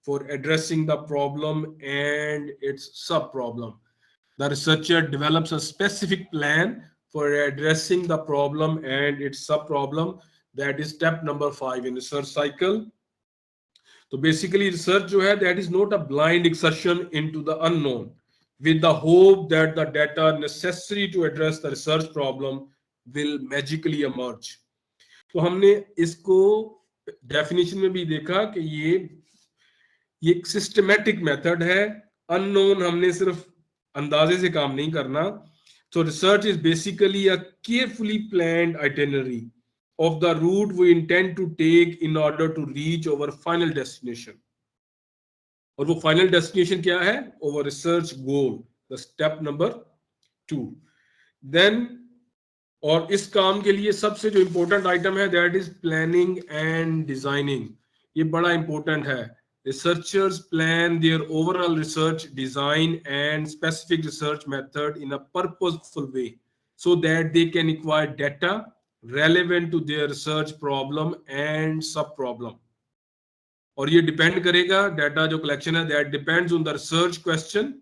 for addressing the problem and its sub problem. The researcher develops a specific plan for addressing the problem and its sub-problem. That is step number 5 in research cycle. So basically research jo hai, that is not a blind exertion into the unknown with the hope that the data necessary to address the research problem will magically emerge. تو ہم نے اس کو definition میں بھی دیکھا کہ یہ ایک سسٹمیٹک میتھڈ ہے. ان نون ہم نے صرف اندازے سے کام نہیں کرنا. So research is basically a carefully planned itinerary of the route we intend to take in order to reach our final destination. اور وہ final destination کیا ہے؟ Our research goal, the step number 2. Then اور اس کام کے لیے سب سے جو important item ہے that is planning and designing. یہ بڑا امپورٹنٹ ہے. Researchers plan their overall research design and specific research method in a purposeful way so that they can acquire data relevant to their research problem and sub-problem. اور یہ depend کرے گا data جو collection ہے that depends on the research question.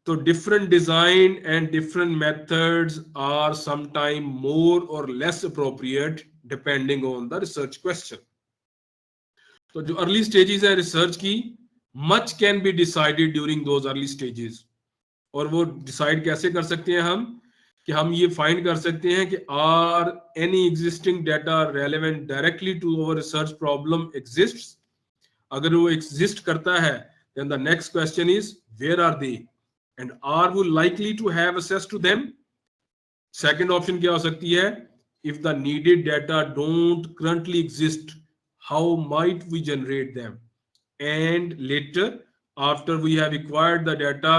تو different design and different methods are sometimes more or less appropriate depending on the research question. تو جو early stages ہے research کی، much can be decided during those early stages. और वो decide कैसे कर सकते हैं हम कि हम ये फाइंड कर सकते हैं कि are any existing data relevant directly to our research problem exists. अगर वो एग्जिस्ट करता है then the next question is where are they and are we likely to have access to them? Second option क्या हो सकती है, if the needed data don't currently exist, how might we generate them? And later, after we have acquired the data,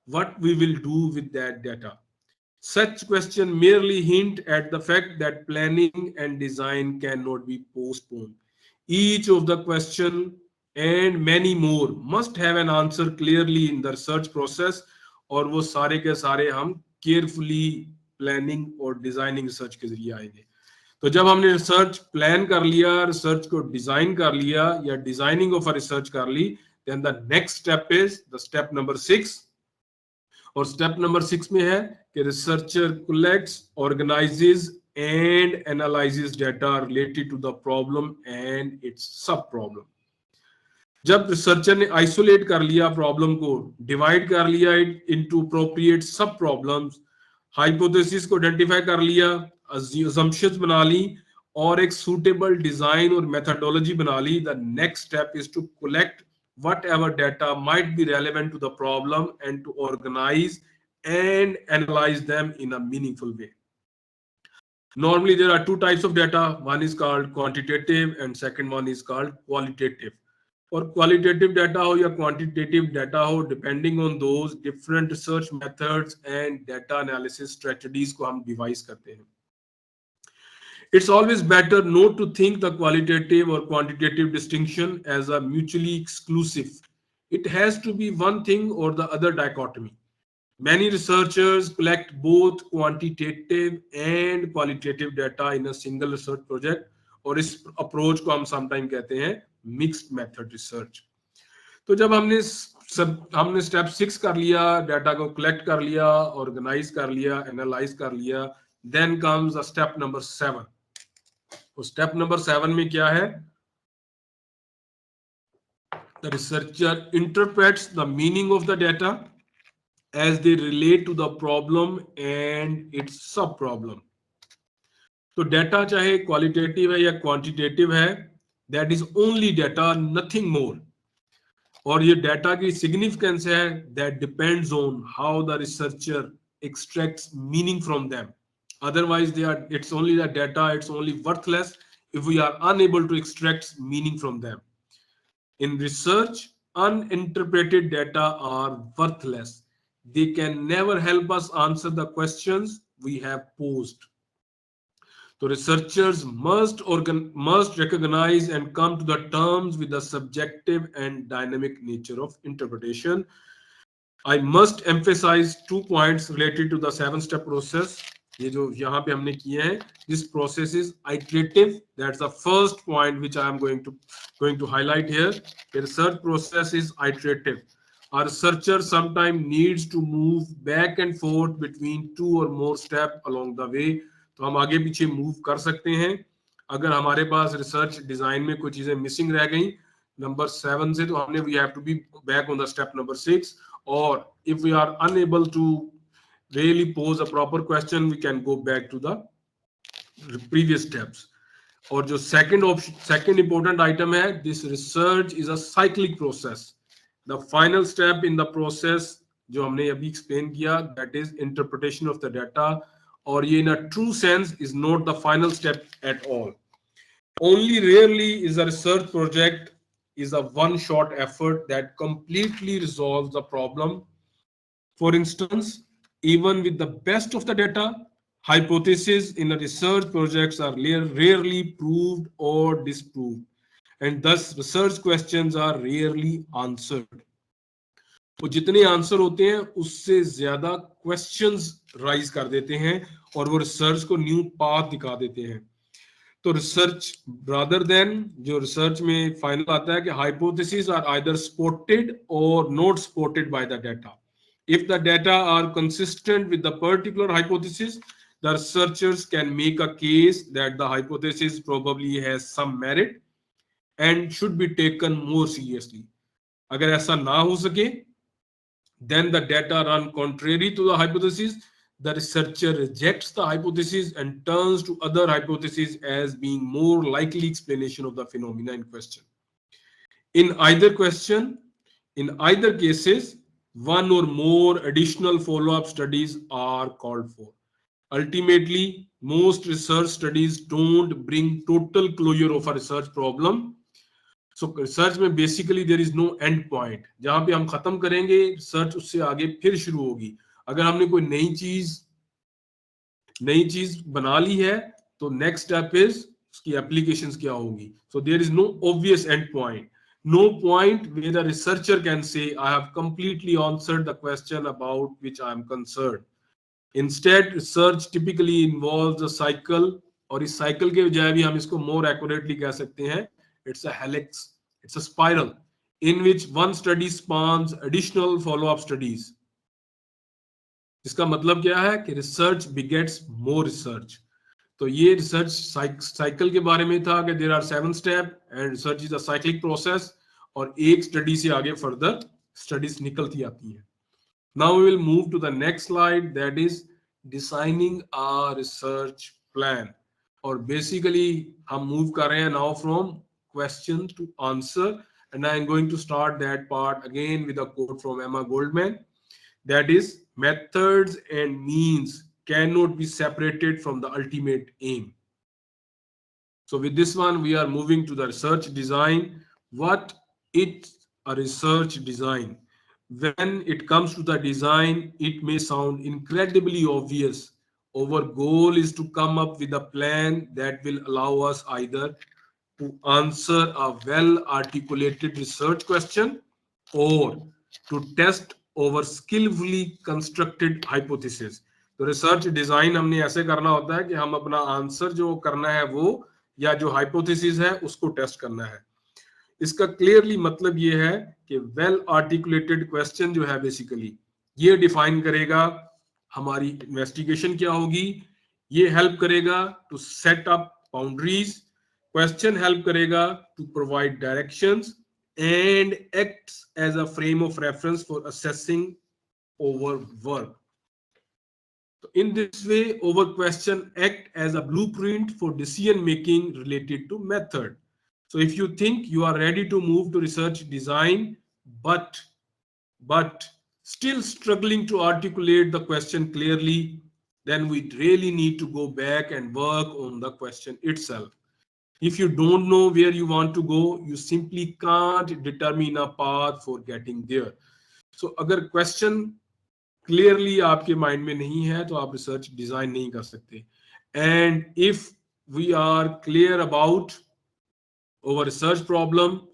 what we will do with that data? Such question merely hint at the fact that planning and design cannot be postponed. Each of the question and many more must have an answer clearly in the research process, और वो सारे के सारे हम carefully planning और designing research के जरिए आएंगे। तो जब हमने रिसर्च प्लान कर लिया, रिसर्च को डिजाइन कर लिया या डिजाइनिंग ऑफ अ रिसर्च कर ली, then the next step is the step number 6। और स्टेप नंबर 6 में है कि researcher collects, organises and analyses data related to the problem and its sub problem. जब रिसर्चर ने आइसोलेट कर लिया प्रॉब्लम को, डिवाइड कर लिया into appropriate sub problems, hypothesis को आइडेंटिफाई कर लिया, assumptions बना ली और एक suitable डिजाइन और मेथोडोलॉजी बना ली, the next step is to collect whatever data might be relevant to the problem and to organize and analyze them in a meaningful way. Normally there are two types of data, one is called quantitative and second one is called qualitative. और qualitative data हो या quantitative data हो, depending on those different research methods and data analysis strategies को हम device करते हैं। It's always better not to think the qualitative or quantitative distinction as a mutually exclusive. It has to be one thing or the other dichotomy. Many researchers collect both quantitative and qualitative data in a single research project, और इस approach को हम sometime कहते हैं mixed method research. तो जब हमने step 6 कर लिया, डाटा को कलेक्ट कर लिया, ऑर्गेनाइज कर लिया, एनालाइज कर लिया, then comes the step number 7। तो स्टेप नंबर 7 में क्या है, the researcher interprets the meaning of the data as they relate to the problem and its sub problem. तो डाटा चाहे क्वालिटेटिव है या क्वांटिटेटिव है, that is only data, nothing more. और ये डाटा की सिग्निफिकेंस है, that depends on how the researcher extracts meaning from them. Otherwise they are, it's only the data, it's only worthless if we are unable to extract meaning from them. In research, uninterpreted data are worthless. They can never help us answer the questions we have posed. So researchers must recognize and come to the terms with the subjective and dynamic nature of interpretation. I must emphasize 2 points related to the 7-step process. ये जो यहाँ पे हमने किए हैं, this process is iterative. That's the first point which I am going to highlight here. The research process is iterative. A researcher sometimes needs to move back and forth between 2 or more steps along the way. तो हम आगे पीछे move कर सकते हैं अगर हमारे पास research design में कुछ चीजें मिसिंग रह गई नंबर 7 से, तो हमने we have to be back on the step number 6, or if we are unable to really pose a proper question, we can go back to the previous steps. और जो second important item है, this research is a cyclic process. The final step in the process जो हमने अभी explain किया, that is interpretation of the data, और ये in a true sense is not the final step at all. Only rarely is a research project is a one-shot effort that completely resolves the problem. For instance, even with the best of the data, hypotheses in a research projects are rarely proved or disproved, and thus research questions are rarely answered. तो जितने answer होते हैं उससे ज्यादा questions rise कर देते हैं और वो रिसर्च को न्यू पाथ दिखा देते हैं। तो रिसर्च रादर देन जो रिसर्च में फाइनल आता है कि हाइपोथेसिस आर आइदर सपोर्टेड और not supported by the data. If the data are consistent with the particular hypothesis, the researchers can make a case that the hypothesis probably has some merit and should be taken more seriously. अगर ऐसा ना हो सके, then the data run contrary to the hypothesis, the researcher rejects the hypothesis and turns to other hypotheses as being more likely explanation of the phenomena in question. In either cases, one or more additional follow-up studies are called for. Ultimately, most research studies don't bring total closure of a research problem. So research में basically there is no end point. जहाँ पे हम खत्म करेंगे research उससे आगे फिर शुरू होगी. अगर हमने कोई नई चीज बना ली है तो next step is उसकी applications क्या होगी. So there is no obvious end point. No point where the researcher can say I have completely answered the question about which I am concerned. Instead, research typically involves a cycle, और इस cycle के बजाय भी हम इसको more accurately कह सकते हैं. It's a helix, it's a spiral in which one study spawns additional follow-up studies. इसका मतलब क्या है कि research begets more research. तो ये research cycle के बारे में था कि there are 7 steps and research is a cyclic process और एक study से आगे further studies निकलती आती हैं. Now we will move to the next slide, that is designing a research plan. और basically हम move कर रहे हैं now from question to answer, and I am going to start that part again with a quote from Emma Goldman, that is methods and means cannot be separated from the ultimate aim. So with this one we are moving to the research design. What is a research design? When it comes to the design, it may sound incredibly obvious. Our goal is to come up with a plan that will allow us either to answer a well-articulated research question or to test our skillfully constructed hypothesis. तो research design हमने ऐसे करना होता है कि हम अपना answer जो करना है वो या जो हाइपोथेसिस है उसको टेस्ट करना है. इसका क्लियरली मतलब ये है कि वेल आर्टिकुलेटेड क्वेश्चन जो है बेसिकली ये डिफाइन करेगा हमारी इन्वेस्टिगेशन क्या होगी. ये हेल्प करेगा to set up boundaries. Question help करेगा to provide directions and acts as a frame of reference for assessing our work. So in this way, our question act as a blueprint for decision making related to method. So if you think you are ready to move to research design, but still struggling to articulate the question clearly, then we really need to go back and work on the question itself. If you don't know where you want to go, you simply can't determine a path for getting there. So अगर question clearly आपके mind में नहीं है तो आप research design नहीं कर सकते. And if we are clear about our research problem,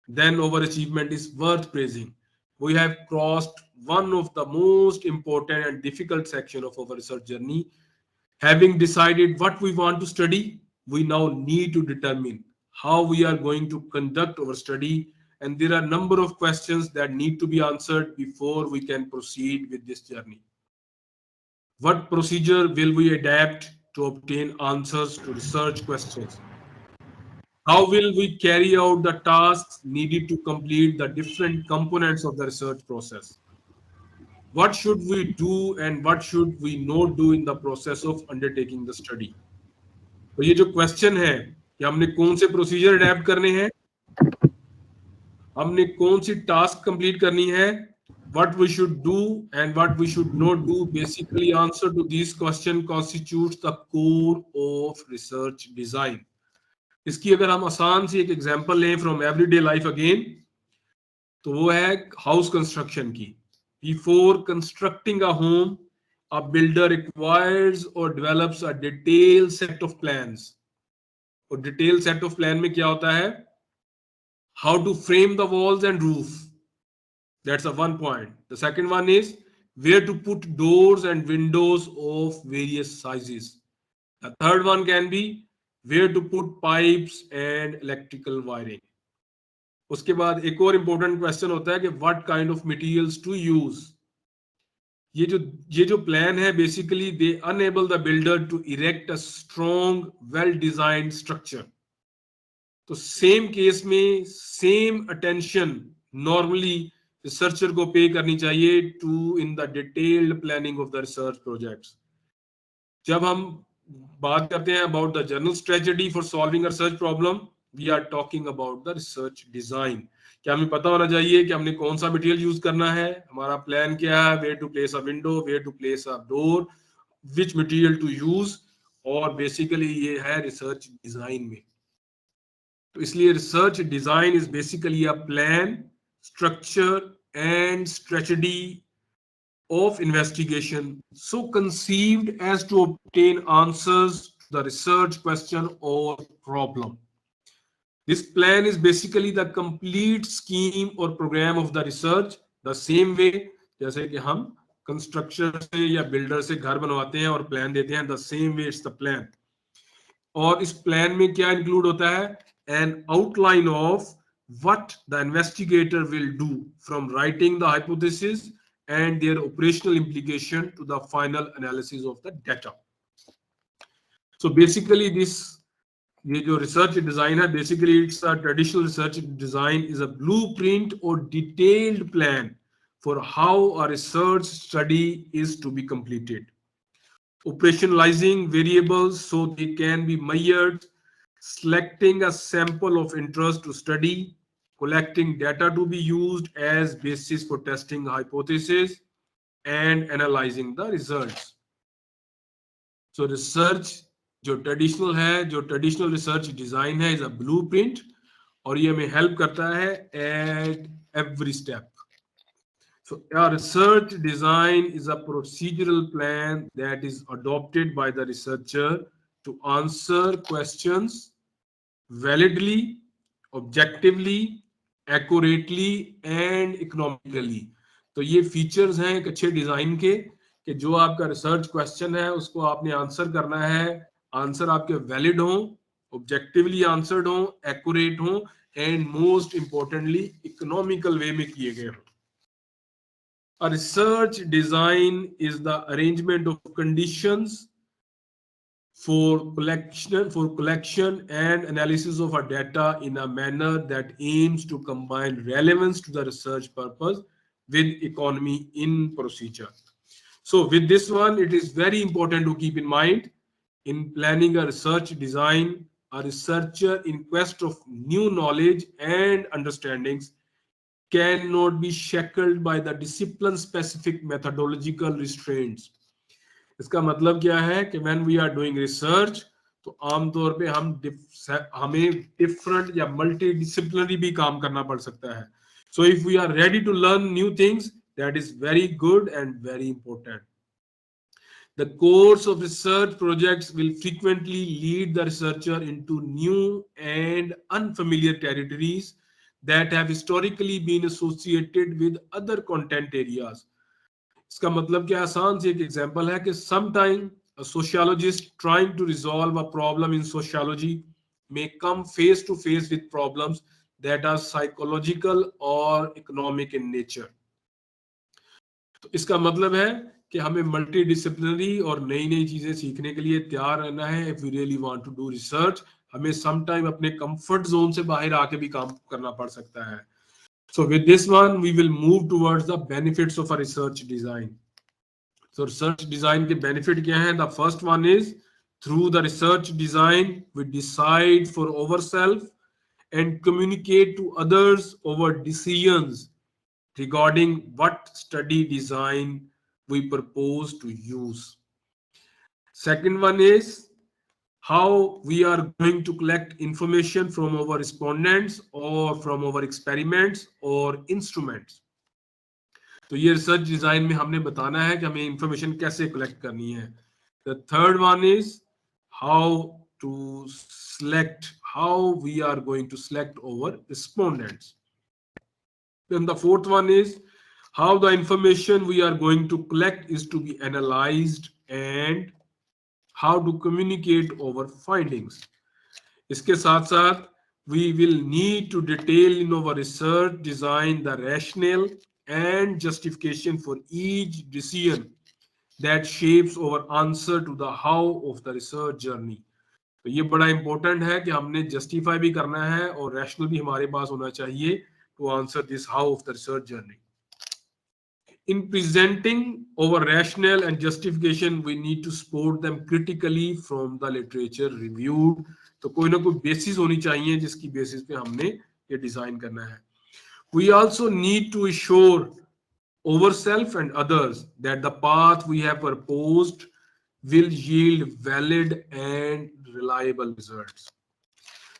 then our achievement is worth praising. We have crossed one of the most important and difficult section of our research journey. Having decided what we want to study, we now need to determine how we are going to conduct our study, and there are a number of questions that need to be answered before we can proceed with this journey. What procedure will we adapt to obtain answers to research questions? How will we carry out the tasks needed to complete the different components of the research process? What should we do and what should we not do in the process of undertaking the study? तो ये जो question है कि हमने कौन से procedure adapt करने हैं, हमने कौन सी टास्क कंप्लीट करनी है, what we should do and what we should not do, basically answer to these question constitutes the core of research design. इसकी अगर हम आसान सी एक एग्जांपल लें फ्रॉम एवरीडे लाइफ अगेन तो वो है हाउस कंस्ट्रक्शन की. Before constructing a home, a builder requires or develops a detailed set of plans. और detailed set of plan में क्या होता है? How to frame the walls and roof. That's a one point. The second one is where to put doors and windows of various sizes. The third one can be where to put pipes and electrical wiring. उसके बाद एक और important question होता है कि what kind of materials to use. ये जो plan है basically they enable the builder to erect a strong well designed structure. तो सेम केस में सेम अटेंशन नॉर्मली रिसर्चर को पे करनी चाहिए to in the detailed planning of the research projects. जब हम बात करते हैं about the general strategy for solving a research problem, we are talking about the research design. क्या हमें पता होना चाहिए कि हमने कौन सा मटेरियल यूज करना है, हमारा प्लान क्या है, where to place a window, where to place a door, which material to use, और बेसिकली ये है रिसर्च डिजाइन में। तो इसलिए research design is basically a plan, structure and strategy of investigation so conceived as to obtain answers to the research question or problem. This plan is basically the complete scheme or program of the research, the same way जैसे कि हम construction से या builder से घर बनवाते हैं और प्लान देते हैं, the same way it's the plan. और इस प्लान में क्या इंक्लूड होता है, an outline of what the investigator will do from writing the hypothesis and their operational implication to the final analysis of the data. So basically this, ये जो research design है, basically it's a traditional research design is a blueprint or detailed plan for how a research study is to be completed. Operationalizing variables so they can be measured, selecting a sample of interest to study, collecting data to be used as basis for testing hypothesis, and analyzing the results. So research जो traditional है, जो traditional research design है, is a blueprint, और ये हमें help करता है at every step. So a research design is a procedural plan that is adopted by the researcher to answer questions validly, objectively, accurately and economically. तो ये features हैं एक अच्छे डिजाइन के, कि जो आपका रिसर्च क्वेश्चन है उसको आपने आंसर करना है, आंसर आपके वैलिड हो, ऑब्जेक्टिवली आंसर्ड हो, एक्यूरेट हो, एंड मोस्ट इंपॉर्टेंटली इकोनॉमिकल वे में किए गए हो. A research design is the arrangement of conditions for collection and analysis of our data in a manner that aims to combine relevance to the research purpose with economy in procedure. So with this one, it is very important to keep in mind, in planning a research design, a researcher in quest of new knowledge and understandings cannot be shackled by the discipline specific methodological restraints. इसका मतलब क्या है कि when we are doing research, तो आमतौर पे हमें different या मल्टी डिसिप्लिनरी भी काम करना पड़ सकता है. So if we are ready to learn new things, that is very good and very important. The course of research projects will frequently lead the researcher into new and unfamiliar territories that have historically been associated with other content areas. इसका मतलब क्या, आसान से एक example है कि sometime a sociologist trying to resolve a problem in sociology may come face to face with problems that are psychological or economic in nature. तो इसका मतलब है कि हमें मल्टी डिसिप्लिनरी और नई नई चीजें सीखने के लिए तैयार रहना है. If we really want to do research, हमें सम टाइम अपने कंफर्ट जोन से बाहर आके भी काम करना पड़ सकता है. So with this one, we will move towards the benefits of a research design. So research design के benefit क्या हैं? The first one is through the research design, we decide for ourselves and communicate to others our decisions regarding what study design we propose to use. Second one is how we are going to collect information from our respondents or from our experiments or instruments. तो ये research design में हमने बताना है कि हमें information कैसे collect करनी है. The third one is how we are going to select our respondents. Then the fourth one is how the information we are going to collect is to be analyzed and how to communicate our findings. इसके साथ साथ we will need to detail in our research design the rationale and justification for each decision that shapes our answer to the how of the research journey. तो ये बड़ा important है कि हमने justify भी करना है और रैशनल भी हमारे पास होना चाहिए to answer this how of the research journey. In presenting our rationale and justification, we need to support them critically from the literature reviewed. तो कोई ना कोई basis होनी चाहिए जिसकी basis पे हमने ये design करना है. We also need to assure ourselves and others that the path we have proposed will yield valid and reliable results.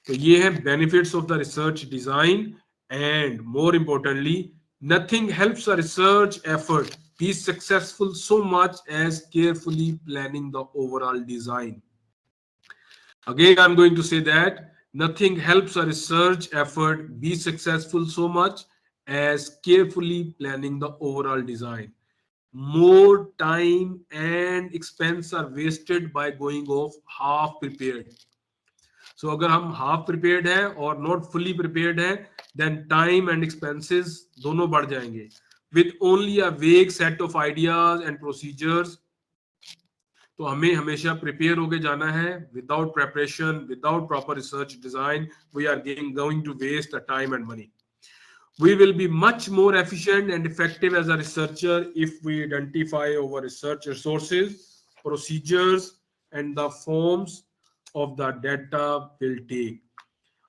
तो ये है benefits of the research design, and more importantly, nothing helps a research effort be successful so much as carefully planning the overall design. Again, I'm going to say that nothing helps a research effort be successful so much as carefully planning the overall design. More time and expense are wasted by going off half prepared. So अगर हम half prepared है और not fully prepared है, then time and expenses दोनों बढ़ जाएंगे. With only a vague set of ideas and procedures, तो हमें हमेशा prepare होके जाना है. Without preparation, without proper research design, we are going to waste the time and money. We will be much more efficient and effective as a researcher if we identify our research resources, procedures, and the forms of the data will take.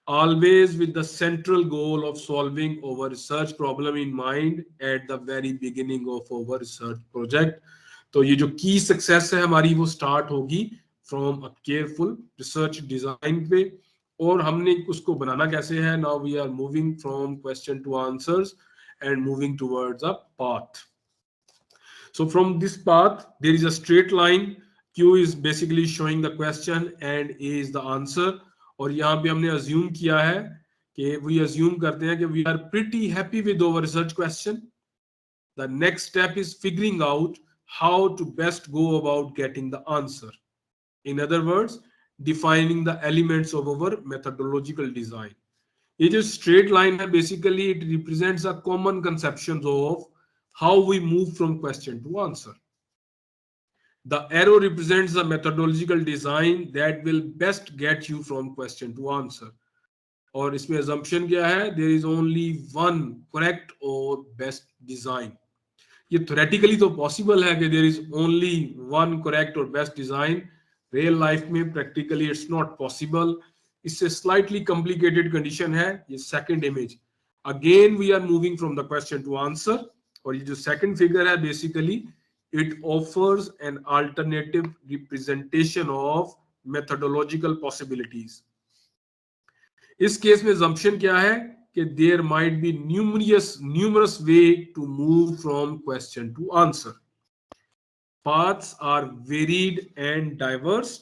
Always with the central goal of solving our research problem in mind at the very beginning of our research project. तो ये जो key success है हमारी वो start होगी from a careful research design पे. और हमने उसको बनाना कैसे है? Now we are moving from question to answers and moving towards a path. So from this path there is a straight line. Q is basically showing the question and A is the answer. और यहाँ पे हमने assume किया है कि we assume करते हैं कि we are pretty happy with our research question. The next step is figuring out how to best go about getting the answer. In other words, defining the elements of our methodological design. ये जो straight line है basically it represents a common conception of how we move from question to answer. The arrow represents the methodological design that will best get you from question to answer. और इसमें assumption क्या है? There is only one correct or best design. ये theoretically तो possible है कि there is only one correct or best design. Real life में practically it's not possible. इससे slightly complicated condition है ये second image. Again we are moving from the question to answer. और ये जो second figure है basically it offers an alternative representation of methodological possibilities. इस case में assumption क्या है कि there might be numerous way to move from question to answer. Paths are varied and diverse,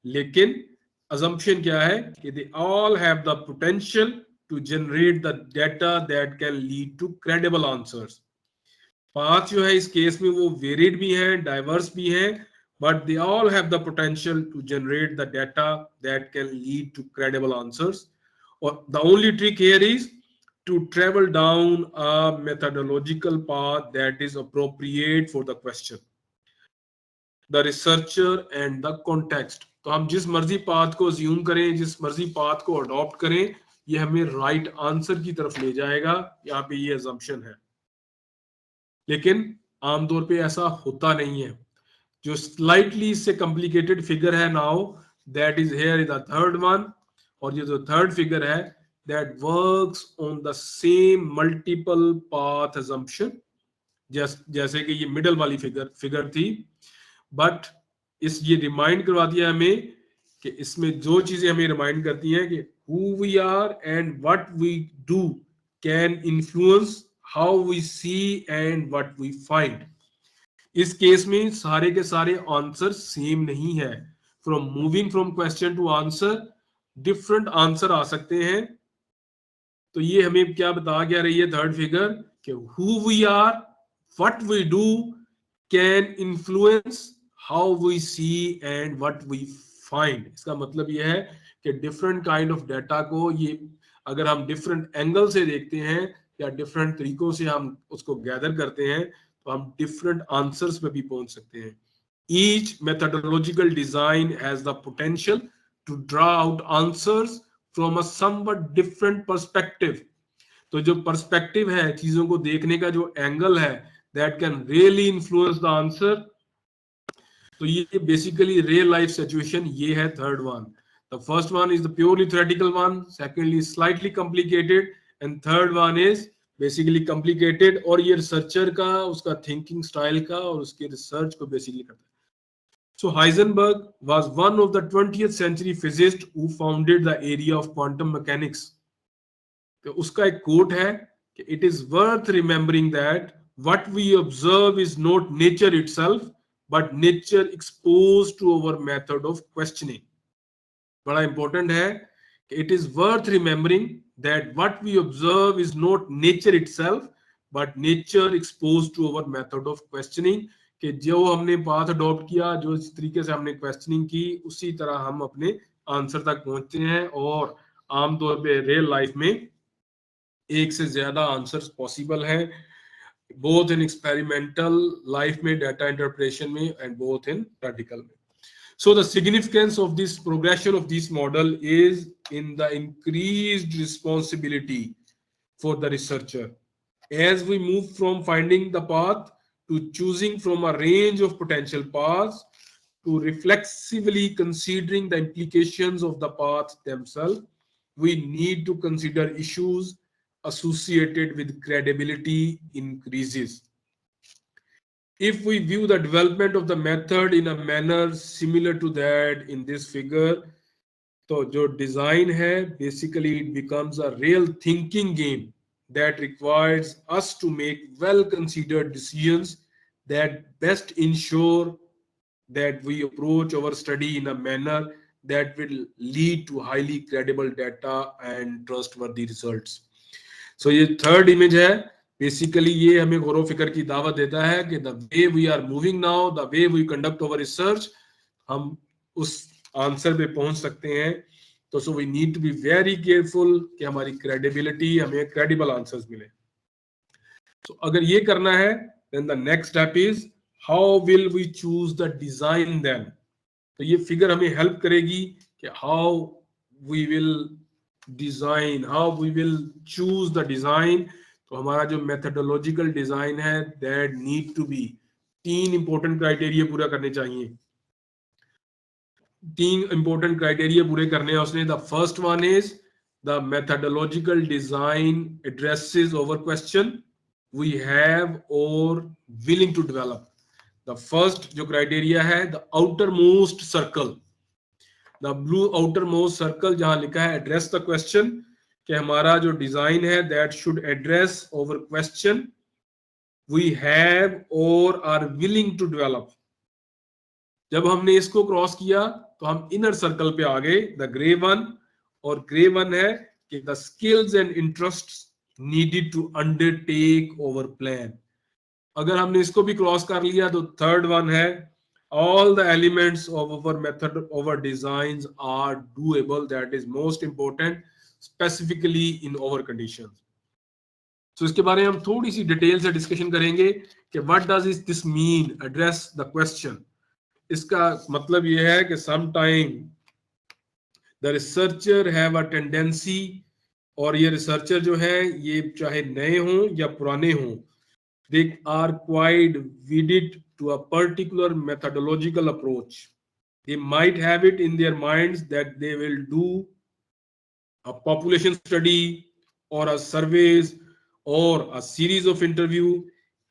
लेकिन assumption क्या है कि they all have the potential to generate the data that can lead to credible answers. Path जो है इस case में वो varied भी हैं, डाइवर्स भी हैं, but they all have the potential to generate the data that can lead to credible answers. Or the only trick here is to travel down a methodological path that is appropriate for the question, the researcher and the context. तो हम जिस मर्जी path को assume करें, जिस मर्जी path को adopt करें, ये हमें right answer की तरफ ले जाएगा. यहाँ पे ये assumption है. लेकिन आमतौर पे ऐसा होता नहीं है. जो स्लाइटली इससे कॉम्प्लिकेटेड फिगर है now that is here is the third one. और ये जो थर्ड फिगर है that works on the same multiple path assumption. जैसे कि ये मिडल वाली फिगर थी, बट ये रिमाइंड करवा दिया हमें कि इसमें जो चीजें हमें रिमाइंड करती हैं कि who we are and what we do can influence how we see and what we find. इस केस में सारे के सारे आंसर सेम नहीं है. From moving from question to answer different answer आ सकते हैं. तो ये हमें क्या बता क्या रही है थर्ड फिगर कि who we are, what we do can influence how we see and what we find. इसका मतलब ये है कि डिफरेंट काइंड ऑफ डाटा को ये अगर हम डिफरेंट एंगल से देखते हैं या डिफरेंट तरीकों से हम उसको गैदर करते हैं तो हम डिफरेंट आंसर्स पे भी पहुंच सकते हैं. Each methodological design has the potential to draw out answers from a somewhat different perspective. तो जो पर्सपेक्टिव है चीजों को देखने का जो एंगल है that can really influence the answer. तो ये basically real life situation, ये है third one. The first one is the purely theoretical one, secondly slightly complicated, and third one is basically complicated और ये researcher का उसका thinking style का और उसके research को basically करता है. So Heisenberg was one of the 20th century physicists who founded the area of quantum mechanics. तो उसका एक quote है कि it is worth remembering that what we observe is not nature itself but nature exposed to our method of questioning. बड़ा important है कि it is worth remembering that what we observe is not nature itself but nature exposed to our method of questioning. कि जो हमने path adopt किया, जो इस तरीके से हमने क्वेश्चनिंग की, उसी तरह हम अपने आंसर तक पहुंचते हैं और आमतौर पे रियल लाइफ में एक से ज्यादा आंसर्स पॉसिबल हैं, both in experimental life में, data interpretation में, and both in practical में. So the significance of this progression of this model is in the increased responsibility for the researcher as we move from finding the path to choosing from a range of potential paths to reflexively considering the implications of the paths themselves. We need to consider issues associated with credibility increases. If we view the development of the method in a manner similar to that in this figure, तो जो design है, basically it becomes a real thinking game that requires us to make well-considered decisions that best ensure that we approach our study in a manner that will lead to highly credible data and trustworthy results. So ये third image है, basically ये हमें गौर व फिक्र की दावत देता है कि the way we are moving now, the way we conduct our research, हम उस आंसर पे पहुंच सकते हैं. तो so we need to be very careful कि हमारी credibility, हमें credible answers मिले. So अगर ये करना है, then the next step is how will we choose the design then? तो ये फिगर हमें हेल्प करेगी कि how we will design, how we will choose the design. तो हमारा जो methodological design है, that need to be 3 important criteria पूरा करने चाहिए. 3 important criteria पूरे करने हैं उसने. The first one is the methodological design addresses our question we have or willing to develop. The first जो criteria है, the outermost circle, the blue outermost circle जहां लिखा है address the question, कि हमारा जो design है that should address our question we have or are willing to develop. जब हमने इसको क्रॉस किया तो हम इनर सर्कल पे आ गए, द ग्रे वन, और ग्रे वन है कि the skills and interests needed to undertake over plan. अगर हमने इसको भी क्रॉस कर लिया तो थर्ड वन है all the elements of our method, our designs are doable. That is most important, specifically in our conditions. So इसके बारे में हम थोड़ी सी डिटेल से डिस्कशन करेंगे कि what does this mean, address the question. इसका मतलब ये है कि sometime the researcher have a tendency, और ये researcher जो है ये चाहे नए हों या पुराने हों, they are quite wedded to a particular methodological approach. They might have it in their minds that they will do a population study or a surveys or a series of interview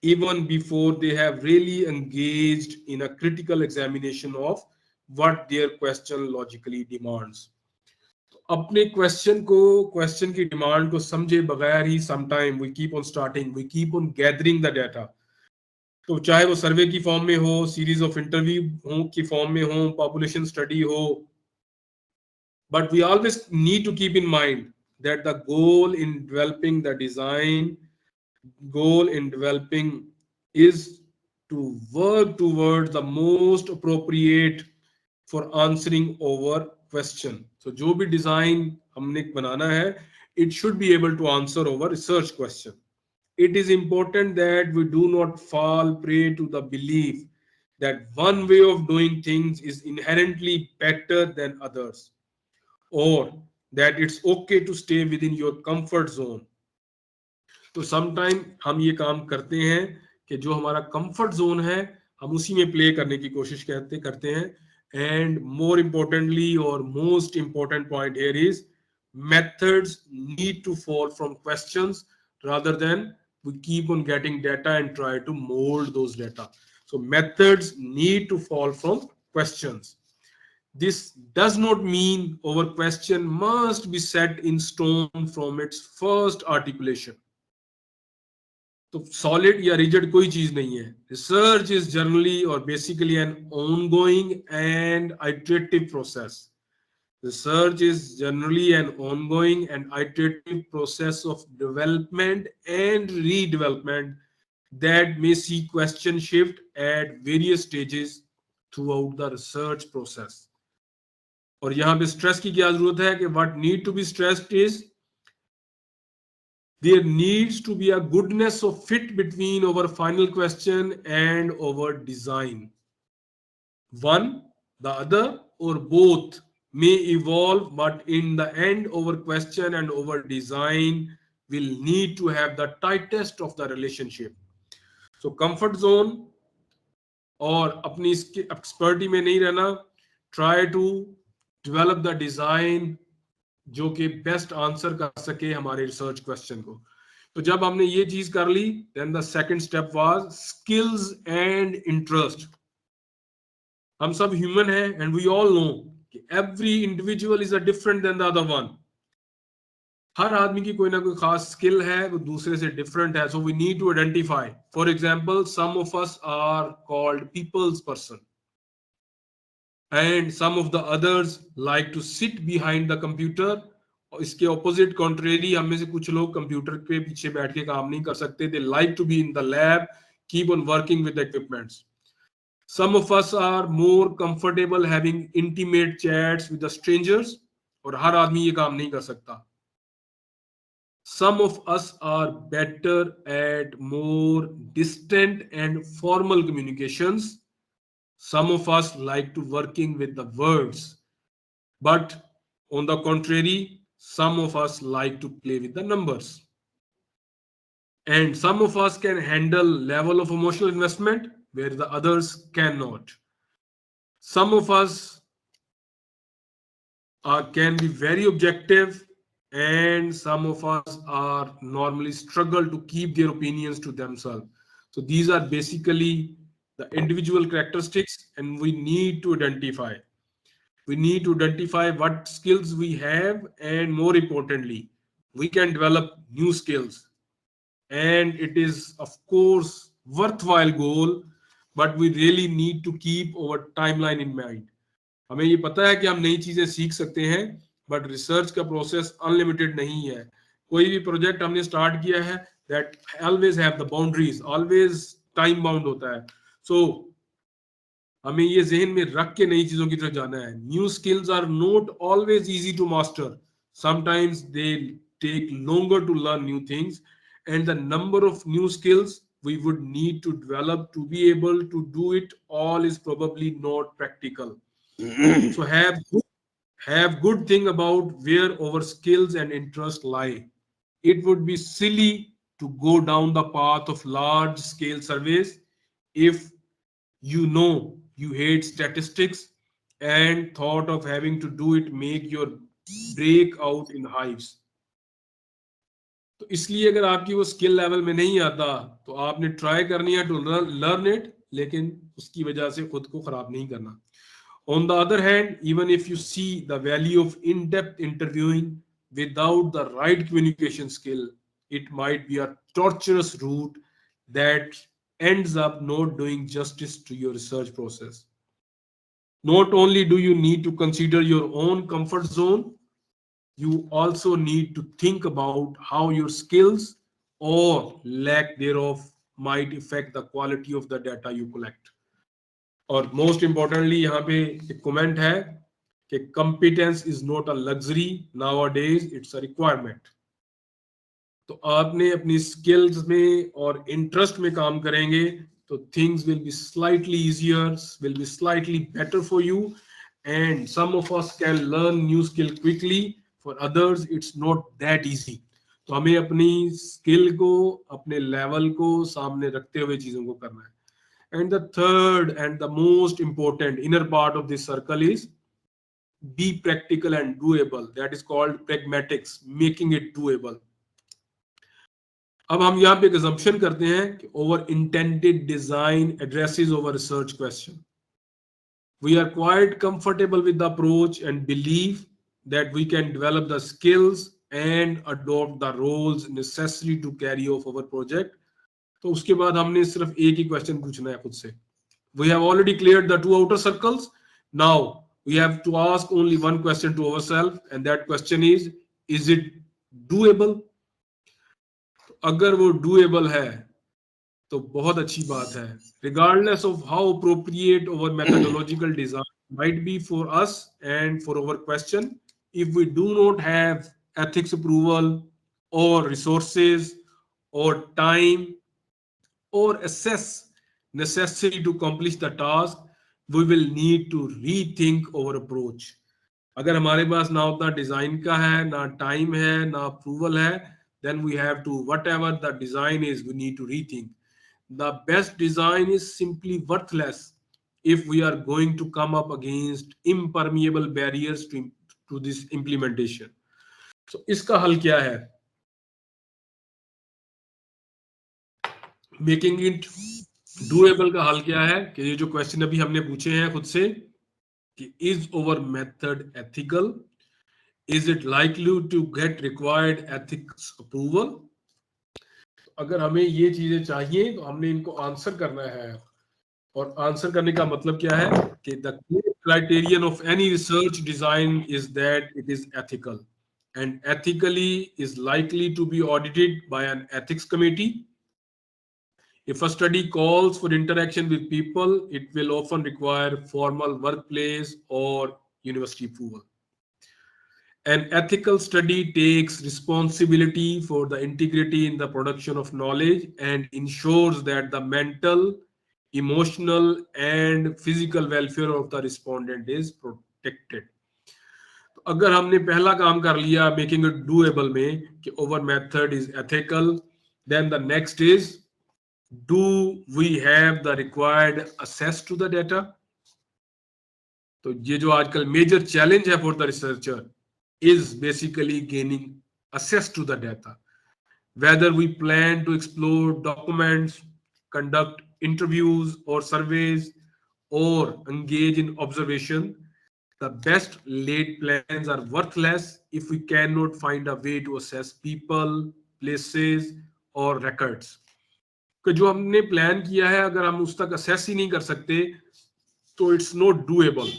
even before they have really engaged in a critical examination of what their question logically demands. अपने question की demand को समझे बगैर ही sometime we keep on starting, we keep on gathering the data. तो चाहे वो सर्वे की form में हो, सीरीज ऑफ इंटरव्यू की फॉर्म में हो, पॉपुलेशन स्टडी हो, but we always need to keep in mind that the goal in developing the design, goal in developing is to work towards the most appropriate for answering our question. So जो भी design हमने बनाना है, it should be able to answer our research question. It is important that we do not fall prey to the belief that one way of doing things is inherently better than others, or that it's okay to stay within your comfort zone. तो sometime हम ये काम करते हैं कि जो हमारा comfort zone है हम उसी में प्ले करने की कोशिश करते हैं. And more importantly, or most important point here is methods need to fall from questions rather than we keep on getting data and try to mold those data. So methods need to fall from questions. This does not mean our question must be set in stone from its first articulation. तो solid या rigid कोई चीज नहीं है. Research is generally और basically an ongoing and iterative process. Research is generally an ongoing and iterative process of development and redevelopment that may see question shift at various stages throughout the research process. और यहाँ पे stress की क्या जरूरत है कि what need to be stressed is there needs to be a goodness of fit between our final question and our design. One, the other, or both may evolve, but in the end, our question and our design will need to have the tightest of the relationship. So comfort zone और अपनी expertise में नहीं रहना. Try to develop the design जो कि best answer कर सके हमारे रिसर्च क्वेश्चन को. तो जब हमने ये चीज कर ली, then the second step was skills and interest. हम सब ह्यूमन हैं एंड वी ऑल नो कि every individual is a different than the other one. हर आदमी की कोई ना कोई खास स्किल है, वो दूसरे से डिफरेंट है. So we need to identify. For example, some of us are called peoples person and some of the others like to sit behind the computer. इसके opposite contrary, हम में से कुछ लोग कंप्यूटर के पीछे बैठ के काम नहीं कर सकते. They like to be in the lab, keep on working with the equipments. Some of us are more comfortable having intimate chats with the strangers, और हर आदमी ये काम नहीं कर सकता. Some of us are better at more distant and formal communications. Some of us like to working with the words, but on the contrary, some of us like to play with the numbers. And some of us can handle level of emotional investment where the others cannot. Some of us can be very objective, and some of us are normally struggle to keep their opinions to themselves. So these are basically the individual characteristics, and we need to identify. We need to identify what skills we have, and more importantly, we can develop new skills. And it is, of course, worthwhile goal, but we really need to keep our timeline in mind. हमें ये पता है कि हम नई चीजें सीख सकते हैं, बट रिसर्च का प्रोसेस अनलिमिटेड नहीं है. कोई भी प्रोजेक्ट हमने स्टार्ट किया है, that always have the boundaries, always time bound होता है. सो हमें ये जहन में रख के नई चीजों की तरफ जाना है. New skills are not always easy to master. Sometimes they take longer to learn new things, and the number of new skills we would need to develop to be able to do it all is probably not practical. So have good thing about where our skills and interests lie. It would be silly to go down the path of large scale surveys if you know you hate statistics and thought of having to do it make your break out in hives. तो इसलिए अगर आपकी वो skill level में नहीं आता तो आपने ट्राई करनी है टू लर्न इट, लेकिन उसकी वजह से खुद को खराब नहीं करना. On the other hand, even if you see the value of in-depth interviewing without the right communication skill, it might be a torturous route that ends up not doing justice to your research process. Not only do you need to consider your own comfort zone, you also need to think about how your skills or lack thereof might affect the quality of the data you collect. और most importantly यहाँ पे एक comment है कि competence is not a luxury nowadays, it's a requirement. तो आपने अपनी skills में और इंटरेस्ट में काम करेंगे तो things will be slightly easier, will be slightly better for you, and some of us can learn new skill quickly, for others it's not that easy. तो हमें अपनी स्किल को, अपने लेवल को सामने रखते हुए चीजों को करना है। And the third and the most important inner part of this circle is be practical and doable. That is called pragmatics, making it doable. अब हम यहाँ पे एक assumption करते हैं कि over intended design addresses over research question. We are quite comfortable with the approach and believe that we can develop the skills and adopt the roles necessary to carry off our project. तो उसके बाद हमने सिर्फ एक ही question पूछना है खुद से. We have already cleared the two outer circles. Now we have to ask only one question to ourselves, and that question is it doable? अगर वो doable है तो बहुत अच्छी बात है. Regardless of how appropriate our methodological design might be for us and for our question, if we do not have ethics approval or resources or time or assess necessary to accomplish the task, we will need to rethink our approach. अगर हमारे पास ना उतना design का है, ना time है, ना approval है, then we have to, whatever the design is, we need to rethink. The best design is simply worthless if we are going to come up against impermeable barriers to this implementation. So इसका हल क्या है? Making it doable का हल क्या है? कि ये जो क्वेश्चन अभी हमने पूछे हैं खुद से कि is our method ethical? Is it likely to get required ethics approval? अगर हमें ये चीजें चाहिए तो हमने इनको आंसर करना है. और आंसर करने का मतलब क्या है कि the criterion of any research design is that it is ethical and ethically is likely to be audited by an ethics committee. If a study calls for interaction with people, it will often require formal workplace or university approval. An ethical study takes responsibility for the integrity in the production of knowledge and ensures that the mental, emotional, and physical welfare of the respondent is protected. तो अगर हमने पहला काम कर लिया making it doable में कि our method is ethical, then the next is, do we have the required access to the data? तो ये जो आजकल मेजर चैलेंज है for the researcher is basically gaining access to the data. Whether we plan to explore documents, conduct interviews or surveys, or engage in observation, the best laid plans are worthless if we cannot find a way to assess people, places, or records. कि जो हमने plan किया है अगर हम उस तक assess ही नहीं कर सकते तो it's not doable.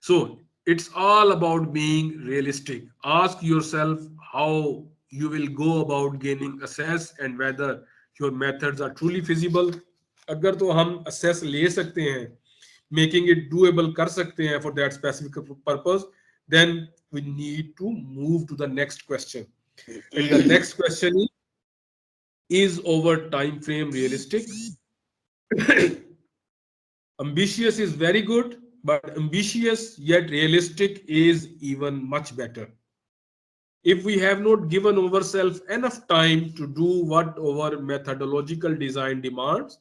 So it's all about being realistic. Ask yourself how you will go about gaining access and whether your methods are truly feasible. अगर तो हम assess ले सकते हैं, making it doable कर सकते हैं for that specific purpose, then we need to move to the next question. And the next question is our time frame realistic? Ambitious is very good, but ambitious yet realistic is even much better. If we have not given ourselves enough time to do what our methodological design demands,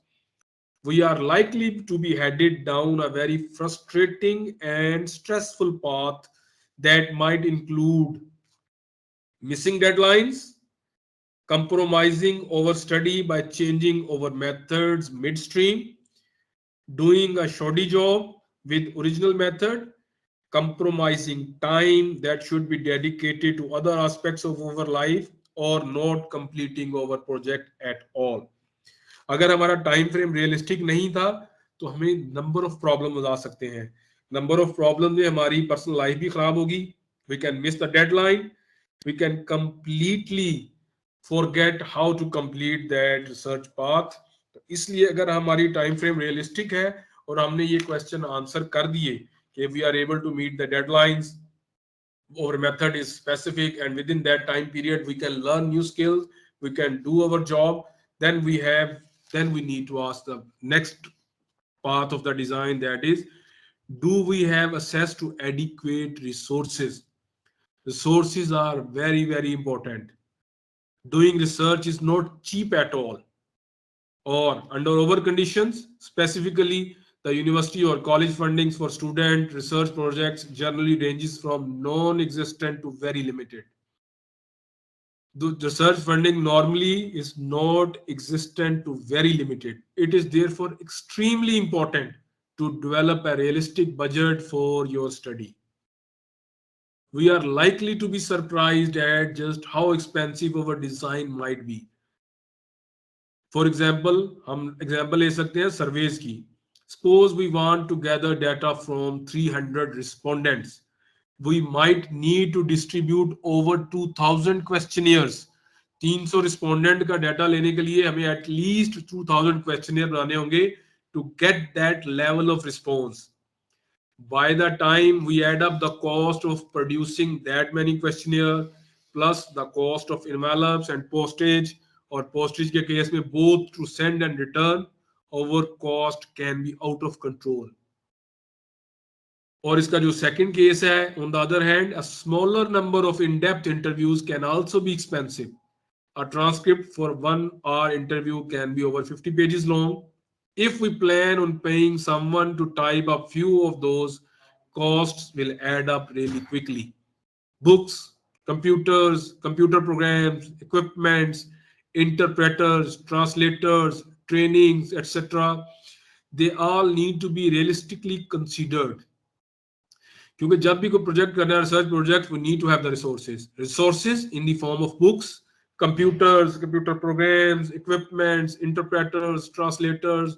we are likely to be headed down a very frustrating and stressful path that might include missing deadlines, compromising our study by changing our methods midstream, doing a shoddy job with original method, compromising time that should be dedicated to other aspects of our life, or not completing our project at all. अगर हमारा time frame realistic नहीं था तो हमें number of problems आ सकते हैं. Number of problem में हमारी पर्सनल लाइफ भी खराब होगी. We can miss the deadline. We can completely forget how to complete that research path. तो इसलिए अगर हमारी टाइम फ्रेम रियलिस्टिक है और हमने ये क्वेश्चन आंसर कर दिए कि we are able to meet the deadlines, our method is specific, and within that time period we can learn new skills, we can do our job, then we need to ask the next path of the design, that is, do we have access to adequate resources? Resources are very, very important. Doing research is not cheap at all. Or under over conditions, specifically the university or college fundings for student research projects generally ranges from non-existent to very limited. The research funding normally is not existent to very limited. It is therefore extremely important to develop a realistic budget for your study. We are likely to be surprised at just how expensive our design might be. For example, हम example ले सकते हैं surveys की. Suppose we want to gather data from 300 respondents. We might need to distribute over 2000 questionnaires. 300 respondent का data लेने के लिए हमें at least 2000 questionnaire बनाने होंगे to get that level of response. By the time we add up the cost of producing that many questionnaire plus the cost of envelopes and postage, or postage के case में both to send and return, our cost can be out of control. और इसका जो second case है, on the other hand, a smaller number of in-depth interviews can also be expensive. A transcript for 1 hour interview can be over 50 pages long. If we plan on paying someone to type a few of those, costs will add up really quickly. Books, computers, computer programs, equipments, interpreters, translators, trainings, etc. They all need to be realistically considered. क्योंकि जब भी कोई project करना है, research project, we need to have the resources in the form of books, computers, computer programs, equipments, interpreters, translators,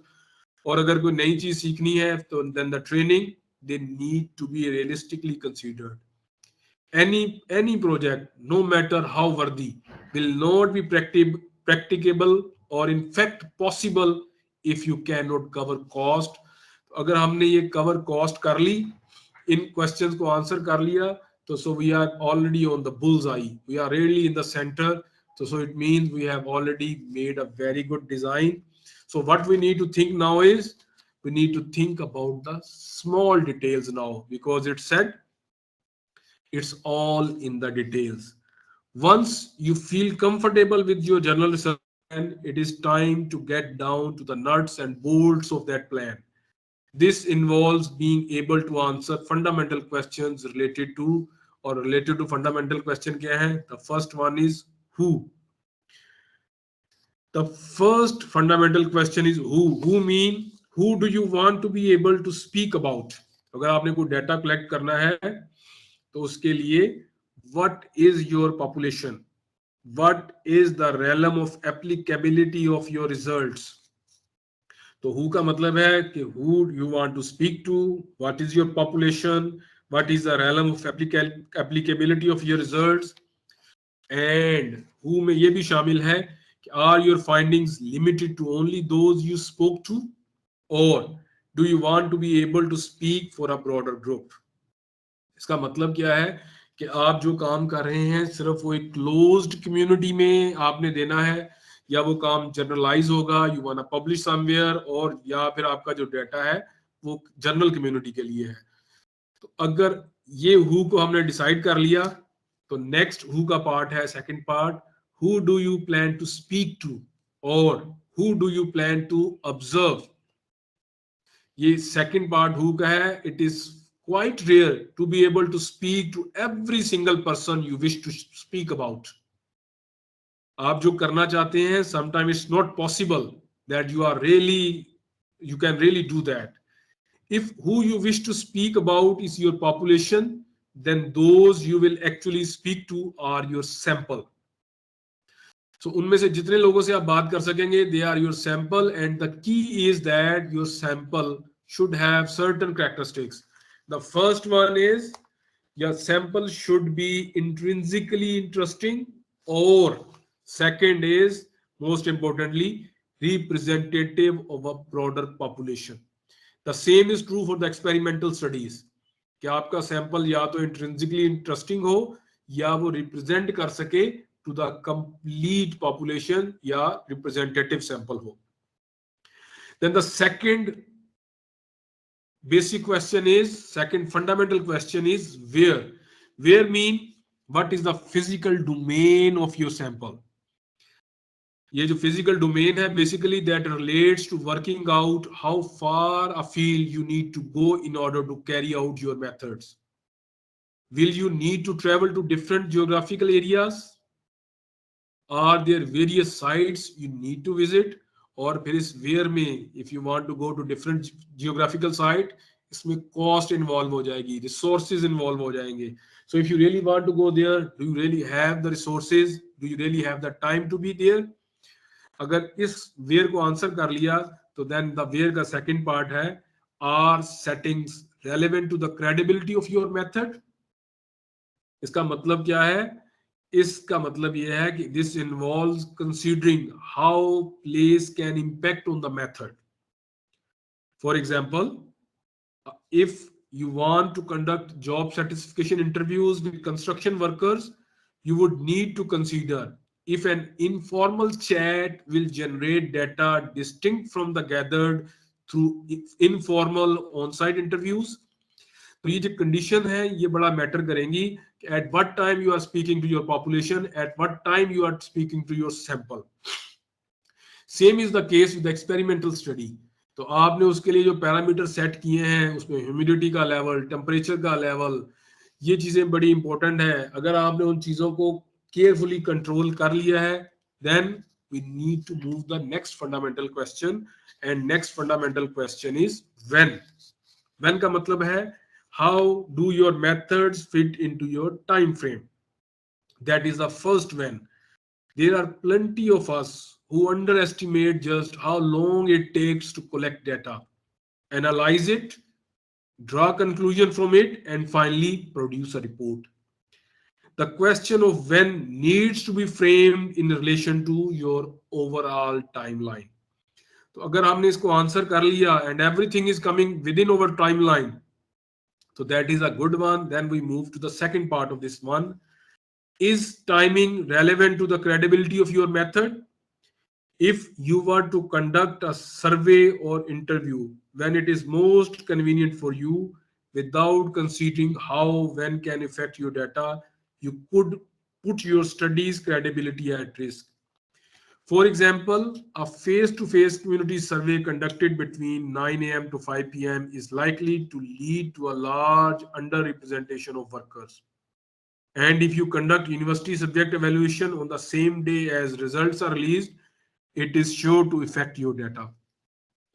और अगर कोई नई चीज सीखनी है तो then the training, they need to be realistically considered. Any project, no matter how worthy, will not be practicable or in fact possible if you cannot cover cost. अगर हमने ये cover cost कर ली, इन questions को answer कर लिया, तो so we are already on the bullseye. We are really in the center. So it means we have already made a very good design. So what we need to think now is we need to think about the small details now, because it said it's all in the details. Once you feel comfortable with your journal research plan, it is time to get down to the nuts and bolts of that plan. This involves being able to answer fundamental questions related to fundamental question क्या है? The first one is who. The first fundamental question is who. Who mean who do you want to be able to speak about? अगर आपने कोई data collect करना है तो उसके लिए what is your population? What is the realm of applicability of your results? तो who का मतलब है कि who you want to speak to, what is your population, what is the realm of applicability of your results, and who में ये भी शामिल है कि are your findings limited to only those you spoke to, or do you want to be able to speak for a broader group? इसका मतलब क्या है कि आप जो काम कर रहे हैं सिर्फ वो एक क्लोज्ड कम्युनिटी में आपने देना है, या वो काम जनरलाइज होगा, you want to publish somewhere, और या फिर आपका जो डाटा है वो जनरल कम्युनिटी के लिए है. तो अगर ये हु को हमने डिसाइड कर लिया तो नेक्स्ट हु का पार्ट है second part, who do you plan to speak to और who do you plan to observe. ये सेकंड पार्ट हु का है. It is quite rare to be able to speak to every single person you wish to speak about. आप जो करना चाहते हैं sometimes it's not possible that you can really do that. If who you wish to speak about is your population, then those you will actually speak to are your sample. So उनमें से जितने लोगों से आप बात कर सकेंगे they are your sample, and the key is that your sample should have certain characteristics. The first one is your sample should be intrinsically interesting, or second is most importantly representative of a broader population. The same is true for the experimental studies. कि आपका sample या तो intrinsically interesting हो या वो represent कर सके to the complete population या representative sample हो. Then the second fundamental question is where. Where mean what is the physical domain of your sample? ये जो physical domain है basically that relates to working out how far afield you need to go in order to carry out your methods. Will you need to travel to different geographical areas? Are there various sites you need to visit? और फिर इस where में if you want to go to different geographical site, इसमें cost involve हो जाएगी, resources involve हो जाएंगे. So if you really want to go there, do you really have the resources? Do you really have the time to be there? अगर इस where को answer कर लिया तो then the where का second part है are settings relevant to the credibility of your method? इसका मतलब क्या है? इसका मतलब यह है कि this involves considering how place can impact on the method. For example, if you want to conduct job satisfaction interviews with construction workers, you would need to consider if an informal chat will generate data distinct from the gathered through informal on-site interviews. तो ये जो condition है ये बड़ा matter करेंगी कि at what time you are speaking to your population, at what time you are speaking to your sample. Same is the case with the experimental study. तो आपने उसके लिए जो पैरामीटर सेट किए हैं उसमें ह्यूमिडिटी का लेवल, टेम्परेचर का लेवल, ये चीजें बड़ी इंपॉर्टेंट है. अगर आपने उन चीजों को केयरफुली कंट्रोल कर लिया है, then we need to move the next fundamental question, and next fundamental question is when. When का मतलब है how do your methods fit into your time frame? That is the first when. There are plenty of us who underestimate just how long it takes to collect data, analyze it, draw conclusion from it, and finally produce a report. The question of when needs to be framed in relation to your overall timeline. तो अगर हमने इसको answer कर लिया and everything is coming within our timeline, so that is a good one. Then we move to the second part of this one. Is timing relevant to the credibility of your method? If you were to conduct a survey or interview when it is most convenient for you without considering how when can affect your data, you could put your study's credibility at risk. For example, a face-to-face community survey conducted between 9 a.m. to 5 p.m. is likely to lead to a large underrepresentation of workers. And if you conduct university subject evaluation on the same day as results are released, it is sure to affect your data.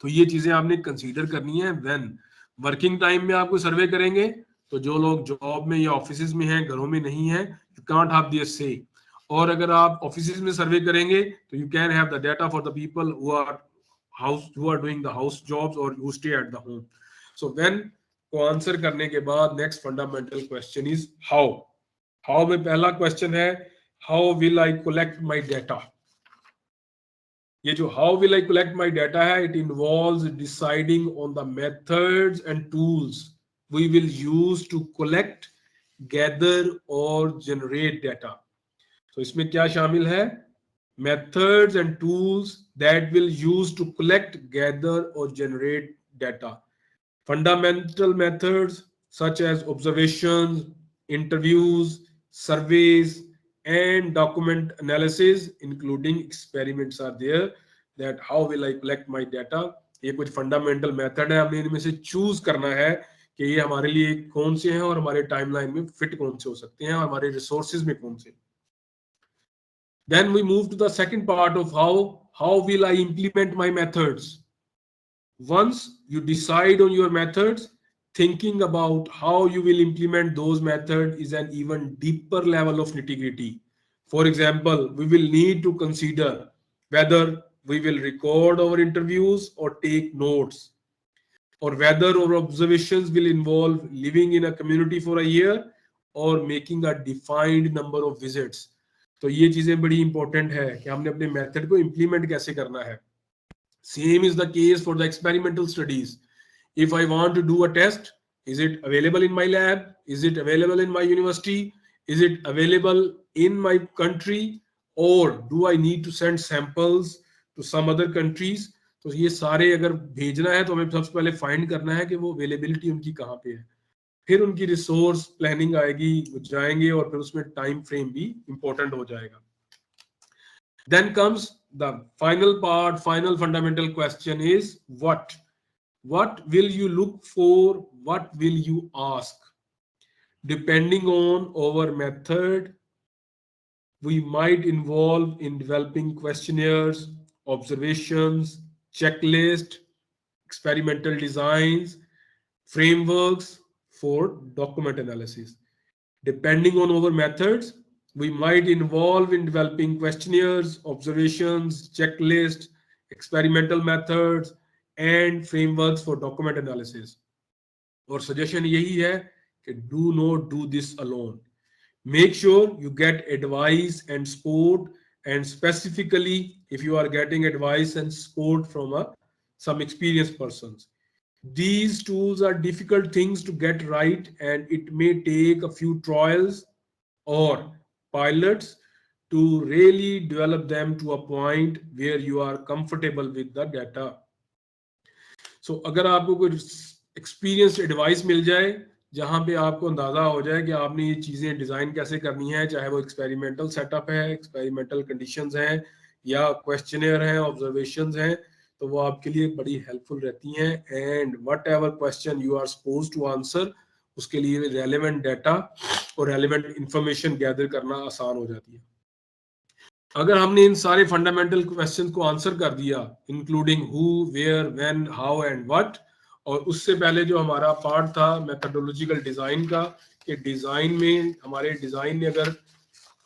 तो ये चीजें आपने consider करनी है when working time में आपको सर्वे करेंगे तो जो लोग जॉब में या ऑफिसेज में हैं, घरों में नहीं है, you can't have their say. और अगर आप ऑफिसेज में सर्वे करेंगे तो you can have the data for the people who are doing the house jobs or who stay at the home. So when को आंसर करने के बाद next fundamental question is how. How में पहला क्वेश्चन है how will I collect my data. ये जो how will I collect my data है, it involves deciding on the methods and tools we will use to collect, gather or generate data. So इसमें क्या शामिल है? Methods and tools that will use to collect, gather or generate data. Fundamental methods such as observations, interviews, surveys, and document analysis, including experiments are there. That how will I collect my data? ये कुछ fundamental method है, हमने इनमें से choose करना है कि ये हमारे लिए कौन से हैं और हमारे timeline में fit कौन से हो सकते हैं और हमारे resources में कौन से. Then we move to the second part of how will I implement my methods. Once you decide on your methods, thinking about how you will implement those methods is an even deeper level of nitty-gritty. For example, we will need to consider whether we will record our interviews or take notes, or whether our observations will involve living in a community for a year or making a defined number of visits. तो ये चीजें बड़ी important है कि हमने अपने method को implement कैसे करना है. Same is the case for the experimental studies. If I want to do a test, is it available in my lab? Is it available in my university? Is it available in my country? Or do I need to send samples to some other countries? तो ये सारे अगर भेजना है तो हमें सबसे पहले फाइंड करना है कि वो अवेलेबिलिटी उनकी कहाँ पे है. फिर उनकी रिसोर्स प्लानिंग आएगी, वो जाएंगे और फिर उसमें टाइम फ्रेम भी इंपॉर्टेंट हो जाएगा. Then comes the final fundamental question is what? What will you look for? What will you ask? Depending on our method, we might involve in developing questionnaires, observations, checklists, experimental designs, frameworks for document analysis. Depending on our methods, we might involve in developing questionnaires, observations, checklists, experimental methods, and frameworks for document analysis. Or suggestion यही है कि do not do this alone. Make sure you get advice and support, and specifically if you are getting advice and support from some experienced persons. These tools are difficult things to get right, and it may take a few trials or pilots to really develop them to a point where you are comfortable with the data. So अगर आपको कोई experienced advice मिल जाए जहाँ पे आपको अंदाजा हो जाए कि आपने ये चीजें डिजाइन कैसे करनी है, चाहे वो एक्सपेरिमेंटल सेटअप है, एक्सपेरिमेंटल कंडीशंस हैं या क्वेश्चनर हैं, ऑब्जर्वेशंस हैं, तो वो आपके लिए बड़ी हेल्पफुल रहती हैं. And whatever question you are suppose to answer, उसके लिए रेलेवेंट डाटा और रेलेवेंट इंफॉर्मेशन गैदर करना आसान हो जाती है. अगर हमने इन सारे फंडामेंटल क्वेश्चन को आंसर कर दिया, including who, where, when, how and what, और उससे पहले जो हमारा पार्ट था मेथोडोलॉजिकल डिजाइन का, कि डिजाइन में हमारे डिजाइन ने अगर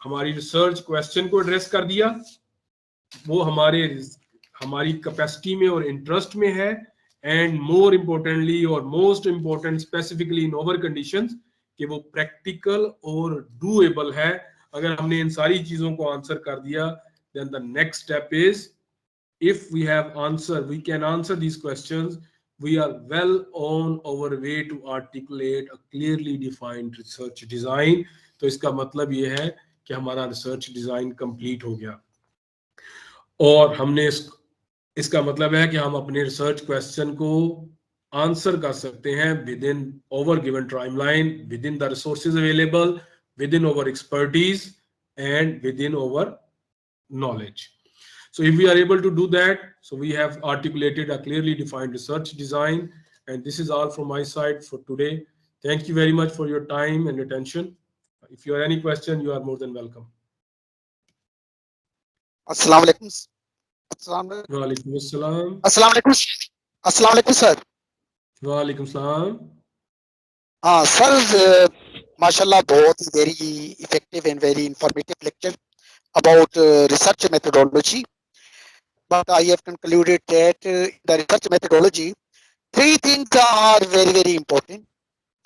हमारी रिसर्च क्वेश्चन को एड्रेस कर दिया, वो हमारी कैपेसिटी में और इंटरेस्ट में है, एंड मोर इम्पोर्टेंटली और most important specifically in over conditions कि वो प्रैक्टिकल और डूएबल है. अगर हमने इन सारी चीजों को आंसर कर दिया, then the next step is, if we have answer, we can answer these questions, we are well on our way to articulate a clearly defined research design. तो इसका मतलब ये है कि हमारा रिसर्च डिजाइन कंप्लीट हो गया, और हमने इसका मतलब है कि हम अपने रिसर्च क्वेश्चन को आंसर कर सकते हैं with in over given timeline, with in the resources available, within our expertise and within our knowledge. So if we are able to do that, so we have articulated a clearly defined research design, and this is all from my side for today. Thank you very much for your time and attention. If you have any question, you are more than welcome. Assalamu alaikum. Wa alaikum assalam. Assalamu alaikum. Assalamu alaikum, sir. Wa alaikum assalam. Sir, mashallah, बहुत ही very effective and very informative lecture about research methodology. But I have concluded that the research methodology, three things are very, very important.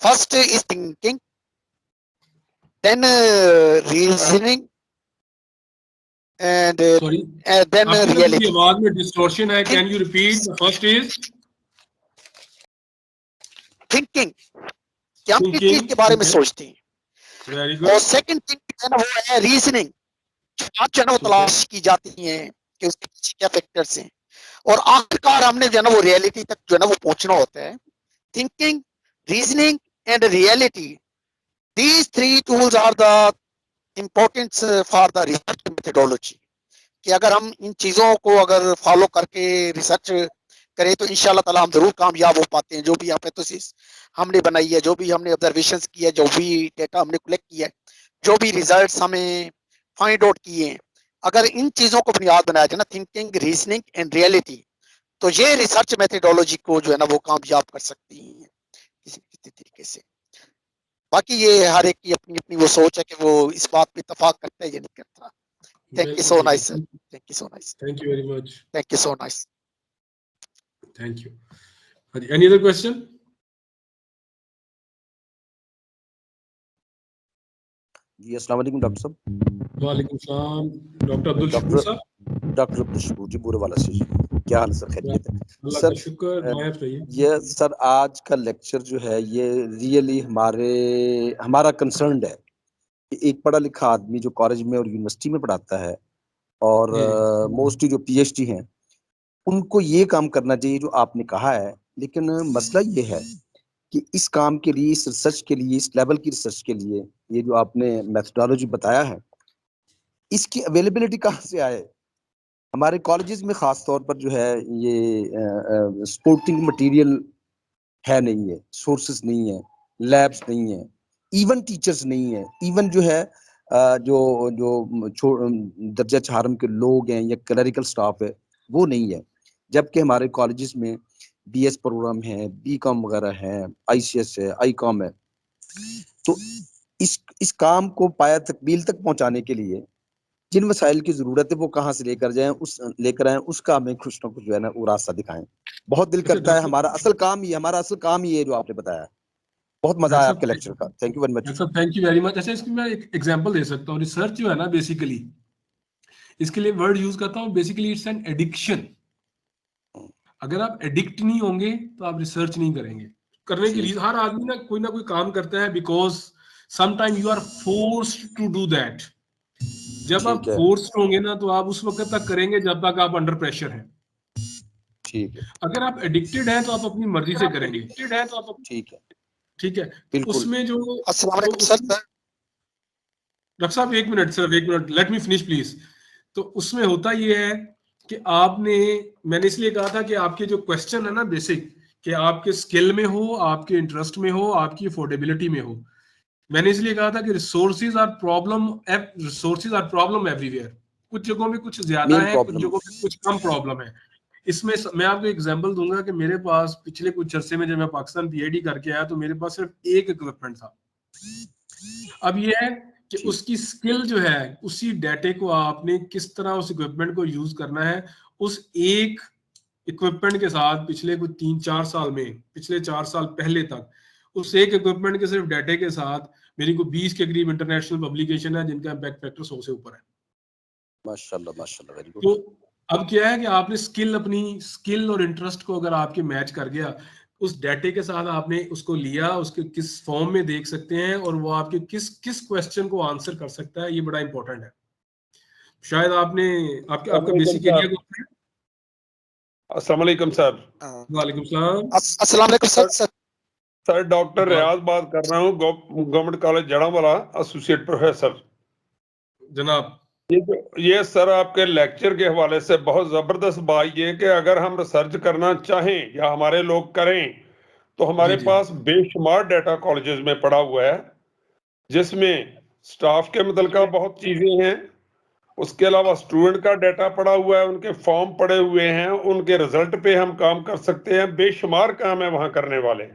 First is thinking, then reasoning, and then reality. आवाज में distortion है. Can you repeat? The first is thinking, कि हम किस चीज के बारे में सोचते हैं. Very good. और सेकंड थिंग वो है रीजनिंग, जो है ना वो तलाश की जाती है कि उसके पीछे क्या फैक्टर्स हैं, और आखिरकार हमने जो है ना वो रियलिटी तक जो है ना वो पहुंचना होता है. Thinking, reasoning and reality, these three tools are the importance for the research methodology. कि अगर हम इन चीजों को अगर फॉलो करके रिसर्च करें तो इंशाल्लाह ताला हम जरूर कामयाब हो पाते हैं. जो भी हाइपोथेसिस हमने बनाई है, जो भी हमने ऑब्जर्वेशंस की है, जो भी डेटा हमने कलेक्ट किया है, जो भी रिजल्ट्स हमें फाइंड आउट किए हैं, अगर इन चीजों को बुनियाद बनाया जाए ना, थिंकिंग, रीजनिंग एंड रियलिटी, तो ये रिसर्च मेथोडोलॉजी को जो है ना वो कामयाब कर सकती है किसी किसी तरीके से. बाकी ये हर एक की अपनी अपनी वो सोच है कि वो इस बात पे इत्तेफाक करता है या नहीं करता. Thank you so nice, sir. Thank you so nice. Thank you very much. Thank you so nice. Thank you. Any other question? जी अस्सलाम वालेकुम डॉक्टर साहब. वालेकुम सलाम. डॉक्टर अब्दुल शकूर साहब. डॉक्टर अब्दुल शकूर जी, बुरे वाला से जी. क्या हाल है सर? खैरियत है अल्लाह सर? का शुक्र. नायब रहिए. ये सर आज का लेक्चर जो है ये रियली हमारा कंसर्न है. एक पढ़ा लिखा आदमी जो कॉलेज में और यूनिवर्सिटी में पढ़ाता है, और मोस्टली जो पीएचडी हैं, उनको ये काम करना चाहिए जो आपने कहा है. लेकिन मसला ये है कि इस काम के लिए, इस रिसर्च के लिए, इस लेवल की रिसर्च के लिए, ये जो आपने मेथोडोलॉजी बताया है, इसकी अवेलेबिलिटी कहाँ से आए? ہمارے کالجز میں خاص طور پر جو ہے یہ سپورٹنگ مٹیریل ہے نہیں ہے، سورسز نہیں ہے، لیبس نہیں ہیں، ایون ٹیچرز نہیں ہیں، ایون جو ہے جو درجہ چہارم کے لوگ ہیں یا کلریکل سٹاف ہے وہ نہیں ہے، جبکہ ہمارے کالجز میں بی ایس پروگرام ہے، بی کام وغیرہ ہے، آئی سی ایس ہے، آئی کام ہے. تو اس کام کو پایا تکمیل تک پہنچانے کے لیے جن وسائل کی ضرورت ہے وہ کہاں سے لے کر آئیں اس کا ہمیں کچھ نہ کچھ جو ہے نا وہ راستہ دکھائیں. بہت دل کرتا ہے، ہمارا اصل کام ہی ہے جو آپ نے بتایا. بہت مزہ آیا آپ کے لیکچر کا. Thank you very much. Thank you very مچ. اچھا، اس کی میں ایک ایگزامپل دے سکتا ہوں. ریسرچ جو ہے نا بیسیکلی اس کے لیے ورڈ یوز کرتا ہوں، بیسیکلی اٹس این ایڈکشن. اگر آپ ایڈکٹ نہیں ہوں گے تو آپ ریسرچ نہیں کریں گے. کرنے کی ریزن، ہر آدمی نہ کوئی کام کرتا ہے because some time you are forced to do that. جب آپ فورسڈ ہوں گے نا تو آپ اس وقت تک کریں گے جب تک آپ انڈر پریشر ہیں. ٹھیک ہے. اگر آپ ایڈکٹڈ ہیں تو آپ اپنی مرضی سے کریں گے. ٹھیک ہے. ٹھیک ہے. اس میں جو السلام علیکم سر. ڈاکٹر صاحب ایک منٹ سر، ایک minute, let me finish please. تو اس میں ہوتا یہ ہے کہ میں نے اس لیے کہا تھا کہ آپ کے جو کوشچن ہے نا بیسک، کہ آپ کے اسکل میں ہو، آپ کے انٹرسٹ میں ہو، آپ کی افورڈیبلٹی میں ہو. میں نے اس لیے کہا تھا کہ resources are problem everywhere. کچھ جگہوں میں کچھ زیادہ ہے، کچھ جگہوں میں کچھ کم پرابلم ہے. اس میں میں آپ کو ایگزامپل دوں گا کہ میرے پاس پچھلے کچھ عرصے میں جب میں پاکستان پی ایچ ڈی کر کے آیا تو میرے پاس صرف ایک اکوپمنٹ تھا. اب یہ ہے کہ اس کی اسکل جو ہے، اسی ڈیٹے کو آپ نے کس طرح اس اکوپمنٹ کو یوز کرنا ہے. اس ایک اکوپمنٹ کے ساتھ پچھلے کچھ 3-4 سال میں، پچھلے 4 سال پہلے تک اس ایک اکوپمنٹ کے صرف ڈیٹے کے ساتھ میری کو 20 کے قریب انٹرنیشنل پبلیکیشن ہے جن کا امپیکٹ فیکٹر 100 سے اوپر ہے. ماشاءاللہ ماشاءاللہ، ویری گڈ. تو اب کیا ہے کہ آپ نے اپنی اسکل اور انٹرسٹ کو اگر آپ کے میچ کر گیا، اس ڈیٹے کے ساتھ آپ نے اس کو لیا، اس کے کس فارم میں دیکھ سکتے ہیں اور وہ آپ کے کس کوسچن کو آنسر کر سکتا ہے، یہ بڑا امپورٹنٹ ہے. شاید آپ کا بیسک ایریا کو. السلام علیکم سر. وعلیکم السلام. السلام علیکم سر. سر ڈاکٹر ریاض بات کر رہا ہوں، گورنمنٹ کالج جڑا والا، ایسوسیٹ پروفیسر. جناب یہ سر آپ کے لیکچر کے حوالے سے بہت زبردست بات یہ کہ اگر ہم ریسرچ کرنا چاہیں یا ہمارے لوگ کریں تو ہمارے پاس بے شمار ڈیٹا کالجز میں پڑا ہوا ہے، جس میں سٹاف کے متعلقہ بہت چیزیں ہیں، اس کے علاوہ اسٹوڈنٹ کا ڈیٹا پڑا ہوا ہے، ان کے فارم پڑے ہوئے ہیں، ان کے رزلٹ پہ ہم کام کر سکتے ہیں. بے شمار کام ہے وہاں کرنے والے.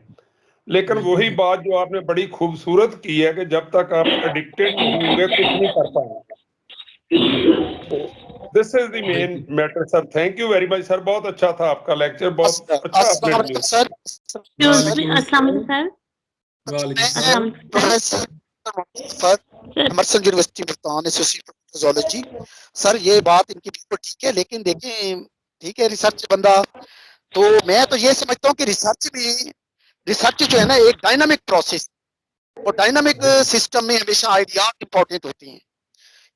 لیکن وہی بات جو آپ نے بڑی خوبصورت کی ہے کہ جب تک آپ ایڈکٹڈ نہیں ہوں گے کچھ نہیں کر پائیں گے. This is the main matter sir. Thank you very much sir. بہت اچھا تھا آپ کا لیکچر، بہت اچھا السلام علیکم سر. السلام علیکم sir. Emerson university Multan, associate pathology. Sir یہ بات ان کی بالکل ٹھیک ہے، لیکن دیکھیں ٹھیک ہے ریسرچ بندہ، تو میں تو یہ سمجھتا ہوں کہ ریسرچ جو ہے نا ایک ڈائنامک پروسیس، اور ڈائنامک سسٹم میں ہمیشہ آئیڈیاز امپورٹنٹ ہوتی ہیں.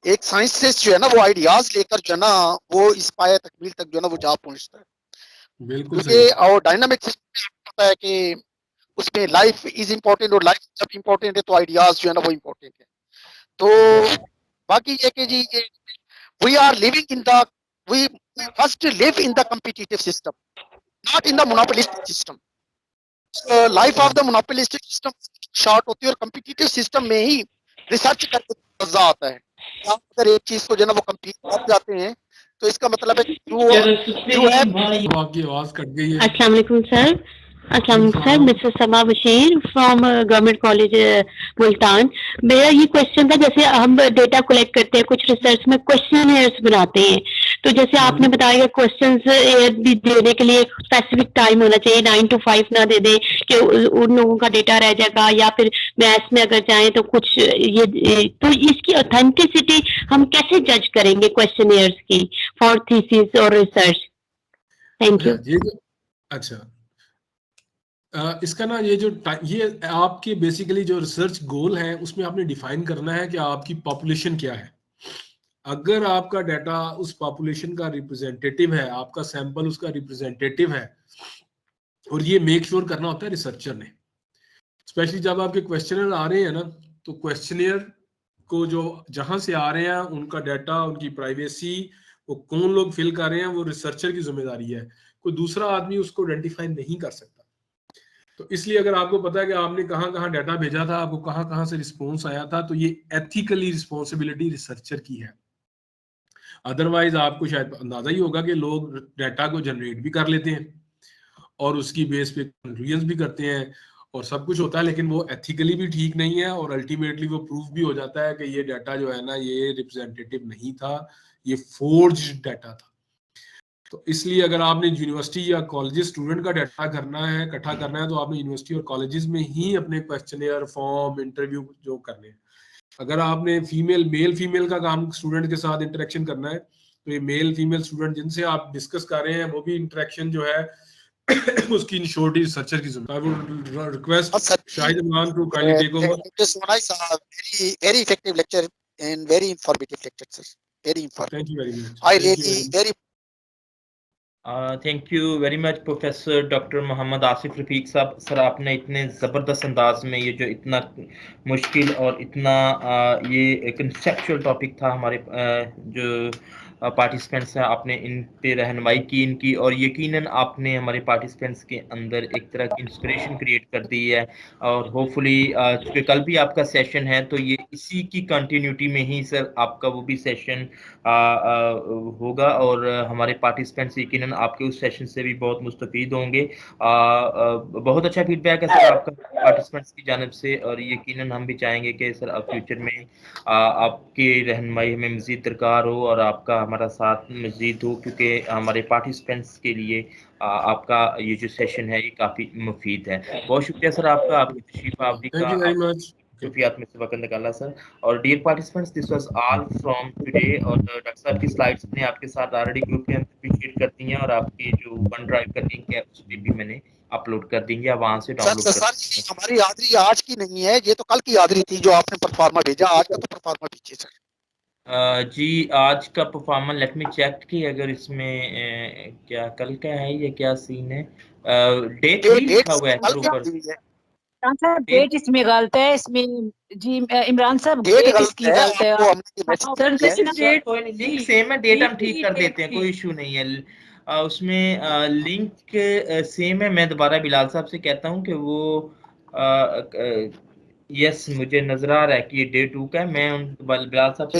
ایک سائنسسٹ جو ہے نا وہ آئیڈیاز لے کر جو ہے نا وہ اس پایہ تکمیل تک جو ہے نا وہ جا پہنچتا ہے. کیونکہ اور ڈائنامک سسٹم ہوتا ہے کہ اس میں لائف از امپورٹنٹ، اور لائف جب امپورٹنٹ ہے تو آئیڈیاز جو ہے نا وہ امپورٹنٹ ہے. تو باقی یہ کہ جی we are living in the we first live in the competitive system, not in the monopolistic system. Life of the monopolistic system short ہوتی ہے، اور کمپیٹیٹیو سسٹم میں ہی ریسرچ کرنے کا مزہ آتا ہے. آپ اگر ایک چیز کو جو ہے نا وہ کمپلیٹ کر جاتے ہیں تو اس کا مطلب ہے کہ السلام علیکم سر. السلام علیکم سر. مسز سما Bashir from government college Multan. میرا یہ کوشچن تھا، جیسے ہم ڈیٹا کلیکٹ کرتے ہیں، کچھ ریسرچ میں کوشچن بناتے ہیں، تو جیسے آپ نے بتایا کہ کوشچنز دینے کے لیے اسپیسیفک ٹائم ہونا چاہیے، 9 to 5 نہ دے دیں کہ ان لوگوں کا ڈیٹا رہ جائے گا، یا پھر میتھس میں اگر جائیں تو کچھ یہ، تو اس کی اوتھینٹسٹی ہم کیسے جج کریں گے کوشچنئرز کی فار تھیسس اور ریسرچ؟ Thank you. اچھا، اس کا نا یہ آپ کے بیسیکلی جو ریسرچ گول ہے اس میں آپ نے ڈیفائن کرنا ہے کہ آپ کی پاپولیشن کیا ہے. اگر آپ کا ڈیٹا اس پاپولیشن کا ریپرزینٹیٹیو ہے، آپ کا سیمپل اس کا ریپرزینٹیٹیو ہے، اور یہ میک شیور کرنا ہوتا ہے ریسرچر نے. اسپیشلی جب آپ کے کویسچنر آ رہے ہیں نا، تو کویسچنر کو جو جہاں سے آ رہے ہیں ان کا ڈیٹا، ان کی پرائیویسی، وہ کون لوگ فل کر رہے ہیں وہ ریسرچر کی ذمہ داری ہے, کوئی دوسرا آدمی اس کو آئیڈینٹیفائی نہیں کر سکتا. تو اس لیے اگر آپ کو پتا ہے کہ آپ نے کہاں کہاں ڈیٹا بھیجا تھا, آپ کو کہاں کہاں سے رسپانس آیا تھا, تو یہ ایتھیکلی رسپانسبلٹی ریسرچر کی ہے. ادروائز آپ کو شاید اندازہ ہی ہوگا کہ لوگ ڈیٹا کو جنریٹ بھی کر لیتے ہیں اور اس کی بیس پہ کنکلوژنز بھی کرتے ہیں اور سب کچھ ہوتا ہے, لیکن وہ ایتھیکلی بھی ٹھیک نہیں ہے اور الٹیمیٹلی وہ پروف بھی ہو جاتا ہے کہ یہ ڈیٹا جو ہے نا یہ ریپرزینٹیٹیو نہیں تھا, یہ فورج ڈیٹا تھا. تو اس لیے اگر آپ نے یونیورسٹی یا کالجز اسٹوڈنٹ کا ڈیٹا کرنا ہے, اکٹھا کرنا ہے, تو آپ نے یونیورسٹی اور کالجز میں ہی اپنے کویسچنیئر, فارم, انٹرویو جو کرنے ہیں. اگر آپ نے میل فیمیل کا کام اسٹوڈنٹ کے ساتھ انٹریکشن کرنا ہے, تو یہ میل فیمیل اسٹوڈنٹ جن سے آپ ڈسکس کر رہے ہیں وہ بھی انٹریکشن جو ہے اس کی انشورٹی ریسرچر کی ذمہ. I would request Shahid Imran to kindly take over. It is so nice, very effective lecture and very informative lecture, sir. Very informative. Thank you very much. I really very. Thank you very much professor doctor محمد آصف رفیق صاحب. Sir آپ نے اتنے زبردست انداز میں یہ جو اتنا مشکل اور اتنا یہ کنسیپچول ٹاپک تھا ہمارے جو پارٹیسپینٹس ہیں, آپ نے ان پہ رہنمائی کی ان کی, اور یقیناً آپ نے ہمارے پارٹیسپینٹس کے اندر ایک طرح کی انسپریشن کریٹ کر دی ہے. اور ہوپ فلی چونکہ کل بھی آپ کا سیشن ہے تو یہ اسی کی کنٹینیوٹی میں ہی سر آپ کا وہ بھی سیشن ہوگا, اور ہمارے پارٹیسپینٹس یقیناً آپ کے اس سیشن سے بھی بہت مستفید ہوں گے. بہت اچھا فیڈ بیک ہے سر آپ کا پارٹیسپینٹس کی جانب سے, اور یقیناً ہم بھی چاہیں گے کہ سر اب فیوچر میں آپ کی رہنمائی ہمیں مزید درکار ہو اور آپ کا ہمارا ساتھ مزید ہو, کیونکہ ہمارے پارٹیسپینٹس کے لیے آپ کا یہ جو سیشن ہے یہ کافی مفید ہے. بہت شکریہ سر آپ کا, آپ کی تشریف آوری کا, خصوصیات میں سے وقت نکالا سر. اور dear participants, this was all from today. اور ڈاکٹر صاحب کی سلائڈس میں نے آپ کے ساتھ آلریڈی گروپ کے اندر بھی شیئر کر دی ہیں, اور آپ کی جو ون ڈرائیو کا لنک ہے اس پہ بھی میں نے اپلوڈ کر دیں گے, آپ وہاں سے ڈاؤن لوڈ کر دیں. ہماری حاضری آج کی نہیں ہے, یہ تو کل کی حاضری تھی جو آپ نے پرفارما بھیجا, آج کا تو پرفارما بھیجیے سر. جی آج کا پرفارمنس لیٹ می چیک کہ اگر اس میں کیا کل کا ہے یا کیا سین ہے. Day 3 لکھا ہوا ہے سر اوپر. ڈیٹ اس میں غلط ہے, اس میں جی عمران صاحب ڈیٹ اس کی غلط ہے. لنک سیم ہے, ڈیٹ ہم ٹھیک کر دیتے ہیں, کوئی ایشو نہیں ہے. اس میں لنک سیم ہے. میں دوبارہ بلال صاحب سے کہتا ہوں کہ وہ یس مجھے نظر آ رہا ہے کہ یہ Day 2 کا ہے. میں بلال صاحب سے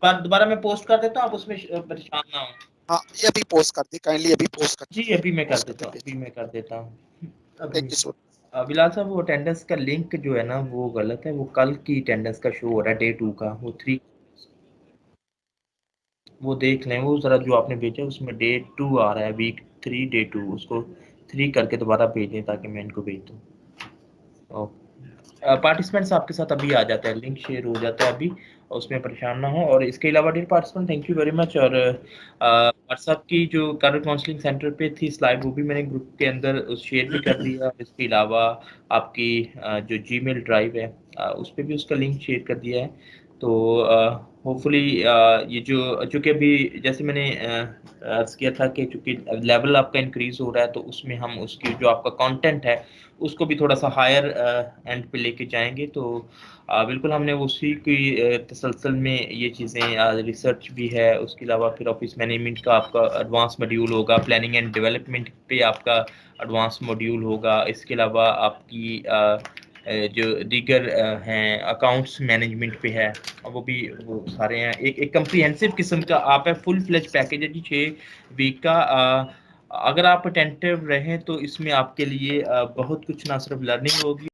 دوبارہ میں پوسٹ کر دیتا ہوں, آپ اس میں پریشان نہ ہوں. ہاں یہ ابھی پوسٹ کر دی, کائنڈلی ابھی پوسٹ کر دی. جی ابھی میں کر دیتا ہوں. بلال صاحب وہ اٹینڈنس کا لنک جو ہے نا وہ غلط ہے, وہ کل کی اٹینڈنس کا شو ہو رہا ہے Day 2 کا, وہ 3 وہ دیکھ لیں. وہ ذرا جو آپ نے بھیجا اس میں Day 2 آ رہا ہے, week 3 Day 2, اس کو 3 کر کے دوبارہ بھیجیں تاکہ میں ان کو بھیج دوں. پارٹیسپینٹس آپ کے ساتھ ابھی آ جاتا ہے, لنک شیئر ہو جاتا ہے ابھی, اس میں پریشان نہ ہو. اور اس کے علاوہ dear participant thank you very مچ. اور واٹس ایپ کی جو کریئر کاؤنسلنگ سینٹر پہ تھی سلائڈ وہ بھی میں نے گروپ کے اندر شیئر بھی کر دیا. اس کے علاوہ آپ کی جو جی میل ڈرائیو ہے اس پہ بھی اس کا لنک شیئر کر دیا ہے. تو ہوپ فلی یہ جو چونکہ ابھی جیسے میں نے عرض کیا تھا کہ چونکہ لیول آپ کا انکریز ہو رہا ہے تو اس میں ہم اس کی جو آپ کا کانٹینٹ ہے اس کو بھی تھوڑا سا ہائر اینڈ پہ لے کے جائیں گے. تو بالکل ہم نے اسی کی تسلسل میں یہ چیزیں, ریسرچ بھی ہے, اس کے علاوہ پھر آفس مینجمنٹ کا آپ کا ایڈوانس ماڈیول ہوگا, پلاننگ اینڈ ڈیولپمنٹ پہ آپ کا ایڈوانس ماڈیول ہوگا. اس کے علاوہ آپ کی جو دیگر ہیں اکاؤنٹس مینجمنٹ پہ ہے, وہ بھی وہ سارے ہیں. ایک کمپریہنسو قسم کا آپ ہے, فل فلیج پیکیج ہے جی 6 ویک کا. اگر آپ اٹینٹیو رہیں تو اس میں آپ کے لیے بہت کچھ نہ صرف لرننگ ہوگی